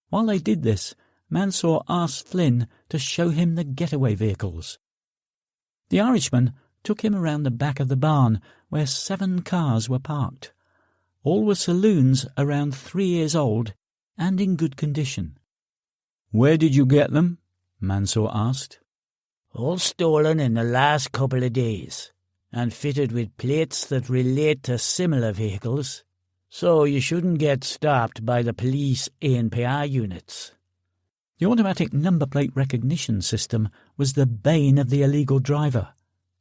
While they did this, Mansour asked Flynn to show him the getaway vehicles. The Irishman took him around the back of the barn, where 7 cars were parked. All were saloons around 3 years old and in good condition. "Where did you get them?" Mansour asked. "All stolen in the last couple of days, and fitted with plates that relate to similar vehicles, so you shouldn't get stopped by the police ANPR units." The automatic number plate recognition system was the bane of the illegal driver.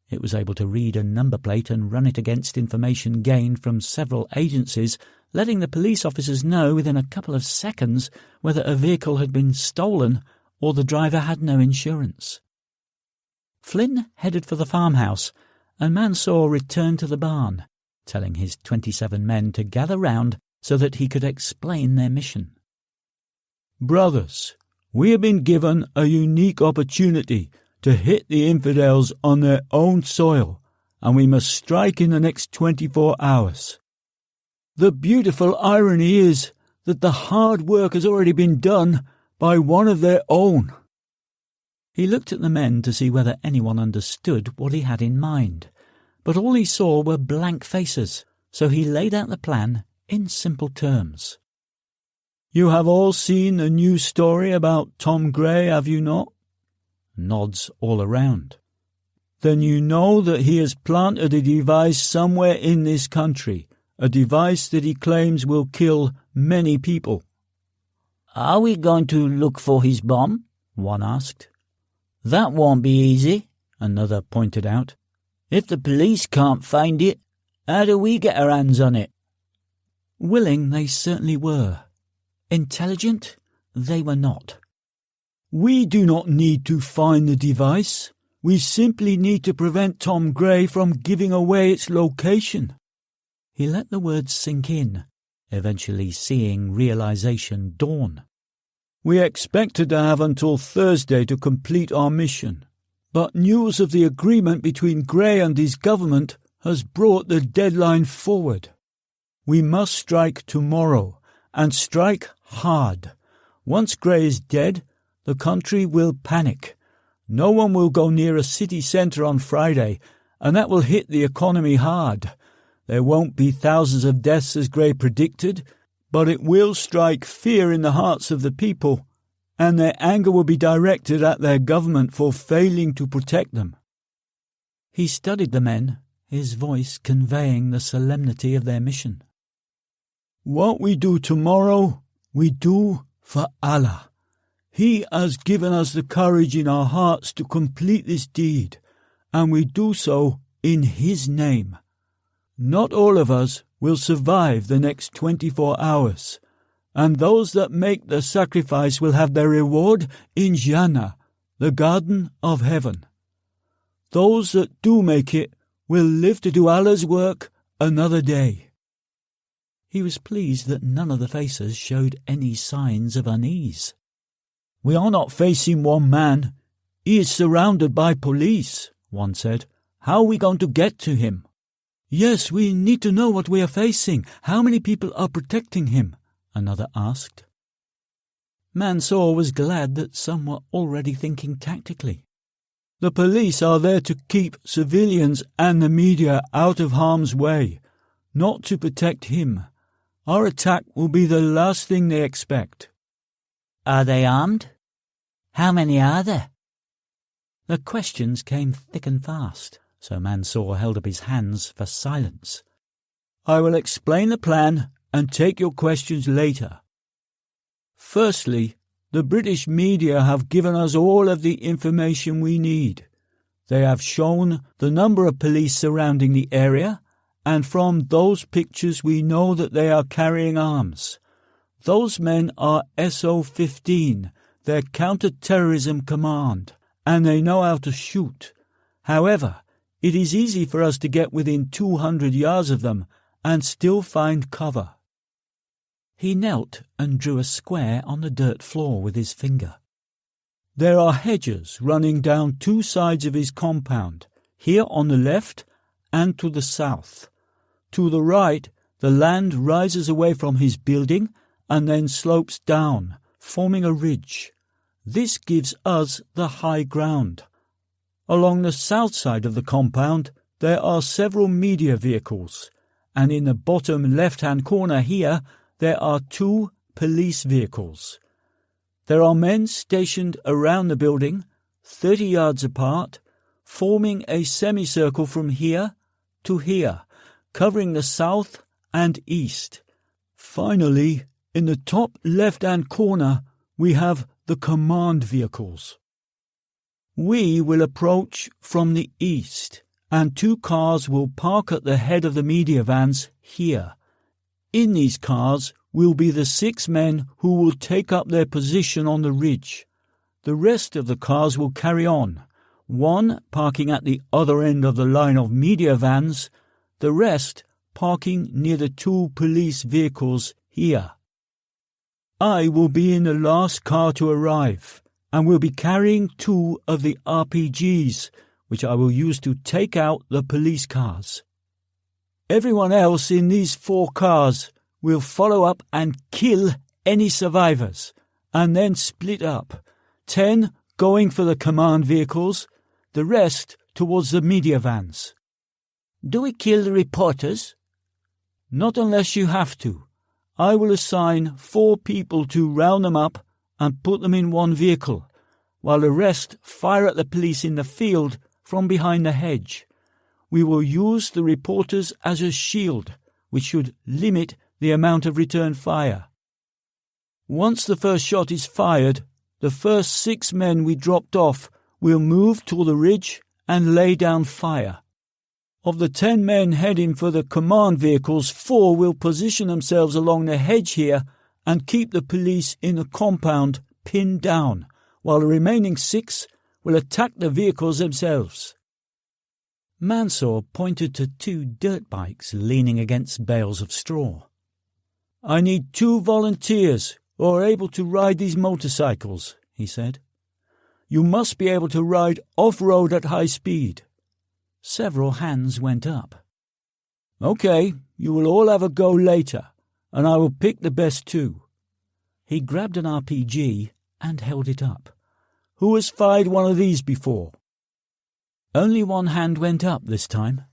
It was able to read a number plate and run it against information gained from several agencies, letting the police officers know within a couple of seconds whether a vehicle had been stolen or the driver had no insurance. Flynn headed for the farmhouse, and Mansour returned to the barn, telling his 27 men to gather round so that he could explain their mission. Brothers, we have been given a unique opportunity to hit the infidels on their own soil, and we must strike in the next 24 hours. The beautiful irony is that the hard work has already been done by one of their own. He looked at the men to see whether anyone understood what he had in mind, but all he saw were blank faces, so he laid out the plan in simple terms. You have all seen the news story about Tom Gray, have you not? Nods all around. Then you know that he has planted a device somewhere in this country, a device that he claims will kill many people. Are we going to look for his bomb? One asked. That won't be easy, another pointed out. If the police can't find it, how do we get our hands on it? Willing they certainly were. Intelligent they were not. We do not need to find the device. We simply need to prevent Tom Gray from giving away its location. He let the words sink in, eventually seeing realization dawn. We expected to have until Thursday to complete our mission, but news of the agreement between Gray and his government has brought the deadline forward. We must strike tomorrow, and strike hard. Once Gray is dead, the country will panic. No one will go near a city centre on Friday, and that will hit the economy hard. There won't be thousands of deaths as Gray predicted, but it will strike fear in the hearts of the people, and their anger will be directed at their government for failing to protect them. He studied the men, his voice conveying the solemnity of their mission. What we do tomorrow, we do for Allah. He has given us the courage in our hearts to complete this deed, and we do so in His name. Not all of us will survive the next 24 hours, and those that make the sacrifice will have their reward in Jannah, the garden of heaven. Those that do make it will live to do Allah's work another day. He was pleased that none of the faces showed any signs of unease. We are not facing one man. He is surrounded by police, one said. How are we going to get to him? Yes, we need to know what we are facing. How many people are protecting him? Another asked. Mansour was glad that some were already thinking tactically. The police are there to keep civilians and the media out of harm's way, not to protect him. Our attack will be the last thing they expect. Are they armed? How many are there? The questions came thick and fast, so Mansour held up his hands for silence. I will explain the plan and take your questions later. Firstly, the British media have given us all of the information we need. They have shown the number of police surrounding the area, and from those pictures we know that they are carrying arms. Those men are SO-15, their counter-terrorism command, and they know how to shoot. However, it is easy for us to get within 200 yards of them and still find cover. He knelt and drew a square on the dirt floor with his finger. There are hedges running down two sides of his compound, here on the left and to the south. To the right, the land rises away from his building and then slopes down, forming a ridge. This gives us the high ground. Along the south side of the compound, there are several media vehicles, and in the bottom left-hand corner here, there are 2 police vehicles. There are men stationed around the building, 30 yards apart, forming a semicircle from here to here, covering the south and east. Finally, in the top left-hand corner, we have the command vehicles. We will approach from the east, and 2 cars will park at the head of the media vans here. In these cars will be the 6 men who will take up their position on the ridge. The rest of the cars will carry on, one parking at the other end of the line of media vans, the rest parking near the 2 police vehicles here. I will be in the last car to arrive, and will be carrying 2 of the RPGs, which I will use to take out the police cars. Everyone else in these 4 cars will follow up and kill any survivors, and then split up, 10 going for the command vehicles, the rest towards the media vans. Do we kill the reporters? Not unless you have to. I will assign 4 people to round them up and put them in one vehicle, while the rest fire at the police in the field from behind the hedge. We will use the reporters as a shield, which should limit the amount of return fire. Once the first shot is fired, the first 6 men we dropped off will move to the ridge and lay down fire. Of the 10 men heading for the command vehicles, 4 will position themselves along the hedge here and keep the police in the compound pinned down, while the remaining 6 will attack the vehicles themselves. Mansour pointed to 2 dirt bikes leaning against bales of straw. I need 2 volunteers who are able to ride these motorcycles, he said. You must be able to ride off-road at high speed. Several hands went up. Okay, you will all have a go later, and I will pick the best 2. He grabbed an RPG and held it up. Who has fired one of these before? Only 1 hand went up this time.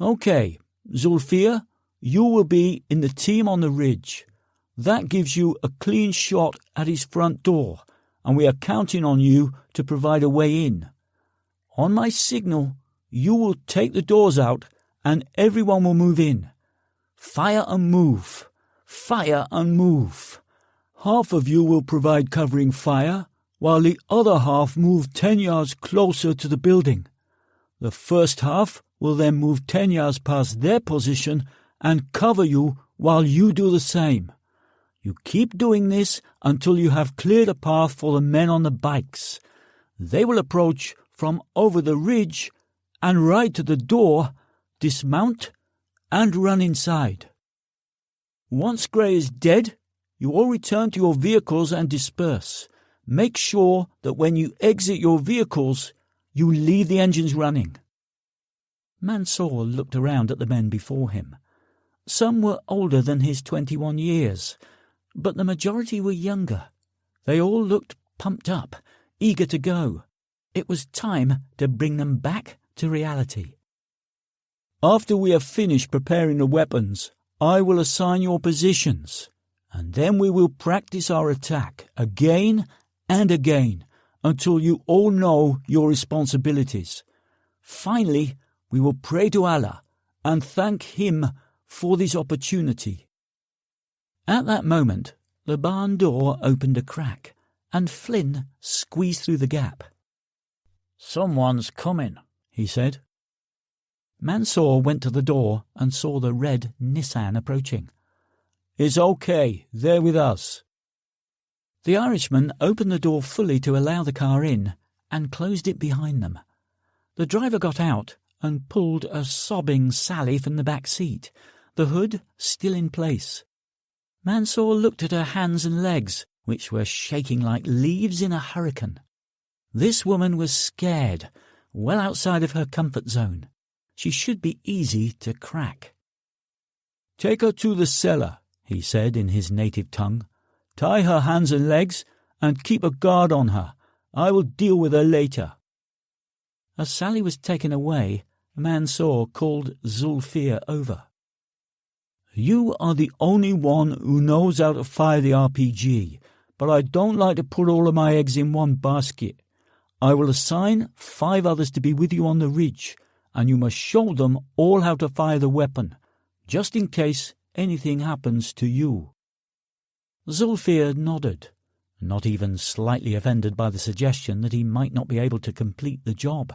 Okay, Zulfir, you will be in the team on the ridge. That gives you a clean shot at his front door, and we are counting on you to provide a way in. On my signal, you will take the doors out, and everyone will move in. Fire and move. Fire and move. Half of you will provide covering fire, while the other half move 10 yards closer to the building. The first half will then move 10 yards past their position and cover you while you do the same. You keep doing this until you have cleared a path for the men on the bikes. They will approach from over the ridge and ride to the door, dismount, and run inside. Once Grey is dead, you all return to your vehicles and disperse. Make sure that when you exit your vehicles, you leave the engines running. Mansour looked around at the men before him. Some were older than his 21 years, but the majority were younger. They all looked pumped up, eager to go. It was time to bring them back to reality. After we have finished preparing the weapons, I will assign your positions, and then we will practice our attack again and again until you all know your responsibilities. Finally, we will pray to Allah and thank Him for this opportunity. At that moment, the barn door opened a crack, and Flynn squeezed through the gap. "Someone's coming," he said. Mansour went to the door and saw the red Nissan approaching. "It's okay, they're with us." The Irishman opened the door fully to allow the car in and closed it behind them. The driver got out and pulled a sobbing Sally from the back seat, the hood still in place. Mansour looked at her hands and legs, which were shaking like leaves in a hurricane. This woman was scared, well outside of her comfort zone. She should be easy to crack. "Take her to the cellar," he said in his native tongue. "Tie her hands and legs and keep a guard on her. I will deal with her later." As Sally was taken away, Mansour called Zulfir over. "You are the only one who knows how to fire the RPG, but I don't like to put all of my eggs in one basket. I will assign 5 others to be with you on the ridge, and you must show them all how to fire the weapon, just in case anything happens to you." Zulfir nodded, not even slightly offended by the suggestion that he might not be able to complete the job.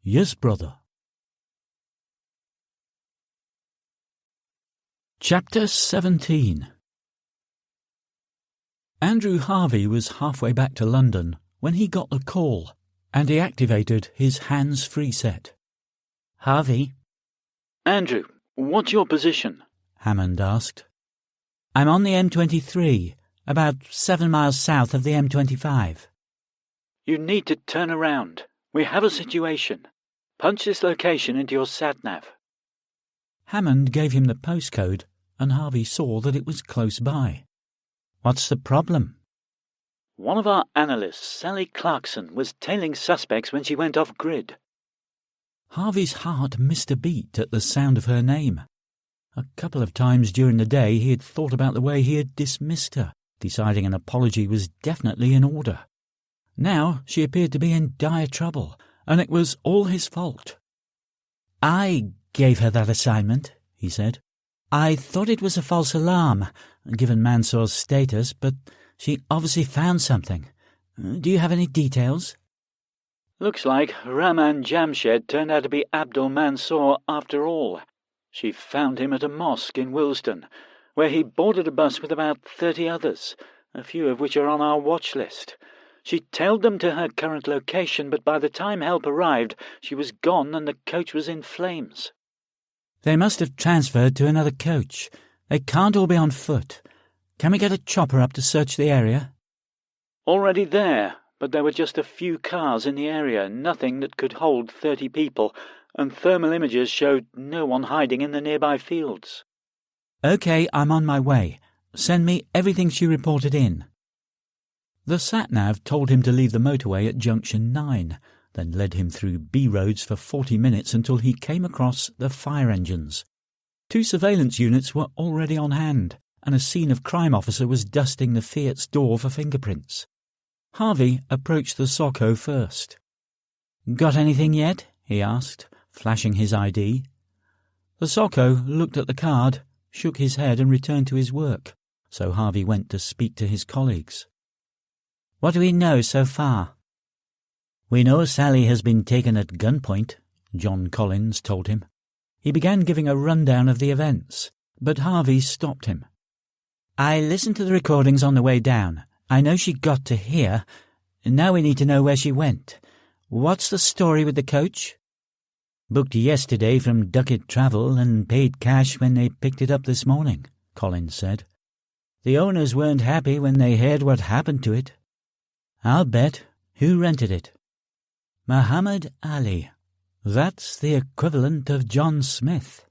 "Yes, brother." Chapter 17. Andrew Harvey was halfway back to London when he got the call, and he activated his hands-free set. Harvey? Andrew, what's your position? Hammond asked. I'm on the M23, about 7 miles south of the M25. You need to turn around. We have a situation. Punch this location into your sat-nav. Hammond gave him the postcode, and Harvey saw that it was close by. What's the problem? One of our analysts, Sally Clarkson, was tailing suspects when she went off-grid. Harvey's heart missed a beat at the sound of her name. A couple of times during the day he had thought about the way he had dismissed her, deciding an apology was definitely in order. Now she appeared to be in dire trouble, and it was all his fault. I gave her that assignment, he said. I thought it was a false alarm, given Mansour's status, but she obviously found something. Do you have any details? Looks like Rahman Jamshed turned out to be Abdul Mansour after all. She found him at a mosque in Willesden, where he boarded a bus with about 30 others, a few of which are on our watch list. She tailed them to her current location, but by the time help arrived, she was gone and the coach was in flames. They must have transferred to another coach. They can't all be on foot. Can we get a chopper up to search the area? Already there, but there were just a few cars in the area, nothing that could hold 30 people, and thermal images showed no one hiding in the nearby fields. OK, I'm on my way. Send me everything she reported in. The sat-nav told him to leave the motorway at junction 9, then led him through B roads for 40 minutes until he came across the fire engines. 2 surveillance units were already on hand, and a scene of crime officer was dusting the Fiat's door for fingerprints. Harvey approached the Socco first. Got anything yet? He asked, flashing his ID. The Socco looked at the card, shook his head and returned to his work, so Harvey went to speak to his colleagues. What do we know so far? We know Sally has been taken at gunpoint, John Collins told him. He began giving a rundown of the events, but Harvey stopped him. I listened to the recordings on the way down. I know she got to here. Now we need to know where she went. What's the story with the coach? Booked yesterday from Duckett Travel and paid cash when they picked it up this morning, Collins said. The owners weren't happy when they heard what happened to it. I'll bet. Who rented it? Muhammad Ali. That's the equivalent of John Smith.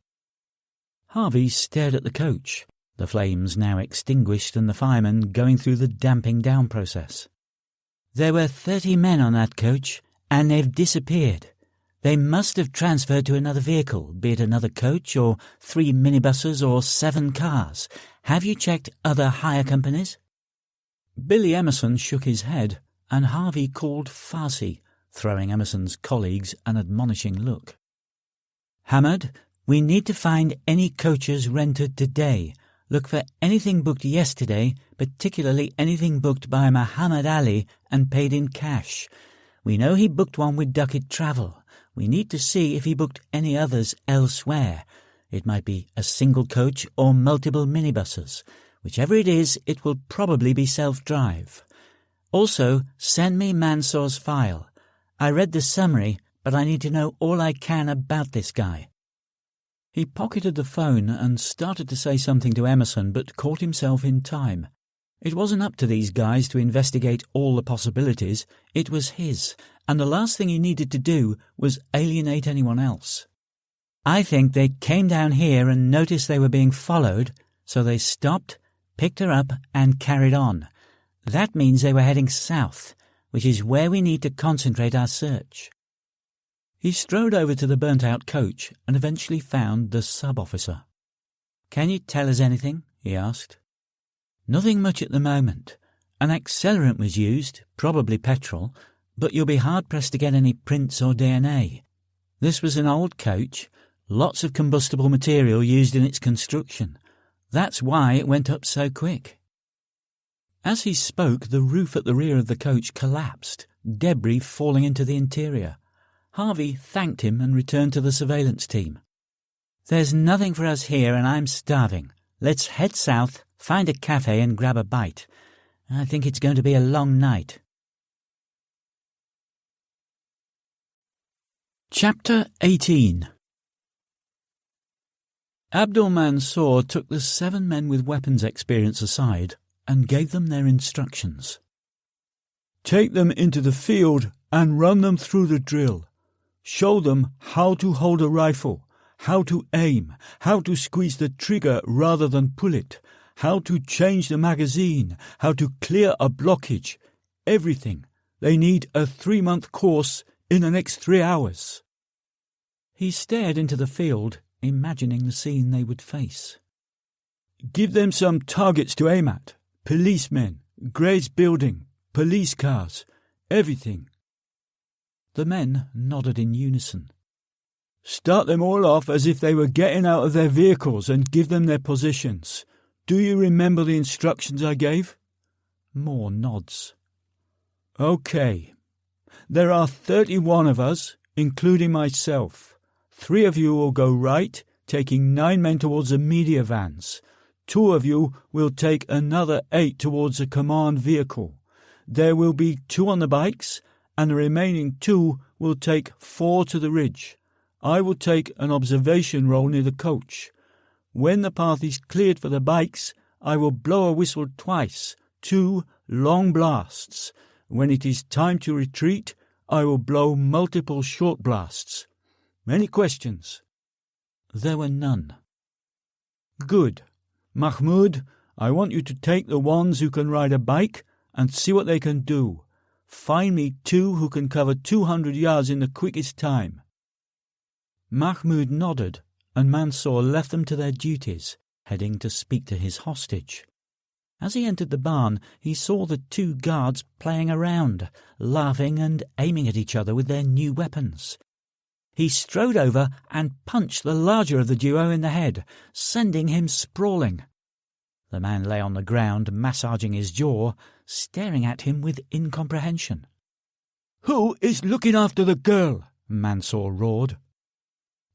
Harvey stared at the coach, the flames now extinguished and the firemen going through the damping down process. There were 30 men on that coach, and they've disappeared. They must have transferred to another vehicle, be it another coach or 3 minibuses or 7 cars. Have you checked other hire companies? Billy Emerson shook his head, and Harvey called Farsi, throwing Emerson's colleagues an admonishing look. Hamad, we need to find any coaches rented today. Look for anything booked yesterday, particularly anything booked by Muhammad Ali and paid in cash. We know he booked one with Duckett Travel. We need to see if he booked any others elsewhere. It might be a single coach or multiple minibuses. Whichever it is, it will probably be self-drive. Also, send me Mansour's file. I read the summary, but I need to know all I can about this guy. He pocketed the phone and started to say something to Emerson, but caught himself in time. It wasn't up to these guys to investigate all the possibilities. It was his, and the last thing he needed to do was alienate anyone else. I think they came down here and noticed they were being followed, so they stopped, picked her up and carried on. That means they were heading south, which is where we need to concentrate our search. He strode over to the burnt-out coach and eventually found the sub-officer. Can you tell us anything? He asked. Nothing much at the moment. An accelerant was used, probably petrol, but you'll be hard-pressed to get any prints or DNA. This was an old coach, lots of combustible material used in its construction. That's why it went up so quick. As he spoke, the roof at the rear of the coach collapsed, debris falling into the interior. Harvey thanked him and returned to the surveillance team. There's nothing for us here and I'm starving. Let's head south, find a cafe and grab a bite. I think it's going to be a long night. Chapter 18. Abdul Mansur took the 7 men with weapons experience aside and gave them their instructions. Take them into the field and run them through the drill. Show them how to hold a rifle, how to aim, how to squeeze the trigger rather than pull it, how to change the magazine, how to clear a blockage. Everything. They need a 3-month course in the next 3 hours. He stared into the field, imagining the scene they would face. Give them some targets to aim at. Policemen, Gray's building, police cars, everything. The men nodded in unison. Start them all off as if they were getting out of their vehicles and give them their positions. Do you remember the instructions I gave? More nods. OK. There are 31 of us, including myself. 3 of you will go right, taking 9 men towards the media vans. 2 of you will take another 8 towards a command vehicle. There will be 2 on the bikes, and the remaining 2 will take 4 to the ridge. I will take an observation role near the coach. When the path is cleared for the bikes, I will blow a whistle twice, 2 long blasts. When it is time to retreat, I will blow multiple short blasts. Any questions? There were none. Good. Mahmoud, I want you to take the ones who can ride a bike and see what they can do. Find me 2 who can cover 200 yards in the quickest time. Mahmoud nodded, and Mansour left them to their duties, heading to speak to his hostage. As he entered the barn, he saw the 2 guards playing around, laughing and aiming at each other with their new weapons. He strode over and punched the larger of the duo in the head, sending him sprawling. The man lay on the ground, massaging his jaw, staring at him with incomprehension. Who is looking after the girl? Mansour roared.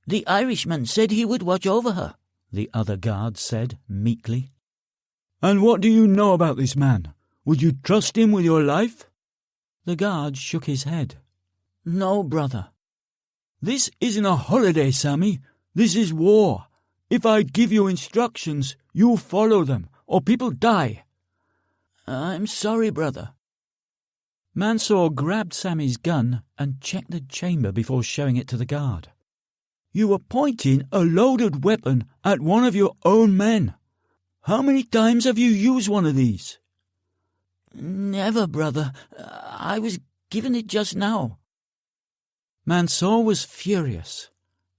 The Irishman said he would watch over her, the other guard said meekly. And what do you know about this man? Would you trust him with your life? The guard shook his head. No, brother. This isn't a holiday, Sammy. This is war. If I give you instructions, you follow them, or people die. I'm sorry, brother. Mansour grabbed Sammy's gun and checked the chamber before showing it to the guard. You were pointing a loaded weapon at one of your own men. How many times have you used one of these? Never, brother. I was given it just now. Mansour was furious.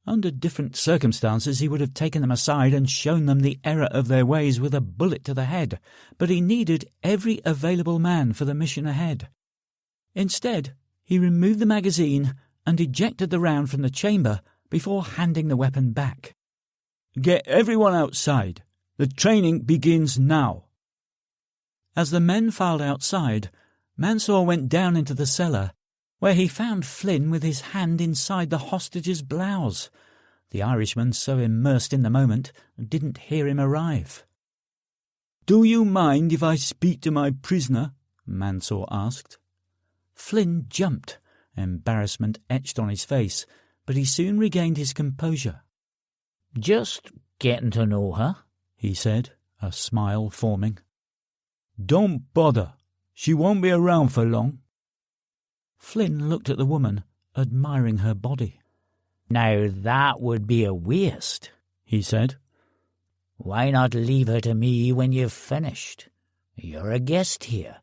Under different circumstances he would have taken them aside and shown them the error of their ways with a bullet to the head, but he needed every available man for the mission ahead. Instead, he removed the magazine and ejected the round from the chamber before handing the weapon back. Get everyone outside. The training begins now. As the men filed outside, Mansour went down into the cellar, where he found Flynn with his hand inside the hostage's blouse. The Irishman, so immersed in the moment, didn't hear him arrive. Do you mind if I speak to my prisoner? Mansour asked. Flynn jumped, embarrassment etched on his face, but he soon regained his composure. Just getting to know her, he said, a smile forming. Don't bother. She won't be around for long. Flynn looked at the woman, admiring her body. Now that would be a waste, he said. Why not leave her to me when you've finished? You're a guest here,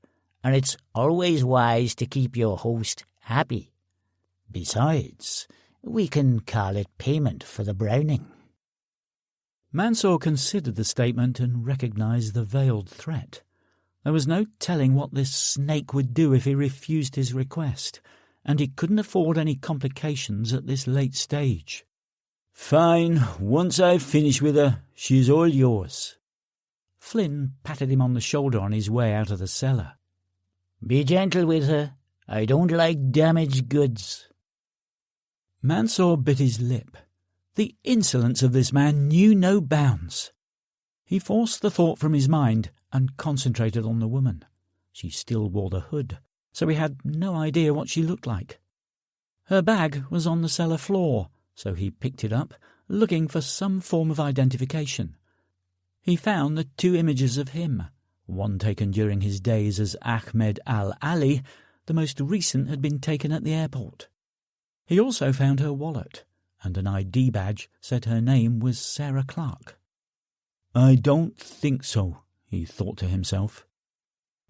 and it's always wise to keep your host happy. Besides, we can call it payment for the browning. Mansour considered the statement and recognized the veiled threat. There was no telling what this snake would do if he refused his request, and he couldn't afford any complications at this late stage. Fine, once I've finished with her, she's all yours. Flynn patted him on the shoulder on his way out of the cellar. Be gentle with her. I don't like damaged goods. Mansour bit his lip. The insolence of this man knew no bounds. He forced the thought from his mind and concentrated on the woman. She still wore the hood, so he had no idea what she looked like. Her bag was on the cellar floor, so he picked it up, looking for some form of identification. He found the 2 images of him, one taken during his days as Ahmed al-Ali. The most recent had been taken at the airport. He also found her wallet, and an ID badge said her name was Sarah Clark. I don't think so, he thought to himself.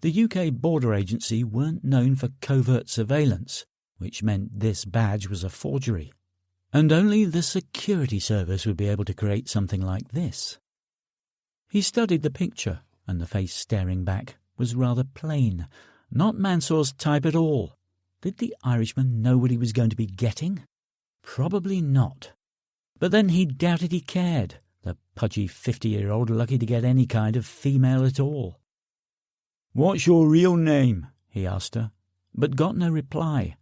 The UK Border Agency weren't known for covert surveillance, which meant this badge was a forgery. And only the security service would be able to create something like this. He studied the picture, and the face staring back was rather plain, not Mansour's type at all. Did the Irishman know what he was going to be getting? Probably not. But then he doubted he cared, the pudgy 50-year-old lucky to get any kind of female at all. "What's your real name?" he asked her, but got no reply.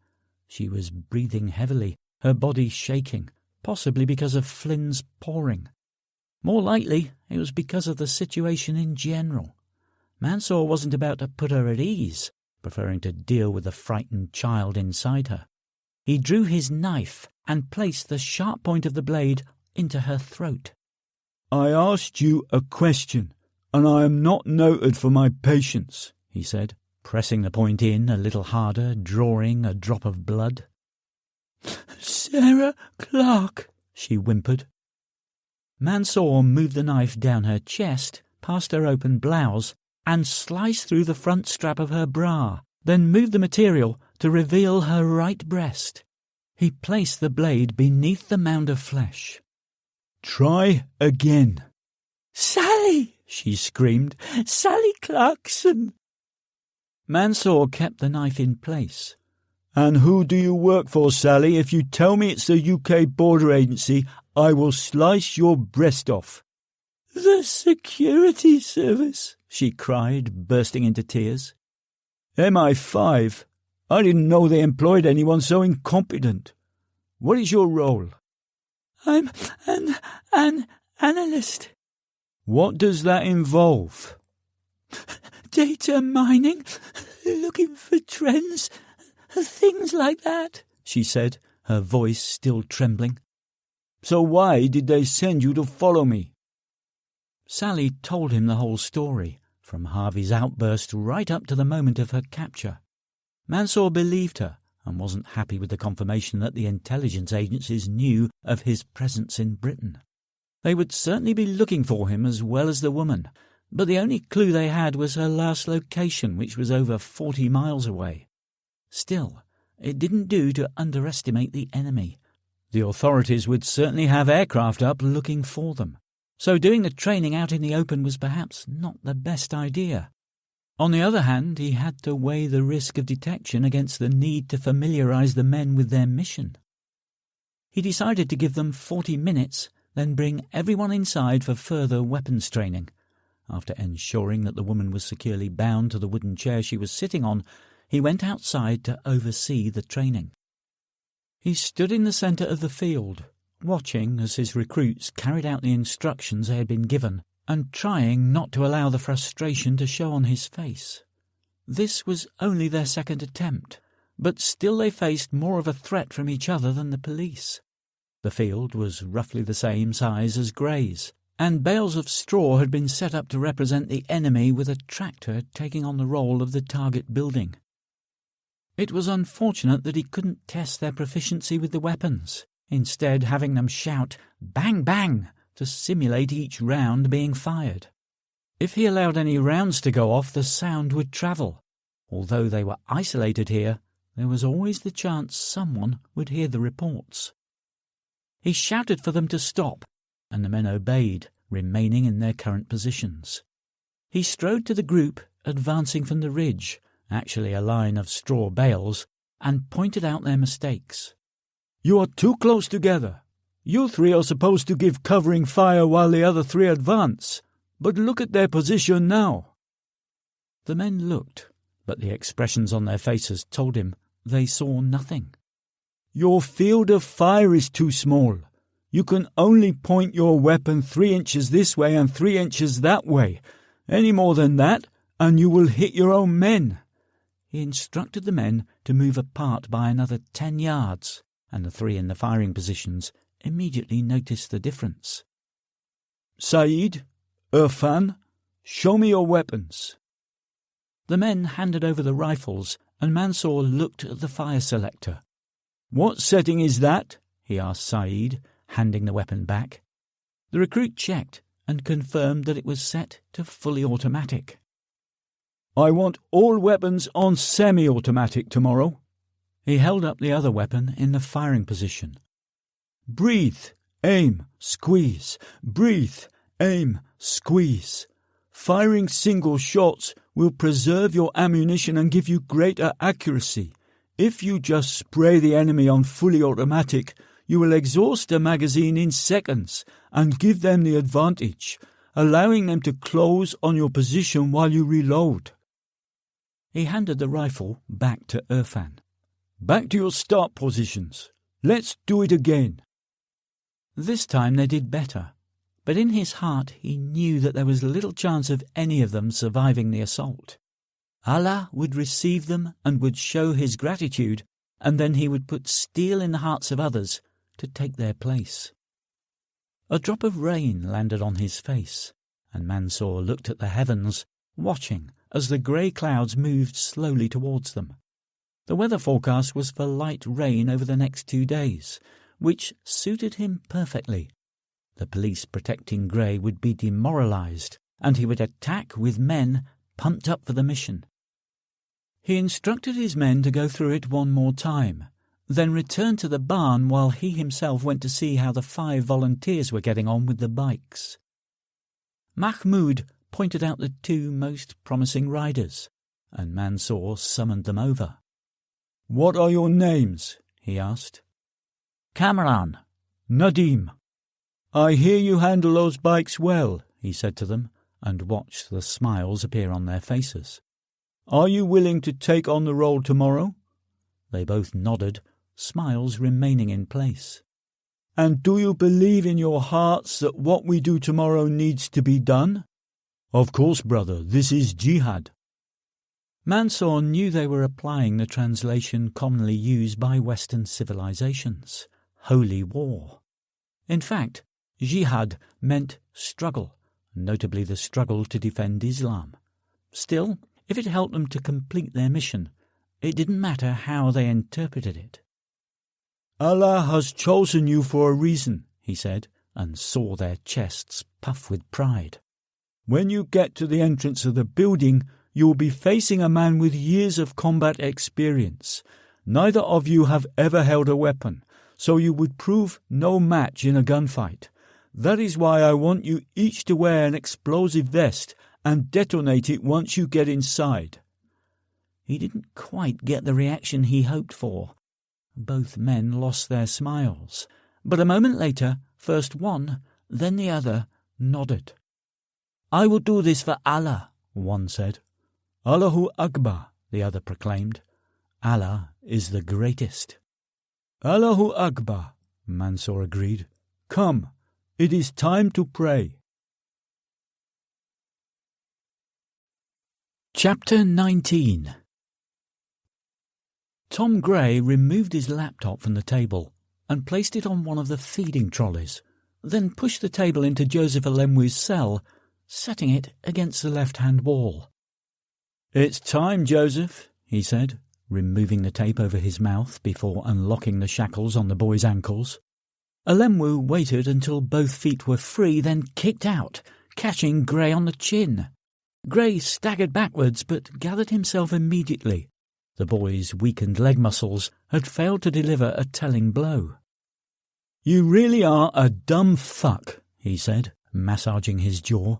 She was breathing heavily, her body shaking, possibly because of Flynn's pouring. More likely, it was because of the situation in general. Mansour wasn't about to put her at ease, preferring to deal with the frightened child inside her. He drew his knife and placed the sharp point of the blade into her throat. "I asked you a question, and I am not noted for my patience," he said, pressing the point in a little harder, drawing a drop of blood. "Sarah Clark," she whimpered. Mansour moved the knife down her chest, past her open blouse, and sliced through the front strap of her bra, then moved the material to reveal her right breast. He placed the blade beneath the mound of flesh. "Try again." "Sally!" she screamed. "Sally Clarkson!" Mansour kept the knife in place. "And who do you work for, Sally? If you tell me it's the UK Border Agency, I will slice your breast off." "The security service," she cried, bursting into tears. MI5? I didn't know they employed anyone so incompetent. What is your role? "I'm an analyst." "What does that involve?" "Data mining, looking for trends, things like that," she said, her voice still trembling. "So why did they send you to follow me?" Sally told him the whole story, from Harvey's outburst right up to the moment of her capture. Mansour believed her and wasn't happy with the confirmation that the intelligence agencies knew of his presence in Britain. They would certainly be looking for him as well as the woman, but the only clue they had was her last location, which was over 40 miles away. Still, it didn't do to underestimate the enemy. The authorities would certainly have aircraft up looking for them, so doing the training out in the open was perhaps not the best idea. On the other hand, he had to weigh the risk of detection against the need to familiarise the men with their mission. He decided to give them 40 minutes, then bring everyone inside for further weapons training. After ensuring that the woman was securely bound to the wooden chair she was sitting on, he went outside to oversee the training. He stood in the centre of the field, watching as his recruits carried out the instructions they had been given, and trying not to allow the frustration to show on his face. This was only their second attempt, but still they faced more of a threat from each other than the police. The field was roughly the same size as Gray's, and bales of straw had been set up to represent the enemy, with a tractor taking on the role of the target building. It was unfortunate that he couldn't test their proficiency with the weapons, instead having them shout "bang, bang" to simulate each round being fired. If he allowed any rounds to go off, the sound would travel. Although they were isolated here, there was always the chance someone would hear the reports. He shouted for them to stop, and the men obeyed, remaining in their current positions. He strode to the group advancing from the ridge, actually a line of straw bales, and pointed out their mistakes. "You are too close together. You three are supposed to give covering fire while the other three advance. But look at their position now." The men looked, but the expressions on their faces told him they saw nothing. "Your field of fire is too small. You can only point your weapon 3 inches this way and 3 inches that way. Any more than that, and you will hit your own men." He instructed the men to move apart by another 10 yards, and the 3 in the firing positions immediately noticed the difference. "Saeed, Irfan, show me your weapons." The men handed over the rifles, and Mansour looked at the fire selector. "What setting is that?" he asked Saeed, handing the weapon back. The recruit checked and confirmed that it was set to fully automatic. "I want all weapons on semi-automatic tomorrow." He held up the other weapon in the firing position. "Breathe, aim, squeeze. Breathe, aim, squeeze. Firing single shots will preserve your ammunition and give you greater accuracy. If you just spray the enemy on fully automatic, you will exhaust the magazine in seconds and give them the advantage, allowing them to close on your position while you reload." He handed the rifle back to Irfan. "Back to your start positions. Let's do it again." This time they did better, but in his heart he knew that there was little chance of any of them surviving the assault. Allah would receive them and would show his gratitude, and then he would put steel in the hearts of others to take their place. A drop of rain landed on his face, and Mansour looked at the heavens, watching as the grey clouds moved slowly towards them. The weather forecast was for light rain over the next 2 days, which suited him perfectly. The police protecting Grey would be demoralised, and he would attack with men pumped up for the mission. He instructed his men to go through it one more time, then returned to the barn while he himself went to see how the 5 volunteers were getting on with the bikes. Mahmoud pointed out the 2 most promising riders, and Mansour summoned them over. "What are your names?" he asked. "Kamran." "Nadim." "I hear you handle those bikes well," he said to them, and watched the smiles appear on their faces. "Are you willing to take on the role tomorrow?" They both nodded, smiles remaining in place. "And do you believe in your hearts that what we do tomorrow needs to be done?" "Of course, brother, this is jihad." Mansour knew they were applying the translation commonly used by Western civilizations, holy war. In fact, jihad meant struggle, notably the struggle to defend Islam. Still, if it helped them to complete their mission, it didn't matter how they interpreted it. "Allah has chosen you for a reason," he said, and saw their chests puff with pride. "When you get to the entrance of the building, you will be facing a man with years of combat experience. Neither of you have ever held a weapon, so you would prove no match in a gunfight. That is why I want you each to wear an explosive vest and detonate it once you get inside." He didn't quite get the reaction he hoped for. Both men lost their smiles, but a moment later, first one, then the other, nodded. "I will do this for Allah," one said. "Allahu Akbar," the other proclaimed. Allah is the greatest. "Allahu Akbar," Mansour agreed. "Come, it is time to pray." Chapter 19. Tom Gray removed his laptop from the table and placed it on one of the feeding trolleys, then pushed the table into Joseph Alemwu's cell, setting it against the left-hand wall. "It's time, Joseph," he said, removing the tape over his mouth before unlocking the shackles on the boy's ankles. Alemwu waited until both feet were free, then kicked out, catching Gray on the chin. Gray staggered backwards but gathered himself immediately. The boy's weakened leg muscles had failed to deliver a telling blow. "You really are a dumb fuck," he said, massaging his jaw.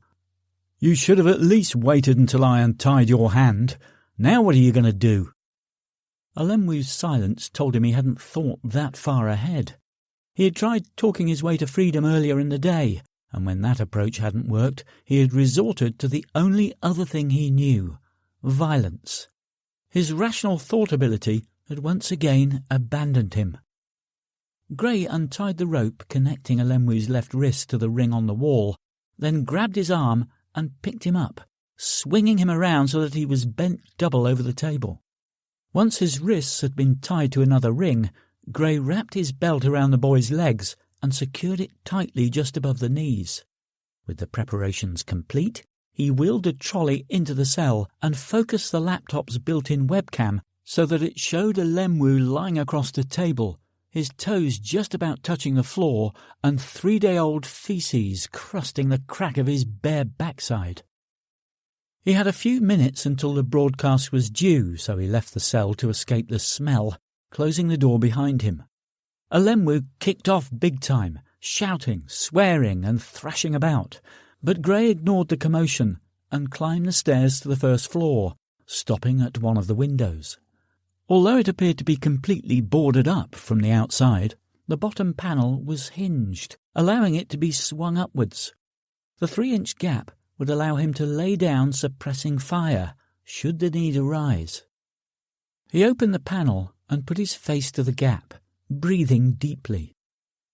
"You should have at least waited until I untied your hand. Now what are you going to do?" Alemwu's silence told him he hadn't thought that far ahead. He had tried talking his way to freedom earlier in the day, and when that approach hadn't worked, he had resorted to the only other thing he knew, violence. His rational thought ability had once again abandoned him. Gray untied the rope connecting Alemwu's left wrist to the ring on the wall, then grabbed his arm and picked him up, swinging him around so that he was bent double over the table. Once his wrists had been tied to another ring, Gray wrapped his belt around the boy's legs and secured it tightly just above the knees. With the preparations complete, he wheeled the trolley into the cell and focused the laptop's built-in webcam so that it showed Alemwu lying across the table, his toes just about touching the floor and 3-day-old feces crusting the crack of his bare backside. He had a few minutes until the broadcast was due, so he left the cell to escape the smell, closing the door behind him. Alemwu kicked off big time, shouting, swearing and thrashing about, but Gray ignored the commotion and climbed the stairs to the first floor, stopping at one of the windows. Although it appeared to be completely boarded up from the outside, the bottom panel was hinged, allowing it to be swung upwards. The 3-inch gap would allow him to lay down suppressing fire, should the need arise. He opened the panel and put his face to the gap, breathing deeply.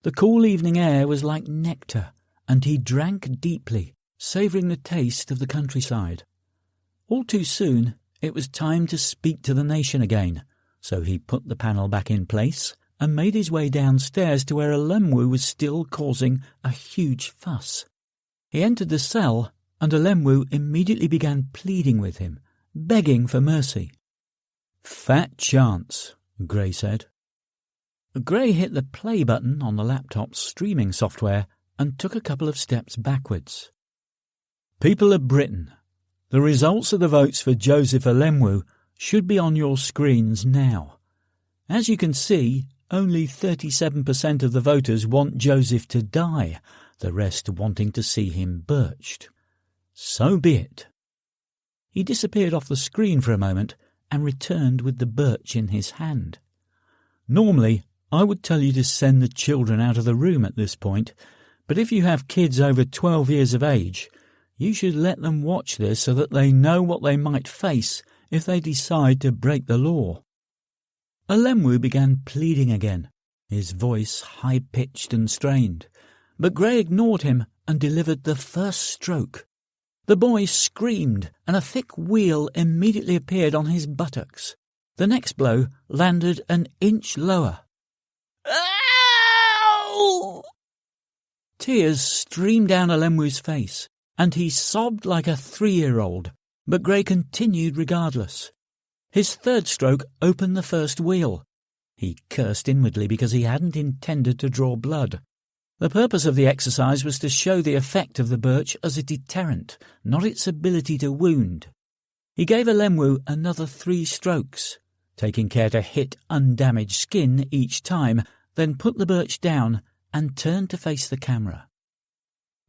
The cool evening air was like nectar, and he drank deeply, savouring the taste of the countryside. All too soon, it was time to speak to the nation again, so he put the panel back in place and made his way downstairs to where Alemwu was still causing a huge fuss. He entered the cell, and Alemwu immediately began pleading with him, begging for mercy. "Fat chance," Gray said. Gray hit the play button on the laptop's streaming software and took a couple of steps backwards. "People of Britain, the results of the votes for Joseph Alemwu should be on your screens now. As you can see, only 37% of the voters want Joseph to die, the rest wanting to see him birched. So be it." He disappeared off the screen for a moment and returned with the birch in his hand. "Normally, I would tell you to send the children out of the room at this point, but if you have kids over 12 years of age, you should let them watch this so that they know what they might face if they decide to break the law." Alemwu began pleading again, his voice high-pitched and strained, but Gray ignored him and delivered the first stroke. The boy screamed, and a thick wheal immediately appeared on his buttocks. The next blow landed an inch lower. Ow! Tears streamed down Alemwu's face, and he sobbed like a 3-year-old, but Gray continued regardless. His third stroke opened the first wheel. He cursed inwardly because he hadn't intended to draw blood. The purpose of the exercise was to show the effect of the birch as a deterrent, not its ability to wound. He gave Alemwu another 3 strokes, taking care to hit undamaged skin each time, then put the birch down and turned to face the camera.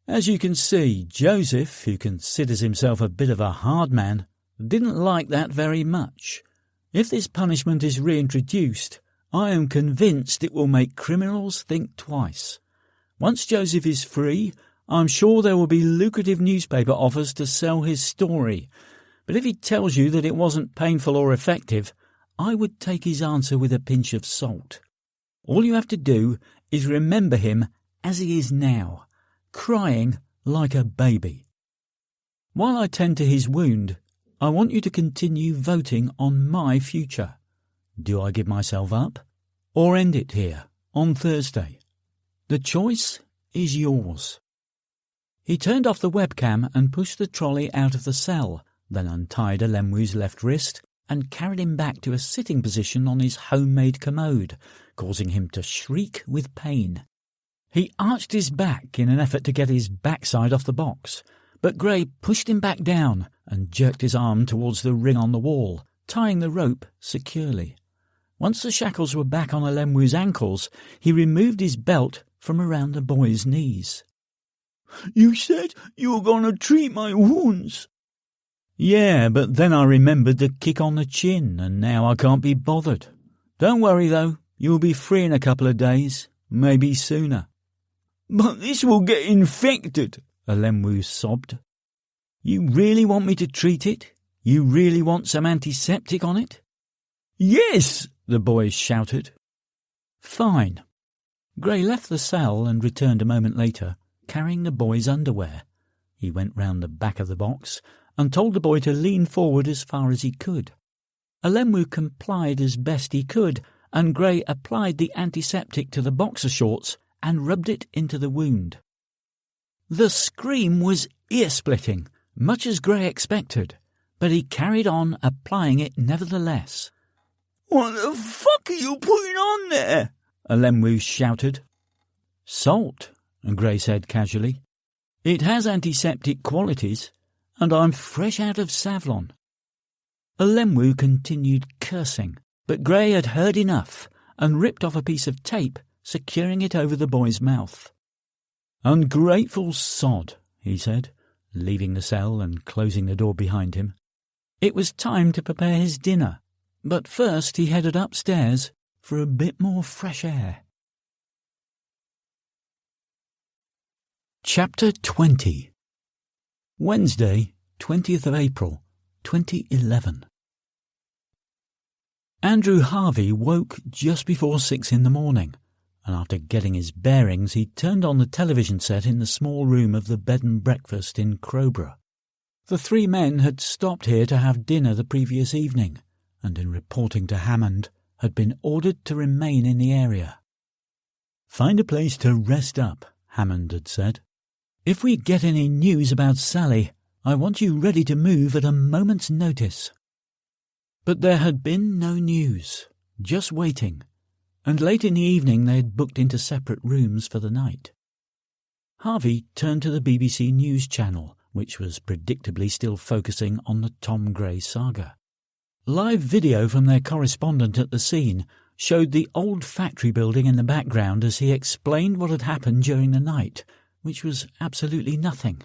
As you can see, Joseph, who considers himself a bit of a hard man, didn't like that very much. If this punishment is reintroduced, I am convinced it will make criminals think twice. Once Joseph is free, I'm sure there will be lucrative newspaper offers to sell his story. But if he tells you that it wasn't painful or effective, I would take his answer with a pinch of salt. All you have to do is remember him as he is now, crying like a baby. While I tend to his wound, I want you to continue voting on my future. Do I give myself up, or end it here, on Thursday? The choice is yours. He turned off the webcam and pushed the trolley out of the cell, then untied Alemwu's left wrist and carried him back to a sitting position on his homemade commode, causing him to shriek with pain. He arched his back in an effort to get his backside off the box, but Gray pushed him back down and jerked his arm towards the ring on the wall, tying the rope securely. Once the shackles were back on Alemwu's ankles, he removed his belt from around the boy's knees. "You said you were going to treat my wounds." "Yeah, but then I remembered the kick on the chin, and now I can't be bothered. Don't worry, though. You'll be free in a couple of days, maybe sooner." "But this will get infected," Alemwu sobbed. "You really want me to treat it? You really want some antiseptic on it?" "Yes," the boy shouted. "Fine." Gray left the cell and returned a moment later, carrying the boy's underwear. He went round the back of the box and told the boy to lean forward as far as he could. Alemwu complied as best he could, and Gray applied the antiseptic to the boxer shorts and rubbed it into the wound. The scream was ear-splitting, much as Gray expected, but he carried on applying it nevertheless. "What the fuck are you putting on there?" Alemwu shouted. "Salt," Gray said casually. "It has antiseptic qualities, and I'm fresh out of Savlon." Alemwu continued cursing, but Gray had heard enough and ripped off a piece of tape, securing it over the boy's mouth. "Ungrateful sod," he said, leaving the cell and closing the door behind him. It was time to prepare his dinner, but first he headed upstairs for a bit more fresh air. Chapter 20. Wednesday, 20th of April, 2011. Andrew Harvey woke just before 6 in the morning, and after getting his bearings he turned on the television set in the small room of the bed and breakfast in Crowborough. The three men had stopped here to have dinner the previous evening, and in reporting to Hammond had been ordered to remain in the area. "Find a place to rest up," Hammond had said. "If we get any news about Sally, I want you ready to move at a moment's notice." But there had been no news, just waiting, and late in the evening they had booked into separate rooms for the night. Harvey turned to the BBC News channel, which was predictably still focusing on the Tom Gray saga. Live video from their correspondent at the scene showed the old factory building in the background as he explained what had happened during the night, which was absolutely nothing.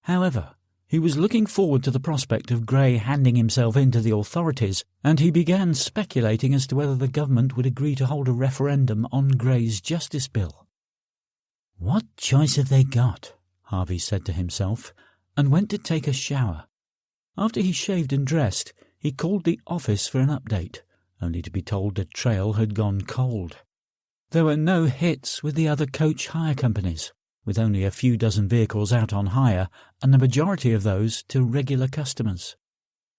However, he was looking forward to the prospect of Gray handing himself in to the authorities, and he began speculating as to whether the government would agree to hold a referendum on Gray's justice bill. "What choice have they got?" Harvey said to himself, and went to take a shower. After he shaved and dressed, he called the office for an update, only to be told the trail had gone cold. There were no hits with the other coach hire companies, with only a few dozen vehicles out on hire, and the majority of those to regular customers.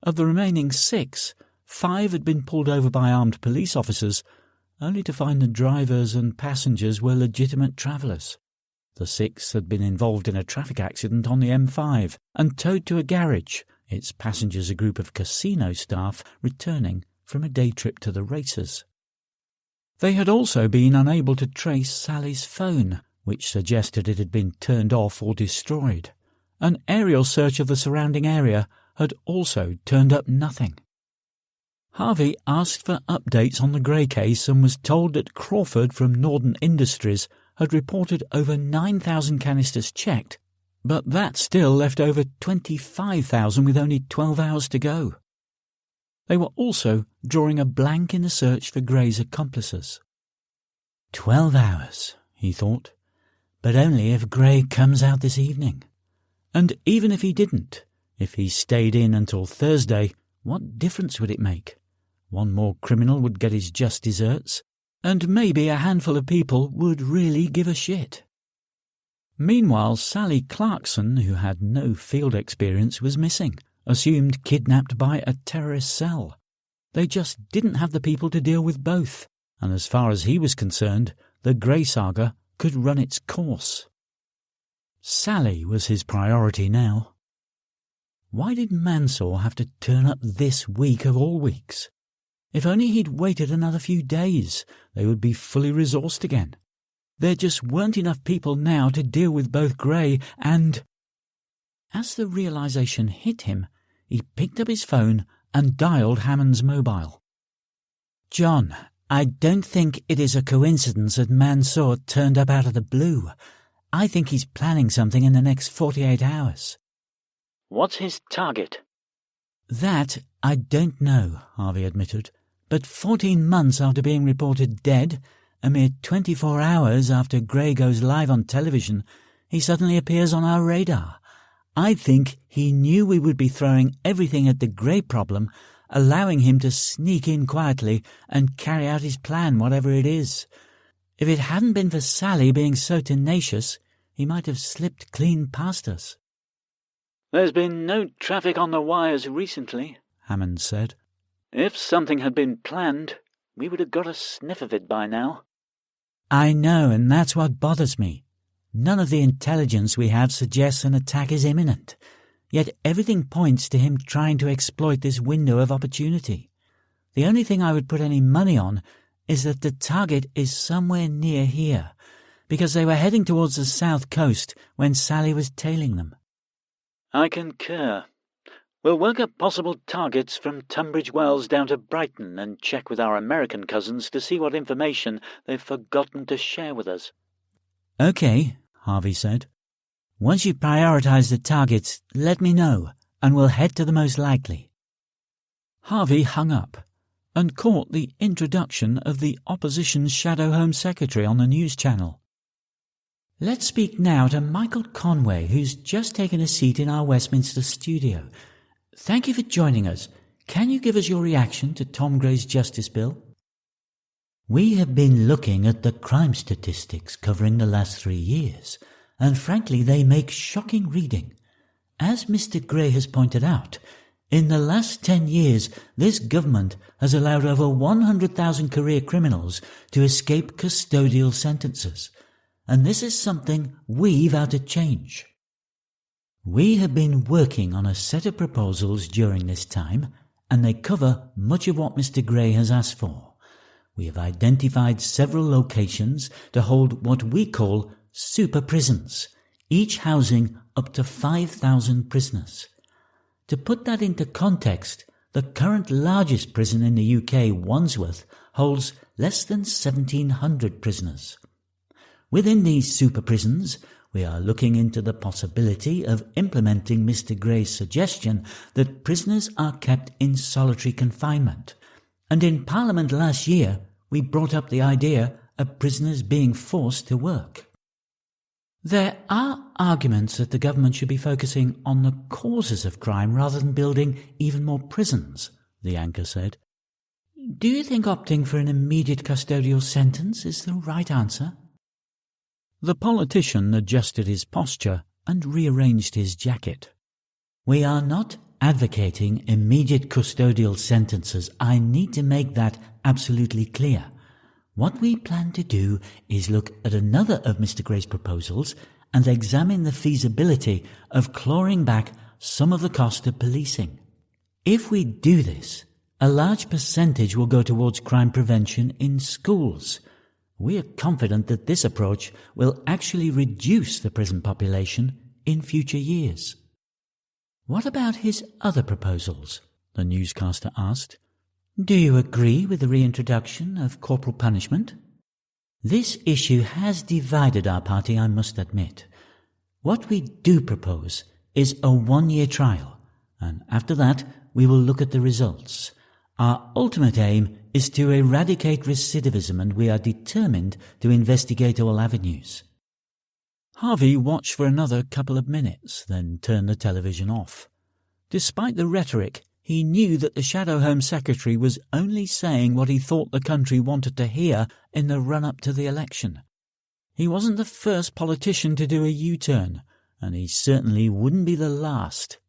Of the remaining 6, 5 had been pulled over by armed police officers, only to find the drivers and passengers were legitimate travellers. The 6 had been involved in a traffic accident on the M5 and towed to a garage, its passengers a group of casino staff returning from a day trip to the races. They had also been unable to trace Sally's phone, which suggested it had been turned off or destroyed. An aerial search of the surrounding area had also turned up nothing. Harvey asked for updates on the Gray case and was told that Crawford from Northern Industries had reported over 9,000 canisters checked, but that still left over 25,000 with only 12 hours to go. They were also drawing a blank in the search for Gray's accomplices. 12 hours, he thought, but only if Gray comes out this evening. And even if he didn't, if he stayed in until Thursday, what difference would it make? One more criminal would get his just deserts, and maybe a handful of people would really give a shit. Meanwhile, Sally Clarkson, who had no field experience, was missing, assumed kidnapped by a terrorist cell. They just didn't have the people to deal with both, and as far as he was concerned, the Gray saga could run its course. Sally was his priority now. Why did Mansour have to turn up this week of all weeks? If only he'd waited another few days, they would be fully resourced again. There just weren't enough people now to deal with both Gray and... As the realization hit him, he picked up his phone and dialed Hammond's mobile. "John, I don't think it is a coincidence that Mansour turned up out of the blue. I think he's planning something in the next 48 hours. What's his target? That I don't know, Harvey admitted. But 14 months after being reported dead, a mere 24 hours after Gray goes live on television, he suddenly appears on our radar. I think he knew we would be throwing everything at the Gray problem, allowing him to sneak in quietly and carry out his plan, whatever it is. If it hadn't been for Sally being so tenacious, he might have slipped clean past us." There's been no traffic on the wires recently, Hammond said. If something had been planned, we would have got a sniff of it by now. I know, and that's what bothers me. None of the intelligence we have suggests an attack is imminent, yet everything points to him trying to exploit this window of opportunity. The only thing I would put any money on is that the target is somewhere near here, because they were heading towards the south coast when Sally was tailing them. I concur. We'll work up possible targets from Tunbridge Wells down to Brighton and check with our American cousins to see what information they've forgotten to share with us. OK, Harvey said. Once you prioritise the targets, let me know, and we'll head to the most likely. Harvey hung up and caught the introduction of the opposition's Shadow Home Secretary on the news channel. Let's speak now to Michael Conway, who's just taken a seat in our Westminster studio. Thank you for joining us. Can you give us your reaction to Tom Gray's Justice Bill? We have been looking at the crime statistics covering the last 3 years, and frankly they make shocking reading. As Mr. Gray has pointed out, in the last 10 years this government has allowed over 100,000 career criminals to escape custodial sentences, and this is something we vow to change. We have been working on a set of proposals during this time, and they cover much of what Mr. Gray has asked for. We have identified several locations to hold what we call super prisons, each housing up to 5,000 prisoners. To put that into context, the current largest prison in the UK, Wandsworth, holds less than 1,700 prisoners. Within these super prisons, we are looking into the possibility of implementing Mr. Gray's suggestion that prisoners are kept in solitary confinement. And in Parliament last year, we brought up the idea of prisoners being forced to work. There are arguments that the government should be focusing on the causes of crime rather than building even more prisons, the anchor said. Do you think opting for an immediate custodial sentence is the right answer? The politician adjusted his posture and rearranged his jacket. We are not advocating immediate custodial sentences. I need to make that absolutely clear. What we plan to do is look at another of Mr. Gray's proposals and examine the feasibility of clawing back some of the cost of policing. If we do this, a large percentage will go towards crime prevention in schools. We are confident that this approach will actually reduce the prison population in future years. What about his other proposals? The newscaster asked. Do you agree with the reintroduction of corporal punishment? This issue has divided our party, I must admit. What we do propose is a 1-year trial, and after that we will look at the results. Our ultimate aim is to eradicate recidivism, and we are determined to investigate all avenues. Harvey watched for another couple of minutes, then turned the television off. Despite the rhetoric, he knew that the Shadow Home Secretary was only saying what he thought the country wanted to hear in the run-up to the election. He wasn't the first politician to do a U-turn, and he certainly wouldn't be the last.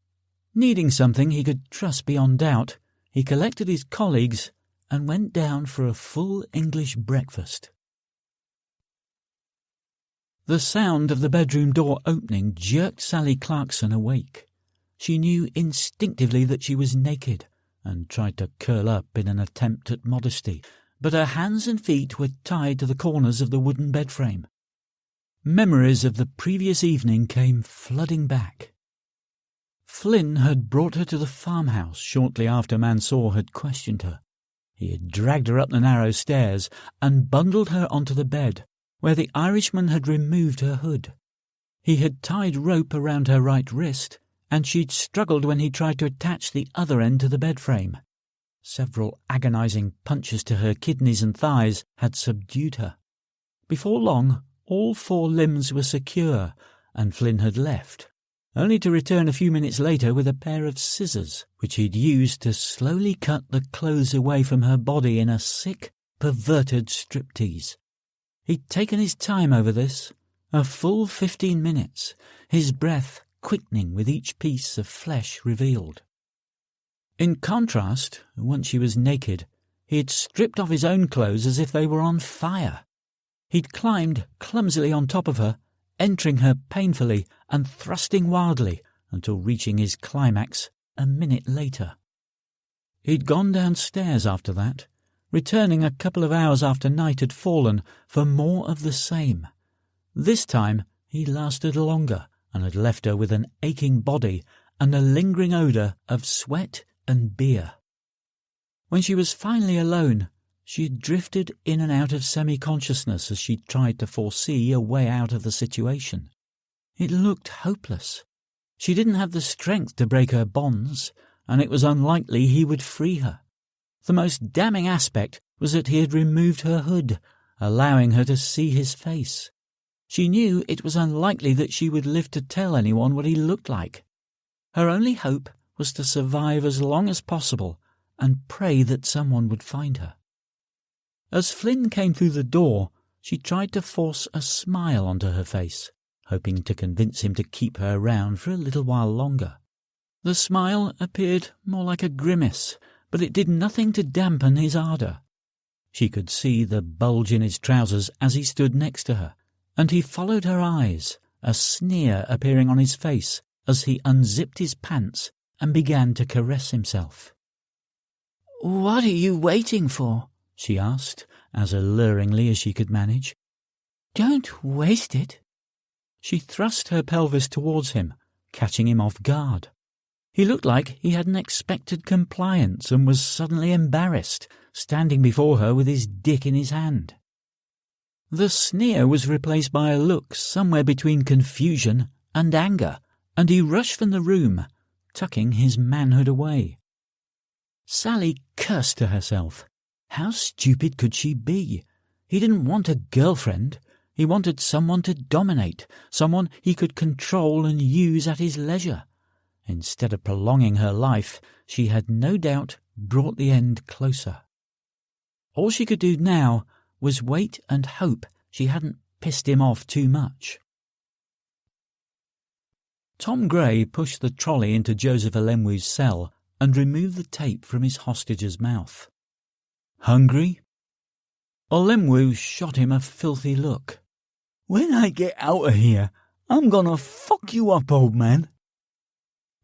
Needing something he could trust beyond doubt, he collected his colleagues and went down for a full English breakfast. The sound of the bedroom door opening jerked Sally Clarkson awake. She knew instinctively that she was naked and tried to curl up in an attempt at modesty, but her hands and feet were tied to the corners of the wooden bed frame. Memories of the previous evening came flooding back. Flynn had brought her to the farmhouse shortly after Mansour had questioned her. He had dragged her up the narrow stairs and bundled her onto the bed, where the Irishman had removed her hood. He had tied rope around her right wrist, and she'd struggled when he tried to attach the other end to the bed frame. Several agonizing punches to her kidneys and thighs had subdued her. Before long, all 4 limbs were secure, and Flynn had left, only to return a few minutes later with a pair of scissors, which he'd used to slowly cut the clothes away from her body in a sick, perverted striptease. He'd taken his time over this, a full 15 minutes, his breath quickening with each piece of flesh revealed. In contrast, once she was naked, he had stripped off his own clothes as if they were on fire. He'd climbed clumsily on top of her, entering her painfully and thrusting wildly until reaching his climax a minute later. He'd gone downstairs after that, returning a couple of hours after night had fallen for more of the same. This time he lasted longer and had left her with an aching body and a lingering odour of sweat and beer. When she was finally alone, she had drifted in and out of semi-consciousness as she tried to foresee a way out of the situation. It looked hopeless. She didn't have the strength to break her bonds, and it was unlikely he would free her. The most damning aspect was that he had removed her hood, allowing her to see his face. She knew it was unlikely that she would live to tell anyone what he looked like. Her only hope was to survive as long as possible and pray that someone would find her. As Flynn came through the door, she tried to force a smile onto her face, hoping to convince him to keep her around for a little while longer. The smile appeared more like a grimace, but it did nothing to dampen his ardour. She could see the bulge in his trousers as he stood next to her, and he followed her eyes, a sneer appearing on his face as he unzipped his pants and began to caress himself. "What are you waiting for?" she asked, as alluringly as she could manage. "Don't waste it." She thrust her pelvis towards him, catching him off guard. He looked like he hadn't expected compliance and was suddenly embarrassed, standing before her with his dick in his hand. The sneer was replaced by a look somewhere between confusion and anger, and he rushed from the room, tucking his manhood away. Sally cursed to herself. How stupid could she be? He didn't want a girlfriend. He wanted someone to dominate, someone he could control and use at his leisure. Instead of prolonging her life, she had no doubt brought the end closer. All she could do now was wait and hope she hadn't pissed him off too much. Tom Gray pushed the trolley into Joseph Olenwu's cell and removed the tape from his hostage's mouth. "Hungry?" Olenwu shot him a filthy look. "When I get out of here, I'm gonna fuck you up, old man."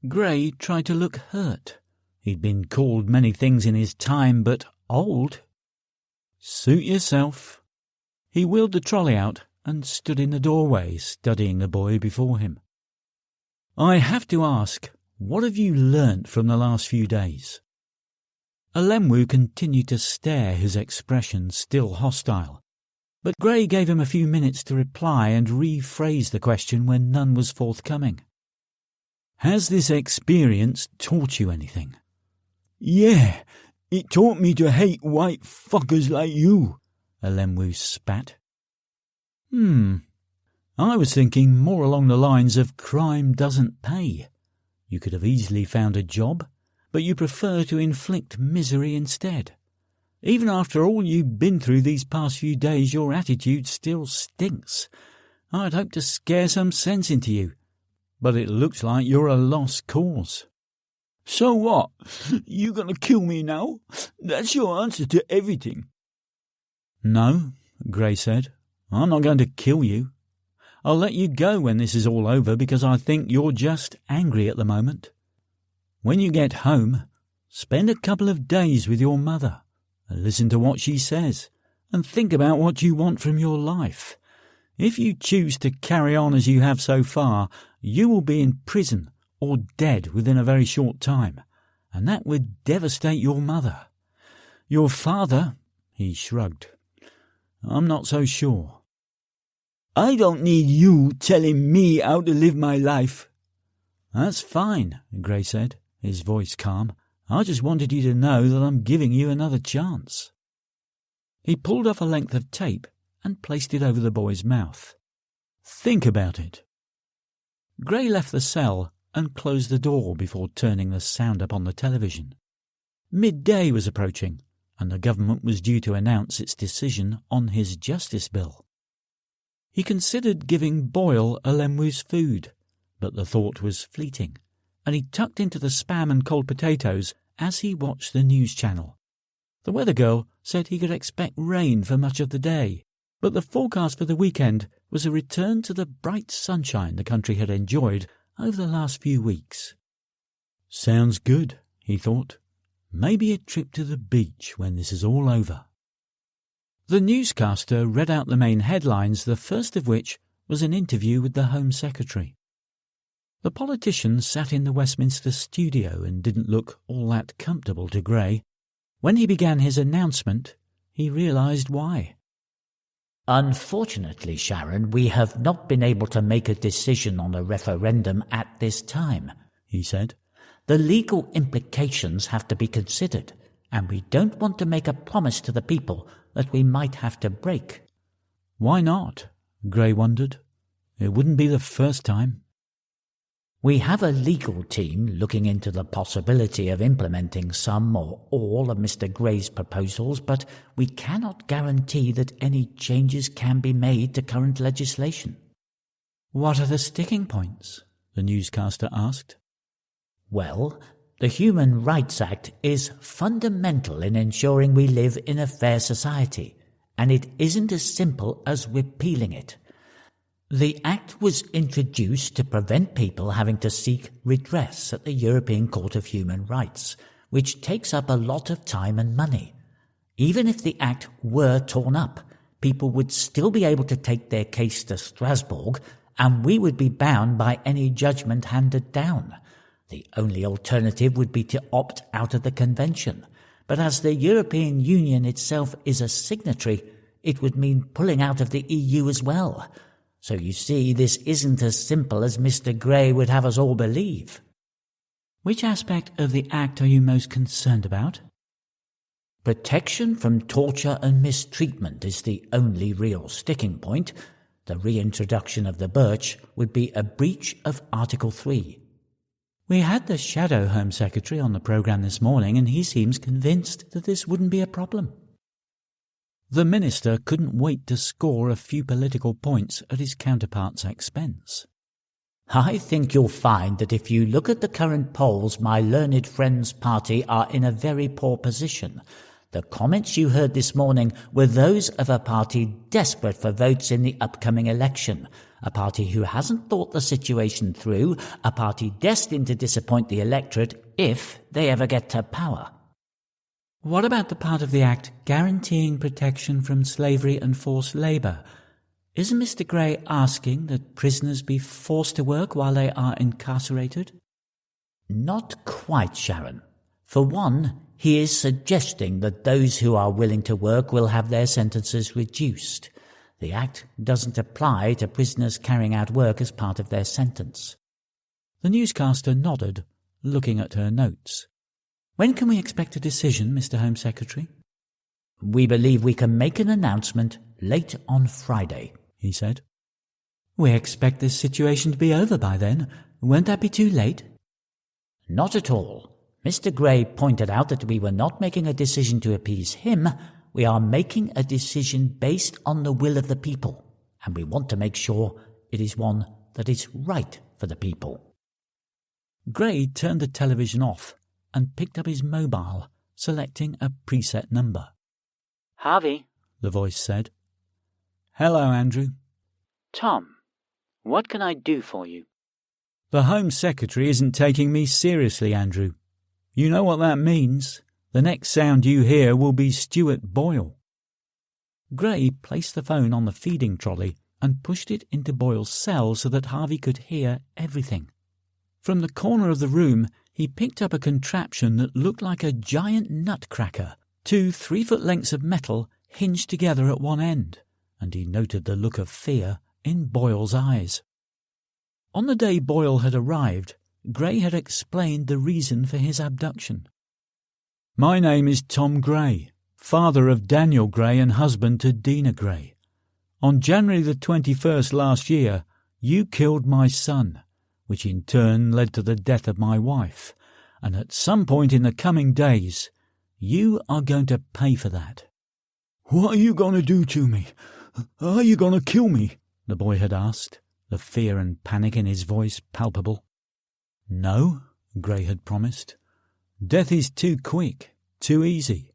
Gray tried to look hurt. He'd been called many things in his time, but old? "Suit yourself." He wheeled the trolley out and stood in the doorway, studying the boy before him. "I have to ask, what have you learnt from the last few days?" Olenwu continued to stare, his expression still hostile. But Gray gave him a few minutes to reply and rephrase the question when none was forthcoming. "Has this experience taught you anything?" "Yeah, it taught me to hate white fuckers like you," Olenwu spat. I was thinking more along the lines of crime doesn't pay. You could have easily found a job, but you prefer to inflict misery instead. Even after all you've been through these past few days, your attitude still stinks. I'd hoped to scare some sense into you, but it looks like you're a lost cause." "So what? You gonna kill me now? That's your answer to everything." "No," Gray said. "I'm not going to kill you. I'll let you go when this is all over because I think you're just angry at the moment. When you get home, spend a couple of days with your mother and listen to what she says and think about what you want from your life. If you choose to carry on as you have so far, you will be in prison or dead within a very short time, and that would devastate your mother. Your father," he shrugged, "I'm not so sure." "I don't need you telling me how to live my life." "That's fine," Gray said, his voice calm. "I just wanted you to know that I'm giving you another chance." He pulled off a length of tape and placed it over the boy's mouth. "Think about it." Gray left the cell and closed the door before turning the sound up on the television. Midday was approaching, and the government was due to announce its decision on his justice bill. He considered giving Boyle Olenwu's food, but the thought was fleeting, and he tucked into the spam and cold potatoes as he watched the news channel. The weather girl said he could expect rain for much of the day, but the forecast for the weekend was a return to the bright sunshine the country had enjoyed over the last few weeks. Sounds good, he thought. Maybe a trip to the beach when this is all over. The newscaster read out the main headlines, the first of which was an interview with the Home Secretary. The politician sat in the Westminster studio and didn't look all that comfortable to Gray. When he began his announcement, he realised why. Unfortunately, Sharon, we have not been able to make a decision on a referendum at this time, he said. The legal implications have to be considered, and we don't want to make a promise to the people that we might have to break. Why not? Gray wondered. It wouldn't be the first time. We have a legal team looking into the possibility of implementing some or all of Mr. Gray's proposals, but we cannot guarantee that any changes can be made to current legislation. What are the sticking points? The newscaster asked. Well, the Human Rights Act is fundamental in ensuring we live in a fair society, and it isn't as simple as repealing it. The Act was introduced to prevent people having to seek redress at the European Court of Human Rights, which takes up a lot of time and money. Even if the Act were torn up, people would still be able to take their case to Strasbourg, and we would be bound by any judgment handed down. The only alternative would be to opt out of the convention, but as the European Union itself is a signatory, it would mean pulling out of the EU as well. So you see, this isn't as simple as Mr. Gray would have us all believe. Which aspect of the Act are you most concerned about? Protection from torture and mistreatment is the only real sticking point. The reintroduction of the birch would be a breach of Article 3. We had the Shadow Home Secretary on the programme this morning, and he seems convinced that this wouldn't be a problem. The minister couldn't wait to score a few political points at his counterpart's expense. I think you'll find that if you look at the current polls, my learned friend's party are in a very poor position. The comments you heard this morning were those of a party desperate for votes in the upcoming election, a party who hasn't thought the situation through, a party destined to disappoint the electorate if they ever get to power. What about the part of the Act guaranteeing protection from slavery and forced labour? Isn't Mr. Gray asking that prisoners be forced to work while they are incarcerated? Not quite, Sharon. For one, he is suggesting that those who are willing to work will have their sentences reduced. The Act doesn't apply to prisoners carrying out work as part of their sentence. The newscaster nodded, looking at her notes. When can we expect a decision, Mr. Home Secretary? We believe we can make an announcement late on Friday, he said. We expect this situation to be over by then. Won't that be too late? Not at all. Mr. Gray pointed out that we were not making a decision to appease him. We are making a decision based on the will of the people, and we want to make sure it is one that is right for the people. Gray turned the television off and picked up his mobile, selecting a preset number. Harvey, the voice said. Hello, Andrew. Tom, what can I do for you? The Home Secretary isn't taking me seriously, Andrew. You know what that means. The next sound you hear will be Stuart Boyle. Gray placed the phone on the feeding trolley and pushed it into Boyle's cell so that Harvey could hear everything. From the corner of the room, he picked up a contraption that looked like a giant nutcracker, 2 3-foot lengths of metal hinged together at one end, and he noted the look of fear in Boyle's eyes. On the day Boyle had arrived, Gray had explained the reason for his abduction. My name is Tom Gray, father of Daniel Gray and husband to Dina Gray. On January the 21st last year, you killed my son, which in turn led to the death of my wife, and at some point in the coming days, you are going to pay for that. What are you going to do to me? Are you going to kill me? The boy had asked, the fear and panic in his voice palpable. No, Gray had promised. Death is too quick, too easy.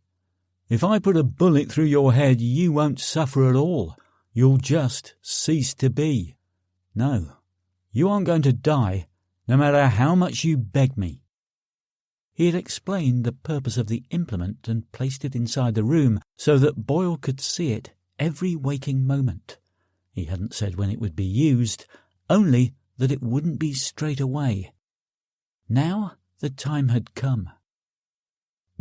If I put a bullet through your head, you won't suffer at all. You'll just cease to be. No, you aren't going to die, no matter how much you beg me. He had explained the purpose of the implement and placed it inside the room so that Boyle could see it every waking moment. He hadn't said when it would be used, only that it wouldn't be straight away. Now the time had come.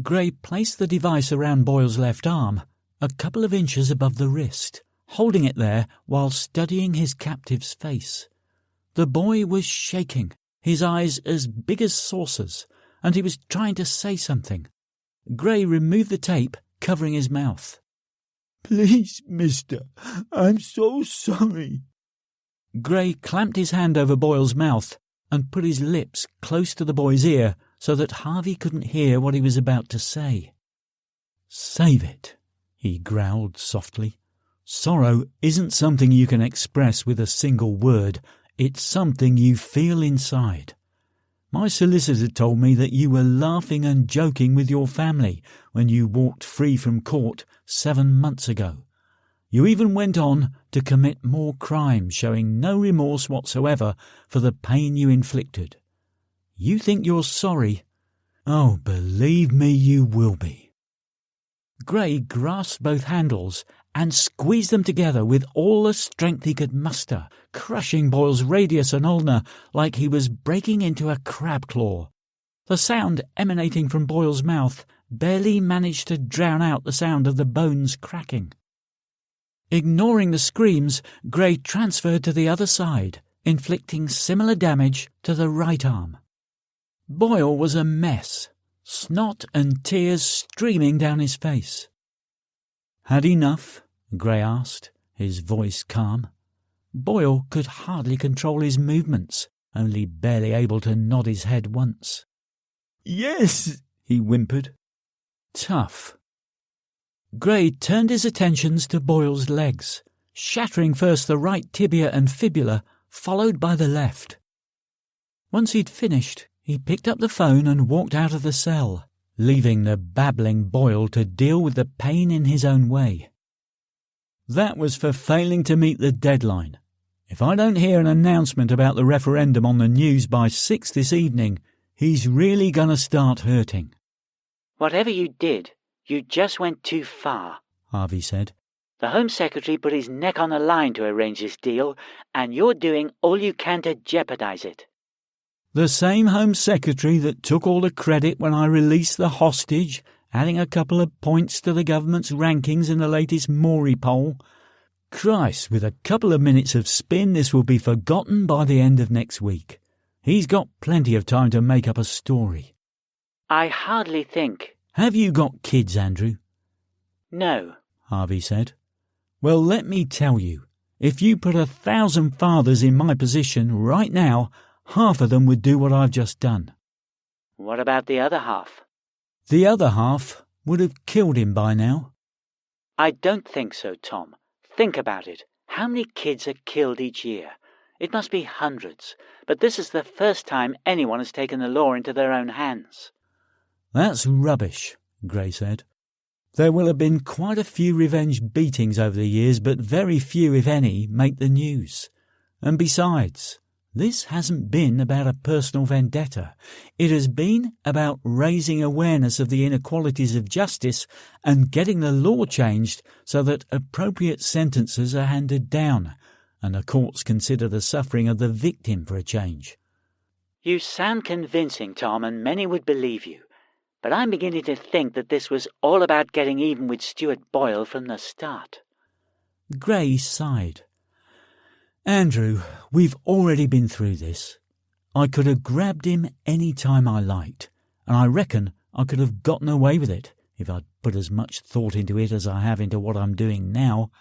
Gray placed the device around Boyle's left arm, a couple of inches above the wrist, holding it there while studying his captive's face. The boy was shaking, his eyes as big as saucers, and he was trying to say something. Gray removed the tape, covering his mouth. "Please, mister, I'm so sorry." Gray clamped his hand over Boyle's mouth and put his lips close to the boy's ear so that Harvey couldn't hear what he was about to say. "Save it," he growled softly. "Sorrow isn't something you can express with a single word. It's something you feel inside. My solicitor told me that you were laughing and joking with your family when you walked free from court 7 months ago. You even went on to commit more crimes, showing no remorse whatsoever for the pain you inflicted. You think you're sorry? Oh, believe me, you will be." Gray grasped both handles and squeezed them together with all the strength he could muster, crushing Boyle's radius and ulnar like he was breaking into a crab claw. The sound emanating from Boyle's mouth barely managed to drown out the sound of the bones cracking. Ignoring the screams, Gray transferred to the other side, inflicting similar damage to the right arm. Boyle was a mess, snot and tears streaming down his face. "Had enough?" Gray asked, his voice calm. Boyle could hardly control his movements, only barely able to nod his head once. "Yes," he whimpered. "Tough." Gray turned his attentions to Boyle's legs, shattering first the right tibia and fibula, followed by the left. Once he'd finished, he picked up the phone and walked out of the cell, leaving the babbling Boyle to deal with the pain in his own way. That was for failing to meet the deadline. If I don't hear an announcement about the referendum on the news by 6 this evening, he's really going to start hurting. "Whatever you did, you just went too far," Harvey said. "The Home Secretary put his neck on the line to arrange this deal, and you're doing all you can to jeopardize it." The same Home Secretary that took all the credit when I released the hostage, adding a couple of points to the government's rankings in the latest Maury poll. Christ, with a couple of minutes of spin, this will be forgotten by the end of next week. He's got plenty of time to make up a story. "I hardly think—" Have you got kids, Andrew? "No." Harvey said. Well, let me tell you, if you put 1,000 fathers in my position right now, half of them would do what I've just done. "What about the other half?" The other half would have killed him by now. "I don't think so, Tom. Think about it. How many kids are killed each year? It must be hundreds, but this is the first time anyone has taken the law into their own hands." That's rubbish, Gray said. There will have been quite a few revenge beatings over the years, but very few, if any, make the news. And besides, this hasn't been about a personal vendetta. It has been about raising awareness of the inequalities of justice and getting the law changed so that appropriate sentences are handed down, and the courts consider the suffering of the victim for a change. "You sound convincing, Tom, and many would believe you. But I'm beginning to think that this was all about getting even with Stuart Boyle from the start." Gray sighed. Andrew, we've already been through this. I could have grabbed him any time I liked, and I reckon I could have gotten away with it if I'd put as much thought into it as I have into what I'm doing now.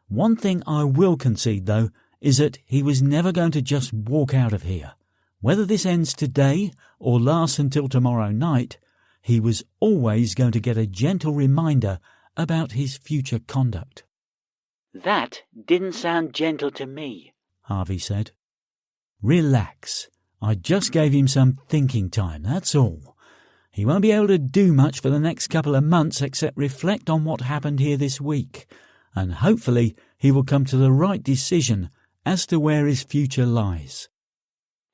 One thing I will concede, though, is that he was never going to just walk out of here. Whether this ends today or lasts until tomorrow night, he was always going to get a gentle reminder about his future conduct. "That didn't sound gentle to me," Harvey said. Relax. I just gave him some thinking time, that's all. He won't be able to do much for the next couple of months except reflect on what happened here this week, and hopefully he will come to the right decision as to where his future lies.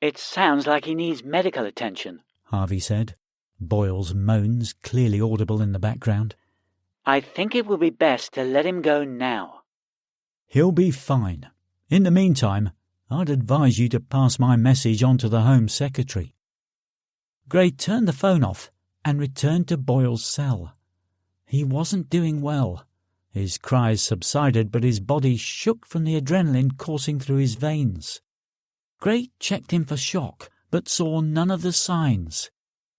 It sounds like he needs medical attention, Harvey said, Boyle's moans clearly audible in the background. I think it will be best to let him go now. He'll be fine. In the meantime, I'd advise you to pass my message on to the Home Secretary. Gray turned the phone off and returned to Boyle's cell. He wasn't doing well. His cries subsided, but his body shook from the adrenaline coursing through his veins. Gray checked him for shock, but saw none of the signs.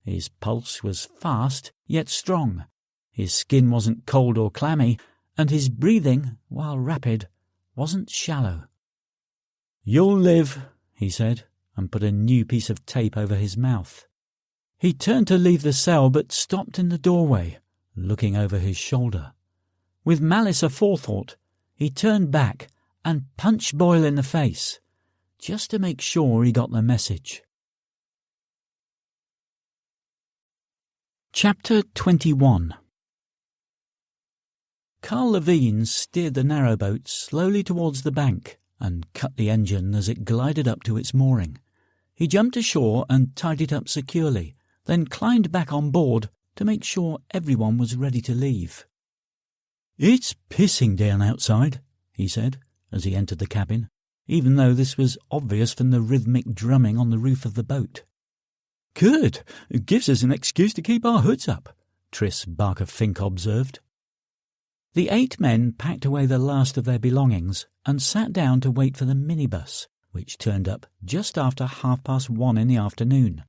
His pulse was fast, yet strong. His skin wasn't cold or clammy, and his breathing, while rapid, wasn't shallow. "You'll live," he said, and put a new piece of tape over his mouth. He turned to leave the cell, but stopped in the doorway, looking over his shoulder. With malice aforethought, he turned back and punched Boyle in the face, just to make sure he got the message. Chapter 21. Carl Levine steered the narrowboat slowly towards the bank and cut the engine as it glided up to its mooring. He jumped ashore and tied it up securely, then climbed back on board to make sure everyone was ready to leave. "It's pissing down outside," he said, as he entered the cabin, even though this was obvious from the rhythmic drumming on the roof of the boat. "Good. It gives us an excuse to keep our hoods up," Tris Barker-Fink observed. The 8 men packed away the last of their belongings and sat down to wait for the minibus, which turned up just after 1:30 in the afternoon.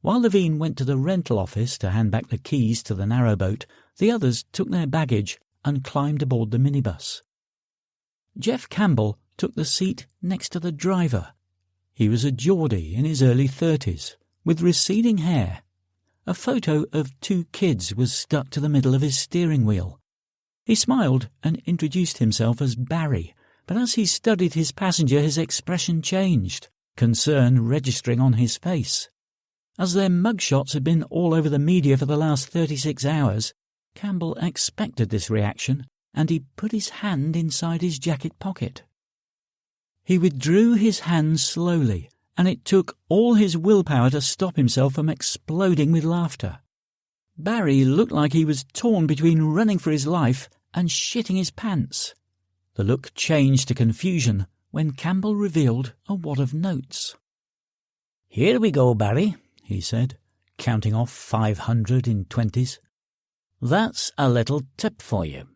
While Levine went to the rental office to hand back the keys to the narrowboat, the others took their baggage and climbed aboard the minibus. Jeff Campbell took the seat next to the driver. He was a Geordie in his early 30s, with receding hair. A photo of 2 kids was stuck to the middle of his steering wheel. He smiled and introduced himself as Barry, but as he studied his passenger his expression changed, concern registering on his face. As their mugshots had been all over the media for the last 36 hours, Campbell expected this reaction, and he put his hand inside his jacket pocket. He withdrew his hand slowly, and it took all his willpower to stop himself from exploding with laughter. Barry looked like he was torn between running for his life and shitting his pants. The look changed to confusion when Campbell revealed a wad of notes. "Here we go, Barry," he said, counting off 500 in 20s. "That's a little tip for you.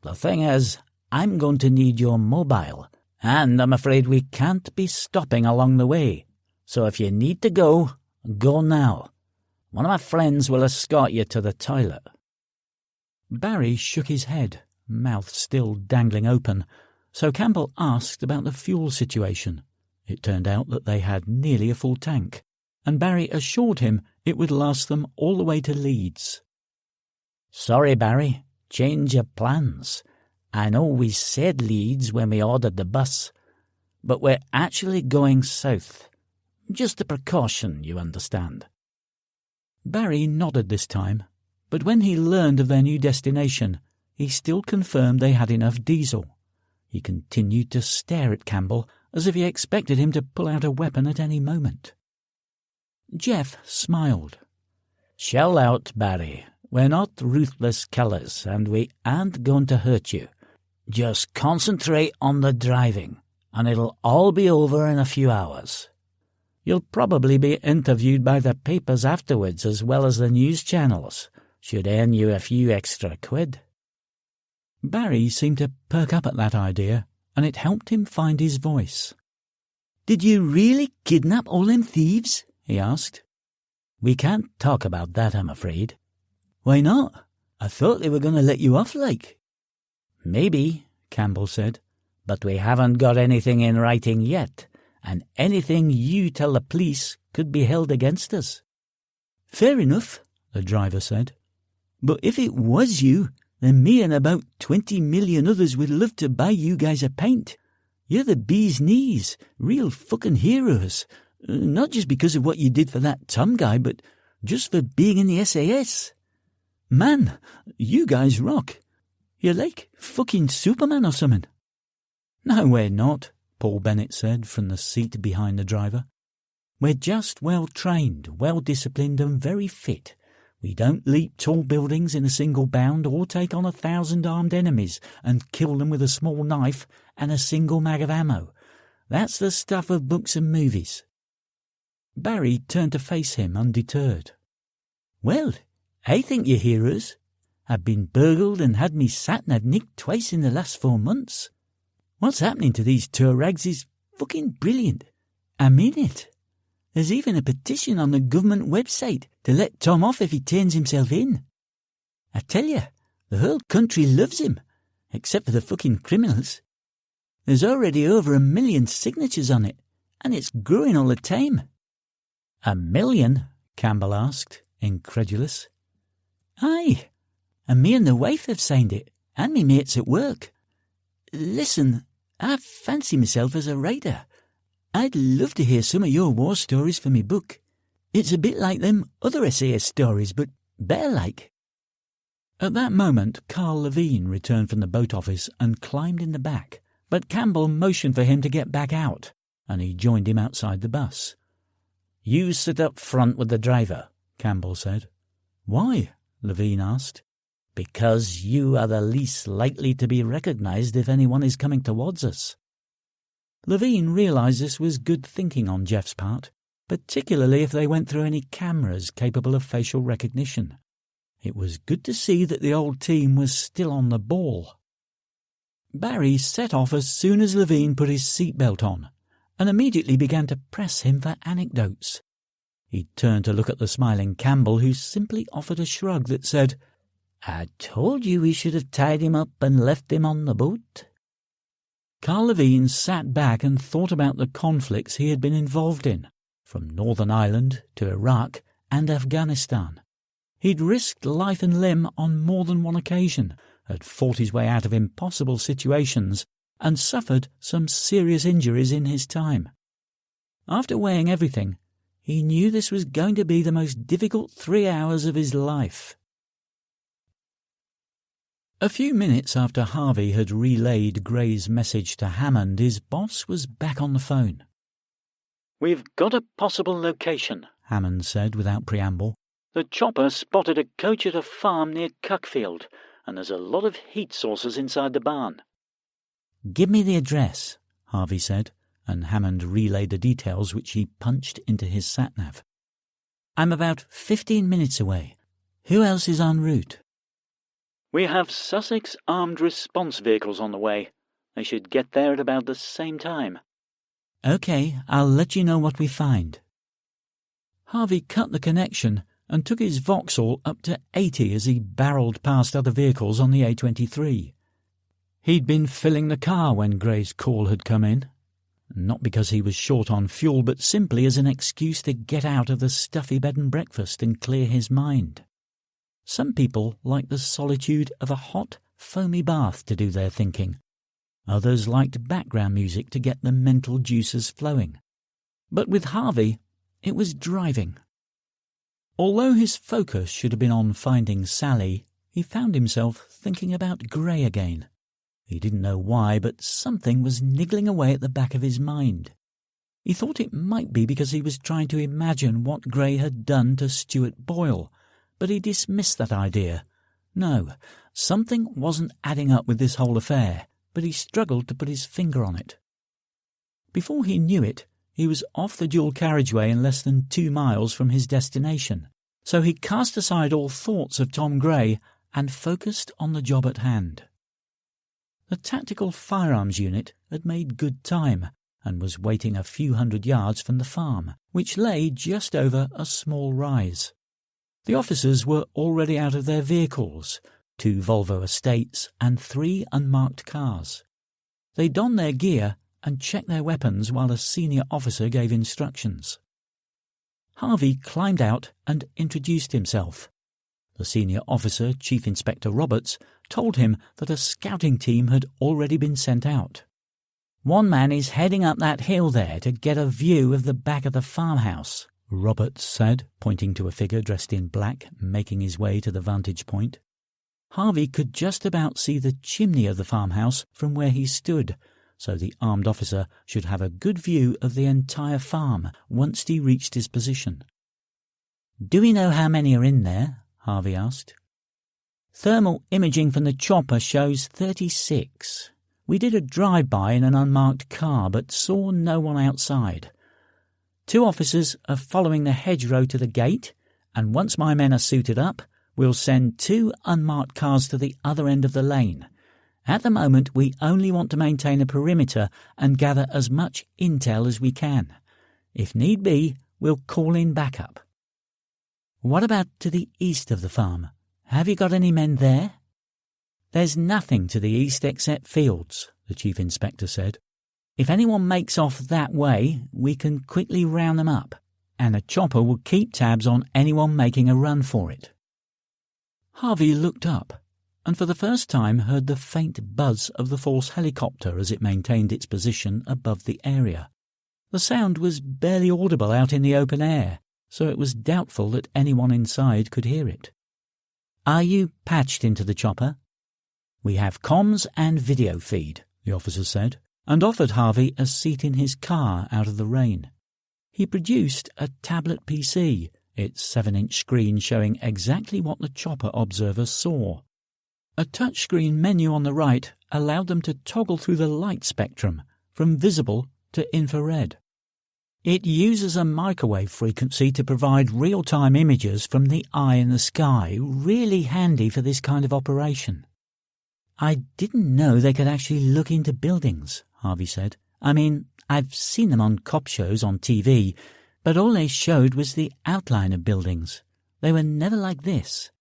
The thing is, I'm going to need your mobile, and I'm afraid we can't be stopping along the way. So if you need to go, go now. One of my friends will escort you to the toilet." Barry shook his head, mouth still dangling open, so Campbell asked about the fuel situation. It turned out that they had nearly a full tank, and Barry assured him it would last them all the way to Leeds. "Sorry, Barry, change your plans. I know we said Leeds when we ordered the bus, but we're actually going south. Just a precaution, you understand." Barry nodded this time, but when he learned of their new destination, he still confirmed they had enough diesel. He continued to stare at Campbell as if he expected him to pull out a weapon at any moment. Jeff smiled. "Shell out, Barry. We're not ruthless killers, and we aren't going to hurt you. Just concentrate on the driving, and it'll all be over in a few hours. You'll probably be interviewed by the papers afterwards as well as the news channels. Should earn you a few extra quid." Barry seemed to perk up at that idea, and it helped him find his voice. "Did you really kidnap all them thieves?" he asked. "We can't talk about that, I'm afraid." "Why not? I thought they were going to let you off, like." "Maybe," Campbell said, "but we haven't got anything in writing yet, and anything you tell the police could be held against us." "Fair enough," the driver said. "But if it was you, then me and about 20 million others would love to buy you guys a pint. You're the bee's knees, real fucking heroes. Not just because of what you did for that Tom guy, but just for being in the SAS. Man, you guys rock. You're like fucking Superman or something." "No, we're not," Paul Bennett said from the seat behind the driver. "We're just well-trained, well-disciplined and very fit. We don't leap tall buildings in a single bound or take on 1,000 armed enemies and kill them with a small knife and a single mag of ammo. That's the stuff of books and movies." Barry turned to face him undeterred. "Well, I think you're heroes. I've been burgled and had me sat-nav nicked twice in the last 4 months. What's happening to these tour rags is fucking brilliant. I mean it. There's even a petition on the government website to let Tom off if he turns himself in. I tell you, the whole country loves him, except for the fucking criminals. There's already over 1 million signatures on it, and it's growing all the time." "1 million?" Campbell asked, incredulous. "Aye, and me and the wife have signed it, and me mates at work. Listen, I fancy myself as a writer. I'd love to hear some of your war stories for me book. It's a bit like them other SAS stories, but better like." At that moment, Carl Levine returned from the boat office and climbed in the back, but Campbell motioned for him to get back out, and he joined him outside the bus. "You sit up front with the driver," Campbell said. "Why?" Levine asked. "Because you are the least likely to be recognized if anyone is coming towards us." Levine realized this was good thinking on Jeff's part, particularly if they went through any cameras capable of facial recognition. It was good to see that the old team was still on the ball. Barry set off as soon as Levine put his seatbelt on, and immediately began to press him for anecdotes. He turned to look at the smiling Campbell, who simply offered a shrug that said, "I told you we should have tied him up and left him on the boat." Carl Levine sat back and thought about the conflicts he had been involved in, from Northern Ireland to Iraq and Afghanistan. He'd risked life and limb on more than one occasion, had fought his way out of impossible situations, and suffered some serious injuries in his time. After weighing everything, he knew this was going to be the most difficult 3 hours of his life. A few minutes after Harvey had relayed Gray's message to Hammond, his boss was back on the phone. "We've got a possible location," Hammond said without preamble. "The chopper spotted a coach at a farm near Cuckfield, and there's a lot of heat sources inside the barn." "Give me the address," Harvey said, and Hammond relayed the details which he punched into his sat-nav. "I'm about 15 minutes away. Who else is en route?" "We have Sussex armed response vehicles on the way. They should get there at about the same time." "OK, I'll let you know what we find." Harvey cut the connection and took his Vauxhall up to 80 as he barrelled past other vehicles on the A23. He'd been filling the car when Gray's call had come in, not because he was short on fuel, but simply as an excuse to get out of the stuffy bed and breakfast and clear his mind. Some people like the solitude of a hot, foamy bath to do their thinking. Others liked background music to get the mental juices flowing. But with Harvey, it was driving. Although his focus should have been on finding Sally, he found himself thinking about Gray again. He didn't know why, but something was niggling away at the back of his mind. He thought it might be because he was trying to imagine what Gray had done to Stuart Boyle, but he dismissed that idea. No, something wasn't adding up with this whole affair, but he struggled to put his finger on it. Before he knew it, he was off the dual carriageway in less than 2 miles from his destination, so he cast aside all thoughts of Tom Gray and focused on the job at hand. The tactical firearms unit had made good time and was waiting a few hundred yards from the farm, which lay just over a small rise. The officers were already out of their vehicles, 2 Volvo Estates and 3 unmarked cars. They donned their gear and checked their weapons while a senior officer gave instructions. Harvey climbed out and introduced himself. The senior officer, Chief Inspector Roberts, told him that a scouting team had already been sent out. One man is heading up that hill there to get a view of the back of the farmhouse, Roberts said, pointing to a figure dressed in black making his way to the vantage point. Harvey could just about see the chimney of the farmhouse from where he stood, so the armed officer should have a good view of the entire farm once he reached his position. "Do we know how many are in there?" Harvey asked. "Thermal imaging from the chopper shows 36. We did a drive-by in an unmarked car, but saw no one outside. 2 officers are following the hedgerow to the gate, and once my men are suited up, we'll send 2 unmarked cars to the other end of the lane. At the moment, we only want to maintain a perimeter and gather as much intel as we can. If need be, we'll call in backup." "What about to the east of the farm? Have you got any men there?" "There's nothing to the east except fields," the chief inspector said. "If anyone makes off that way, we can quickly round them up, and a chopper will keep tabs on anyone making a run for it." Harvey looked up, and for the first time heard the faint buzz of the force helicopter as it maintained its position above the area. The sound was barely audible out in the open air, so it was doubtful that anyone inside could hear it. "Are you patched into the chopper?" "We have comms and video feed," the officer said, and offered Harvey a seat in his car out of the rain. He produced a tablet PC, its 7-inch screen showing exactly what the chopper observer saw. A touchscreen menu on the right allowed them to toggle through the light spectrum, from visible to infrared. It uses a microwave frequency to provide real-time images from the eye in the sky, really handy for this kind of operation. "I didn't know they could actually look into buildings," Harvey said. "I mean, I've seen them on cop shows on TV, but all they showed was the outline of buildings. They were never like this."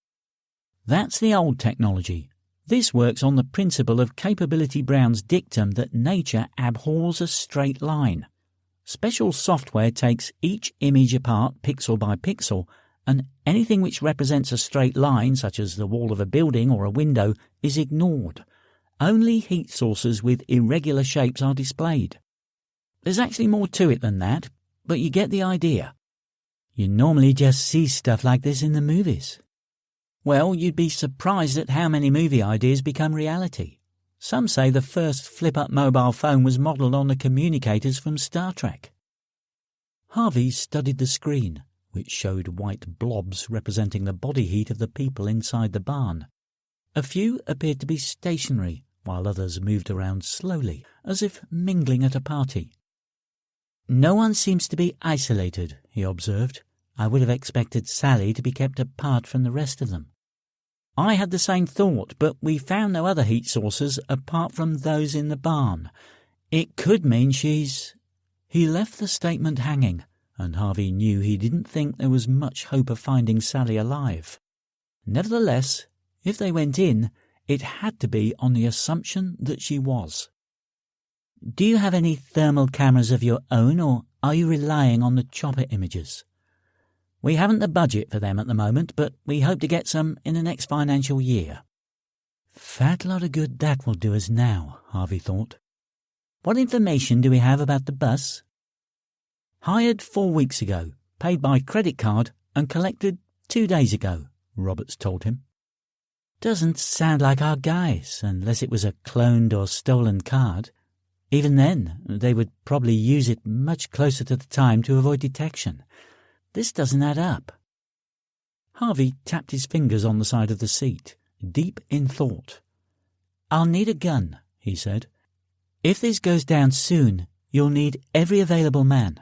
"That's the old technology. This works on the principle of Capability Brown's dictum that nature abhors a straight line. Special software takes each image apart pixel by pixel, and anything which represents a straight line, such as the wall of a building or a window, is ignored. Only heat sources with irregular shapes are displayed. There's actually more to it than that, but you get the idea." "You normally just see stuff like this in the movies." "Well, you'd be surprised at how many movie ideas become reality. Some say the first flip-up mobile phone was modelled on the communicators from Star Trek." Harvey studied the screen, which showed white blobs representing the body heat of the people inside the barn. A few appeared to be stationary, while others moved around slowly, as if mingling at a party. "No one seems to be isolated," he observed. "I would have expected Sally to be kept apart from the rest of them." "I had the same thought, but we found no other heat sources apart from those in the barn. It could mean she's—" He left the statement hanging, and Harvey knew he didn't think there was much hope of finding Sally alive. Nevertheless, if they went in, it had to be on the assumption that she was. "Do you have any thermal cameras of your own, or are you relying on the chopper images?" "We haven't the budget for them at the moment, but we hope to get some in the next financial year." "Fat lot of good that will do us now," Harvey thought. "What information do we have about the bus?" "Hired 4 weeks ago, paid by credit card and collected 2 days ago," Roberts told him. "Doesn't sound like our guys, unless it was a cloned or stolen card. Even then, they would probably use it much closer to the time to avoid detection. This doesn't add up." Harvey tapped his fingers on the side of the seat, deep in thought. "I'll need a gun," he said. "If this goes down soon, you'll need every available man."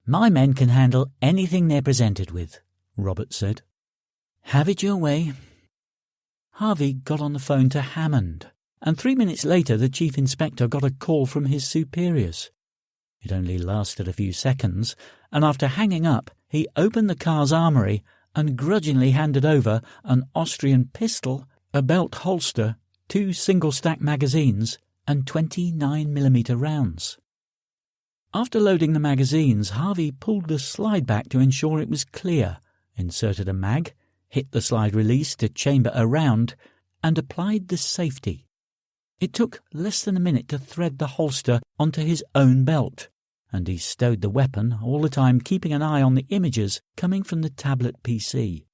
"My men can handle anything they're presented with," Roberts said. "Have it your way." Harvey got on the phone to Hammond, and 3 minutes later the chief inspector got a call from his superiors. It only lasted a few seconds, and after hanging up, he opened the car's armoury and grudgingly handed over an Austrian pistol, a belt holster, 2 single-stack magazines, and 29mm rounds. After loading the magazines, Harvey pulled the slide back to ensure it was clear, inserted a mag, hit the slide release to chamber a round, and applied the safety. It took less than a minute to thread the holster onto his own belt, and he stowed the weapon, all the time keeping an eye on the images coming from the tablet PC.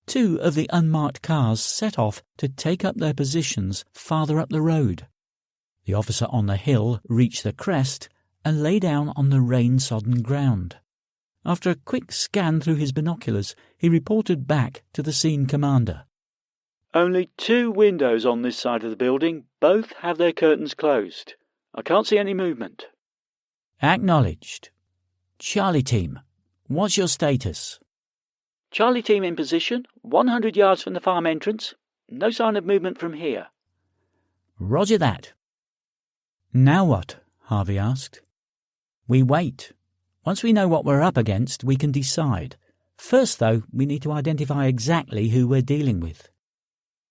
2 of the unmarked cars set off to take up their positions farther up the road. The officer on the hill reached the crest and lay down on the rain-sodden ground. After a quick scan through his binoculars, he reported back to the scene commander. Only 2 windows on this side of the building. Both have their curtains closed. I can't see any movement. Acknowledged. Charlie team, what's your status? Charlie team in position, 100 yards from the farm entrance. No sign of movement from here. Roger that. Now what? Harvey asked. We wait. Once we know what we're up against, we can decide. First, though, we need to identify exactly who we're dealing with.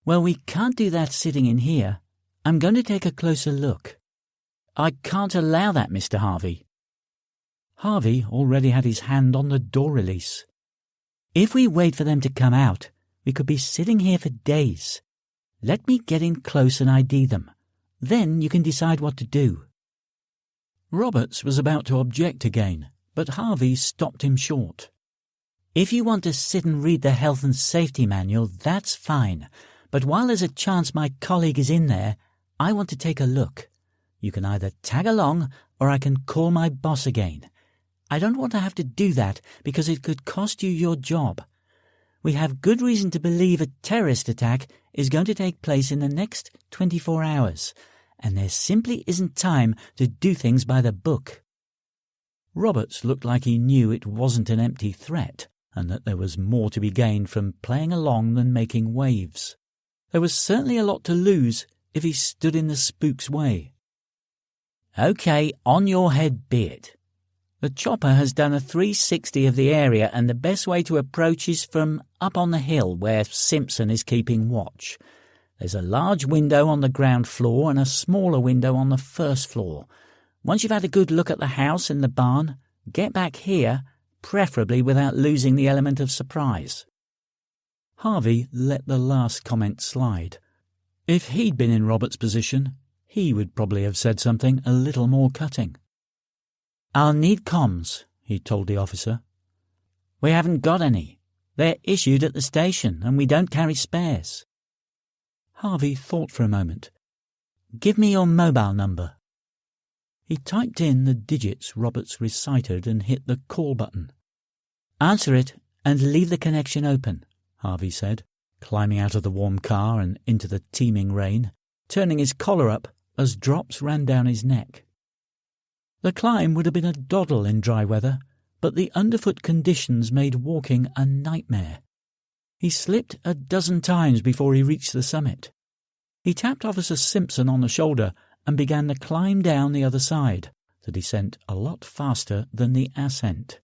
Well, we can't do that sitting in here. I'm going to take a closer look. I can't allow that, Mr. Harvey. Harvey already had his hand on the door release. If we wait for them to come out, we could be sitting here for days. Let me get in close and ID them. Then you can decide what to do. Roberts was about to object again, but Harvey stopped him short. If you want to sit and read the health and safety manual, that's fine. But while there's a chance my colleague is in there, I want to take a look. You can either tag along or I can call my boss again. I don't want to have to do that because it could cost you your job. We have good reason to believe a terrorist attack is going to take place in the next 24 hours, and there simply isn't time to do things by the book. Roberts looked like he knew it wasn't an empty threat, and that there was more to be gained from playing along than making waves. There was certainly a lot to lose if he stood in the spook's way. OK, on your head be it. The chopper has done a 360 of the area, and the best way to approach is from up on the hill where Simpson is keeping watch. There's a large window on the ground floor and a smaller window on the first floor. Once you've had a good look at the house and the barn, get back here, preferably without losing the element of surprise. Harvey let the last comment slide. If he'd been in Robert's position, he would probably have said something a little more cutting. I'll need comms, he told the officer. We haven't got any. They're issued at the station, and we don't carry spares. Harvey thought for a moment. Give me your mobile number. He typed in the digits Roberts recited and hit the call button. Answer it and leave the connection open, Harvey said, climbing out of the warm car and into the teeming rain, turning his collar up as drops ran down his neck. The climb would have been a doddle in dry weather, but the underfoot conditions made walking a nightmare. He slipped a dozen times before he reached the summit. He tapped Officer Simpson on the shoulder and began to climb down the other side, the descent a lot faster than the ascent.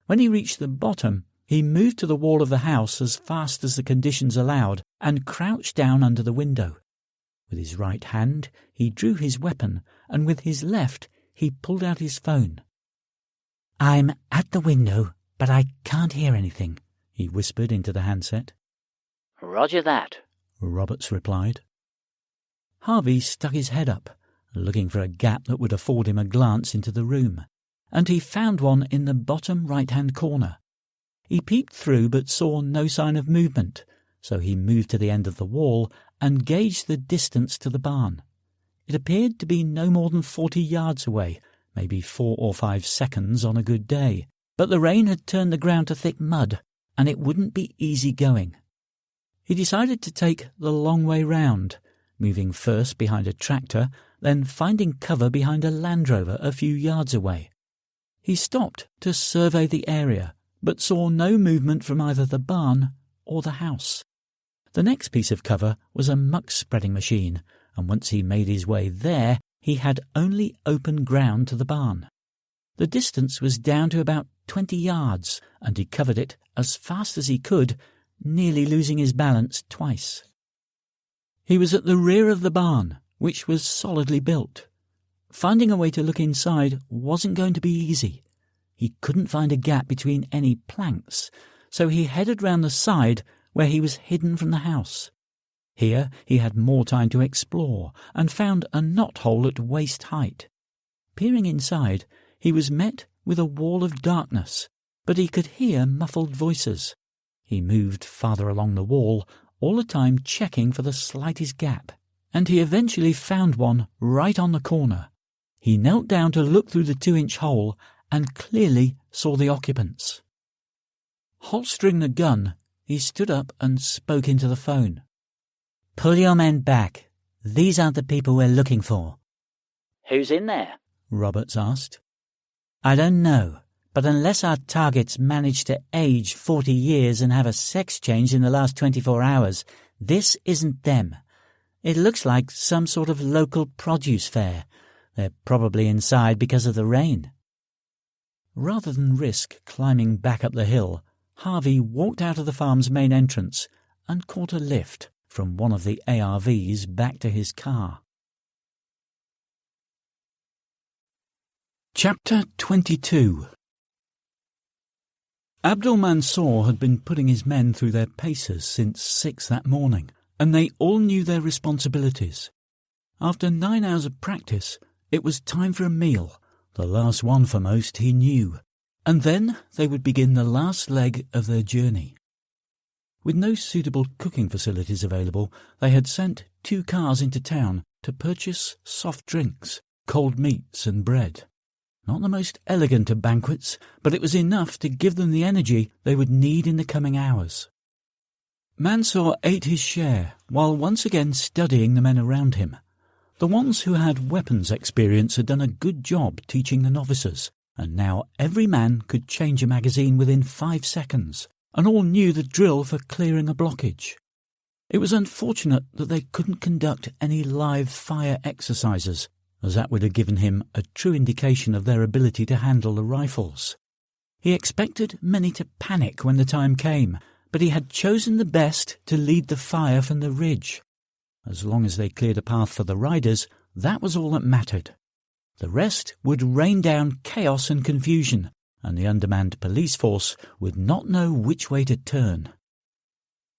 When he reached the bottom, he moved to the wall of the house as fast as the conditions allowed and crouched down under the window. With his right hand, he drew his weapon, and with his left, he pulled out his phone. I'm at the window, but I can't hear anything, he whispered into the handset. Roger that, Roberts replied. Harvey stuck his head up, looking for a gap that would afford him a glance into the room, and he found one in the bottom right-hand corner. He peeped through but saw no sign of movement, so he moved to the end of the wall and gauged the distance to the barn. It appeared to be no more than 40 yards away, maybe 4 or 5 seconds on a good day, but the rain had turned the ground to thick mud, and it wouldn't be easy going. He decided to take the long way round, moving first behind a tractor, then finding cover behind a Land Rover a few yards away. He stopped to survey the area, but saw no movement from either the barn or the house. The next piece of cover was a muck-spreading machine, and once he made his way there, he had only open ground to the barn. The distance was down to about 20 yards, and he covered it as fast as he could, nearly losing his balance twice. He was at the rear of the barn, which was solidly built. Finding a way to look inside wasn't going to be easy. He couldn't find a gap between any planks, so he headed round the side where he was hidden from the house. Here he had more time to explore and found a knothole at waist height. Peering inside, he was met with a wall of darkness, but he could hear muffled voices. He moved farther along the wall, all the time checking for the slightest gap, and he eventually found one right on the corner. He knelt down to look through the 2-inch hole and clearly saw the occupants. Holstering the gun, he stood up and spoke into the phone. "Pull your men back. These aren't the people we're looking for." Who's in there? Roberts asked. "I don't know, but unless our targets managed to age 40 years and have a sex change in the last 24 hours, this isn't them. It looks like some sort of local produce fair. They're probably inside because of the rain." Rather than risk climbing back up the hill, Harvey walked out of the farm's main entrance and caught a lift from one of the ARVs back to his car. Chapter 22. Abdul Mansour had been putting his men through their paces since 6 that morning, and they all knew their responsibilities. After 9 hours of practice, it was time for a meal, the last one for most, he knew, and then they would begin the last leg of their journey. With no suitable cooking facilities available, they had sent 2 cars into town to purchase soft drinks, cold meats and bread. Not the most elegant of banquets, but it was enough to give them the energy they would need in the coming hours. Mansour ate his share, while once again studying the men around him. The ones who had weapons experience had done a good job teaching the novices, and now every man could change a magazine within 5 seconds, and all knew the drill for clearing a blockage. It was unfortunate that they couldn't conduct any live fire exercises, as that would have given him a true indication of their ability to handle the rifles. He expected many to panic when the time came, but he had chosen the best to lead the fire from the ridge. As long as they cleared a path for the riders, that was all that mattered. The rest would rain down chaos and confusion, and the undermanned police force would not know which way to turn.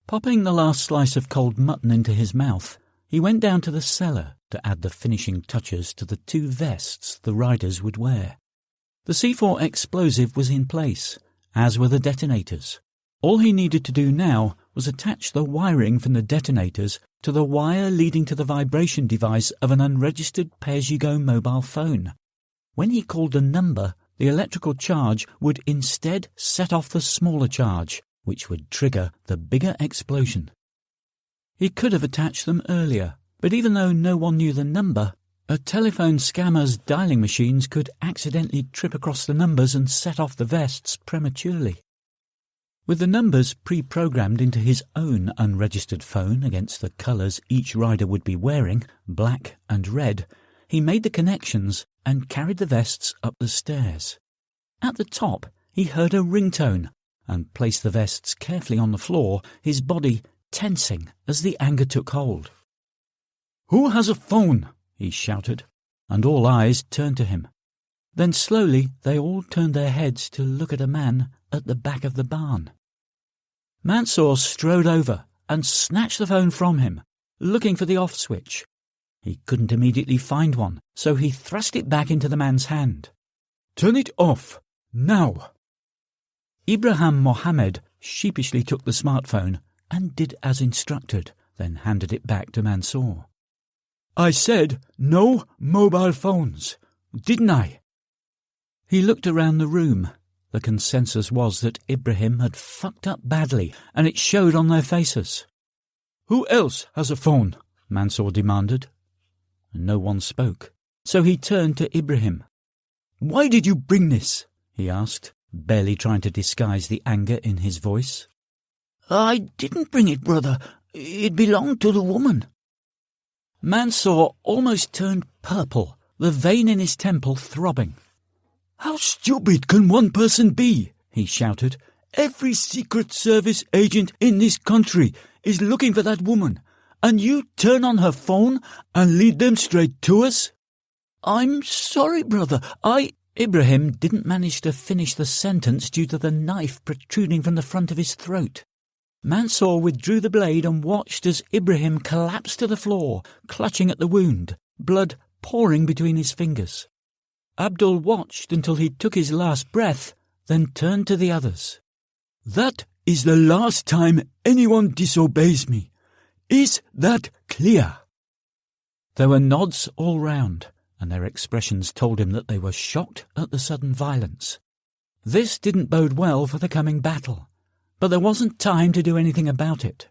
Popping the last slice of cold mutton into his mouth, he went down to the cellar to add the finishing touches to the 2 vests the riders would wear. The C4 explosive was in place, as were the detonators. All he needed to do now was attach the wiring from the detonators to the wire leading to the vibration device of an unregistered pay-as-you-go mobile phone. When he called a number, the electrical charge would instead set off the smaller charge, which would trigger the bigger explosion. He could have attached them earlier, but even though no one knew the number, a telephone scammer's dialing machines could accidentally trip across the numbers and set off the vests prematurely. With the numbers pre-programmed into his own unregistered phone against the colours each rider would be wearing, black and red, he made the connections and carried the vests up the stairs. At the top, he heard a ringtone and placed the vests carefully on the floor, his body tensing as the anger took hold. "Who has a phone?" he shouted, and all eyes turned to him. Then slowly they all turned their heads to look at a man at the back of the barn. Mansour strode over and snatched the phone from him, looking for the off switch. He couldn't immediately find one, so he thrust it back into the man's hand. "Turn it off, now!" Ibrahim Mohammed sheepishly took the smartphone and did as instructed, then handed it back to Mansour. "I said no mobile phones, didn't I?" He looked around the room. The consensus was that Ibrahim had fucked up badly, and it showed on their faces. "Who else has a phone?" Mansour demanded. No one spoke, so he turned to Ibrahim. "Why did you bring this?" he asked, barely trying to disguise the anger in his voice. "I didn't bring it, brother. It belonged to the woman." Mansour almost turned purple, the vein in his temple throbbing. "How stupid can one person be?" he shouted. "Every Secret Service agent in this country is looking for that woman, and you turn on her phone and lead them straight to us?" "I'm sorry, brother. Ibrahim didn't manage to finish the sentence due to the knife protruding from the front of his throat. Mansour withdrew the blade and watched as Ibrahim collapsed to the floor, clutching at the wound, blood pouring between his fingers. Abdul watched until he took his last breath, then turned to the others. "That is the last time anyone disobeys me. Is that clear?" There were nods all round, and their expressions told him that they were shocked at the sudden violence. This didn't bode well for the coming battle, but there wasn't time to do anything about it.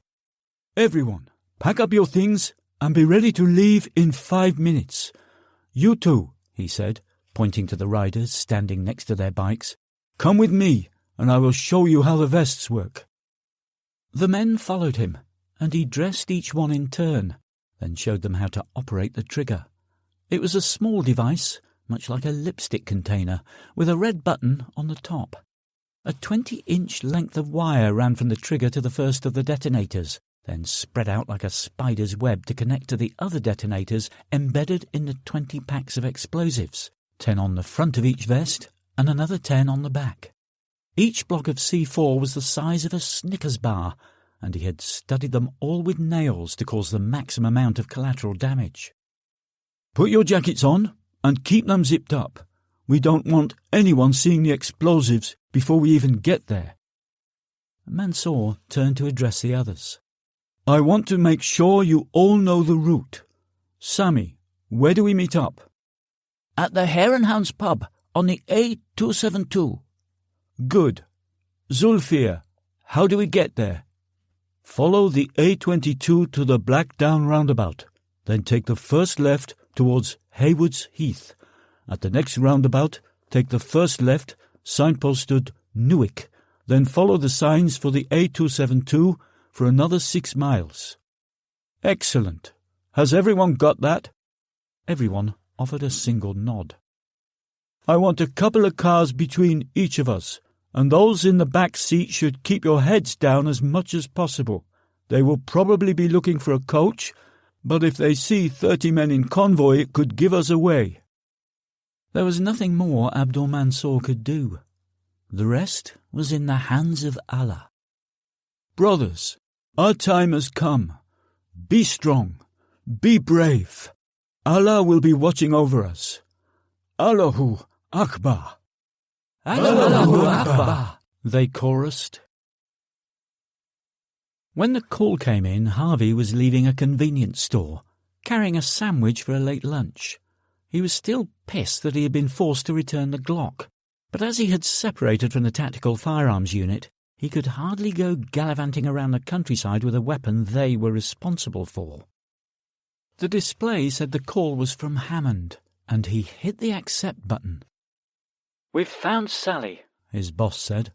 "Everyone, pack up your things and be ready to leave in 5 minutes. You two," he said, pointing to the riders standing next to their bikes, "come with me, and I will show you how the vests work." The men followed him, and he dressed each one in turn, then showed them how to operate the trigger. It was a small device, much like a lipstick container, with a red button on the top. A 20-inch length of wire ran from the trigger to the first of the detonators, then spread out like a spider's web to connect to the other detonators embedded in the 20 packs of explosives, 10 on the front of each vest and another 10 on the back. Each block of C4 was the size of a Snickers bar, and he had studied them all with nails to cause the maximum amount of collateral damage. "Put your jackets on and keep them zipped up. We don't want anyone seeing the explosives before we even get there." Mansour turned to address the others. "I want to make sure you all know the route. Sammy, where do we meet up?" "At the Hare and Hounds pub on the A272. "Good. Zulfir, how do we get there?" "Follow the A22 to the Blackdown roundabout, then take the first left towards Haywood's Heath. At the next roundabout, take the first left, signposted Newick, then follow the signs for the A272 for another 6 miles. "Excellent. Has everyone got that?" Everyone offered a single nod. "I want a couple of cars between each of us, and those in the back seat should keep your heads down as much as possible. They will probably be looking for a coach, but if they see 30 men in convoy, it could give us away." There was nothing more Abdul Mansour could do. The rest was in the hands of Allah. "Brothers, our time has come. Be strong. Be brave. Allah will be watching over us. Allahu Akbar." Allahu Akbar, they chorused. When the call came in, Harvey was leaving a convenience store, carrying a sandwich for a late lunch. He was still pissed that he had been forced to return the Glock, but as he had separated from the tactical firearms unit, he could hardly go gallivanting around the countryside with a weapon they were responsible for. The display said the call was from Hammond, and he hit the accept button. "We've found Sally," his boss said.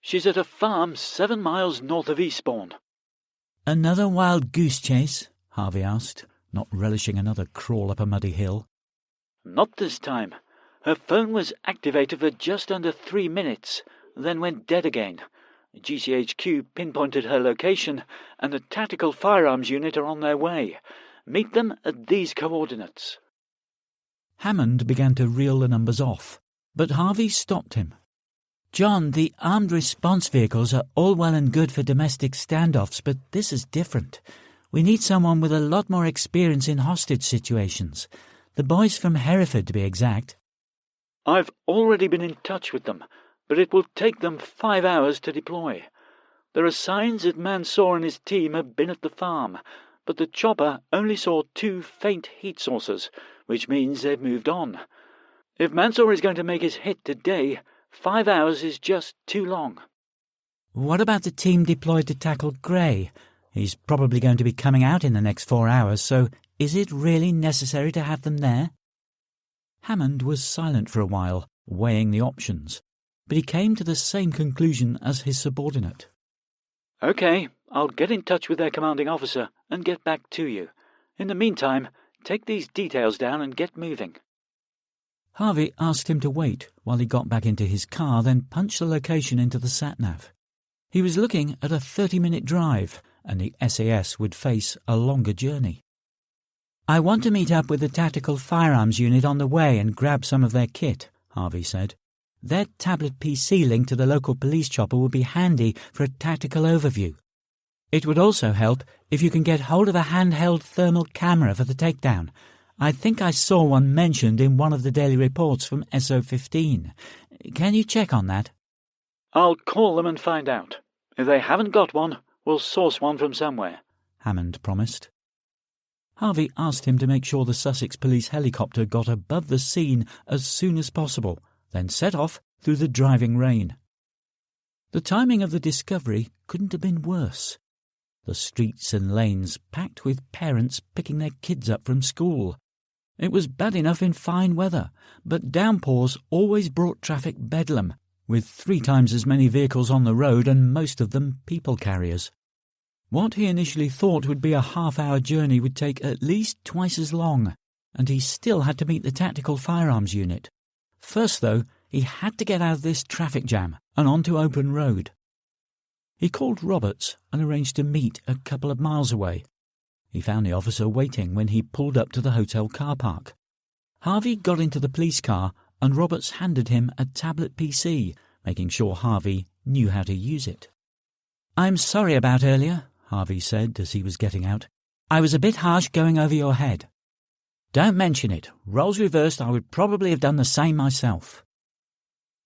"She's at a farm 7 miles north of Eastbourne." "Another wild goose chase?" Harvey asked, not relishing another crawl up a muddy hill. "Not this time. Her phone was activated for just under 3 minutes, then went dead again. GCHQ pinpointed her location, and the tactical firearms unit are on their way. Meet them at these coordinates." Hammond began to reel the numbers off, but Harvey stopped him. "John, the armed response vehicles are all well and good for domestic standoffs, but this is different. We need someone with a lot more experience in hostage situations. The boys from Hereford, to be exact." "I've already been in touch with them, but it will take them 5 hours to deploy. There are signs that Mansour and his team have been at the farm, but the chopper only saw 2 faint heat sources, which means they've moved on. If Mansour is going to make his hit today, 5 hours is just too long." "What about the team deployed to tackle Gray? He's probably going to be coming out in the next 4 hours, so is it really necessary to have them there?" Hammond was silent for a while, weighing the options, but he came to the same conclusion as his subordinate. "OK, I'll get in touch with their commanding officer and get back to you. In the meantime, take these details down and get moving." Harvey asked him to wait while he got back into his car, then punched the location into the sat-nav. He was looking at a 30-minute drive, and the SAS would face a longer journey. "I want to meet up with the tactical firearms unit on the way and grab some of their kit," Harvey said. "Their tablet PC link to the local police chopper would be handy for a tactical overview. It would also help if you can get hold of a handheld thermal camera for the takedown. I think I saw one mentioned in one of the daily reports from SO15. Can you check on that? I'll call them and find out. If they haven't got one, we'll source one from somewhere, Hammond promised. Harvey asked him to make sure the Sussex police helicopter got above the scene as soon as possible, then set off through the driving rain. The timing of the discovery couldn't have been worse. The streets and lanes packed with parents picking their kids up from school. It was bad enough in fine weather, but downpours always brought traffic bedlam, with 3 times as many vehicles on the road and most of them people carriers. What he initially thought would be a half-hour journey would take at least twice as long, and he still had to meet the tactical firearms unit. First, though, he had to get out of this traffic jam and onto open road. He called Roberts and arranged to meet a couple of miles away. He found the officer waiting when he pulled up to the hotel car park. Harvey got into the police car and Roberts handed him a tablet PC, making sure Harvey knew how to use it. "I'm sorry about earlier," Harvey said as he was getting out. "I was a bit harsh going over your head." "Don't mention it. Roles reversed, I would probably have done the same myself."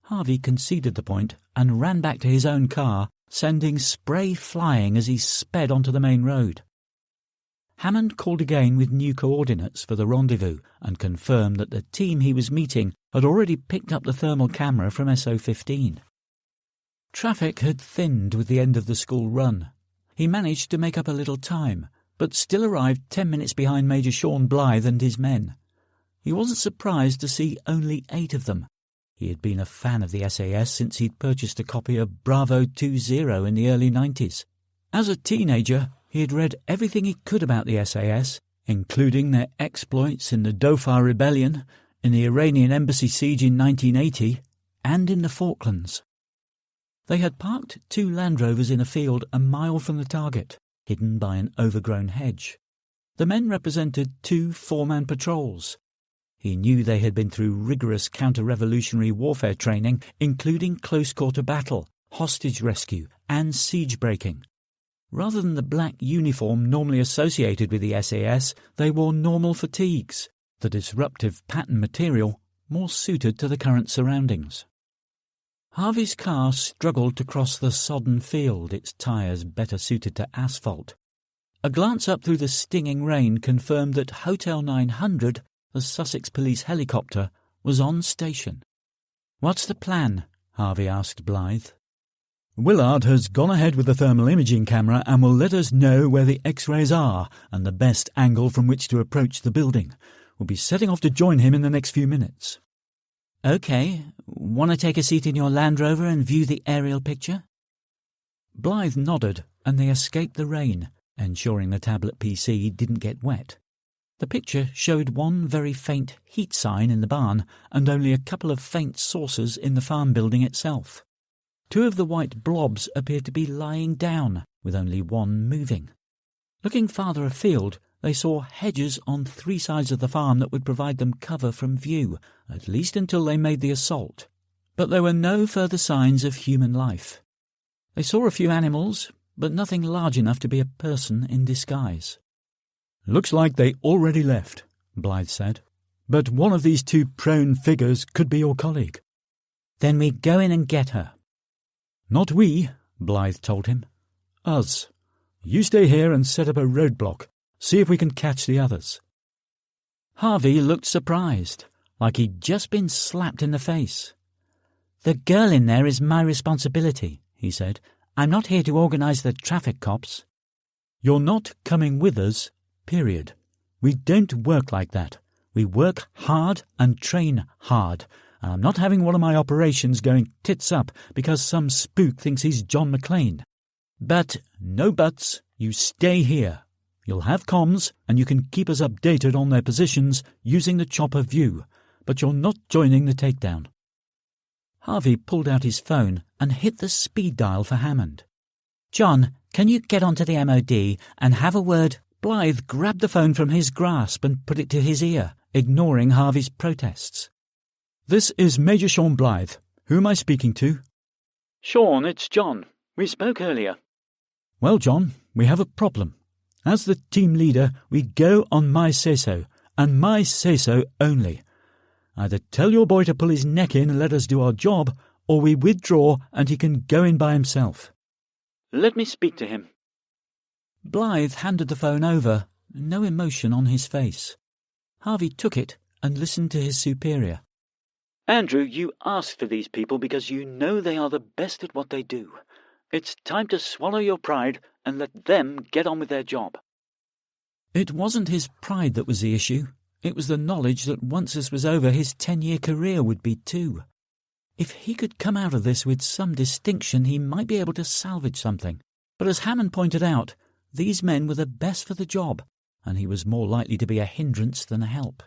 Harvey conceded the point and ran back to his own car, sending spray flying as he sped onto the main road. Hammond called again with new coordinates for the rendezvous and confirmed that the team he was meeting had already picked up the thermal camera from SO15. Traffic had thinned with the end of the school run. He managed to make up a little time, but still arrived 10 minutes behind Major Sean Blythe and his men. He wasn't surprised to see only 8 of them. He had been a fan of the SAS since he'd purchased a copy of Bravo 20 in the early 90s. As a teenager, he had read everything he could about the SAS, including their exploits in the Dhofar Rebellion, in the Iranian embassy siege in 1980, and in the Falklands. They had parked 2 Land Rovers in a field a mile from the target, hidden by an overgrown hedge. The men represented 2 4-man patrols. He knew they had been through rigorous counter-revolutionary warfare training, including close-quarter battle, hostage rescue, and siege-breaking. Rather than the black uniform normally associated with the SAS, they wore normal fatigues, the disruptive pattern material more suited to the current surroundings. Harvey's car struggled to cross the sodden field, its tyres better suited to asphalt. A glance up through the stinging rain confirmed that Hotel 900, the Sussex police helicopter, was on station. "What's the plan?" Harvey asked Blythe. "Willard has gone ahead with the thermal imaging camera and will let us know where the X-rays are and the best angle from which to approach the building. We'll be setting off to join him in the next few minutes." "OK. Want to take a seat in your Land Rover and view the aerial picture?" Blythe nodded and they escaped the rain, ensuring the tablet PC didn't get wet. The picture showed one very faint heat sign in the barn and only a couple of faint sources in the farm building itself. 2 of the white blobs appeared to be lying down, with only one moving. Looking farther afield, they saw hedges on 3 sides of the farm that would provide them cover from view, at least until they made the assault. But there were no further signs of human life. They saw a few animals, but nothing large enough to be a person in disguise. "Looks like they already left," Blythe said. "But one of these 2 prone figures could be your colleague." "Then we go in and get her." "Not we," Blythe told him. "Us. You stay here and set up a roadblock. See if we can catch the others." Harvey looked surprised, like he'd just been slapped in the face. "The girl in there is my responsibility," he said. "I'm not here to organise the traffic cops." "You're not coming with us, period. We don't work like that. We work hard and train hard, and I'm not having one of my operations going tits up because some spook thinks he's John McClane. But no buts, you stay here. You'll have comms, and you can keep us updated on their positions using the chopper view, but you're not joining the takedown." Harvey pulled out his phone and hit the speed dial for Hammond. "John, can you get onto the MOD and have a word?" Blythe grabbed the phone from his grasp and put it to his ear, ignoring Harvey's protests. "This is Major Sean Blythe. Who am I speaking to?" Sean, it's John. We spoke earlier. "Well, John, we have a problem. As the team leader, we go on my say-so, and my say-so only. Either tell your boy to pull his neck in and let us do our job, or we withdraw and he can go in by himself." "Let me speak to him." Blythe handed the phone over, no emotion on his face. Harvey took it and listened to his superior. "Andrew, you asked for these people because you know they are the best at what they do. It's time to swallow your pride and let them get on with their job." It wasn't his pride that was the issue. It was the knowledge that once this was over, his 10-year career would be too. If he could come out of this with some distinction, he might be able to salvage something. But as Hammond pointed out, these men were the best for the job, and he was more likely to be a hindrance than a help.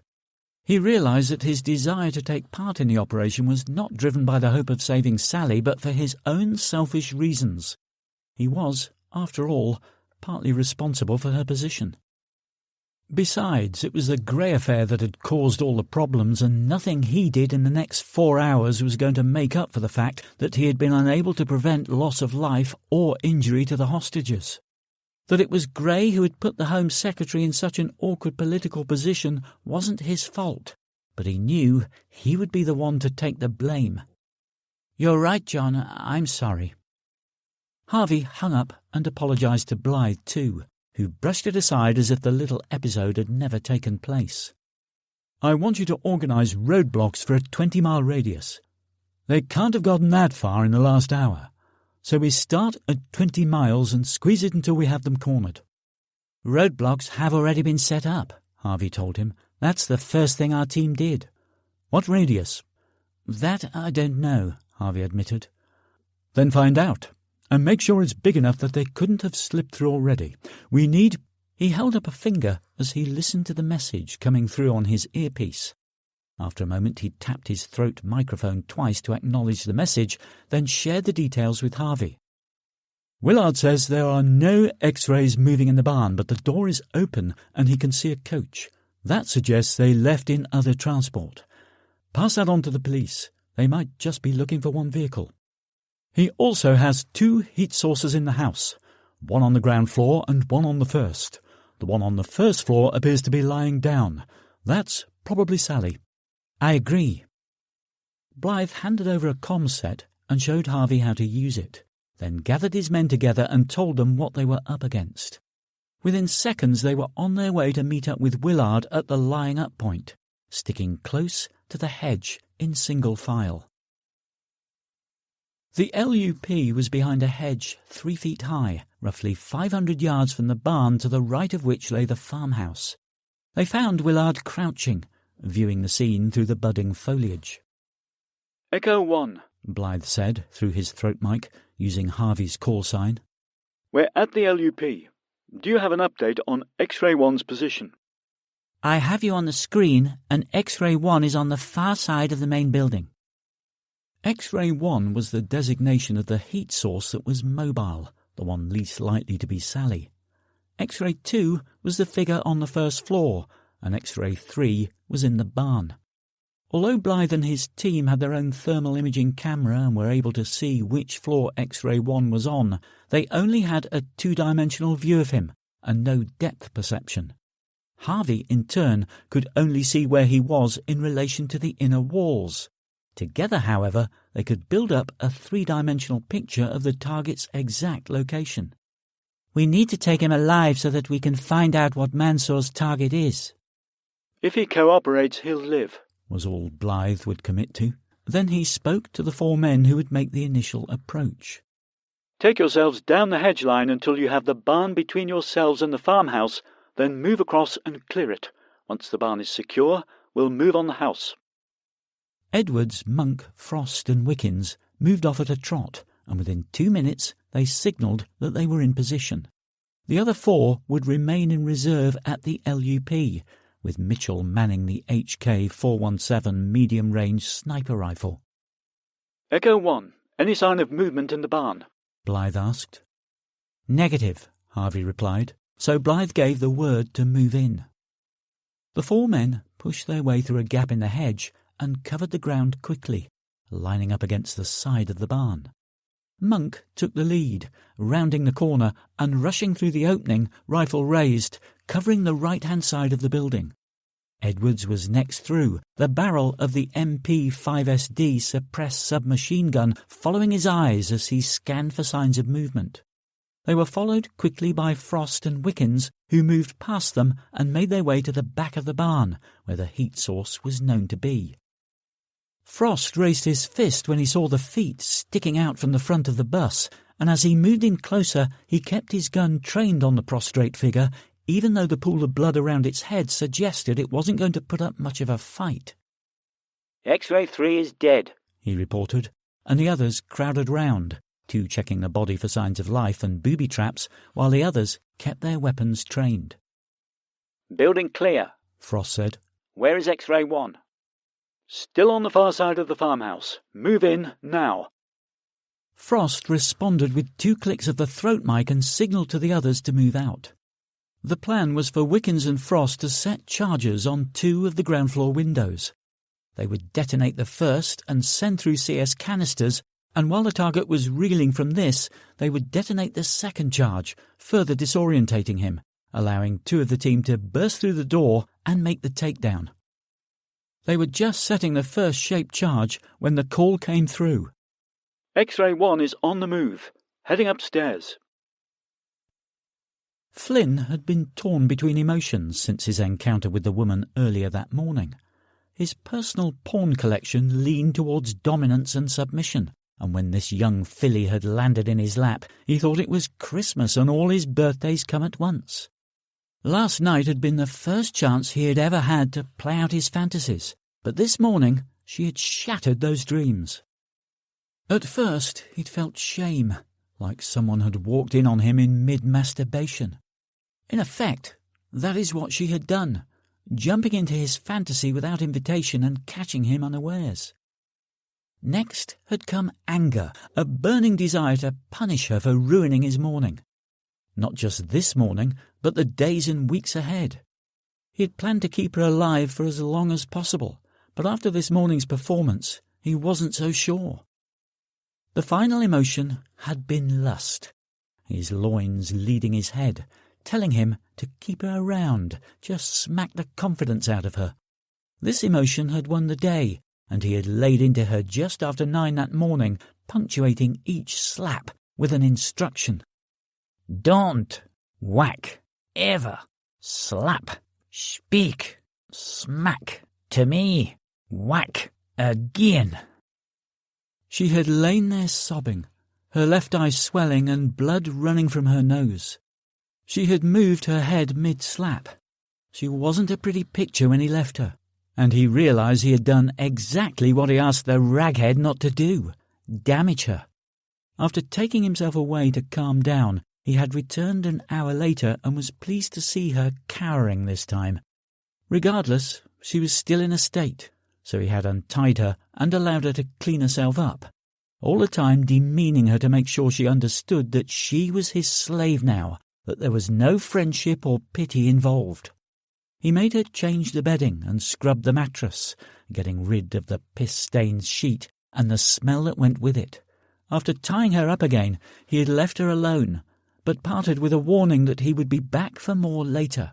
He realised that his desire to take part in the operation was not driven by the hope of saving Sally, but for his own selfish reasons. He was, after all, partly responsible for her position. Besides, it was the Grey affair that had caused all the problems, and nothing he did in the next 4 hours was going to make up for the fact that he had been unable to prevent loss of life or injury to the hostages. That it was Grey who had put the Home Secretary in such an awkward political position wasn't his fault, but he knew he would be the one to take the blame. "You're right, John. I'm sorry." Harvey hung up and apologised to Blythe too, who brushed it aside as if the little episode had never taken place. "I want you to organise roadblocks for a 20-mile radius. They can't have gotten that far in the last hour, so we start at 20 miles and squeeze it until we have them cornered." "Roadblocks have already been set up," Harvey told him. "That's the first thing our team did." "What radius?" "That I don't know," Harvey admitted. "Then find out. And make sure it's big enough that they couldn't have slipped through already. We need—" He held up a finger as he listened to the message coming through on his earpiece. After a moment he tapped his throat microphone twice to acknowledge the message, then shared the details with Harvey. "Willard says there are no X-rays moving in the barn, but the door is open and he can see a coach. That suggests they left in other transport. Pass that on to the police. They might just be looking for one vehicle. He also has 2 heat sources in the house, one on the ground floor and one on the first. The one on the first floor appears to be lying down. That's probably Sally." "I agree." Blythe handed over a comm set and showed Harvey how to use it, then gathered his men together and told them what they were up against. Within seconds they were on their way to meet up with Willard at the lying-up point, sticking close to the hedge in single file. The LUP was behind a hedge 3 feet high, roughly 500 yards from the barn, to the right of which lay the farmhouse. They found Willard crouching, viewing the scene through the budding foliage. "Echo 1, Blythe said through his throat mic, using Harvey's call sign. "We're at the LUP. Do you have an update on X-ray 1's position?" "I have you on the screen, and X-ray 1 is on the far side of the main building." X-ray 1 was the designation of the heat source that was mobile, the one least likely to be Sally. X-ray 2 was the figure on the first floor, and X-ray 3 was in the barn. Although Blythe and his team had their own thermal imaging camera and were able to see which floor X-ray 1 was on, they only had a 2-dimensional view of him and no depth perception. Harvey, in turn, could only see where he was in relation to the inner walls. Together, however, they could build up a 3-dimensional picture of the target's exact location. "We need to take him alive so that we can find out what Mansour's target is." "If he cooperates, he'll live," was all Blythe would commit to. Then he spoke to the 4 men who would make the initial approach. "Take yourselves down the hedge line until you have the barn between yourselves and the farmhouse, then move across and clear it. Once the barn is secure, we'll move on the house." Edwards, Monk, Frost and Wickens moved off at a trot, and within 2 minutes they signalled that they were in position. The other 4 would remain in reserve at the LUP, with Mitchell manning the HK 417 medium-range sniper rifle. "Echo 1, any sign of movement in the barn?" Blythe asked. "Negative," Harvey replied, so Blythe gave the word to move in. The 4 men pushed their way through a gap in the hedge and covered the ground quickly, lining up against the side of the barn. Monk took the lead, rounding the corner and rushing through the opening, rifle raised, covering the right-hand side of the building. Edwards was next through, the barrel of the MP-5SD suppressed submachine gun following his eyes as he scanned for signs of movement. They were followed quickly by Frost and Wickens, who moved past them and made their way to the back of the barn, where the heat source was known to be. Frost raised his fist when he saw the feet sticking out from the front of the bus, and as he moved in closer, he kept his gun trained on the prostrate figure, even though the pool of blood around its head suggested it wasn't going to put up much of a fight. X-ray 3 is dead, he reported, and the others crowded round, two checking the body for signs of life and booby traps, while the others kept their weapons trained. Building clear, Frost said. Where is X-ray 1? Still on the far side of the farmhouse. Move in, now. Frost responded with 2 clicks of the throat mic and signalled to the others to move out. The plan was for Wickens and Frost to set charges on 2 of the ground floor windows. They would detonate the first and send through CS canisters, and while the target was reeling from this, they would detonate the second charge, further disorientating him, allowing 2 of the team to burst through the door and make the takedown. They were just setting the first shaped charge when the call came through. X-ray 1 is on the move, heading upstairs. Flynn had been torn between emotions since his encounter with the woman earlier that morning. His personal porn collection leaned towards dominance and submission, and when this young filly had landed in his lap, he thought it was Christmas and all his birthdays come at once. Last night had been the first chance he had ever had to play out his fantasies, but this morning she had shattered those dreams. At first he'd felt shame, like someone had walked in on him in mid-masturbation. In effect, that is what she had done, jumping into his fantasy without invitation and catching him unawares. Next had come anger, a burning desire to punish her for ruining his morning. Not just this morning, but the days and weeks ahead. He had planned to keep her alive for as long as possible, but after this morning's performance, he wasn't so sure. The final emotion had been lust, his loins leading his head, telling him to keep her around, just smack the confidence out of her. This emotion had won the day, and he had laid into her just after 9 that morning, punctuating each slap with an instruction. Don't whack, ever, slap, speak, smack, to me, whack, again. She had lain there sobbing, her left eye swelling and blood running from her nose. She had moved her head mid-slap. She wasn't a pretty picture when he left her, and he realised he had done exactly what he asked the raghead not to do, damage her. After taking himself away to calm down, he had returned an hour later and was pleased to see her cowering this time. Regardless, she was still in a state, so he had untied her and allowed her to clean herself up, all the time demeaning her to make sure she understood that she was his slave now, that there was no friendship or pity involved. He made her change the bedding and scrub the mattress, getting rid of the piss-stained sheet and the smell that went with it. After tying her up again, he had left her alone, but parted with a warning that he would be back for more later.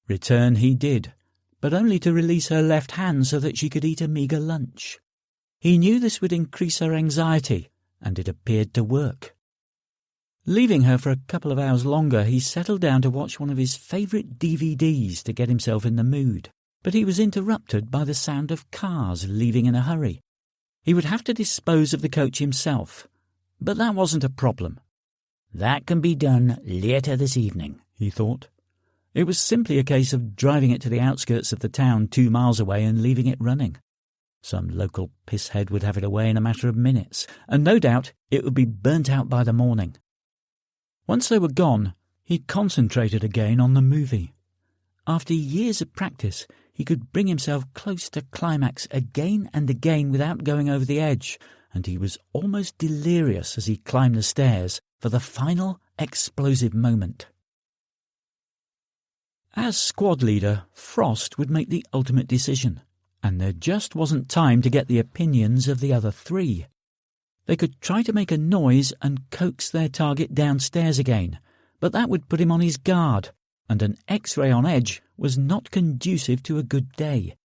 Return he did, but only to release her left hand so that she could eat a meagre lunch. He knew this would increase her anxiety, and it appeared to work. Leaving her for a couple of hours longer, he settled down to watch one of his favourite DVDs to get himself in the mood, but he was interrupted by the sound of cars leaving in a hurry. He would have to dispose of the coach himself, but that wasn't a problem. That can be done later this evening, he thought. It was simply a case of driving it to the outskirts of the town 2 miles away and leaving it running. Some local pisshead would have it away in a matter of minutes, and no doubt it would be burnt out by the morning. Once they were gone, he concentrated again on the movie. After years of practice, he could bring himself close to climax again and again without going over the edge, and he was almost delirious as he climbed the stairs for the final explosive moment. As squad leader, Frost would make the ultimate decision, and there just wasn't time to get the opinions of the other 3. They could try to make a noise and coax their target downstairs again, but that would put him on his guard, and an X-ray on edge was not conducive to a good day.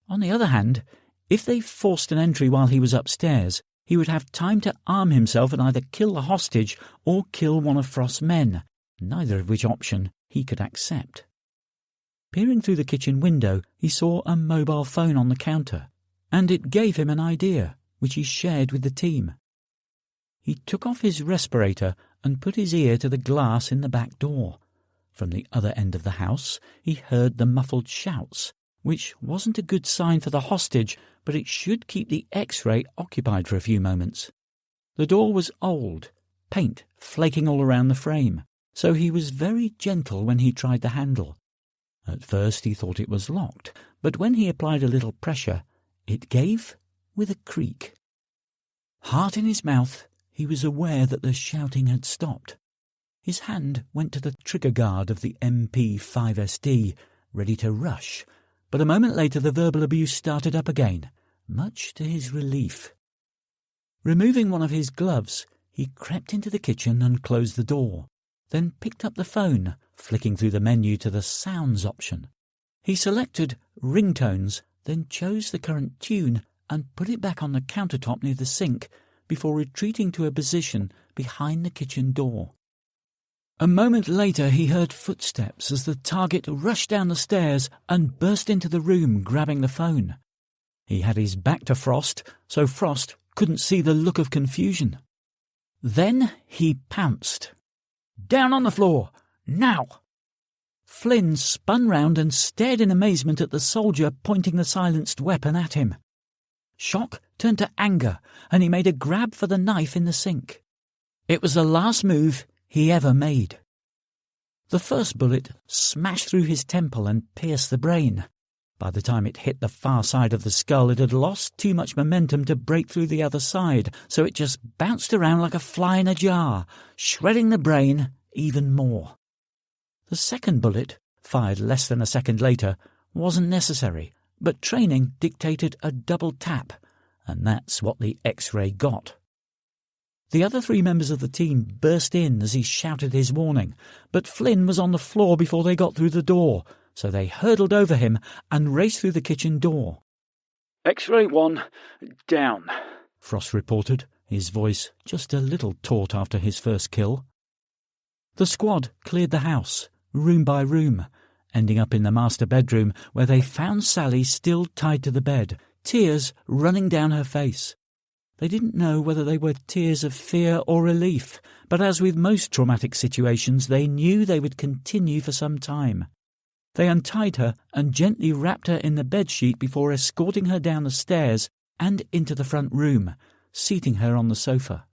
On the other hand, if they forced an entry while he was upstairs, he would have time to arm himself and either kill the hostage or kill one of Frost's men, neither of which option he could accept. Peering through the kitchen window, he saw a mobile phone on the counter, and it gave him an idea, which he shared with the team. He took off his respirator and put his ear to the glass in the back door. From the other end of the house, he heard the muffled shouts, which wasn't a good sign for the hostage, but it should keep the X-ray occupied for a few moments. The door was old, paint flaking all around the frame, so he was very gentle when he tried the handle. At first he thought it was locked, but when he applied a little pressure, it gave with a creak. Heart in his mouth, he was aware that the shouting had stopped. His hand went to the trigger guard of the MP5SD, ready to rush, but a moment later the verbal abuse started up again, much to his relief. Removing one of his gloves, he crept into the kitchen and closed the door, then picked up the phone, flicking through the menu to the sounds option. He selected ringtones, then chose the current tune and put it back on the countertop near the sink before retreating to a position behind the kitchen door. A moment later he heard footsteps as the target rushed down the stairs and burst into the room, grabbing the phone. He had his back to Frost, so Frost couldn't see the look of confusion. Then he pounced. "Down on the floor! Now!" Flynn spun round and stared in amazement at the soldier pointing the silenced weapon at him. Shock turned to anger, and he made a grab for the knife in the sink. It was the last move he ever made. The first bullet smashed through his temple and pierced the brain. By the time it hit the far side of the skull, it had lost too much momentum to break through the other side, so it just bounced around like a fly in a jar, shredding the brain even more. The second bullet, fired less than a second later, wasn't necessary, but training dictated a double tap, and that's what the X-ray got. The other three members of the team burst in as he shouted his warning, but Flynn was on the floor before they got through the door, so they hurtled over him and raced through the kitchen door. "X-ray 1, down," Frost reported, his voice just a little taut after his first kill. The squad cleared the house, room by room, ending up in the master bedroom where they found Sally still tied to the bed, tears running down her face. They didn't know whether they were tears of fear or relief, but as with most traumatic situations, they knew they would continue for some time. They untied her and gently wrapped her in the bedsheet before escorting her down the stairs and into the front room, seating her on the sofa.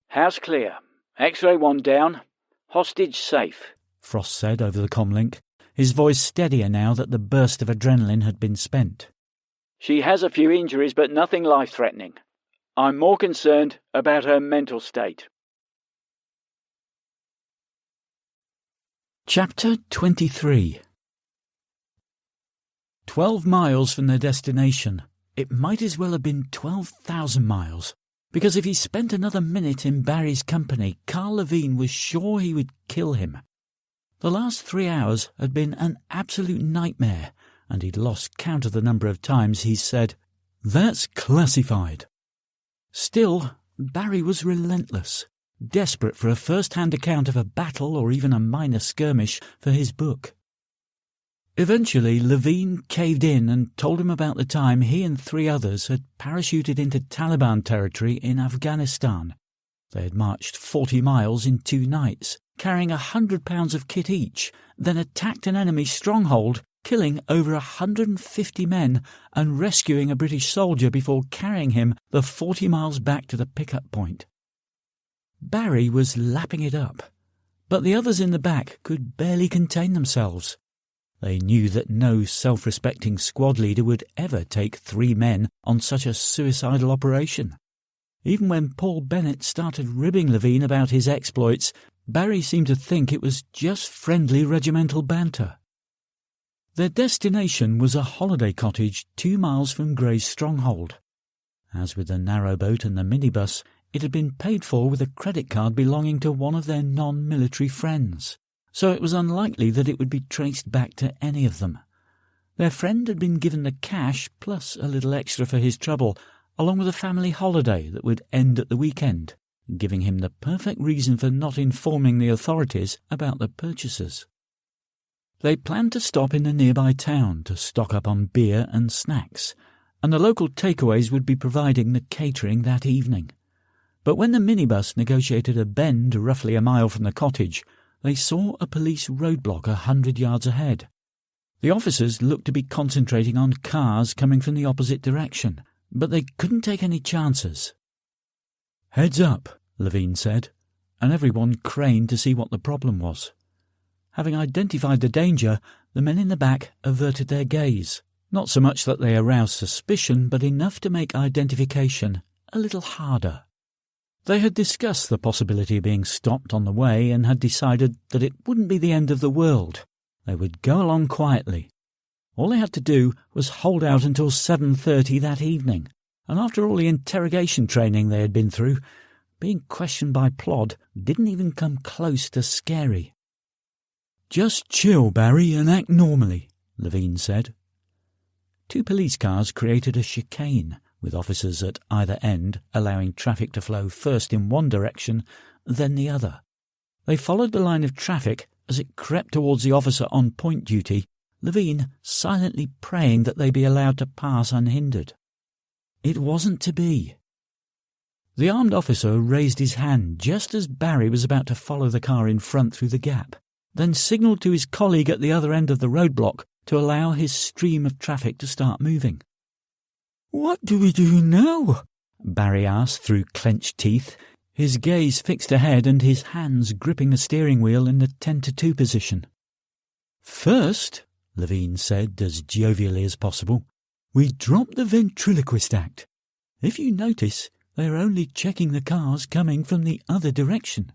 "House clear. X-ray 1 down. Hostage safe," Frost said over the comlink, his voice steadier now that the burst of adrenaline had been spent. "She has a few injuries, but nothing life-threatening. I'm more concerned about her mental state." Chapter 23. 12 miles from their destination. It might as well have been 12,000 miles, because if he spent another minute in Barry's company, Carl Levine was sure he would kill him. The last 3 hours had been an absolute nightmare, and he'd lost count of the number of times he said, "That's classified." Still, Barry was relentless, desperate for a first-hand account of a battle or even a minor skirmish for his book. Eventually, Levine caved in and told him about the time he and 3 others had parachuted into Taliban territory in Afghanistan. They had marched 40 miles in 2 nights, carrying 100 pounds of kit each, then attacked an enemy stronghold, killing over 150 men and rescuing a British soldier before carrying him the 40 miles back to the pickup point. Barry was lapping it up, but the others in the back could barely contain themselves. They knew that no self-respecting squad leader would ever take 3 men on such a suicidal operation. Even when Paul Bennett started ribbing Levine about his exploits, Barry seemed to think it was just friendly regimental banter. Their destination was a holiday cottage 2 miles from Gray's stronghold. As with the narrowboat and the minibus, it had been paid for with a credit card belonging to one of their non-military friends, so it was unlikely that it would be traced back to any of them. Their friend had been given the cash plus a little extra for his trouble, along with a family holiday that would end at the weekend, giving him the perfect reason for not informing the authorities about the purchases. They planned to stop in a nearby town to stock up on beer and snacks, and the local takeaways would be providing the catering that evening. But when the minibus negotiated a bend roughly a mile from the cottage, they saw a police roadblock 100 yards ahead. The officers looked to be concentrating on cars coming from the opposite direction, but they couldn't take any chances. "Heads up," Levine said, and everyone craned to see what the problem was. Having identified the danger, the men in the back averted their gaze, not so much that they aroused suspicion, but enough to make identification a little harder. They had discussed the possibility of being stopped on the way and had decided that it wouldn't be the end of the world. They would go along quietly. All they had to do was hold out until 7:30 that evening, and after all the interrogation training they had been through, being questioned by Plod didn't even come close to scary. "Just chill, Barry, and act normally," Levine said. 2 police cars created a chicane, with officers at either end allowing traffic to flow first in one direction, then the other. They followed the line of traffic as it crept towards the officer on point duty, Levine silently praying that they be allowed to pass unhindered. It wasn't to be. The armed officer raised his hand just as Barry was about to follow the car in front through the gap, then signalled to his colleague at the other end of the roadblock to allow his stream of traffic to start moving. "What do we do now?" Barry asked through clenched teeth, his gaze fixed ahead and his hands gripping the steering wheel in the 10-2 position. "First," Levine said as jovially as possible, "we drop the ventriloquist act. If you notice, they are only checking the cars coming from the other direction."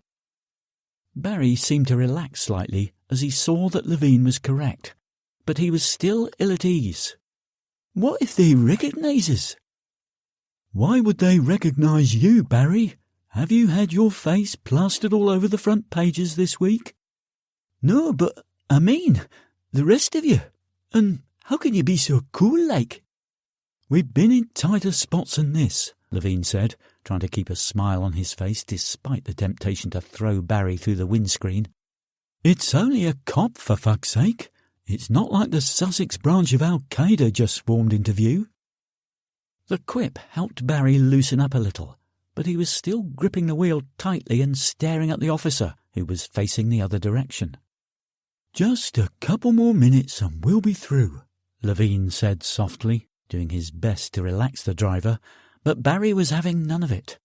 Barry seemed to relax slightly as he saw that Levine was correct, but he was still ill at ease. "What if they recognise us?" "Why would they recognise you, Barry? Have you had your face plastered all over the front pages this week?" "No, but I mean, the rest of you. And how can you be so cool like?" "We've been in tighter spots than this," Levine said, trying to keep a smile on his face despite the temptation to throw Barry through the windscreen. "It's only a cop, for fuck's sake. It's not like the Sussex branch of Al-Qaeda just swarmed into view." The quip helped Barry loosen up a little, but he was still gripping the wheel tightly and staring at the officer, who was facing the other direction. "Just a couple more minutes and we'll be through," Levine said softly, doing his best to relax the driver, but Barry was having none of it.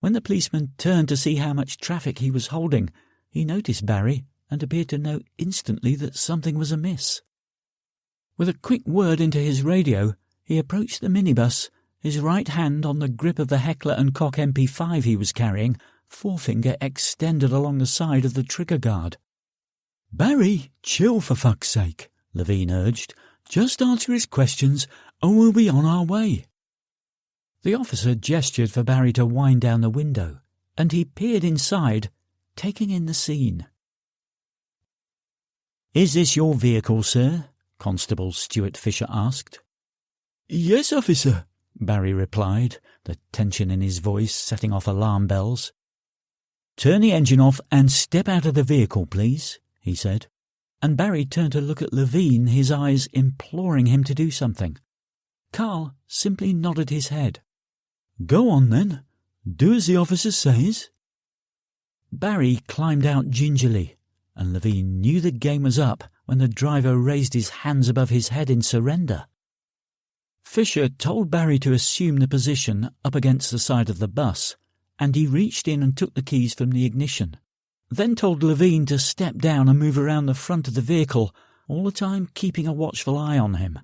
When the policeman turned to see how much traffic he was holding, he noticed Barry and appeared to know instantly that something was amiss. With a quick word into his radio, he approached the minibus, his right hand on the grip of the Heckler & Koch MP5 he was carrying, forefinger extended along the side of the trigger guard. "Barry, chill for fuck's sake," Levine urged. "Just answer his questions and we'll be on our way." The officer gestured for Barry to wind down the window, and he peered inside, taking in the scene. "Is this your vehicle, sir?" Constable Stuart Fisher asked. "Yes, officer," Barry replied, the tension in his voice setting off alarm bells. "Turn the engine off and step out of the vehicle, please," he said, and Barry turned to look at Levine, his eyes imploring him to do something. Carl simply nodded his head. "Go on, then. Do as the officer says." Barry climbed out gingerly, and Levine knew the game was up when the driver raised his hands above his head in surrender. Fisher told Barry to assume the position up against the side of the bus, and he reached in and took the keys from the ignition, then told Levine to step down and move around the front of the vehicle, all the time keeping a watchful eye on him.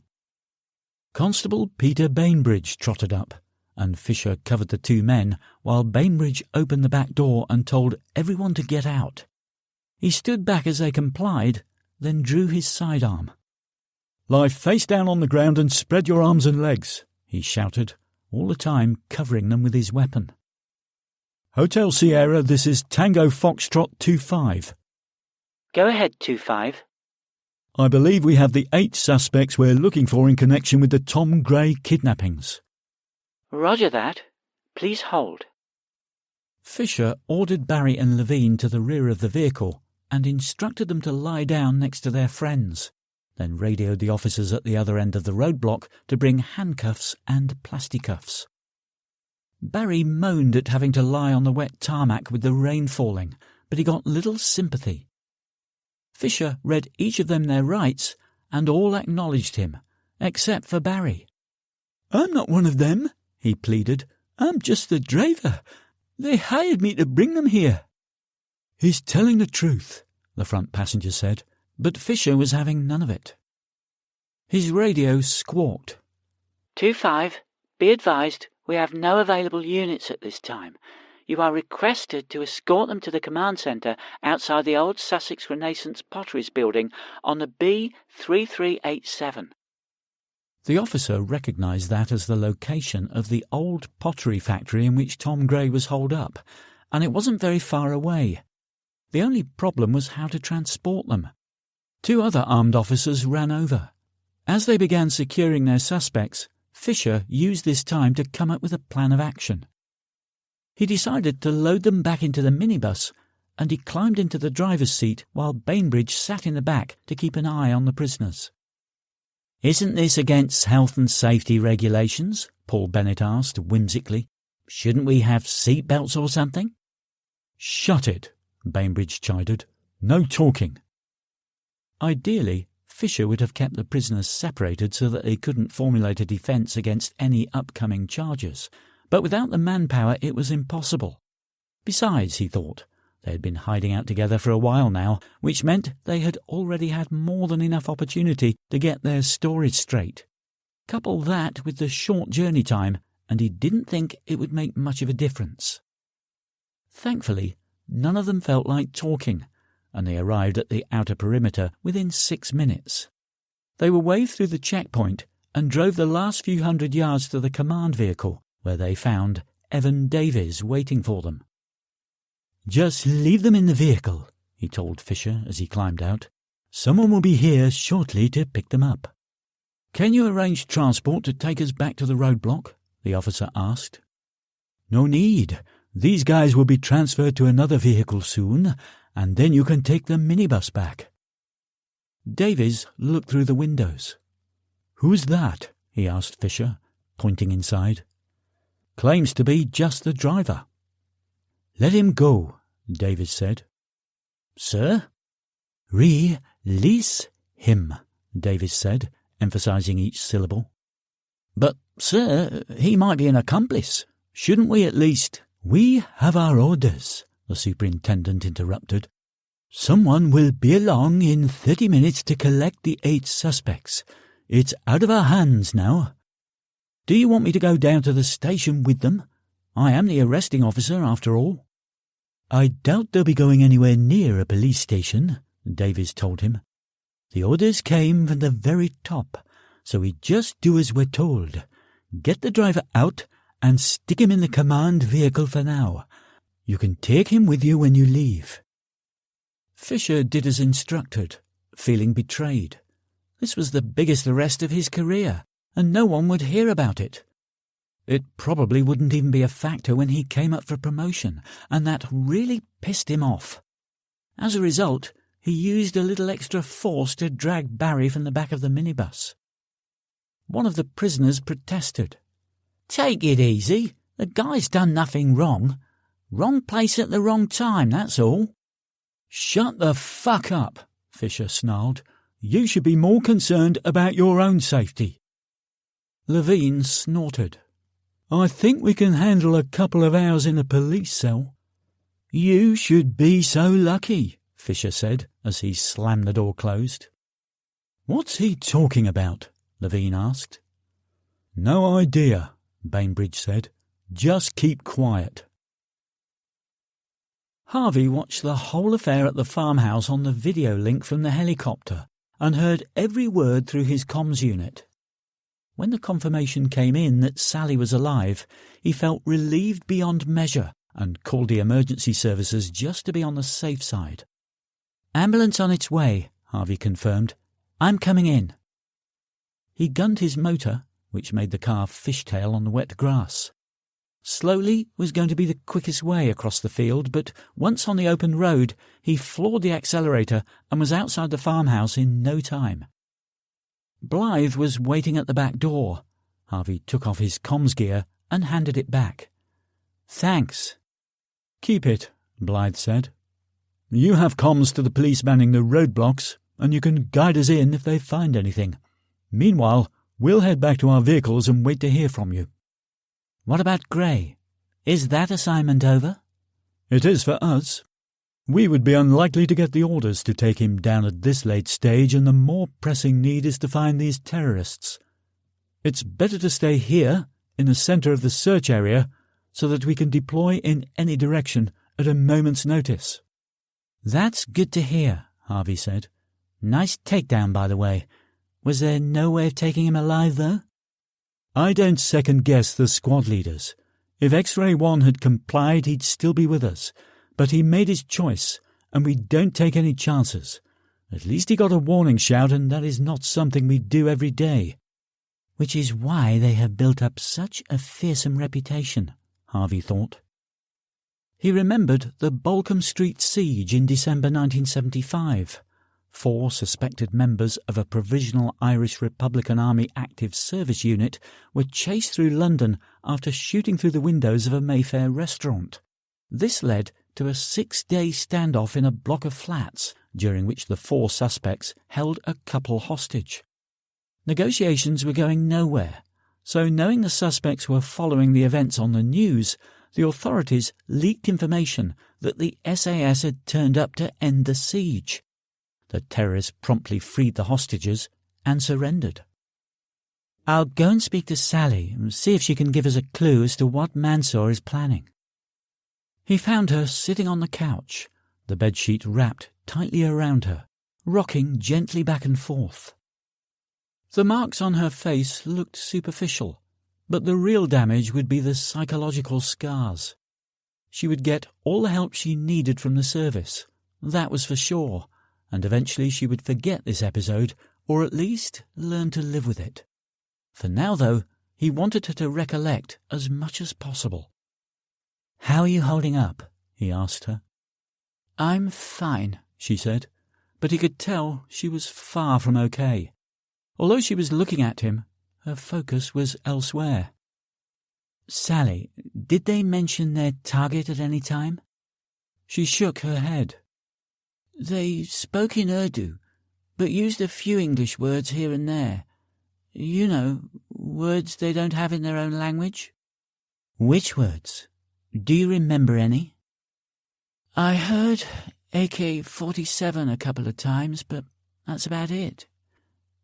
Constable Peter Bainbridge trotted up, and Fisher covered the 2 men while Bainbridge opened the back door and told everyone to get out. He stood back as they complied, then drew his sidearm. "Lie face down on the ground and spread your arms and legs," he shouted, all the time covering them with his weapon. Hotel Sierra, this is Tango Foxtrot 25. Go ahead, 25. I believe we have the 8 suspects we're looking for in connection with the Tom Gray kidnappings. Roger that. Please hold. Fisher ordered Barry and Levine to the rear of the vehicle and instructed them to lie down next to their friends, then radioed the officers at the other end of the roadblock to bring handcuffs and plasticuffs. Barry moaned at having to lie on the wet tarmac with the rain falling, but he got little sympathy. Fisher read each of them their rights, and all acknowledged him, except for Barry. I'm not one of them, he pleaded. I'm just the driver. They hired me to bring them here. He's telling the truth, the front passenger said, but Fisher was having none of it. His radio squawked. 25, be advised, we have no available units at this time. You are requested to escort them to the command centre outside the old Sussex Renaissance Potteries building on the B3387. The officer recognised that as the location of the old pottery factory in which Tom Gray was holed up, and it wasn't very far away. The only problem was how to transport them. 2 other armed officers ran over. As they began securing their suspects, Fisher used this time to come up with a plan of action. He decided to load them back into the minibus, and he climbed into the driver's seat while Bainbridge sat in the back to keep an eye on the prisoners. "Isn't this against health and safety regulations?" Paul Bennett asked whimsically. "Shouldn't we have seat belts or something?" "Shut it," Bainbridge chided. "No talking." Ideally, Fisher would have kept the prisoners separated so that they couldn't formulate a defence against any upcoming charges, but without the manpower it was impossible. Besides, he thought, they had been hiding out together for a while now, which meant they had already had more than enough opportunity to get their stories straight. Couple that with the short journey time, and he didn't think it would make much of a difference. Thankfully, none of them felt like talking, and they arrived at the outer perimeter within 6 minutes. They were waved through the checkpoint and drove the last few hundred yards to the command vehicle, where they found Evan Davies waiting for them. "Just leave them in the vehicle," he told Fisher as he climbed out. "Someone will be here shortly to pick them up." "Can you arrange transport to take us back to the roadblock?" the officer asked. "No need. These guys will be transferred to another vehicle soon, and then you can take the minibus back." Davies looked through the windows. "Who's that?" he asked Fisher, pointing inside. "Claims to be just the driver." "Let him go," Davies said. "Sir?" "Release him," Davies said, emphasising each syllable. "But, sir, he might be an accomplice. Shouldn't we at least—" "We have our orders," the superintendent interrupted. "Someone will be along in 30 minutes to collect the 8 suspects. It's out of our hands now." "Do you want me to go down to the station with them? I am the arresting officer, after all." "I doubt they'll be going anywhere near a police station," Davies told him. "The orders came from the very top, so we just do as we're told. Get the driver out and stick him in the command vehicle for now. You can take him with you when you leave." Fisher did as instructed, feeling betrayed. This was the biggest arrest of his career, and no one would hear about it. It probably wouldn't even be a factor when he came up for promotion, and that really pissed him off. As a result, he used a little extra force to drag Barry from the back of the minibus. One of the prisoners protested. "Take it easy. The guy's done nothing wrong. Wrong place at the wrong time, that's all." "Shut the fuck up," Fisher snarled. "You should be more concerned about your own safety." Levine snorted. "I think we can handle a couple of hours in a police cell." "You should be so lucky," Fisher said as he slammed the door closed. "What's he talking about?" Levine asked. "No idea," Bainbridge said. "Just keep quiet." Harvey watched the whole affair at the farmhouse on the video link from the helicopter and heard every word through his comms unit. When the confirmation came in that Sally was alive, he felt relieved beyond measure and called the emergency services just to be on the safe side. "Ambulance on its way," Harvey confirmed. "I'm coming in." He gunned his motor, which made the car fishtail on the wet grass. Slowly was going to be the quickest way across the field, but once on the open road, he floored the accelerator and was outside the farmhouse in no time. Blythe was waiting at the back door. Harvey took off his comms gear and handed it back. "Thanks." "Keep it," Blythe said. "You have comms to the police manning the roadblocks, and you can guide us in if they find anything. Meanwhile, we'll head back to our vehicles and wait to hear from you." "What about Gray? Is that assignment over?" "It is for us. We would be unlikely to get the orders to take him down at this late stage, and the more pressing need is to find these terrorists. It's better to stay here, in the centre of the search area, so that we can deploy in any direction at a moment's notice." "That's good to hear," Harvey said. "Nice takedown, by the way. Was there no way of taking him alive, though?" "I don't second-guess the squad leaders. If X-Ray 1 had complied, he'd still be with us. But he made his choice, and we don't take any chances. At least he got a warning shout, and that is not something we do every day." "Which is why they have built up such a fearsome reputation," Harvey thought. He remembered the Balcombe Street siege in December 1975. 4 suspected members of a Provisional Irish Republican Army Active Service Unit were chased through London after shooting through the windows of a Mayfair restaurant. This led to a 6-day standoff in a block of flats, during which the 4 suspects held a couple hostage. Negotiations were going nowhere, so knowing the suspects were following the events on the news, the authorities leaked information that the SAS had turned up to end the siege. The terrorists promptly freed the hostages and surrendered. "I'll go and speak to Sally and see if she can give us a clue as to what Mansour is planning." He found her sitting on the couch, the bedsheet wrapped tightly around her, rocking gently back and forth. The marks on her face looked superficial, but the real damage would be the psychological scars. She would get all the help she needed from the service, that was for sure, and eventually she would forget this episode, or at least learn to live with it. For now, though, he wanted her to recollect as much as possible. "How are you holding up?" he asked her. "I'm fine," she said, but he could tell she was far from okay. Although she was looking at him, her focus was elsewhere. "Sally, did they mention their target at any time?" She shook her head. "They spoke in Urdu, but used a few English words here and there. You know, words they don't have in their own language." "Which words? Do you remember any?" "I heard AK-47 a couple of times, but that's about it.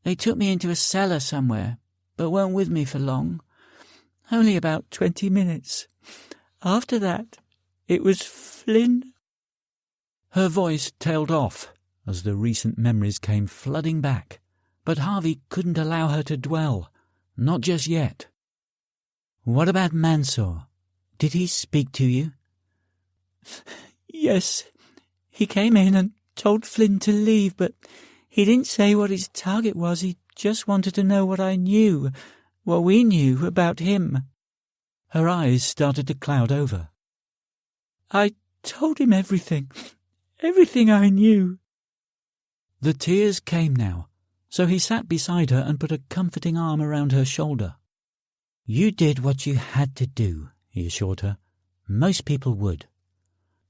They took me into a cellar somewhere, but weren't with me for long. Only about 20 minutes. After that, it was Flynn." Her voice tailed off as the recent memories came flooding back, but Harvey couldn't allow her to dwell, not just yet. "What about Mansour? Did he speak to you?" "Yes. He came in and told Flynn to leave, but he didn't say what his target was. He just wanted to know what I knew, what we knew about him." Her eyes started to cloud over. "I told him everything I knew." The tears came now, so he sat beside her and put a comforting arm around her shoulder. "You did what you had to do," he assured her. "Most people would."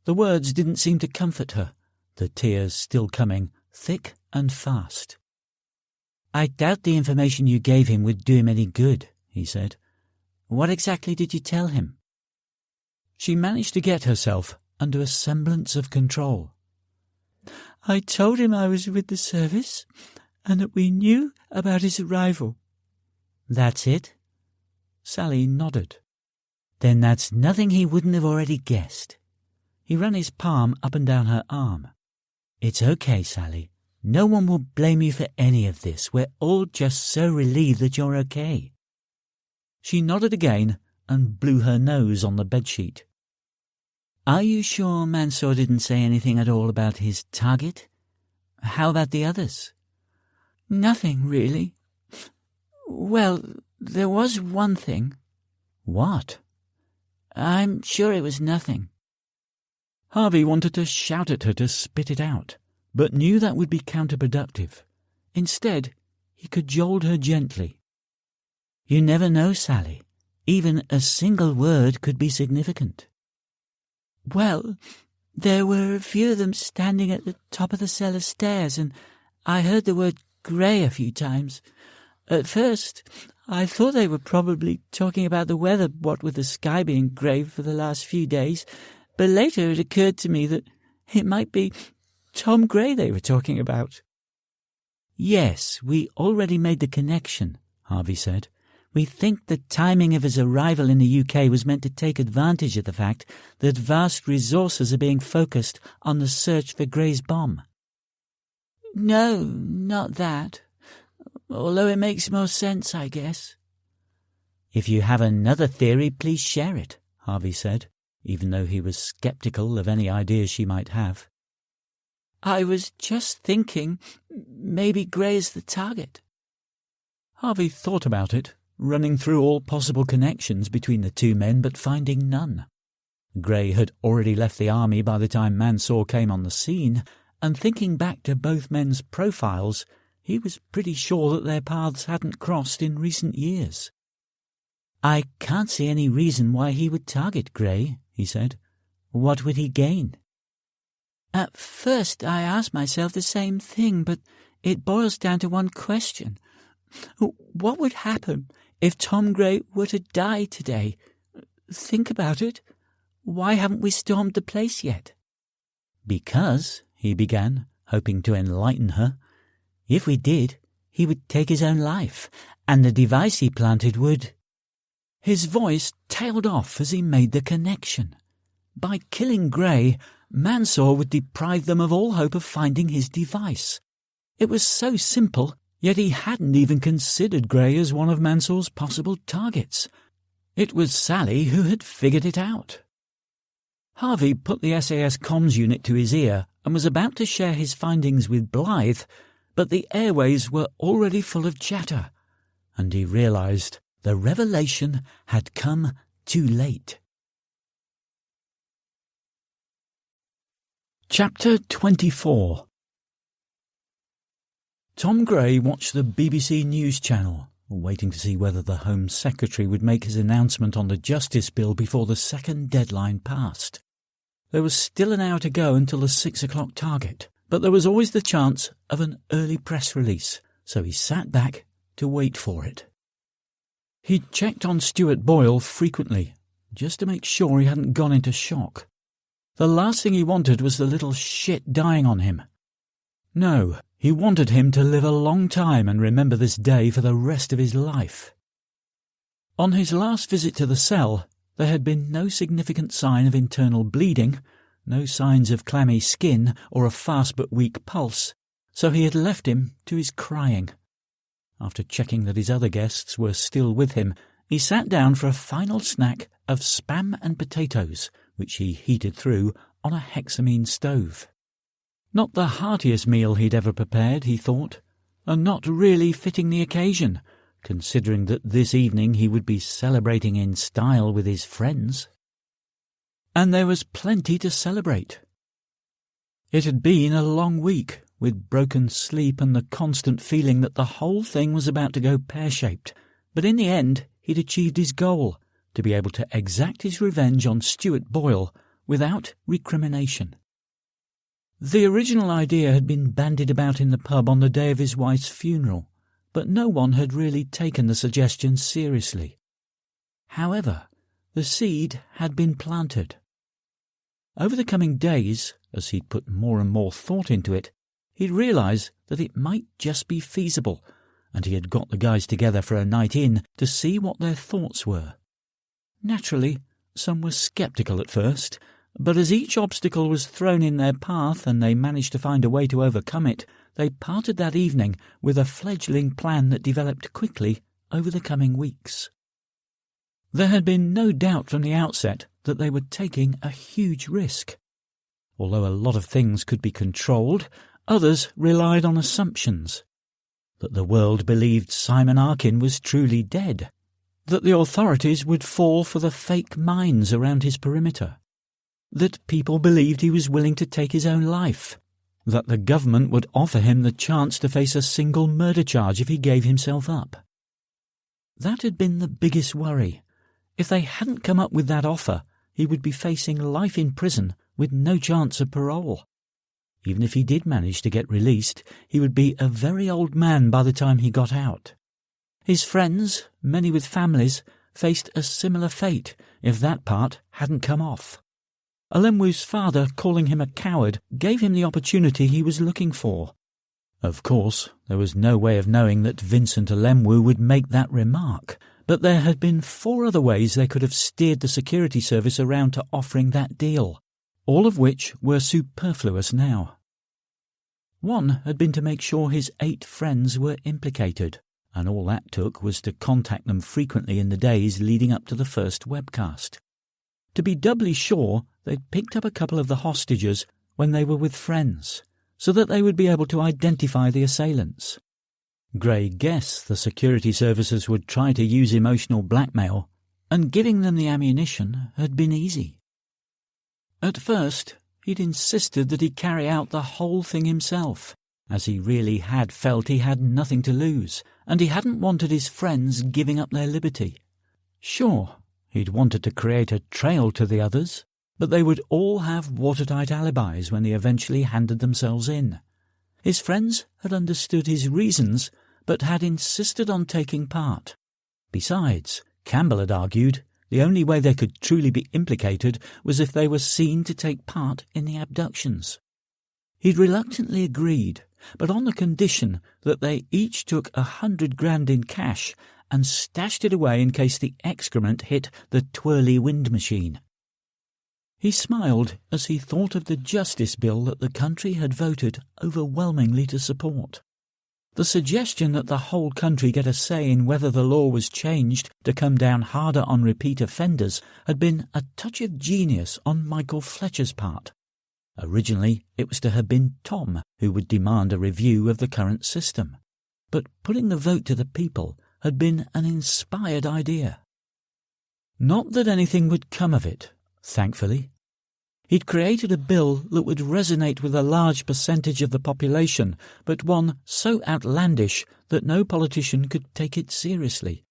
The words didn't seem to comfort her, the tears still coming thick and fast. "I doubt the information you gave him would do him any good," he said. "What exactly did you tell him?" She managed to get herself under a semblance of control. "I told him I was with the service and that we knew about his arrival." "That's it?" Sally nodded. "Then that's nothing he wouldn't have already guessed." He ran his palm up and down her arm. "It's okay, Sally. No one will blame you for any of this. We're all just so relieved that you're okay." She nodded again and blew her nose on the bedsheet. Are you sure Mansour didn't say anything at all about his target? How about the others? Nothing, really. Well, there was one thing. What? I'm sure it was nothing. Harvey wanted to shout at her to spit it out, but knew that would be counterproductive. Instead, he cajoled her gently. You never know, Sally. Even a single word could be significant. Well, there were a few of them standing at the top of the cellar stairs, and I heard the word grey a few times. At first, I thought they were probably talking about the weather, what with the sky being grey for the last few days, but later it occurred to me that it might be Tom Gray they were talking about. Yes, we already made the connection, Harvey said. We think the timing of his arrival in the UK was meant to take advantage of the fact that vast resources are being focused on the search for Gray's bomb. No, not that. Although it makes more sense, I guess. If you have another theory, please share it, Harvey said, even though he was sceptical of any ideas she might have. I was just thinking maybe Gray is the target. Harvey thought about it, running through all possible connections between the two men, but finding none. Gray had already left the army by the time Mansour came on the scene, and thinking back to both men's profiles, he was pretty sure that their paths hadn't crossed in recent years. I can't see any reason why he would target Gray, he said. What would he gain? At first I asked myself the same thing, but it boils down to one question. What would happen if Tom Gray were to die today? Think about it. Why haven't we stormed the place yet? Because, he began, hoping to enlighten her, if we did, he would take his own life, and the device he planted would... His voice tailed off as he made the connection. By killing Gray, Mansour would deprive them of all hope of finding his device. It was so simple, yet he hadn't even considered Gray as one of Mansour's possible targets. It was Sally who had figured it out. Harvey put the SAS comms unit to his ear and was about to share his findings with Blythe, but the airways were already full of chatter, and he realised the revelation had come too late. Chapter 24. Tom Gray watched the BBC News Channel, waiting to see whether the Home Secretary would make his announcement on the Justice Bill before the second deadline passed. There was still an hour to go until the 6 o'clock target, but there was always the chance of an early press release, so he sat back to wait for it. He checked on Stuart Boyle frequently, just to make sure he hadn't gone into shock. The last thing he wanted was the little shit dying on him. No, he wanted him to live a long time and remember this day for the rest of his life. On his last visit to the cell, there had been no significant sign of internal bleeding, no signs of clammy skin or a fast but weak pulse, so he had left him to his crying. After checking that his other guests were still with him, he sat down for a final snack of spam and potatoes, which he heated through on a hexamine stove. Not the heartiest meal he'd ever prepared, he thought, and not really fitting the occasion, considering that this evening he would be celebrating in style with his friends. And there was plenty to celebrate. It had been a long week, with broken sleep and the constant feeling that the whole thing was about to go pear-shaped, but in the end he'd achieved his goal, to be able to exact his revenge on Stuart Boyle without recrimination. The original idea had been bandied about in the pub on the day of his wife's funeral, but no one had really taken the suggestion seriously. However, the seed had been planted. Over the coming days, as he'd put more and more thought into it, he'd realise that it might just be feasible, and he had got the guys together for a night in to see what their thoughts were. Naturally, some were sceptical at first, but as each obstacle was thrown in their path and they managed to find a way to overcome it, they parted that evening with a fledgling plan that developed quickly over the coming weeks. There had been no doubt from the outset that they were taking a huge risk. Although a lot of things could be controlled, others relied on assumptions. That the world believed Simon Arkin was truly dead. That the authorities would fall for the fake mines around his perimeter. That people believed he was willing to take his own life. That the government would offer him the chance to face a single murder charge if he gave himself up. That had been the biggest worry. If they hadn't come up with that offer, he would be facing life in prison with no chance of parole. Even if he did manage to get released, he would be a very old man by the time he got out. His friends, many with families, faced a similar fate if that part hadn't come off. Alemwu's father calling him a coward gave him the opportunity he was looking for. Of course, there was no way of knowing that Vincent Alemwu would make that remark, but there had been 4 other ways they could have steered the security service around to offering that deal, all of which were superfluous now. One had been to make sure his 8 friends were implicated, and all that took was to contact them frequently in the days leading up to the first webcast. To be doubly sure, they'd picked up a couple of the hostages when they were with friends, so that they would be able to identify the assailants. Gray guessed the security services would try to use emotional blackmail, and giving them the ammunition had been easy. At first, he'd insisted that he carry out the whole thing himself, as he really had felt he had nothing to lose, and he hadn't wanted his friends giving up their liberty. Sure, he'd wanted to create a trail to the others, but they would all have watertight alibis when they eventually handed themselves in. His friends had understood his reasons, but had insisted on taking part. Besides, Campbell had argued the only way they could truly be implicated was if they were seen to take part in the abductions. He'd reluctantly agreed, but on the condition that they each took $100,000 in cash and stashed it away in case the excrement hit the twirly wind machine. He smiled as he thought of the justice bill that the country had voted overwhelmingly to support. The suggestion that the whole country get a say in whether the law was changed to come down harder on repeat offenders had been a touch of genius on Michael Fletcher's part. Originally, it was to have been Tom who would demand a review of the current system, but putting the vote to the people had been an inspired idea. Not that anything would come of it, thankfully. He'd created a bill that would resonate with a large percentage of the population, but one so outlandish that no politician could take it seriously.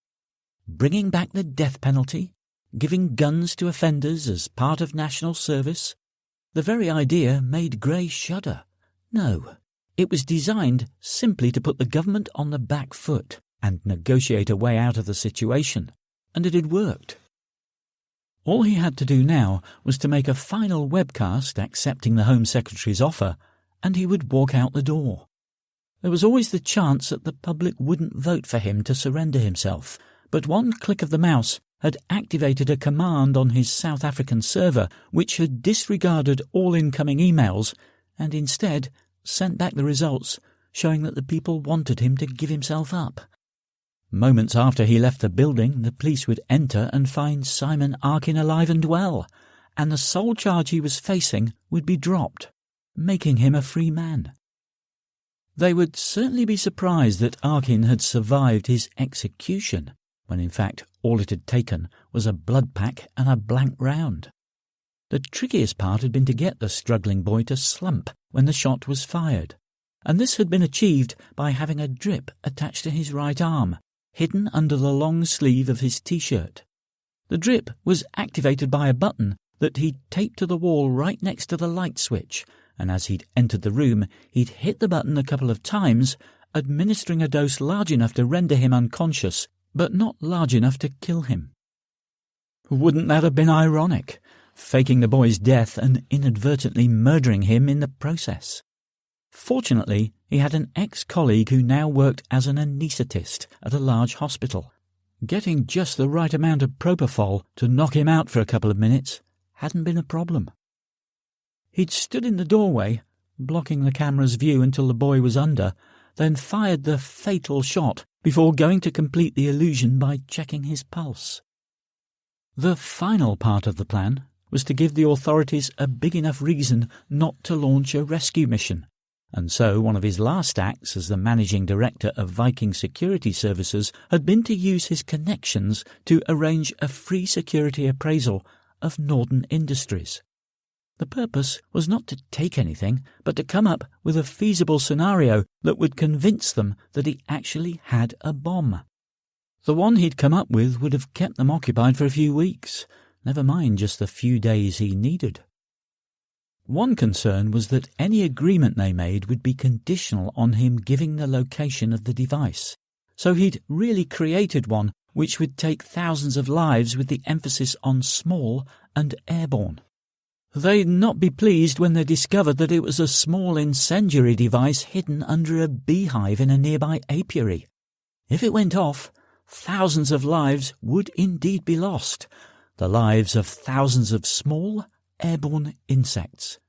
Bringing back the death penalty, giving guns to offenders as part of national service. The very idea made Gray shudder. No, it was designed simply to put the government on the back foot and negotiate a way out of the situation, and it had worked. All he had to do now was to make a final webcast accepting the Home Secretary's offer, and he would walk out the door. There was always the chance that the public wouldn't vote for him to surrender himself, but one click of the mouse had activated a command on his South African server which had disregarded all incoming emails and instead sent back the results showing that the people wanted him to give himself up. Moments after he left the building, the police would enter and find Simon Arkin alive and well, and the sole charge he was facing would be dropped, making him a free man. They would certainly be surprised that Arkin had survived his execution, when in fact all it had taken was a blood pack and a blank round. The trickiest part had been to get the struggling boy to slump when the shot was fired, and this had been achieved by having a drip attached to his right arm, hidden under the long sleeve of his T-shirt. The drip was activated by a button that he'd taped to the wall right next to the light switch, and as he'd entered the room, he'd hit the button a couple of times, administering a dose large enough to render him unconscious, but not large enough to kill him. Wouldn't that have been ironic, faking the boy's death and inadvertently murdering him in the process? Fortunately, he had an ex-colleague who now worked as an anaesthetist at a large hospital. Getting just the right amount of propofol to knock him out for a couple of minutes hadn't been a problem. He'd stood in the doorway, blocking the camera's view until the boy was under, then fired the fatal shot before going to complete the illusion by checking his pulse. The final part of the plan was to give the authorities a big enough reason not to launch a rescue mission, and so one of his last acts as the managing director of Viking Security Services had been to use his connections to arrange a free security appraisal of Northern Industries. The purpose was not to take anything, but to come up with a feasible scenario that would convince them that he actually had a bomb. The one he'd come up with would have kept them occupied for a few weeks, never mind just the few days he needed. One concern was that any agreement they made would be conditional on him giving the location of the device, so he'd really created one which would take thousands of lives with the emphasis on small and airborne. They'd not be pleased when they discovered that it was a small incendiary device hidden under a beehive in a nearby apiary. If it went off, thousands of lives would indeed be lost, the lives of thousands of small, airborne insects.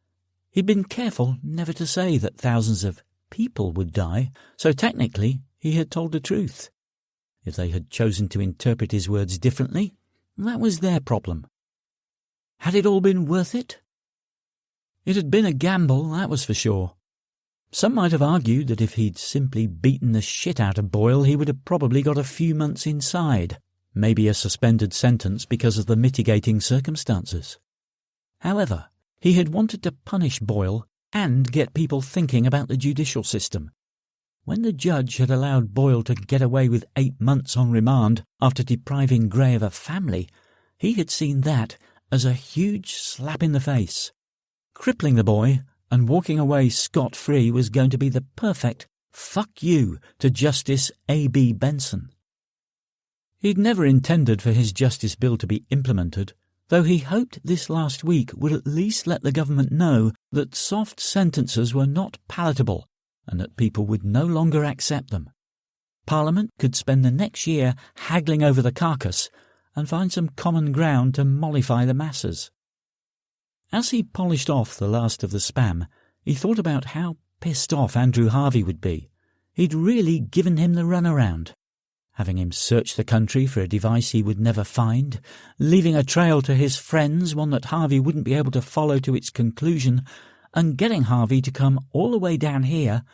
He'd been careful never to say that thousands of people would die, so technically he had told the truth. If they had chosen to interpret his words differently, that was their problem. Had it all been worth it? It had been a gamble, that was for sure. Some might have argued that if he'd simply beaten the shit out of Boyle, he would have probably got a few months inside, maybe a suspended sentence because of the mitigating circumstances. However, he had wanted to punish Boyle and get people thinking about the judicial system. When the judge had allowed Boyle to get away with 8 months on remand after depriving Gray of a family, he had seen that as a huge slap in the face. Crippling the boy and walking away scot-free was going to be the perfect fuck you to Justice A.B. Benson. He'd never intended for his justice bill to be implemented, though he hoped this last week would at least let the government know that soft sentences were not palatable and that people would no longer accept them. Parliament could spend the next year haggling over the carcass and find some common ground to mollify the masses. As he polished off the last of the spam, he thought about how pissed off Andrew Harvey would be. He'd really given him the runaround, having him search the country for a device he would never find, leaving a trail to his friends, one that Harvey wouldn't be able to follow to its conclusion, and getting Harvey to come all the way down here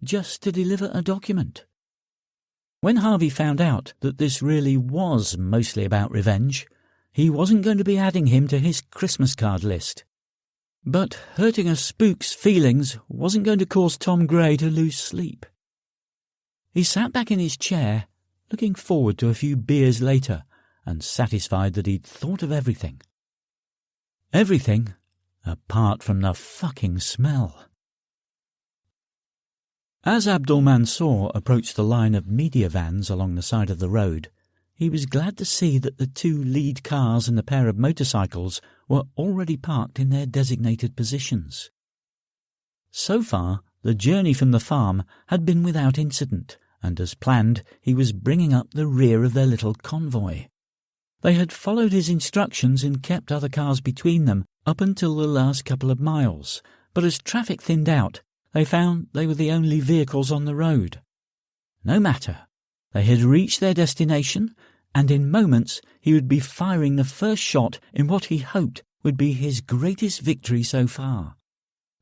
just to deliver a document. When Harvey found out that this really was mostly about revenge, he wasn't going to be adding him to his Christmas card list. But hurting a spook's feelings wasn't going to cause Tom Gray to lose sleep. He sat back in his chair, looking forward to a few beers later, and satisfied that he'd thought of everything. Everything, apart from the fucking smell. As Abdul Mansour approached the line of media vans along the side of the road, he was glad to see that the 2 lead cars and the pair of motorcycles were already parked in their designated positions. So far, the journey from the farm had been without incident, and as planned, he was bringing up the rear of their little convoy. They had followed his instructions and kept other cars between them up until the last couple of miles, but as traffic thinned out, they found they were the only vehicles on the road. No matter. They had reached their destination, and in moments he would be firing the first shot in what he hoped would be his greatest victory so far.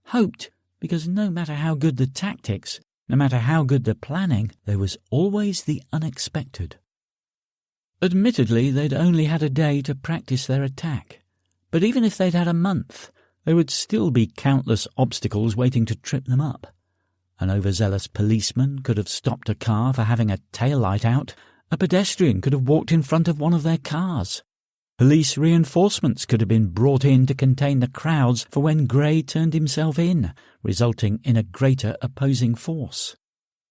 Hoped because no matter how good the tactics, no matter how good the planning, there was always the unexpected. Admittedly, they'd only had a day to practice their attack, but even if they'd had a month, there would still be countless obstacles waiting to trip them up. An overzealous policeman could have stopped a car for having a tail light out. A pedestrian could have walked in front of one of their cars. Police reinforcements could have been brought in to contain the crowds for when Gray turned himself in, resulting in a greater opposing force.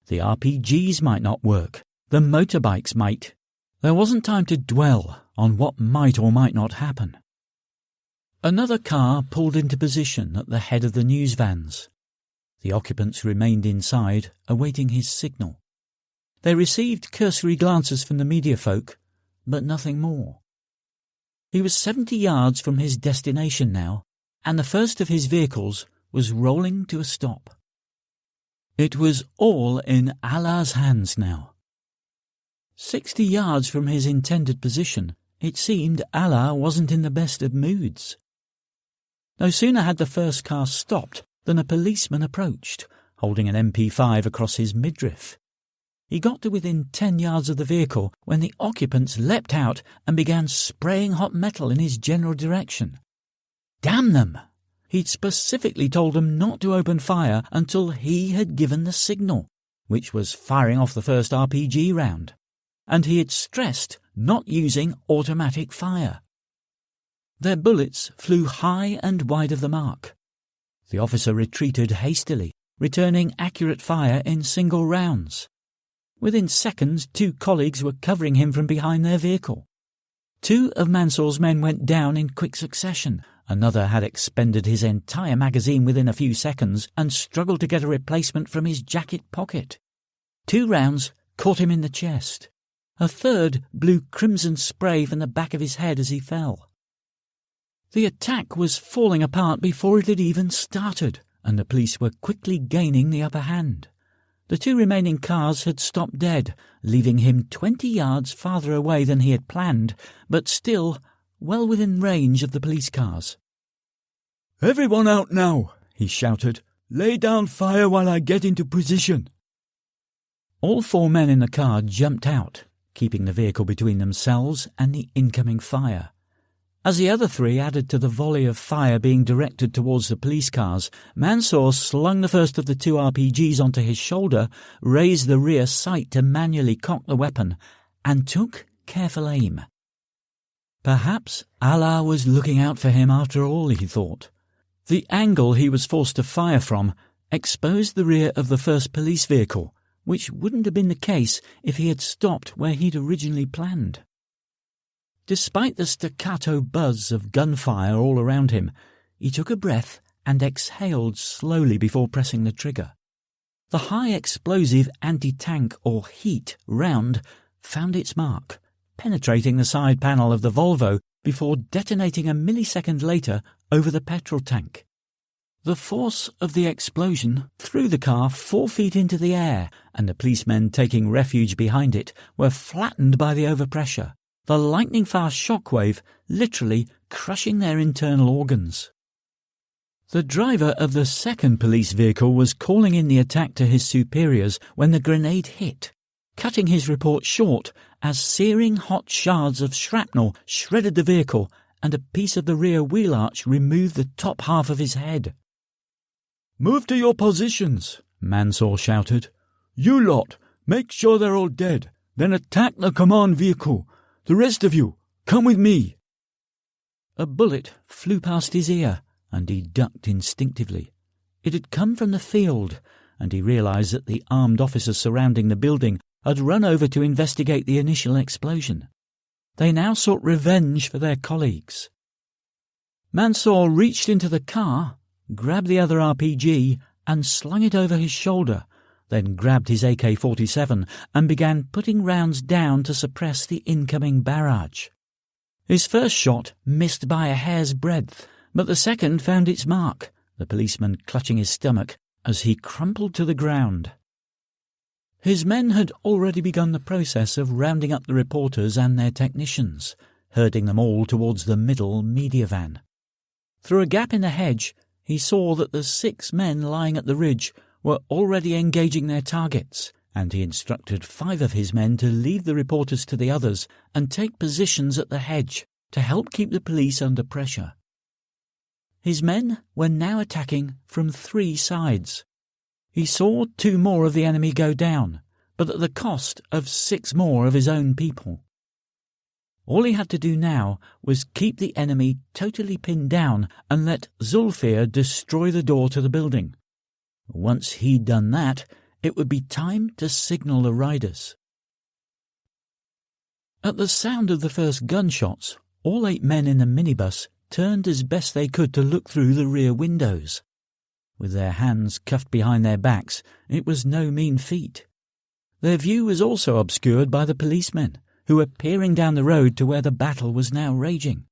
The RPGs might not work. The motorbikes might. There wasn't time to dwell on what might or might not happen. Another car pulled into position at the head of the news vans. The occupants remained inside, awaiting his signal. They received cursory glances from the media folk, but nothing more. He was 70 yards from his destination now, and the first of his vehicles was rolling to a stop. It was all in Allah's hands now. 60 yards from his intended position, It seemed Allah wasn't in the best of moods. No sooner had the first car stopped than a policeman approached, holding an MP5 across his midriff. He got to within 10 yards of the vehicle when the occupants leapt out and began spraying hot metal in his general direction. Damn them! He'd specifically told them not to open fire until he had given the signal, which was firing off the first RPG round, and he had stressed not using automatic fire. Their bullets flew high and wide of the mark. The officer retreated hastily, returning accurate fire in single rounds. Within seconds, 2 colleagues were covering him from behind their vehicle. 2 of Mansour's men went down in quick succession. Another had expended his entire magazine within a few seconds and struggled to get a replacement from his jacket pocket. 2 rounds caught him in the chest. A third blew crimson spray from the back of his head as he fell. The attack was falling apart before it had even started, and the police were quickly gaining the upper hand. The 2 remaining cars had stopped dead, leaving him 20 yards farther away than he had planned, but still well within range of the police cars. "Everyone out now," he shouted. "Lay down fire while I get into position." All 4 men in the car jumped out, keeping the vehicle between themselves and the incoming fire. As the other 3 added to the volley of fire being directed towards the police cars, Mansour slung the first of the 2 RPGs onto his shoulder, raised the rear sight to manually cock the weapon, and took careful aim. Perhaps Allah was looking out for him after all, he thought. The angle he was forced to fire from exposed the rear of the first police vehicle, which wouldn't have been the case if he had stopped where he'd originally planned. Despite the staccato buzz of gunfire all around him, he took a breath and exhaled slowly before pressing the trigger. The high-explosive anti-tank or HEAT round found its mark, penetrating the side panel of the Volvo before detonating a millisecond later over the petrol tank. The force of the explosion threw the car 4 feet into the air, and the policemen taking refuge behind it were flattened by the overpressure, the lightning-fast shockwave literally crushing their internal organs. The driver of the second police vehicle was calling in the attack to his superiors when the grenade hit, cutting his report short as searing hot shards of shrapnel shredded the vehicle and a piece of the rear wheel arch removed the top half of his head. "Move to your positions," Mansour shouted. "You lot, make sure they're all dead, then attack the command vehicle. The rest of you, come with me." A bullet flew past his ear, and he ducked instinctively. It had come from the field, and he realized that the armed officers surrounding the building had run over to investigate the initial explosion. They now sought revenge for their colleagues. Mansour reached into the car, grabbed the other RPG, and slung it over his shoulder, then grabbed his AK-47 and began putting rounds down to suppress the incoming barrage. His first shot missed by a hair's breadth, but the second found its mark, the policeman clutching his stomach as he crumpled to the ground. His men had already begun the process of rounding up the reporters and their technicians, herding them all towards the middle media van. Through a gap in the hedge, he saw that the 6 men lying at the ridge were already engaging their targets, and he instructed 5 of his men to leave the reporters to the others and take positions at the hedge to help keep the police under pressure. His men were now attacking from 3 sides. He saw 2 more of the enemy go down, but at the cost of 6 more of his own people. All he had to do now was keep the enemy totally pinned down and let Zulfir destroy the door to the building. Once he'd done that, it would be time to signal the riders. At the sound of the first gunshots, all 8 men in the minibus turned as best they could to look through the rear windows. With their hands cuffed behind their backs, it was no mean feat. Their view was also obscured by the policemen, who were peering down the road to where the battle was now raging.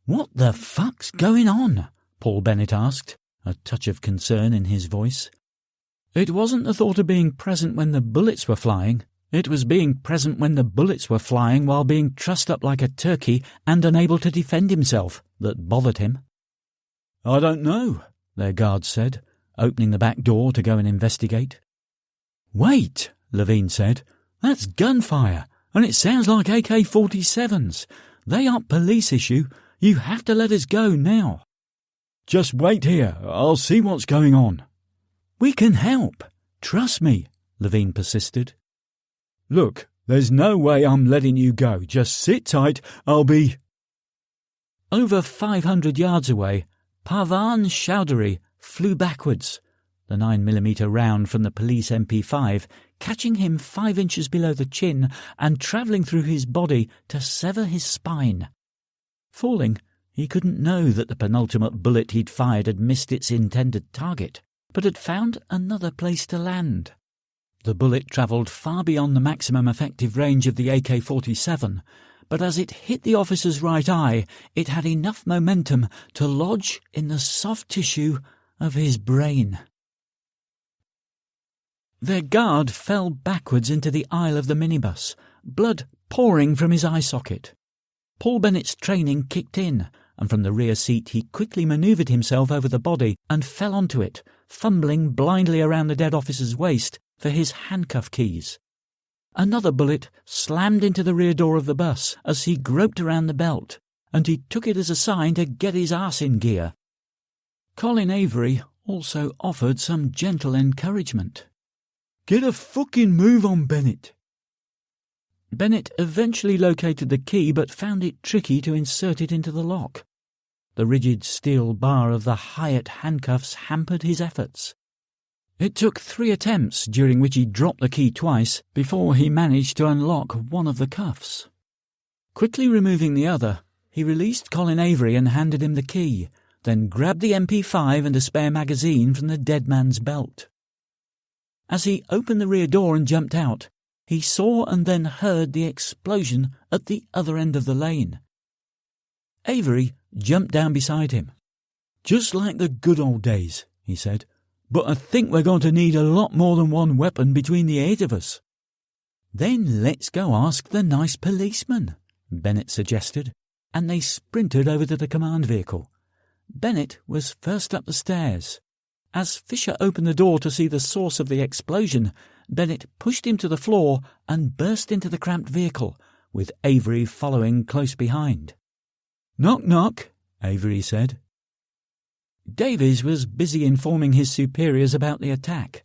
"What the fuck's going on?" Paul Bennett asked, a touch of concern in his voice. It wasn't the thought of being present when the bullets were flying, It was being present when the bullets were flying while being trussed up like a turkey and unable to defend himself that bothered him. I don't know, their guard said, opening the back door to go and investigate. Wait, Levine said. That's gunfire, and it sounds like AK-47s. They aren't police issue. You have to let us go now. Just wait here. I'll see what's going on. We can help. Trust me, Levine persisted. Look, there's no way I'm letting you go. Just sit tight. I'll be... Over 500 yards away, Parvan Chowdhury flew backwards, the 9mm round from the police MP5 catching him 5 inches below the chin and travelling through his body to sever his spine. Falling, he couldn't know that the penultimate bullet he'd fired had missed its intended target, but had found another place to land. The bullet travelled far beyond the maximum effective range of the AK-47, but as it hit the officer's right eye, it had enough momentum to lodge in the soft tissue of his brain. Their guard fell backwards into the aisle of the minibus, blood pouring from his eye socket. Paul Bennett's training kicked in, and from the rear seat he quickly manoeuvred himself over the body and fell onto it, fumbling blindly around the dead officer's waist for his handcuff keys. Another bullet slammed into the rear door of the bus as he groped around the belt, and he took it as a sign to get his arse in gear. Colin Avery also offered some gentle encouragement. Get a fucking move on, Bennett. Bennett eventually located the key but found it tricky to insert it into the lock. The rigid steel bar of the Hyatt handcuffs hampered his efforts. It took 3 attempts, during which he dropped the key twice, before he managed to unlock one of the cuffs. Quickly removing the other, he released Colin Avery and handed him the key, then grabbed the MP5 and a spare magazine from the dead man's belt. As he opened the rear door and jumped out, he saw and then heard the explosion at the other end of the lane. Avery jumped down beside him. Just like the good old days, he said. But I think we're going to need a lot more than one weapon between the 8 of us. Then let's go ask the nice policeman, Bennett suggested, and they sprinted over to the command vehicle. Bennett was first up the stairs. As Fisher opened the door to see the source of the explosion, Bennett pushed him to the floor and burst into the cramped vehicle, with Avery following close behind. Knock, knock, Avery said. Davies was busy informing his superiors about the attack,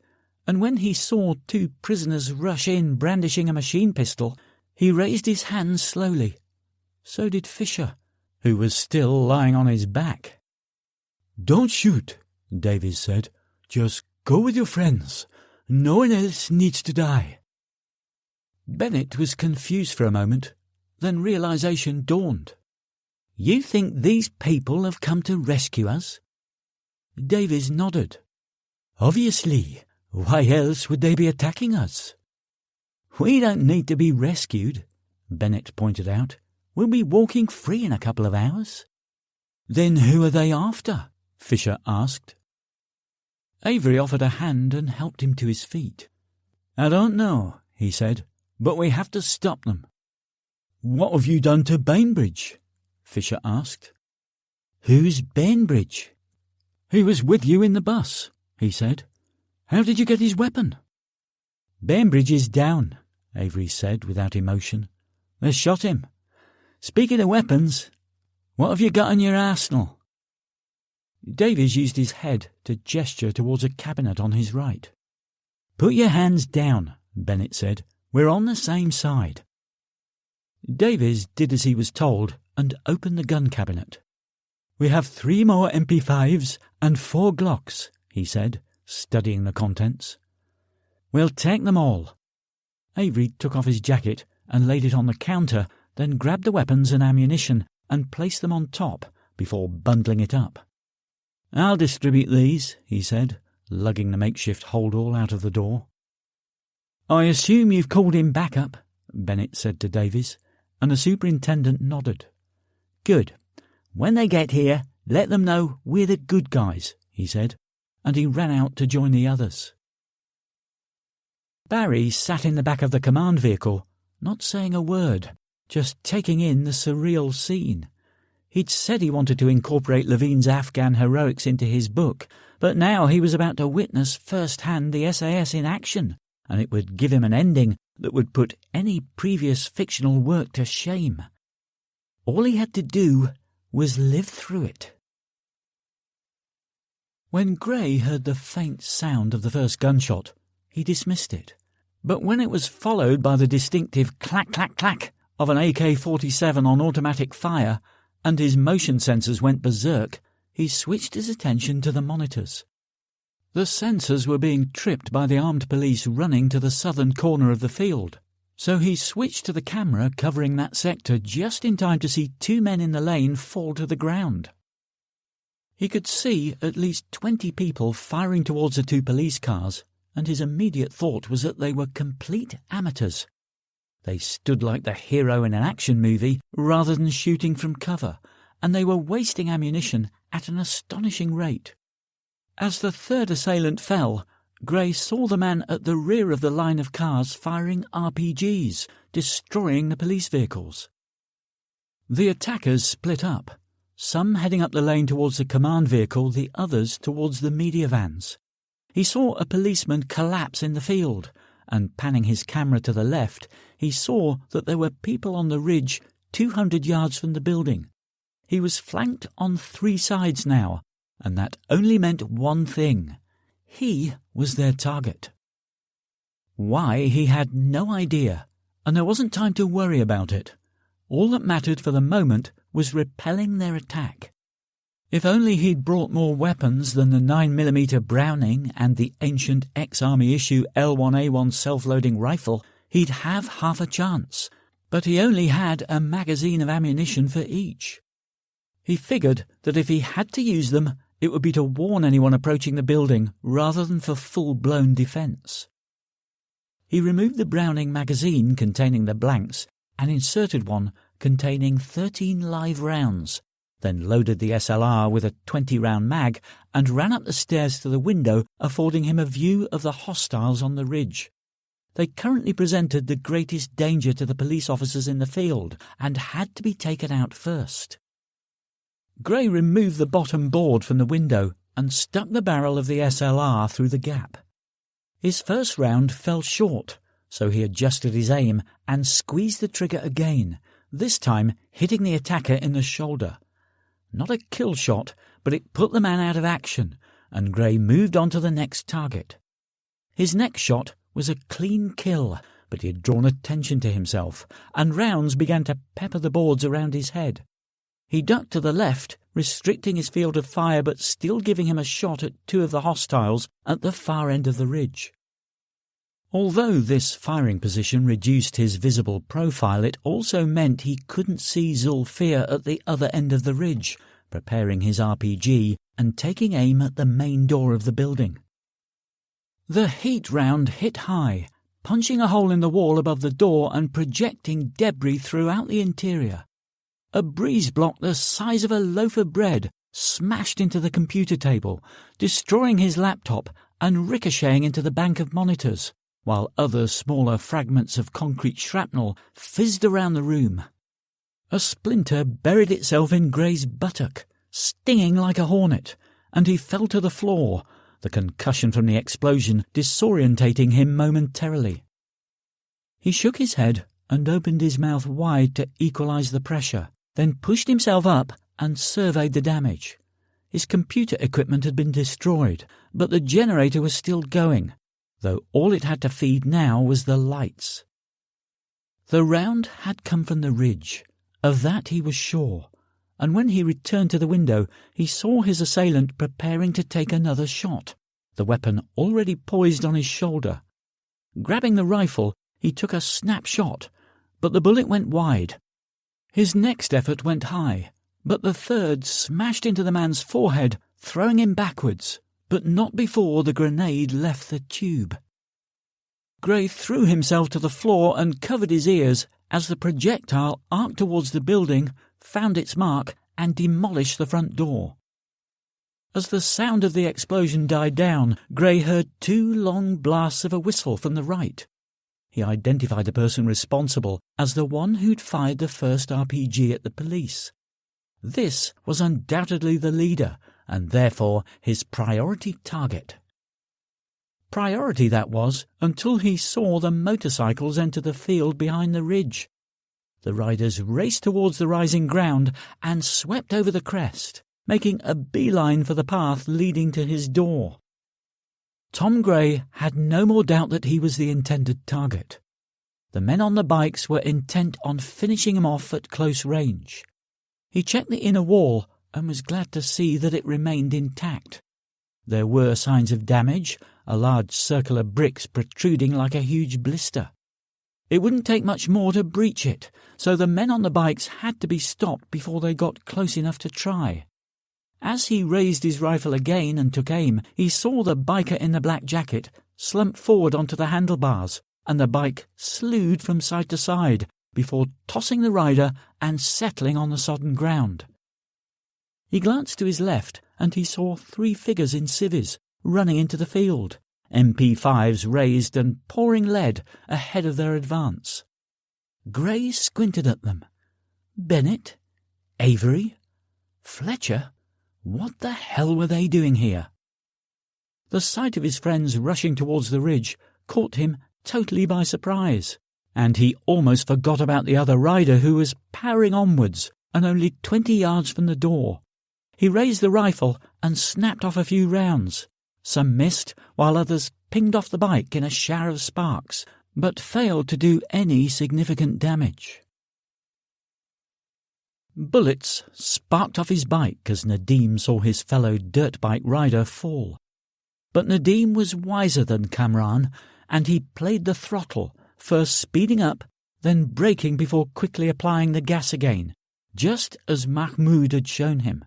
and when he saw 2 prisoners rush in brandishing a machine pistol, he raised his hands slowly. So did Fisher, who was still lying on his back. Don't shoot, Davies said. Just go with your friends. No one else needs to die. Bennett was confused for a moment, then realization dawned. You think these people have come to rescue us? Davies nodded. Obviously. Why else would they be attacking us? We don't need to be rescued, Bennett pointed out. We'll be walking free in a couple of hours. Then who are they after? Fisher asked. Avery offered a hand and helped him to his feet. I don't know, he said, but we have to stop them. What have you done to Bainbridge? Fisher asked. Who's Bainbridge? He was with you in the bus, he said. How did you get his weapon? Bainbridge is down, Avery said without emotion. They shot him. Speaking of weapons, what have you got in your arsenal? Davies used his head to gesture towards a cabinet on his right. Put your hands down, Bennett said. We're on the same side. Davies did as he was told and opened the gun cabinet. We have 3 more MP5s and 4 Glocks, he said, studying the contents. We'll take them all. Avery took off his jacket and laid it on the counter, then grabbed the weapons and ammunition and placed them on top before bundling it up. I'll distribute these, he said, lugging the makeshift holdall out of the door. I assume you've called in backup, Bennett said to Davies, and the superintendent nodded. Good. When they get here, let them know we're the good guys, he said, and he ran out to join the others. Barry sat in the back of the command vehicle, not saying a word, just taking in the surreal scene. He'd said he wanted to incorporate Levine's Afghan heroics into his book, but now he was about to witness firsthand the SAS in action, and it would give him an ending that would put any previous fictional work to shame. All he had to do was live through it. When Gray heard the faint sound of the first gunshot, he dismissed it. But when it was followed by the distinctive clack, clack, clack of an AK-47 on automatic fire, and his motion sensors went berserk, he switched his attention to the monitors. The sensors were being tripped by the armed police running to the southern corner of the field, so he switched to the camera covering that sector just in time to see 2 men in the lane fall to the ground. He could see at least 20 people firing towards the 2 police cars, and his immediate thought was that they were complete amateurs. They stood like the hero in an action movie rather than shooting from cover, and they were wasting ammunition at an astonishing rate. As the third assailant fell, Gray saw the man at the rear of the line of cars firing RPGs, destroying the police vehicles. The attackers split up, some heading up the lane towards the command vehicle, the others towards the media vans. He saw a policeman collapse in the field, and panning his camera to the left, he saw that there were people on the ridge 200 yards from the building. He was flanked on 3 sides now, and that only meant one thing. He was their target. Why, he had no idea, and there wasn't time to worry about it. All that mattered for the moment was repelling their attack. If only he'd brought more weapons than the 9mm Browning and the ancient ex-Army issue L1A1 self-loading rifle, he'd have half a chance. But he only had a magazine of ammunition for each. He figured that if he had to use them, it would be to warn anyone approaching the building rather than for full-blown defence. He removed the Browning magazine containing the blanks and inserted one containing 13 live rounds, then loaded the SLR with a 20-round mag and ran up the stairs to the window, affording him a view of the hostiles on the ridge. They currently presented the greatest danger to the police officers in the field and had to be taken out first. Gray removed the bottom board from the window and stuck the barrel of the SLR through the gap. His first round fell short, so he adjusted his aim and squeezed the trigger again, this time hitting the attacker in the shoulder. Not a kill shot, but it put the man out of action, and Gray moved on to the next target. His next shot was a clean kill, but he had drawn attention to himself, and rounds began to pepper the boards around his head. He ducked to the left, restricting his field of fire but still giving him a shot at 2 of the hostiles at the far end of the ridge. Although this firing position reduced his visible profile, it also meant he couldn't see Zulfir at the other end of the ridge, preparing his RPG and taking aim at the main door of the building. The heat round hit high, punching a hole in the wall above the door and projecting debris throughout the interior. A breeze block the size of a loaf of bread smashed into the computer table, destroying his laptop and ricocheting into the bank of monitors, while other smaller fragments of concrete shrapnel fizzed around the room. A splinter buried itself in Gray's buttock, stinging like a hornet, and he fell to the floor, the concussion from the explosion disorientating him momentarily. He shook his head and opened his mouth wide to equalize the pressure, then pushed himself up and surveyed the damage. His computer equipment had been destroyed, but the generator was still going, though all it had to feed now was the lights. The round had come from the ridge, of that he was sure, and when he returned to the window he saw his assailant preparing to take another shot, the weapon already poised on his shoulder. Grabbing the rifle, he took a snapshot, but the bullet went wide. His next effort went high, but the third smashed into the man's forehead, throwing him backwards, but not before the grenade left the tube. Gray threw himself to the floor and covered his ears as the projectile arced towards the building, found its mark, and demolished the front door. As the sound of the explosion died down, Gray heard 2 long blasts of a whistle from the right. He identified the person responsible as the one who'd fired the first RPG at the police. This was undoubtedly the leader, and therefore his priority target. Priority, that was, until he saw the motorcycles enter the field behind the ridge. The riders raced towards the rising ground and swept over the crest, making a beeline for the path leading to his door. Tom Gray had no more doubt that he was the intended target. The men on the bikes were intent on finishing him off at close range. He checked the inner wall and was glad to see that it remained intact. There were signs of damage, a large circle of bricks protruding like a huge blister. It wouldn't take much more to breach it, so the men on the bikes had to be stopped before they got close enough to try. As he raised his rifle again and took aim, he saw the biker in the black jacket slump forward onto the handlebars, and the bike slewed from side to side before tossing the rider and settling on the sodden ground. He glanced to his left, and he saw 3 figures in civvies running into the field, MP5s raised and pouring lead ahead of their advance. Gray squinted at them. Bennett? Avery? Fletcher? What the hell were they doing here? The sight of his friends rushing towards the ridge caught him totally by surprise, and he almost forgot about the other rider who was powering onwards and only 20 yards from the door. He raised the rifle and snapped off a few rounds. Some missed, while others pinged off the bike in a shower of sparks, but failed to do any significant damage. Bullets sparked off his bike as Nadim saw his fellow dirt bike rider fall. But Nadim was wiser than Kamran, and he played the throttle, first speeding up, then braking before quickly applying the gas again, just as Mahmoud had shown him.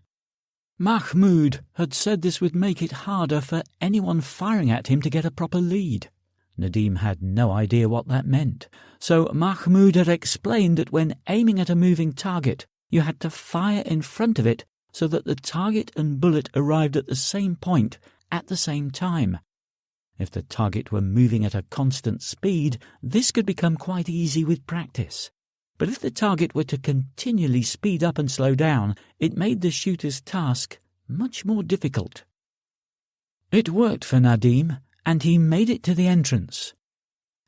Mahmoud had said this would make it harder for anyone firing at him to get a proper lead. Nadim had no idea what that meant, so Mahmoud had explained that when aiming at a moving target, you had to fire in front of it so that the target and bullet arrived at the same point at the same time. If the target were moving at a constant speed, this could become quite easy with practice. But if the target were to continually speed up and slow down, it made the shooter's task much more difficult. It worked for Nadim, and he made it to the entrance.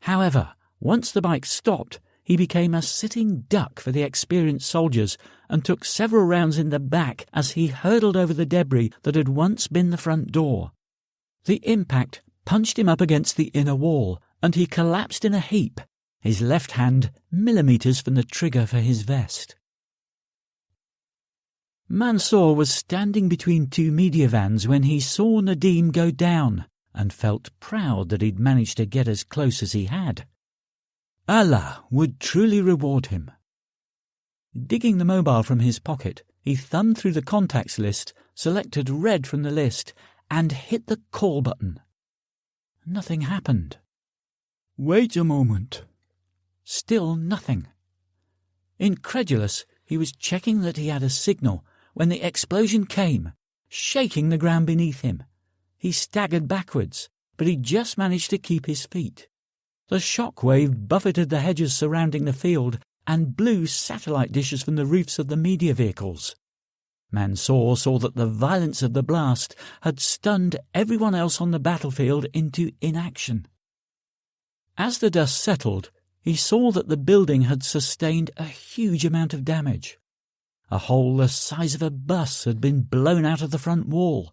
However, once the bike stopped, he became a sitting duck for the experienced soldiers and took several rounds in the back as he hurtled over the debris that had once been the front door. The impact punched him up against the inner wall, and he collapsed in a heap, his left hand millimetres from the trigger for his vest. Mansour was standing between 2 media vans when he saw Nadim go down, and felt proud that he'd managed to get as close as he had. Allah would truly reward him. Digging the mobile from his pocket, he thumbed through the contacts list, selected red from the list, and hit the call button. Nothing happened. Wait a moment. Still nothing. Incredulous, he was checking that he had a signal when the explosion came, shaking the ground beneath him. He staggered backwards, but he just managed to keep his feet. The shock wave buffeted the hedges surrounding the field and blew satellite dishes from the roofs of the media vehicles. Mansour saw that the violence of the blast had stunned everyone else on the battlefield into inaction. As the dust settled, he saw that the building had sustained a huge amount of damage. A hole the size of a bus had been blown out of the front wall.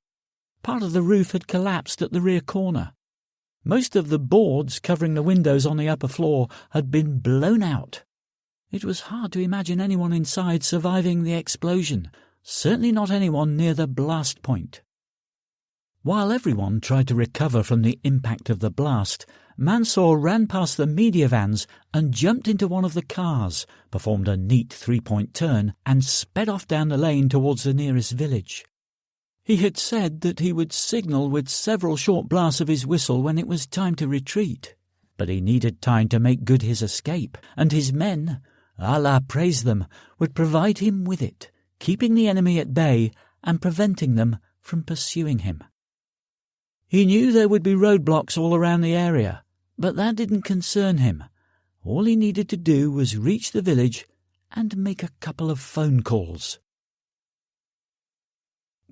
Part of the roof had collapsed at the rear corner. Most of the boards covering the windows on the upper floor had been blown out. It was hard to imagine anyone inside surviving the explosion, certainly not anyone near the blast point. While everyone tried to recover from the impact of the blast, Mansour ran past the media vans and jumped into one of the cars, performed a neat 3-point turn, and sped off down the lane towards the nearest village. He had said that he would signal with several short blasts of his whistle when it was time to retreat. But he needed time to make good his escape, and his men, Allah praise them, would provide him with it, keeping the enemy at bay and preventing them from pursuing him. He knew there would be roadblocks all around the area, but that didn't concern him. All he needed to do was reach the village and make a couple of phone calls.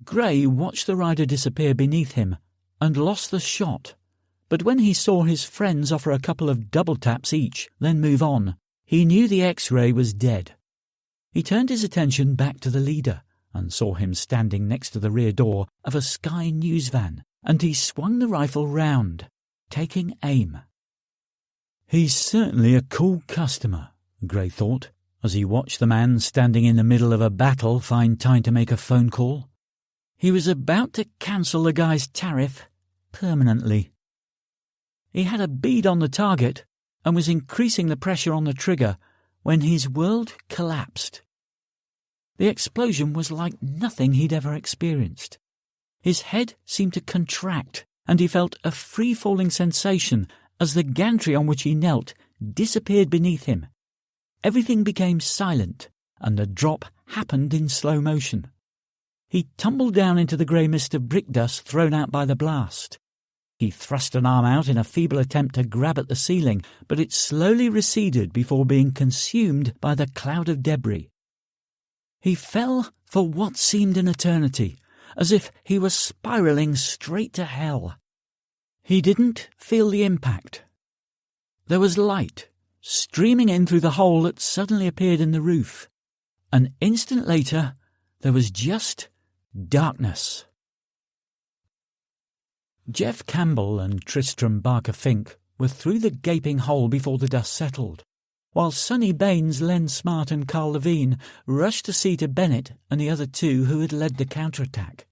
Gray watched the rider disappear beneath him and lost the shot, but when he saw his friends offer a couple of double taps each, then move on, he knew the X-ray was dead. He turned his attention back to the leader and saw him standing next to the rear door of a Sky News van, and he swung the rifle round, taking aim. He's certainly a cool customer, Gray thought, as he watched the man standing in the middle of a battle find time to make a phone call. He was about to cancel the guy's tariff permanently. He had a bead on the target and was increasing the pressure on the trigger when his world collapsed. The explosion was like nothing he'd ever experienced. His head seemed to contract, and he felt a free-falling sensation as the gantry on which he knelt disappeared beneath him. Everything became silent, and the drop happened in slow motion. He tumbled down into the grey mist of brick dust thrown out by the blast. He thrust an arm out in a feeble attempt to grab at the ceiling, but it slowly receded before being consumed by the cloud of debris. He fell for what seemed an eternity, as if he was spiralling straight to hell. He didn't feel the impact. There was light streaming in through the hole that suddenly appeared in the roof. An instant later, there was just darkness. Jeff Campbell and Tristram Barker-Fink were through the gaping hole before the dust settled, while Sonny Baines, Len Smart and Carl Levine rushed to see to Bennett and the other two who had led the counterattack.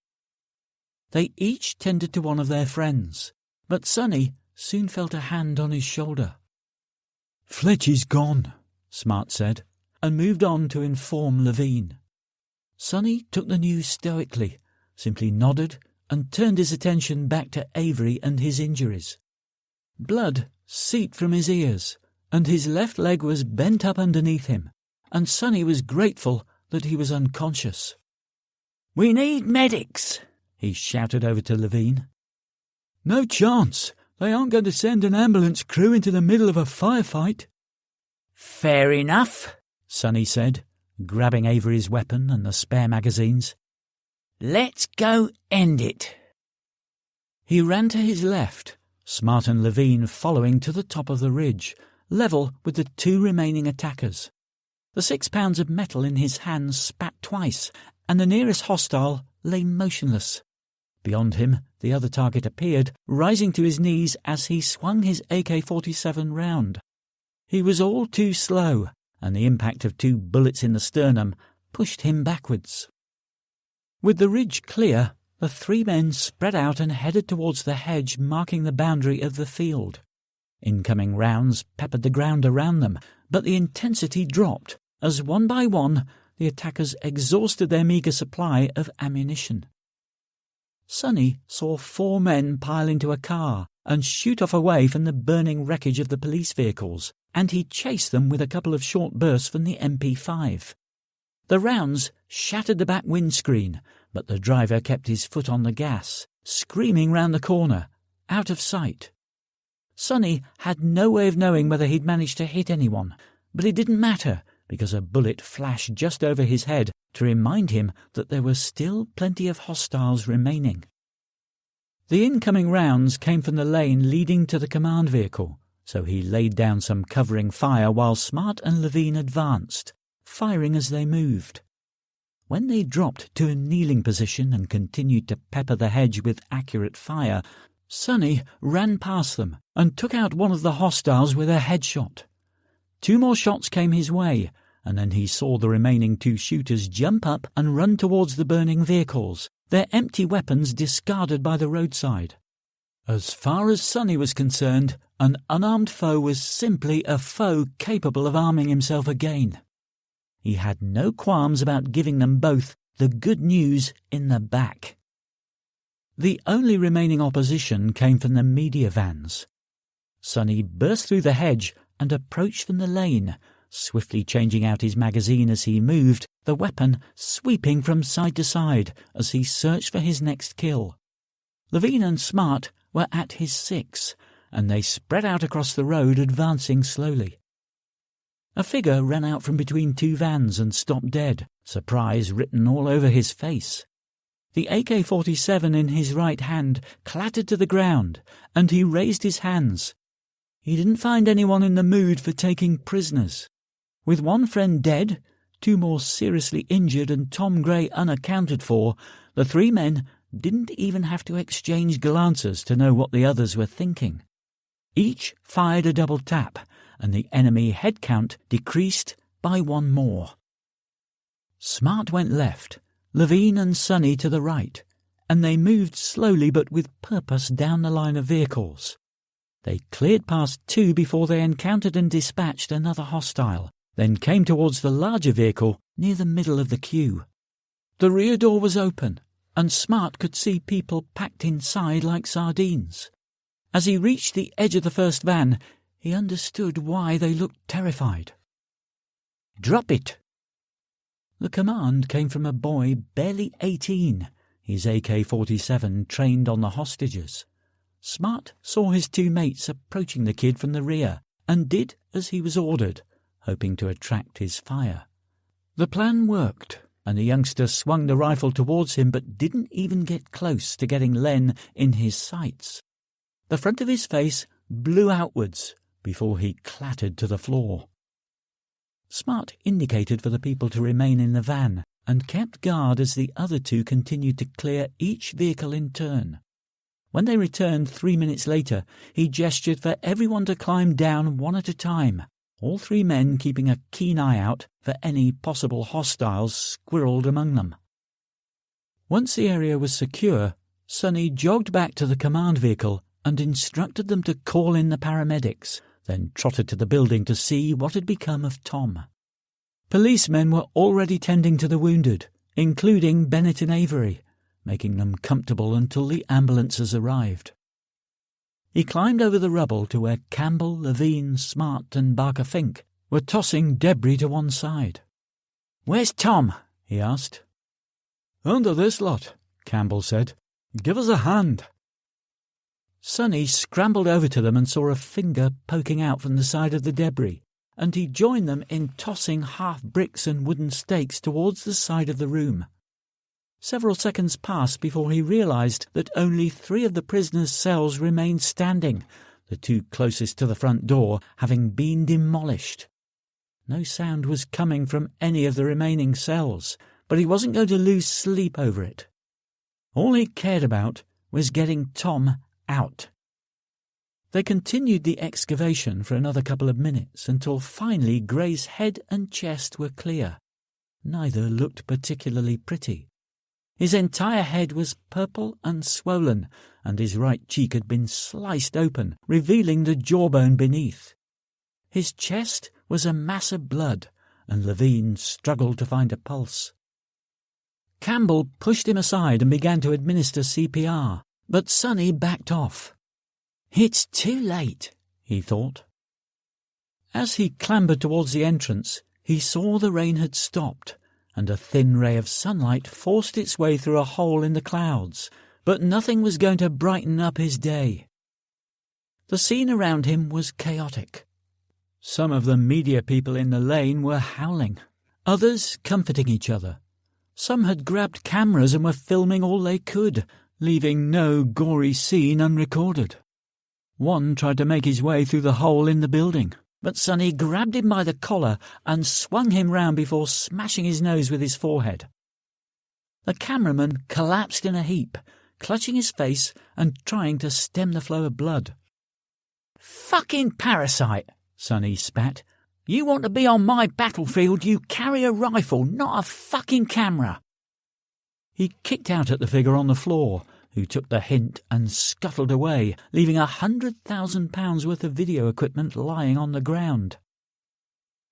They each tended to one of their friends, but Sonny soon felt a hand on his shoulder. "Fletch is gone," Smart said, and moved on to inform Levine. Sonny took the news stoically, simply nodded and turned his attention back to Avery and his injuries. Blood seeped from his ears, and his left leg was bent up underneath him, and Sonny was grateful that he was unconscious. "We need medics," he shouted over to Levine. "No chance. They aren't going to send an ambulance crew into the middle of a firefight." "Fair enough," Sonny said, grabbing Avery's weapon and the spare magazines. "Let's go end it." He ran to his left, Smart and Levine following to the top of the ridge, level with the two remaining attackers. The 6 pounds of metal in his hands spat twice, and the nearest hostile lay motionless. Beyond him, the other target appeared, rising to his knees as he swung his AK-47 round. He was all too slow, and the impact of 2 bullets in the sternum pushed him backwards. With the ridge clear, the 3 men spread out and headed towards the hedge marking the boundary of the field. Incoming rounds peppered the ground around them, but the intensity dropped as one by one the attackers exhausted their meagre supply of ammunition. Sonny saw 4 men pile into a car and shoot off away from the burning wreckage of the police vehicles, and he chased them with a couple of short bursts from the MP5. The rounds shattered the back windscreen, but the driver kept his foot on the gas, screaming round the corner, out of sight. Sonny had no way of knowing whether he'd managed to hit anyone, but it didn't matter, because a bullet flashed just over his head to remind him that there were still plenty of hostiles remaining. The incoming rounds came from the lane leading to the command vehicle, so he laid down some covering fire while Smart and Levine advanced, firing as they moved. When they dropped to a kneeling position and continued to pepper the hedge with accurate fire, Sonny ran past them and took out one of the hostiles with a headshot. 2 more shots came his way, and then he saw the remaining 2 shooters jump up and run towards the burning vehicles, their empty weapons discarded by the roadside. As far as Sonny was concerned, an unarmed foe was simply a foe capable of arming himself again. He had no qualms about giving them both the good news in the back. The only remaining opposition came from the media vans. Sonny burst through the hedge and approached from the lane, swiftly changing out his magazine as he moved, the weapon sweeping from side to side as he searched for his next kill. Levine and Smart were at his 6, and they spread out across the road, advancing slowly. A figure ran out from between two vans and stopped dead, surprise written all over his face. The AK-47 in his right hand clattered to the ground, and he raised his hands. He didn't find anyone in the mood for taking prisoners. With one friend dead, 2 more seriously injured, and Tom Gray unaccounted for, the 3 men didn't even have to exchange glances to know what the others were thinking. Each fired a double tap, and the enemy head count decreased by 1 more. Smart went left, Levine and Sonny to the right, and they moved slowly but with purpose down the line of vehicles. They cleared past 2 before they encountered and dispatched another hostile, then came towards the larger vehicle near the middle of the queue. The rear door was open, and Smart could see people packed inside like sardines. As he reached the edge of the first van, he understood why they looked terrified. "Drop it!" The command came from a boy barely 18, his AK-47 trained on the hostages. Smart saw his 2 mates approaching the kid from the rear and did as he was ordered, hoping to attract his fire. The plan worked, and the youngster swung the rifle towards him but didn't even get close to getting Len in his sights. The front of his face blew outwards before he clattered to the floor. Smart indicated for the people to remain in the van and kept guard as the other 2 continued to clear each vehicle in turn. When they returned 3 minutes later, he gestured for everyone to climb down one at a time, all 3 men keeping a keen eye out for any possible hostiles squirreled among them. Once the area was secure, Sonny jogged back to the command vehicle and instructed them to call in the paramedics, then trotted to the building to see what had become of Tom. Policemen were already tending to the wounded, including Bennett and Avery, making them comfortable until the ambulances arrived. He climbed over the rubble to where Campbell, Levine, Smart and Barker Fink were tossing debris to one side. "Where's Tom?" he asked. "Under this lot," Campbell said. "Give us a hand." Sonny scrambled over to them and saw a finger poking out from the side of the debris, and he joined them in tossing half-bricks and wooden stakes towards the side of the room. Several seconds passed before he realized that only 3 of the prisoners' cells remained standing, the 2 closest to the front door having been demolished. No sound was coming from any of the remaining cells, but he wasn't going to lose sleep over it. All he cared about was getting Tom out. They continued the excavation for another couple of minutes until finally Gray's head and chest were clear. Neither looked particularly pretty. His entire head was purple and swollen, and his right cheek had been sliced open, revealing the jawbone beneath. His chest was a mass of blood, and Levine struggled to find a pulse. Campbell pushed him aside and began to administer CPR, but Sonny backed off. "It's too late," he thought. As he clambered towards the entrance, he saw the rain had stopped, and a thin ray of sunlight forced its way through a hole in the clouds, but nothing was going to brighten up his day. The scene around him was chaotic. Some of the media people in the lane were howling, others comforting each other. Some had grabbed cameras and were filming all they could, leaving no gory scene unrecorded. One tried to make his way through the hole in the building, but Sonny grabbed him by the collar and swung him round before smashing his nose with his forehead. The cameraman collapsed in a heap, clutching his face and trying to stem the flow of blood. "Fucking parasite," Sonny spat. "You want to be on my battlefield, you carry a rifle, not a fucking camera." He kicked out at the figure on the floor, who took the hint and scuttled away, leaving £100,000 worth of video equipment lying on the ground.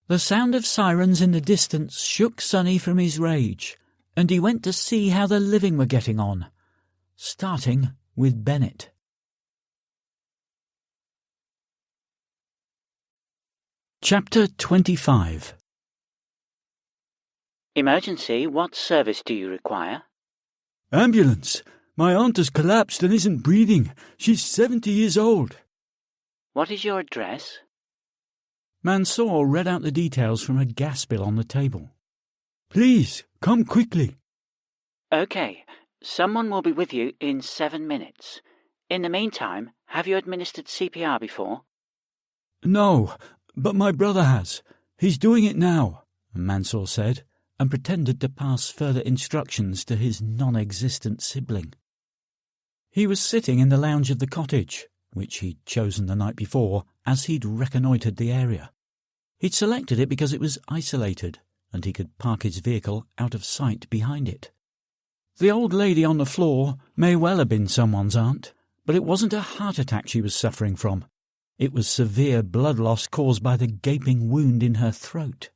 The sound of sirens in the distance shook Sonny from his rage, and he went to see how the living were getting on, starting with Bennett. Chapter 25. Emergency, what service do you require? Ambulance! My aunt has collapsed and isn't breathing. She's 70 years old. What is your address? Mansour read out the details from a gas bill on the table. Please, come quickly. OK, someone will be with you in 7 minutes. In the meantime, have you administered CPR before? No, but my brother has. He's doing it now, Mansour said, and pretended to pass further instructions to his non-existent sibling. He was sitting in the lounge of the cottage, which he'd chosen the night before as he'd reconnoitred the area. He'd selected it because it was isolated, and he could park his vehicle out of sight behind it. The old lady on the floor may well have been someone's aunt, but it wasn't a heart attack she was suffering from. It was severe blood loss caused by the gaping wound in her throat.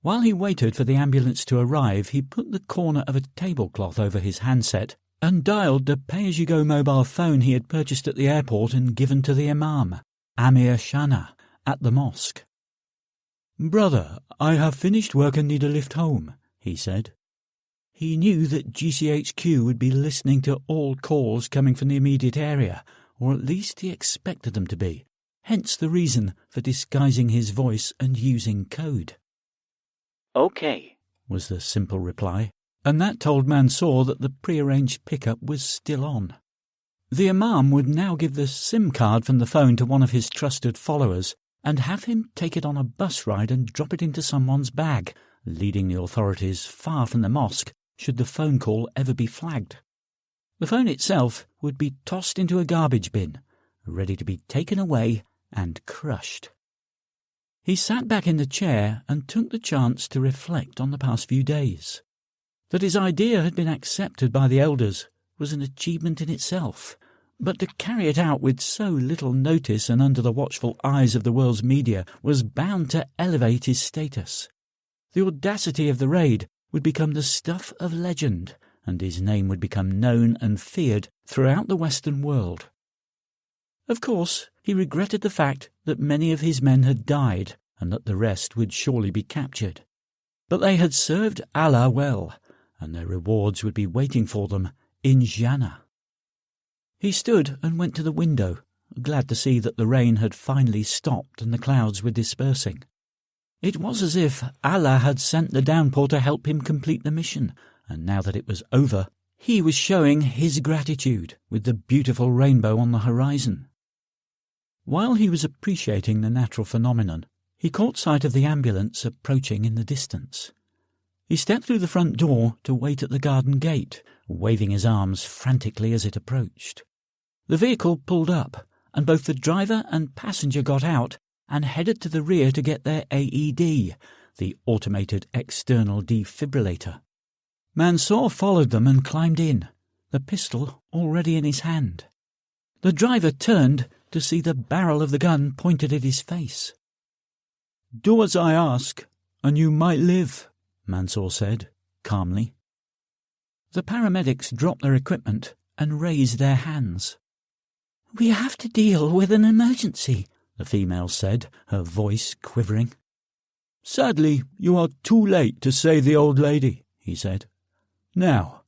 While he waited for the ambulance to arrive, he put the corner of a tablecloth over his handset and dialed the pay-as-you-go mobile phone he had purchased at the airport and given to the Imam, Amir Shana, at the mosque. "Brother, I have finished work and need a lift home," he said. He knew that GCHQ would be listening to all calls coming from the immediate area, or at least he expected them to be, hence the reason for disguising his voice and using code. OK, was the simple reply, and that told Mansour that the prearranged pickup was still on. The Imam would now give the SIM card from the phone to one of his trusted followers and have him take it on a bus ride and drop it into someone's bag, leading the authorities far from the mosque should the phone call ever be flagged. The phone itself would be tossed into a garbage bin, ready to be taken away and crushed. He sat back in the chair and took the chance to reflect on the past few days. That his idea had been accepted by the elders was an achievement in itself, but to carry it out with so little notice and under the watchful eyes of the world's media was bound to elevate his status. The audacity of the raid would become the stuff of legend, and his name would become known and feared throughout the Western world. Of course, he regretted the fact that many of his men had died and that the rest would surely be captured. But they had served Allah well, and their rewards would be waiting for them in Jannah. He stood and went to the window, glad to see that the rain had finally stopped and the clouds were dispersing. It was as if Allah had sent the downpour to help him complete the mission, and now that it was over, he was showing his gratitude with the beautiful rainbow on the horizon. While he was appreciating the natural phenomenon, he caught sight of the ambulance approaching in the distance. He stepped through the front door to wait at the garden gate, waving his arms frantically as it approached. The vehicle pulled up, and both the driver and passenger got out and headed to the rear to get their AED, the automated external defibrillator. Mansour followed them and climbed in, the pistol already in his hand. The driver turned to see the barrel of the gun pointed at his face. "Do as I ask, and you might live," Mansour said, calmly. The paramedics dropped their equipment and raised their hands. "We have to deal with an emergency," the female said, her voice quivering. "Sadly, you are too late to save the old lady," he said. "Now,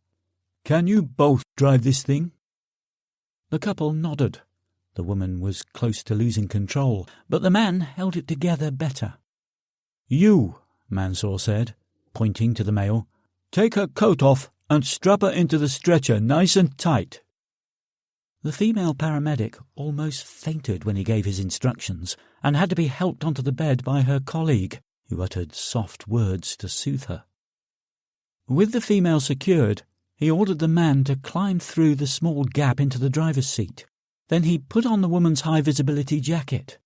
can you both drive this thing?" The couple nodded. The woman was close to losing control, but the man held it together better. "You," Mansour said, pointing to the male, "take her coat off and strap her into the stretcher nice and tight." The female paramedic almost fainted when he gave his instructions and had to be helped onto the bed by her colleague, who uttered soft words to soothe her. With the female secured, he ordered the man to climb through the small gap into the driver's seat. Then he put on the woman's high-visibility jacket.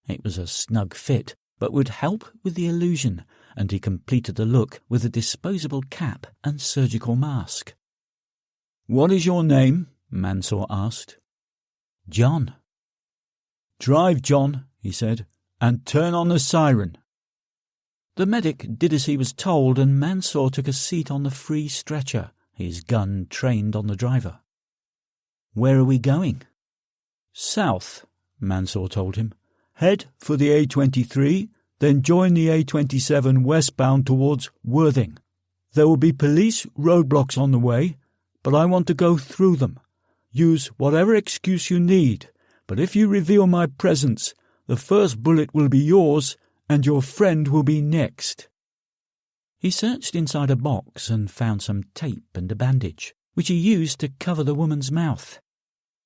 It was a snug fit, but would help with the illusion, and he completed the look with a disposable cap and surgical mask. "What is your name?" Mansour asked. "John." "Drive, John," he said, "and turn on the siren." The medic did as he was told, and Mansour took a seat on the free stretcher, his gun trained on the driver. "Where are we going?" "South," Mansour told him. Head for the A23, then join the A27 westbound towards Worthing. There will be police roadblocks on the way, but I want to go through them. Use whatever excuse you need, but if you reveal my presence, the first bullet will be yours and your friend will be next." He searched inside a box and found some tape and a bandage, which he used to cover the woman's mouth.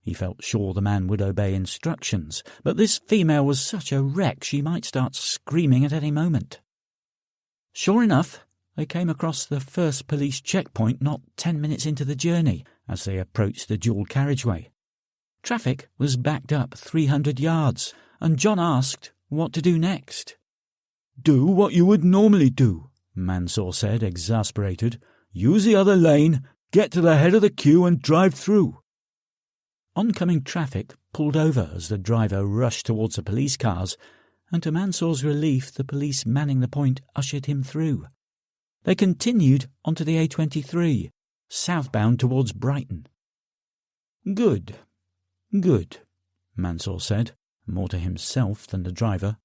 He felt sure the man would obey instructions, but this female was such a wreck she might start screaming at any moment. Sure enough, they came across the first police checkpoint not 10 minutes into the journey as they approached the dual carriageway. Traffic was backed up 300 yards, and John asked what to do next. "Do what you would normally do," Mansour said, exasperated. "Use the other lane, get to the head of the queue and drive through." Oncoming traffic pulled over as the driver rushed towards the police cars, and to Mansour's relief the police manning the point ushered him through. They continued onto the A23, southbound towards Brighton. "Good, good," Mansour said, more to himself than the driver.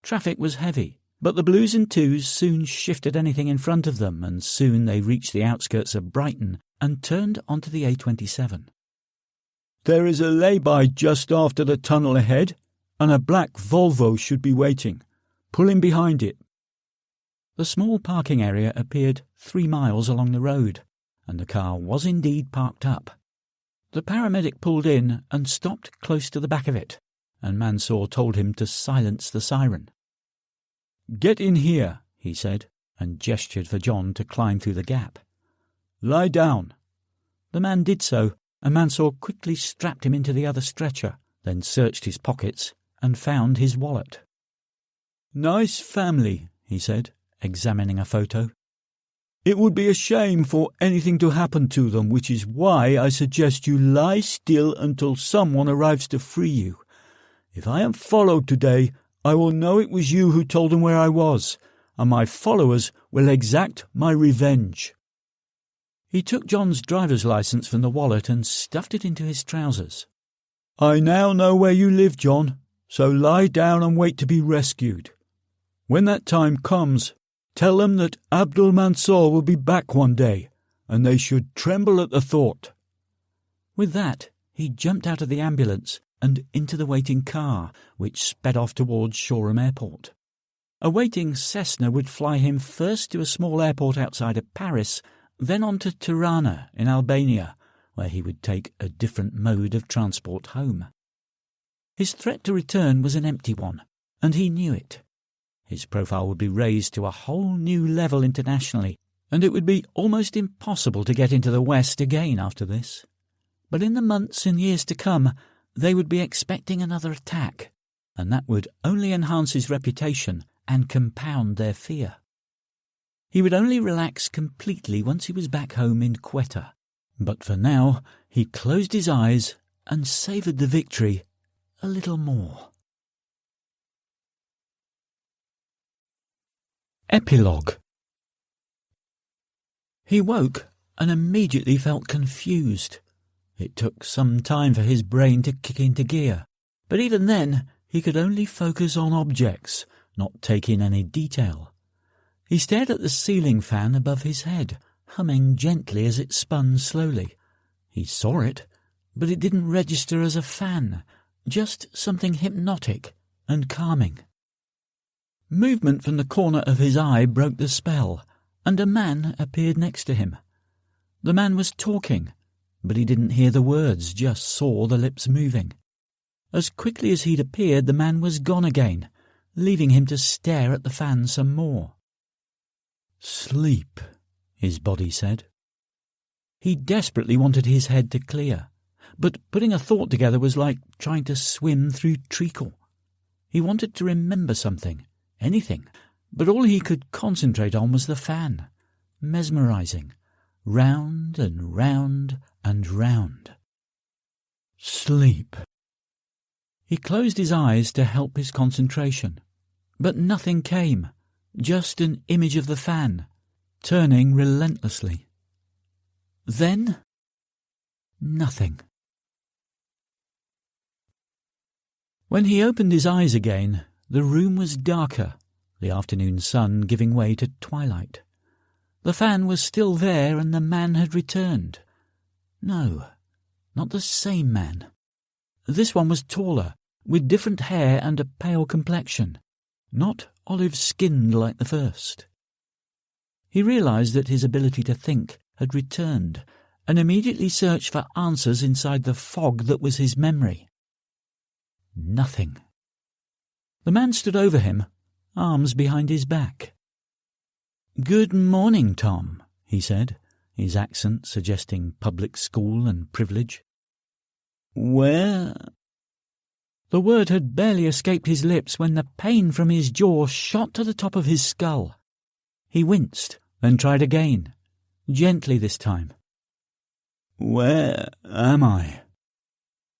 Traffic was heavy, but the Blues and Twos soon shifted anything in front of them, and soon they reached the outskirts of Brighton and turned onto the A27. "There is a lay-by just after the tunnel ahead, and a black Volvo should be waiting. Pull in behind it." The small parking area appeared 3 miles along the road, and the car was indeed parked up. The paramedic pulled in and stopped close to the back of it, and Mansour told him to silence the siren. "Get in here," he said, and gestured for John to climb through the gap. "Lie down." The man did so, and Mansour quickly strapped him into the other stretcher, then searched his pockets and found his wallet. "Nice family," he said, examining a photo. "It would be a shame for anything to happen to them, which is why I suggest you lie still until someone arrives to free you. If I am followed today, I will know it was you who told them where I was, and my followers will exact my revenge." He took John's driver's license from the wallet and stuffed it into his trousers. "I now know where you live, John, so lie down and wait to be rescued. When that time comes, tell them that Abdul Mansour will be back one day, and they should tremble at the thought." With that, he jumped out of the ambulance and into the waiting car, which sped off towards Shoreham Airport. A waiting Cessna would fly him first to a small airport outside of Paris, then on to Tirana in Albania, where he would take a different mode of transport home. His threat to return was an empty one, and he knew it. His profile would be raised to a whole new level internationally, and it would be almost impossible to get into the West again after this. But in the months and years to come, they would be expecting another attack, and that would only enhance his reputation and compound their fear. He would only relax completely once he was back home in Quetta, but for now he closed his eyes and savoured the victory a little more. Epilogue. He woke and immediately felt confused. It took some time for his brain to kick into gear, but even then he could only focus on objects, not take in any detail. He stared at the ceiling fan above his head, humming gently as it spun slowly. He saw it, but it didn't register as a fan, just something hypnotic and calming. Movement from the corner of his eye broke the spell, and a man appeared next to him. The man was talking, but he didn't hear the words, just saw the lips moving. As quickly as he'd appeared, the man was gone again, leaving him to stare at the fan some more. "Sleep," his body said. He desperately wanted his head to clear, but putting a thought together was like trying to swim through treacle. He wanted to remember something, anything, but all he could concentrate on was the fan, mesmerizing, round and round and round. Sleep. He closed his eyes to help his concentration, but nothing came, just an image of the fan, turning relentlessly. Then, nothing. When he opened his eyes again, the room was darker, the afternoon sun giving way to twilight. The fan was still there and the man had returned. No, not the same man. This one was taller, with different hair and a pale complexion, not olive-skinned like the first. He realised that his ability to think had returned, and immediately searched for answers inside the fog that was his memory. Nothing. The man stood over him, arms behind his back. "Good morning, Tom," he said, his accent suggesting public school and privilege. "Where—" The word had barely escaped his lips when the pain from his jaw shot to the top of his skull. He winced, then tried again, gently this time. "Where am I?"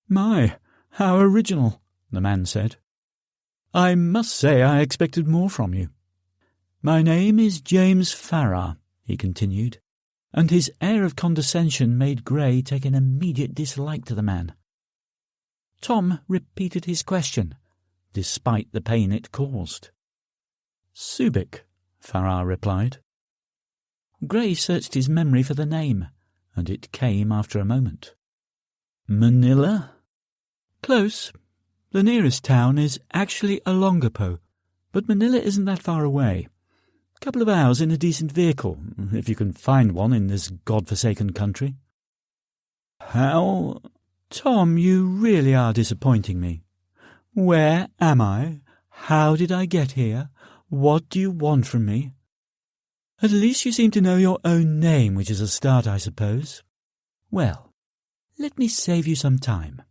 "My, how original," the man said. "I must say I expected more from you. My name is James Farrar," he continued, and his air of condescension made Gray take an immediate dislike to the man. Tom repeated his question, despite the pain it caused. "Subic," Farrar replied. Gray searched his memory for the name, and it came after a moment. "Manila?" "Close. The nearest town is actually Olongapo, but Manila isn't that far away. Couple of hours in a decent vehicle, if you can find one in this god-forsaken country." "How—" "Tom, you really are disappointing me. Where am I? How did I get here? What do you want from me? At least you seem to know your own name, which is a start, I suppose. Well, let me save you some time.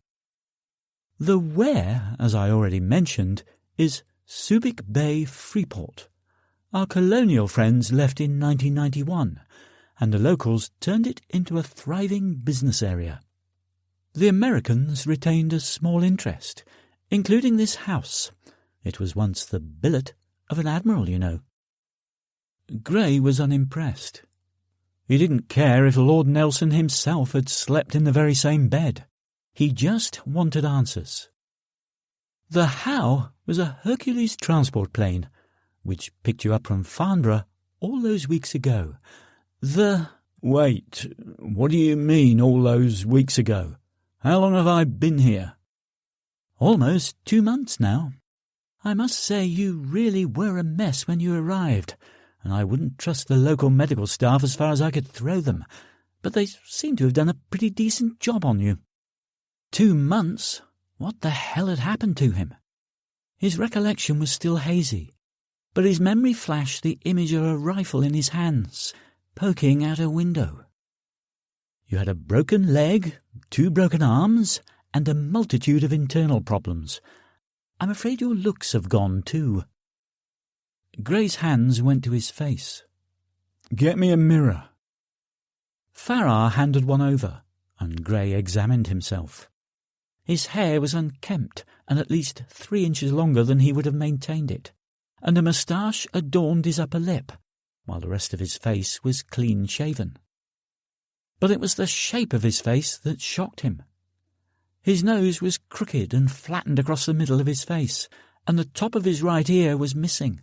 The where, as I already mentioned, is Subic Bay Freeport. Our colonial friends left in 1991, and the locals turned it into a thriving business area. The Americans retained a small interest, including this house. It was once the billet of an admiral, you know. Gray was unimpressed. He didn't care if Lord Nelson himself had slept in the very same bed. He just wanted answers. The how was a Hercules transport plane, which picked you up from Farnborough all those weeks ago. Wait, what do you mean all those weeks ago? How long have I been here? Almost 2 months now. I must say you really were a mess when you arrived, and I wouldn't trust the local medical staff as far as I could throw them, but they seem to have done a pretty decent job on you. 2 months? What the hell had happened to him? His recollection was still hazy, but his memory flashed the image of a rifle in his hands, poking out a window. You had a broken leg, 2 broken arms, and a multitude of internal problems. I'm afraid your looks have gone too. Gray's hands went to his face. "Get me a mirror." Farrar handed one over, and Gray examined himself. His hair was unkempt and at least 3 inches longer than he would have maintained it, and a moustache adorned his upper lip, while the rest of his face was clean-shaven. But it was the shape of his face that shocked him. His nose was crooked and flattened across the middle of his face, and the top of his right ear was missing.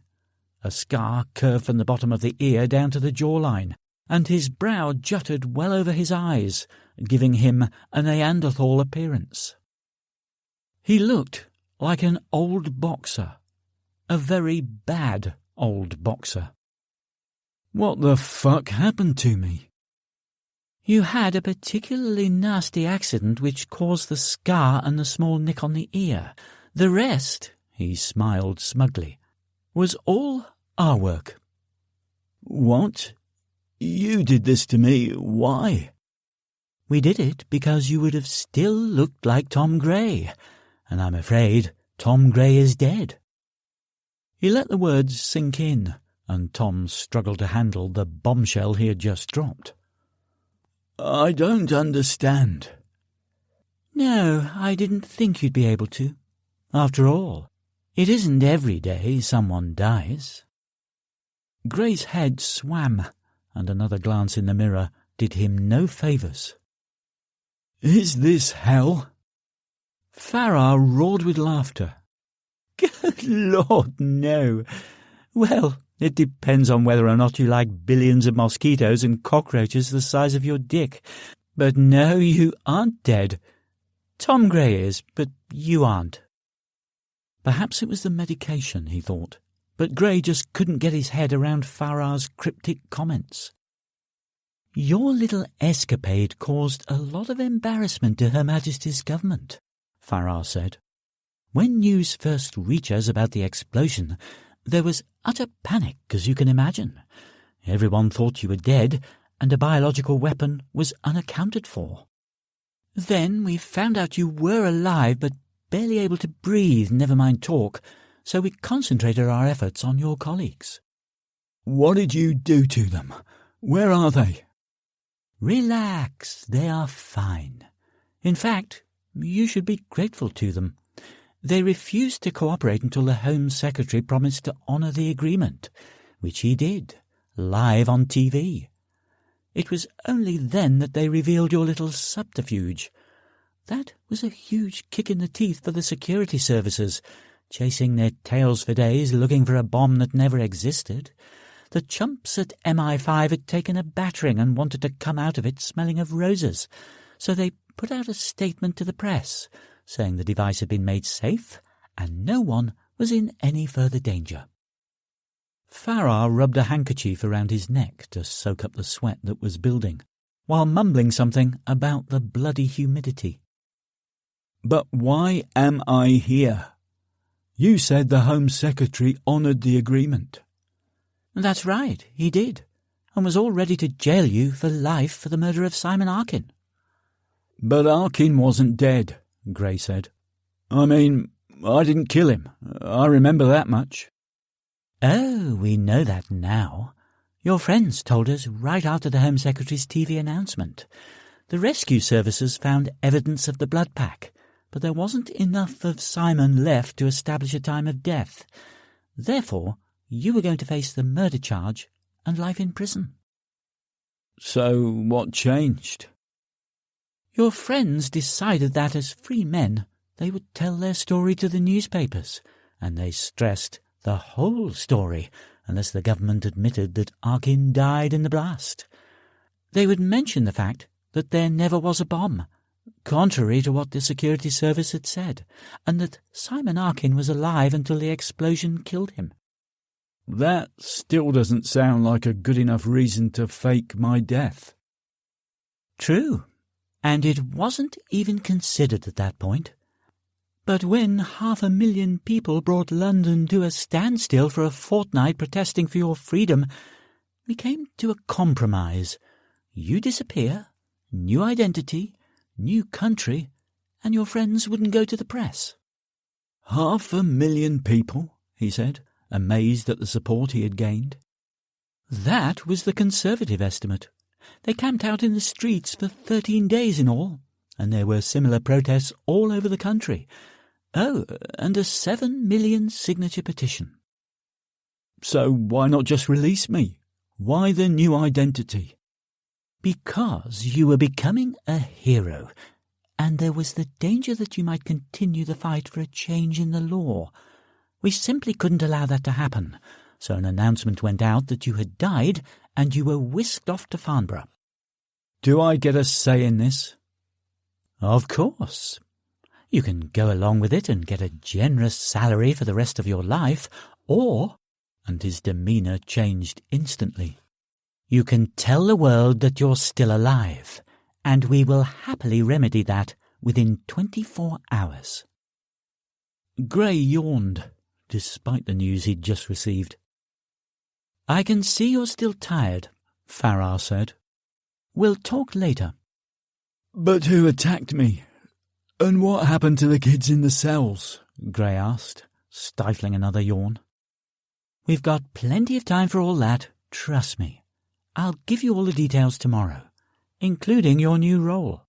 A scar curved from the bottom of the ear down to the jawline, and his brow jutted well over his eyes, giving him a Neanderthal appearance. He looked like an old boxer, a very bad old boxer. "What the fuck happened to me?" "You had a particularly nasty accident which caused the scar and the small nick on the ear. The rest," he smiled smugly, "was all our work." "What? You did this to me. Why?" "We did it because you would have still looked like Tom Gray, and I'm afraid Tom Gray is dead." He let the words sink in, and Tom struggled to handle the bombshell he had just dropped. "I don't understand." "No, I didn't think you'd be able to. After all, it isn't every day someone dies." Gray's head swam, and another glance in the mirror did him no favours. "Is this hell?" Farrar roared with laughter. Good Lord, no. Well, it depends on whether or not you like billions of mosquitoes and cockroaches the size of your dick. But no, you aren't dead. Tom Gray is, but you aren't. Perhaps it was the medication, he thought, but Gray just couldn't get his head around Farrar's cryptic comments. Your little escapade caused a lot of embarrassment to Her Majesty's government, Farrar said. When news first reached us about the explosion, there was utter panic, as you can imagine. Everyone thought you were dead, and a biological weapon was unaccounted for. Then we found out you were alive, but barely able to breathe, never mind talk, so we concentrated our efforts on your colleagues. What did you do to them? Where are they? Relax, they are fine. In fact, you should be grateful to them. They refused to cooperate until the Home Secretary promised to honour the agreement, which he did, live on TV. It was only then that they revealed your little subterfuge. That was a huge kick in the teeth for the security services, chasing their tails for days looking for a bomb that never existed. The chumps at MI5 had taken a battering and wanted to come out of it smelling of roses, so they put out a statement to the press, saying the device had been made safe and no one was in any further danger. Farrar rubbed a handkerchief around his neck to soak up the sweat that was building, while mumbling something about the bloody humidity. But why am I here? You said the Home Secretary honoured the agreement. That's right, he did, and was all ready to jail you for life for the murder of Simon Arkin. But Arkin wasn't dead, Gray said. I mean, I didn't kill him. I remember that much. Oh, we know that now. Your friends told us right after the Home Secretary's TV announcement. The rescue services found evidence of the blood pack, but there wasn't enough of Simon left to establish a time of death. Therefore, you were going to face the murder charge and life in prison. So what changed? Your friends decided that as free men they would tell their story to the newspapers, and they stressed the whole story unless the government admitted that Arkin died in the blast. They would mention the fact that there never was a bomb, contrary to what the security service had said, and that Simon Arkin was alive until the explosion killed him. That still doesn't sound like a good enough reason to fake my death. True, and it wasn't even considered at that point. But when 500,000 people brought London to a standstill for a fortnight protesting for your freedom, we came to a compromise. You disappear, new identity, new country, and your friends wouldn't go to the press. 500,000 people, he said, amazed at the support he had gained. That was the Conservative estimate. They camped out in the streets for 13 days in all, and there were similar protests all over the country. Oh, and a 7 million signature petition. So why not just release me? Why the new identity? Because you were becoming a hero, and there was the danger that you might continue the fight for a change in the law. We simply couldn't allow that to happen, so an announcement went out that you had died and you were whisked off to Farnborough. Do I get a say in this? Of course. You can go along with it and get a generous salary for the rest of your life, or, and his demeanour changed instantly, you can tell the world that you're still alive, and we will happily remedy that within 24 hours. Gray yawned, despite the news he'd just received. I can see you're still tired, Farrar said. We'll talk later. But who attacked me? And what happened to the kids in the cells? Gray asked, stifling another yawn. We've got plenty of time for all that, trust me. I'll give you all the details tomorrow, including your new role.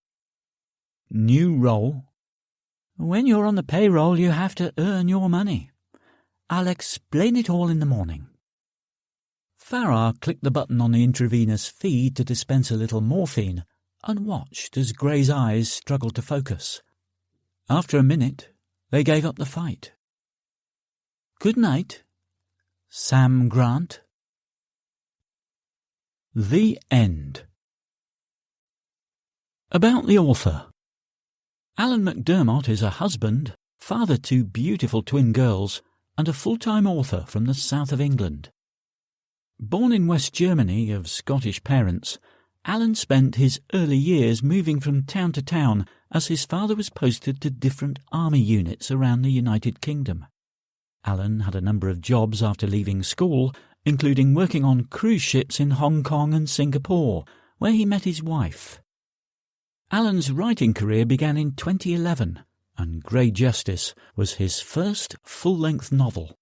New role? When you're on the payroll, you have to earn your money. I'll explain it all in the morning. Farrar clicked the button on the intravenous feed to dispense a little morphine and watched as Gray's eyes struggled to focus. After a minute, they gave up the fight. Good night, Sam Grant. The End. About the author. Alan McDermot is a husband, father to beautiful twin girls, and a full-time author from the south of England. Born in West Germany of Scottish parents, Alan spent his early years moving from town to town as his father was posted to different army units around the United Kingdom. Alan had a number of jobs after leaving school, including working on cruise ships in Hong Kong and Singapore, where he met his wife. Alan's writing career began in 2011, and Grey Justice was his first full-length novel.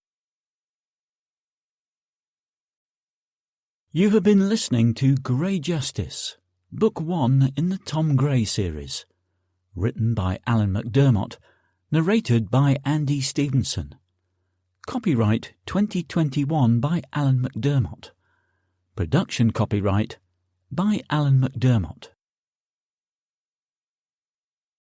You have been listening to Grey Justice, Book 1 in the Tom Gray series, written by Alan McDermot, narrated by Andy Stevenson. Copyright 2021 by Alan McDermot. Production copyright by Alan McDermot.